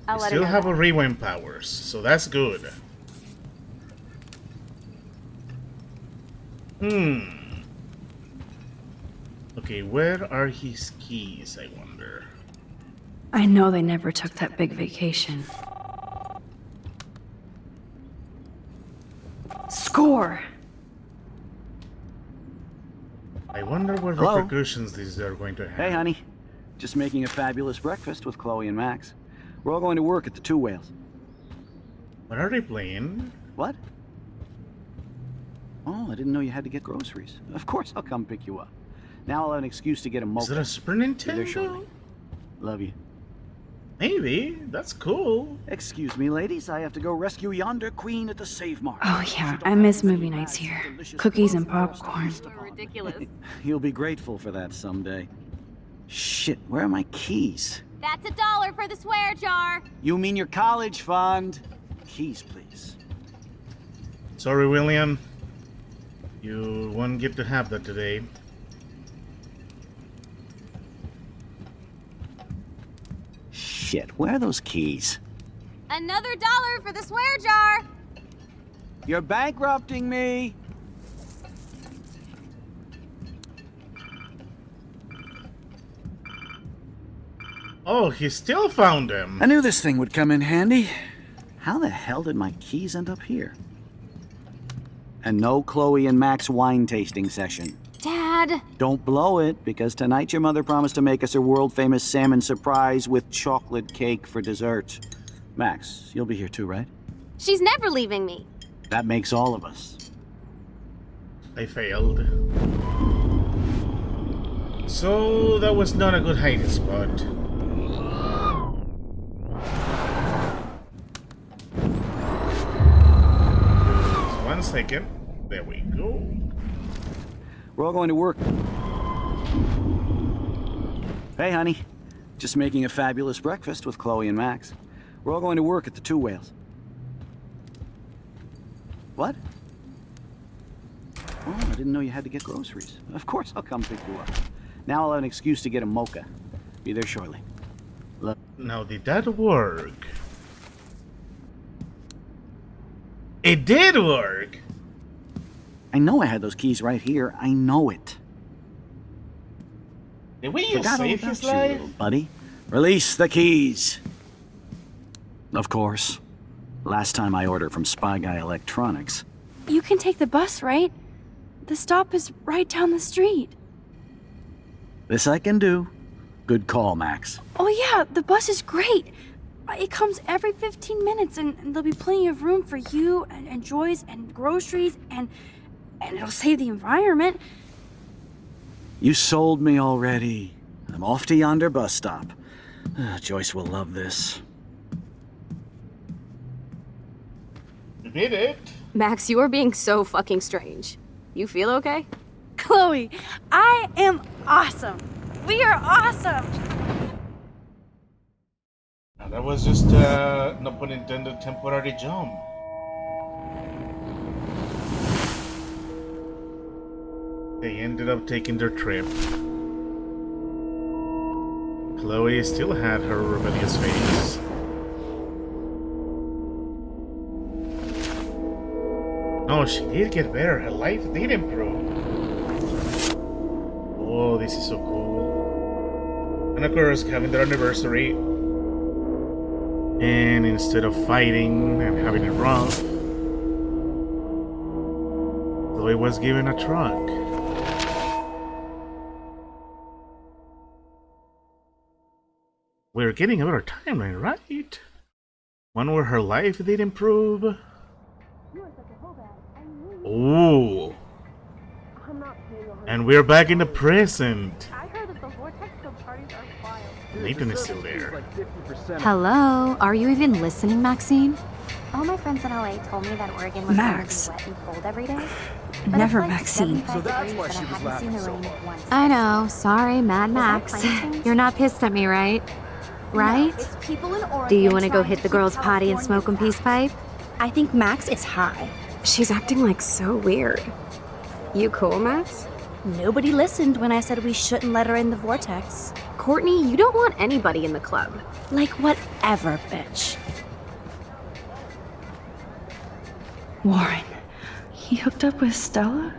I'll We let her still know have that. a rewind powers, so that's good. Okay, where are his keys, I wonder? I know they never took that big vacation. Score! I wonder what Hello? repercussions these are going to have. Hey, honey. Just making a fabulous breakfast with Chloe and Max. We're all going to work at the 2 Whales. What are they playing? What? Oh, I didn't know you had to get groceries. Of course, I'll come pick you up. Now I'll have an excuse to get a mocha. Is it a Super Be there Nintendo? shortly. Love you. Maybe. That's cool. Excuse me, ladies. I have to go rescue yonder queen at the Save Mart. Oh yeah, I miss movie nights here. Cookies and popcorn. You are ridiculous. You'll be grateful for that someday. Shit, where are my keys? That's $1 for the swear jar. You mean your college fund? Keys, please. Sorry, William. You won't get to have that today. Shit, where are those keys? Another $1 for the swear jar! You're bankrupting me! Oh, he still found them. I knew this thing would come in handy. How the hell did my keys end up here? And no Chloe and Max wine tasting session. Dad! Don't blow it, because tonight your mother promised to make us a world-famous salmon surprise with chocolate cake for dessert. Max, you'll be here too, right? She's never leaving me. That makes all of us. I failed. So that was not a good hiding spot. Just 1 second. There we go. We're all going to work. Hey, honey. Just making a fabulous breakfast with Chloe and Max. We're all going to work at the Two Whales. What? Oh, I didn't know you had to get groceries. Of course I'll come pick you up. Now I'll have an excuse to get a mocha. Be there shortly. Now, did that work? It did work! I know I had those keys right here. I know it. Did we just Forgot all save about his you, life? little buddy. Release the keys. Of course. Last time I ordered from Spy Guy Electronics. You can take the bus, right? The stop is right down the street. This I can do. Good call, Max. Oh yeah, the bus is great. It comes every 15 minutes and there'll be plenty of room for you and Joyce and groceries and it'll save the environment. You sold me already. I'm off to yonder bus stop. Joyce will love this. You did it. Max, you are being so fucking strange. You feel okay? Chloe, I am awesome. We are awesome. Now, that was just, no pun intended, temporary jump. They ended up taking their trip. Chloe still had her rebellious face. No, she did get better. Her life did improve. Oh, this is so cool. And of course, having their anniversary. And instead of fighting and having it rough, Chloe was given a truck. We're getting a better timeline, right? One where her life did improve. Ooh. And we're back in the present. Nathan is still there. Hello? Are you even listening, Maxine? All my friends in LA told me that Oregon was Max. going to be wet and cold every day. Never Maxine. So that's why she was laughing so hard. I know. Sorry, Mad Max. You're not pissed at me, right? Right? It's people in Oregon. Do you want to go trying hit the keep girls' potty and California smoke a peace pipe? I think Max is high. She's acting like so weird. You cool, Max? Nobody listened when I said we shouldn't let her in the vortex. Courtney, you don't want anybody in the club. Like whatever, bitch. Warren, he hooked up with Stella?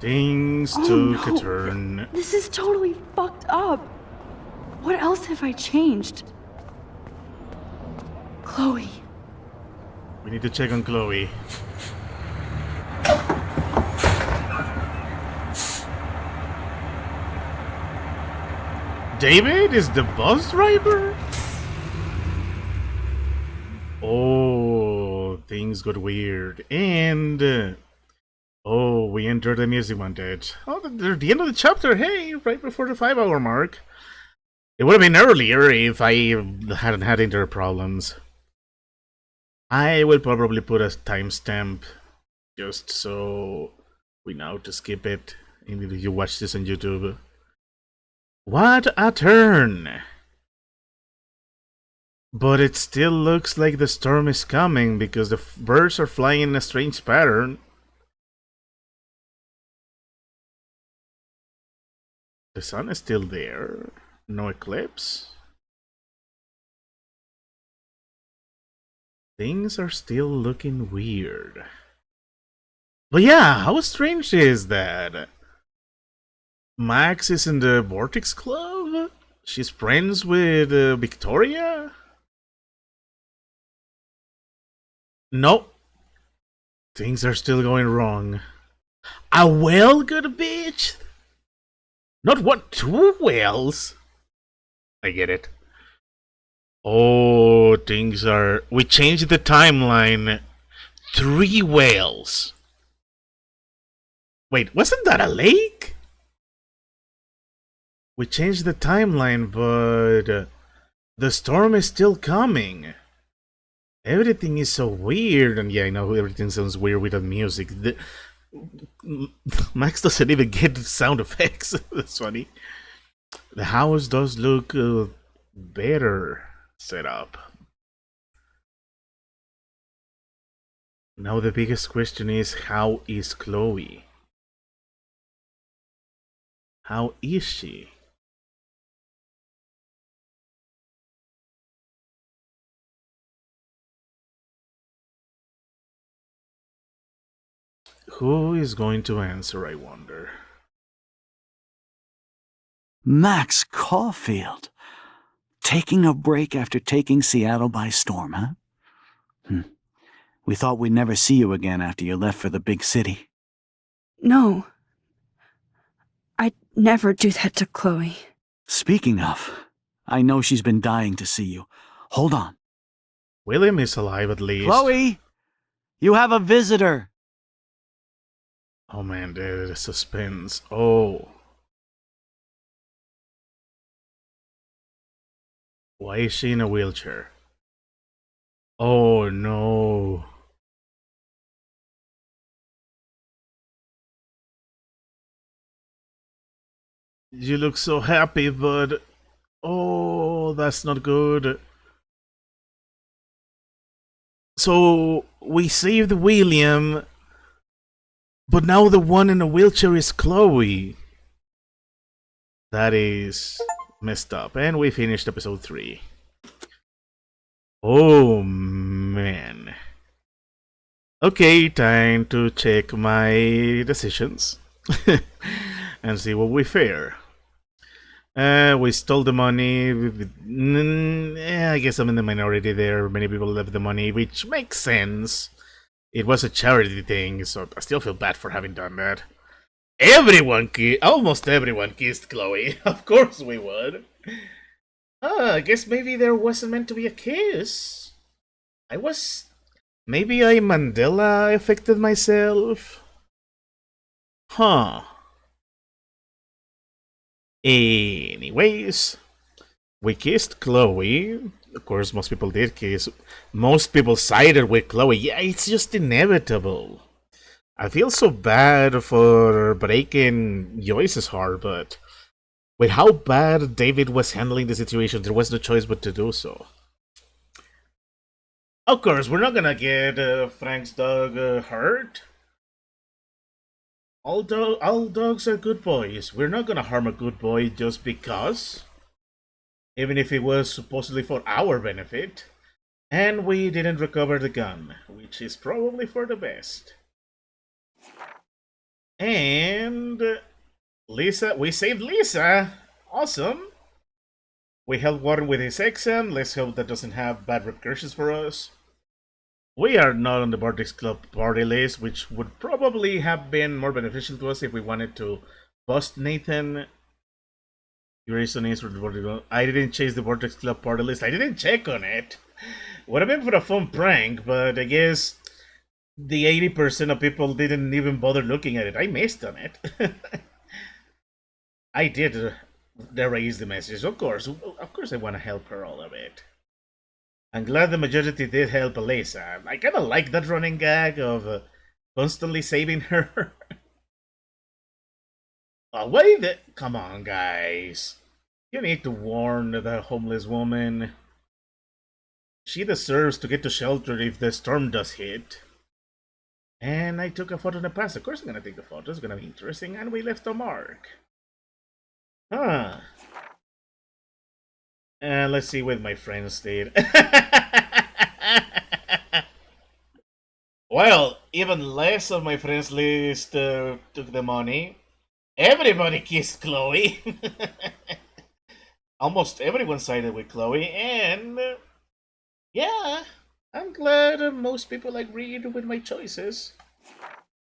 Things Oh, took no. a turn. This is totally fucked up. What else have I changed? Chloe. We need to check on Chloe. David is the bus driver? Oh, things got weird. And oh, we entered the music montage. Oh, they're at the end of the chapter. Hey, right before the 5-hour mark. It would have been earlier if I hadn't had internet problems. I will probably put a timestamp just so we know to skip it. If you watch this on YouTube. What a turn! But it still looks like the storm is coming because the birds are flying in a strange pattern. The sun is still there. No eclipse. Things are still looking weird. But yeah, how strange is that? Max is in the Vortex Club? She's friends with Victoria? Nope. Things are still going wrong. A whale, good bitch? Not one, two whales? I get it. Oh, things are... We changed the timeline. 3 whales. Wait, wasn't that a lake? We changed the timeline, but... the storm is still coming. Everything is so weird, and yeah, I know everything sounds weird without music. Max doesn't even get sound effects. That's funny. The house does look better set up. Now the biggest question is, how is Chloe? How is she? Who is going to answer, I wonder? Max Caulfield. Taking a break after taking Seattle by storm, huh? We thought we'd never see you again after you left for the big city. No. I'd never do that to Chloe. Speaking of, I know she's been dying to see you. Hold on. William is alive at least. Chloe! You have a visitor! Oh man, the suspense. Oh. Why is she in a wheelchair? Oh no. You look so happy, but... oh, that's not good. So, we saved William, but now the one in the wheelchair is Chloe. That is messed up. And we finished episode 3. Oh, man. Okay, time to check my decisions. And see what we fare. We stole the money. I guess I'm in the minority there. Many people left the money, which makes sense. It was a charity thing, so I still feel bad for having done that. Almost everyone kissed Chloe. Of course we would. I guess maybe there wasn't meant to be a kiss. Maybe I Mandela affected myself. Huh. Anyways, we kissed Chloe. Of course, most people did kiss. Most people sided with Chloe. Yeah, it's just inevitable. I feel so bad for breaking Joyce's heart, but with how bad David was handling the situation, there was no choice but to do so. Of course, we're not gonna get Frank's dog hurt. All dogs are good boys. We're not gonna harm a good boy just because. Even if it was supposedly for our benefit. And we didn't recover the gun, which is probably for the best. And Lisa, we saved Lisa. Awesome. We helped Warren with his exam. Let's hope that doesn't have bad repercussions for us. We are not on the Vortex Club party list, which would probably have been more beneficial to us if we wanted to bust Nathan. Your reason is I didn't chase the Vortex Club party list. I didn't check on it. Would have been for a fun prank, but I guess the 80% of people didn't even bother looking at it. I missed on it. I did erase the message, of course. Of course I want to help her all of it. I'm glad the majority did help Alyssa. I kind of like that running gag of constantly saving her. Oh, wait! Come on, guys. You need to warn the homeless woman. She deserves to get to shelter if the storm does hit. And I took a photo in the past. Of course I'm gonna take the photo. It's gonna be interesting. And we left a mark. Huh. And let's see what my friends did. Well, even less of my friends list took the money. Everybody kissed Chloe. Almost everyone sided with Chloe, and yeah, I'm glad most people agreed with my choices.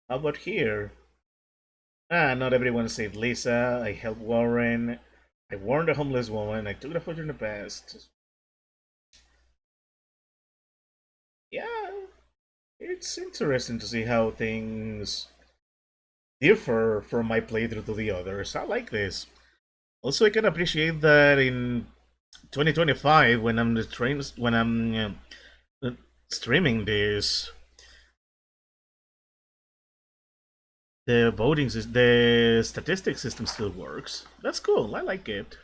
How about here? Not everyone saved Lisa. I helped Warren. I warned a homeless woman. I took the photo in the past. Yeah, it's interesting to see how things differ from my playthrough to the others. I like this. Also, I can appreciate that in 2025, when I'm streaming this, the statistics system still works. That's cool. I like it.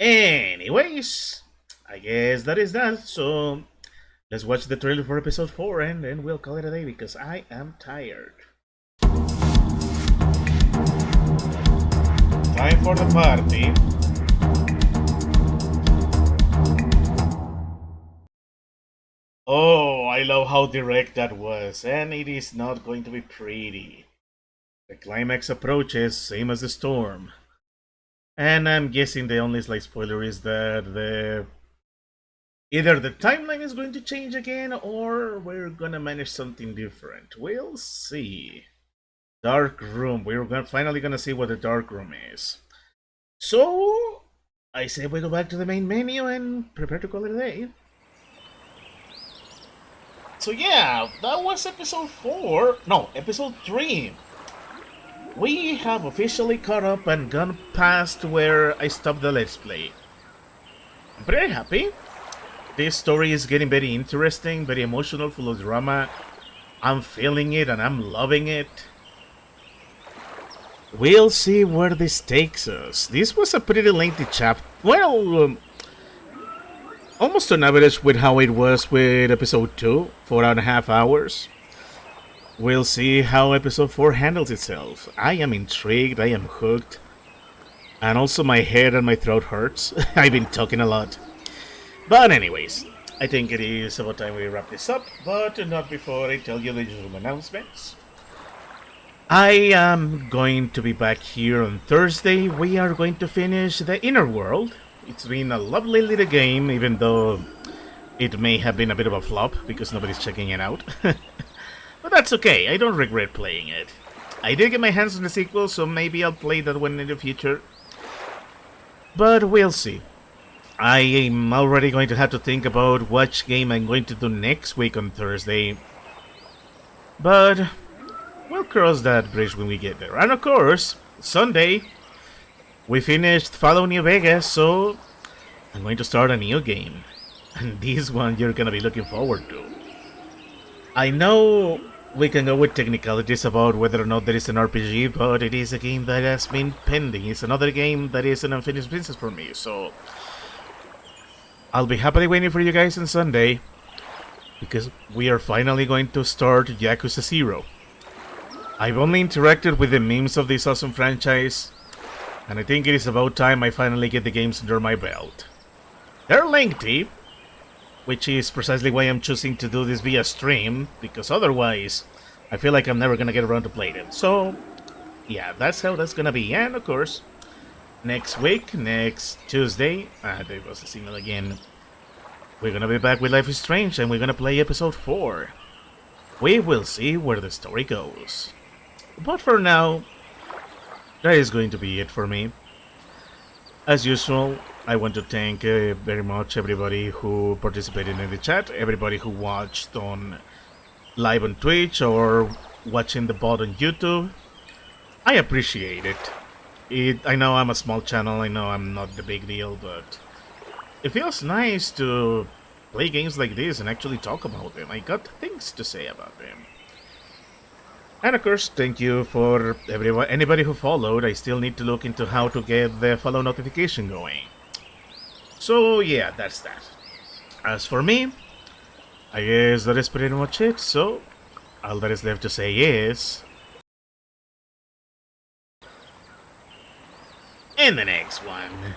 Anyways, I guess that is that. So let's watch the trailer for episode 4, and then we'll call it a day because I am tired. Time for the party. Oh, I love how direct that was, and it is not going to be pretty. The climax approaches, same as the storm. And I'm guessing the only slight spoiler is that either the timeline is going to change again, or we're gonna manage something different. We'll see. Dark room. Finally gonna see what the dark room is. So I say we go back to the main menu and prepare to call it a day. So yeah, that was episode 4. No, episode 3. We have officially caught up and gone past where I stopped the Let's Play. I'm pretty happy. This story is getting very interesting, very emotional, full of drama. I'm feeling it and I'm loving it. We'll see where this takes us. This was a pretty lengthy chapter. Well, almost on average with how it was with episode 2, 4.5 hours. We'll see how episode 4 handles itself. I am intrigued, I am hooked. And also my head and my throat hurts. I've been talking a lot. But anyways, I think it is about time we wrap this up, but not before I tell you the usual announcements. I am going to be back here on Thursday. We are going to finish the Inner World. It's been a lovely little game, even though it may have been a bit of a flop because nobody's checking it out. But that's okay, I don't regret playing it. I did get my hands on the sequel, so maybe I'll play that one in the future. But we'll see. I am already going to have to think about which game I'm going to do next week on Thursday. But we'll cross that bridge when we get there. And of course, Sunday, we finished Fallout New Vegas, so I'm going to start a new game. And this one you're gonna be looking forward to. I know we can go with technicalities about whether or not there is an RPG, but it is a game that has been pending. It's another game that is an unfinished business for me, so I'll be happily waiting for you guys on Sunday, because we are finally going to start Yakuza 0. I've only interacted with the memes of this awesome franchise, and I think it is about time I finally get the games under my belt. They're lengthy, which is precisely why I'm choosing to do this via stream, because otherwise I feel like I'm never gonna get around to play them. So yeah, that's how that's gonna be. And of course, next week, next Tuesday, there was the signal again, we're gonna be back with Life is Strange and we're gonna play episode 4. We will see where the story goes. But for now, that is going to be it for me. As usual, I want to thank very much everybody who participated in the chat, everybody who watched on live on Twitch or watching the bot on YouTube. I appreciate it. I know I'm a small channel, I know I'm not the big deal, but it feels nice to play games like this and actually talk about them. I got things to say about them. And of course, thank you for anybody who followed. I still need to look into how to get the follow notification going. So yeah, that's that. As for me, I guess that is pretty much it, so all that is left to say is... in the next one.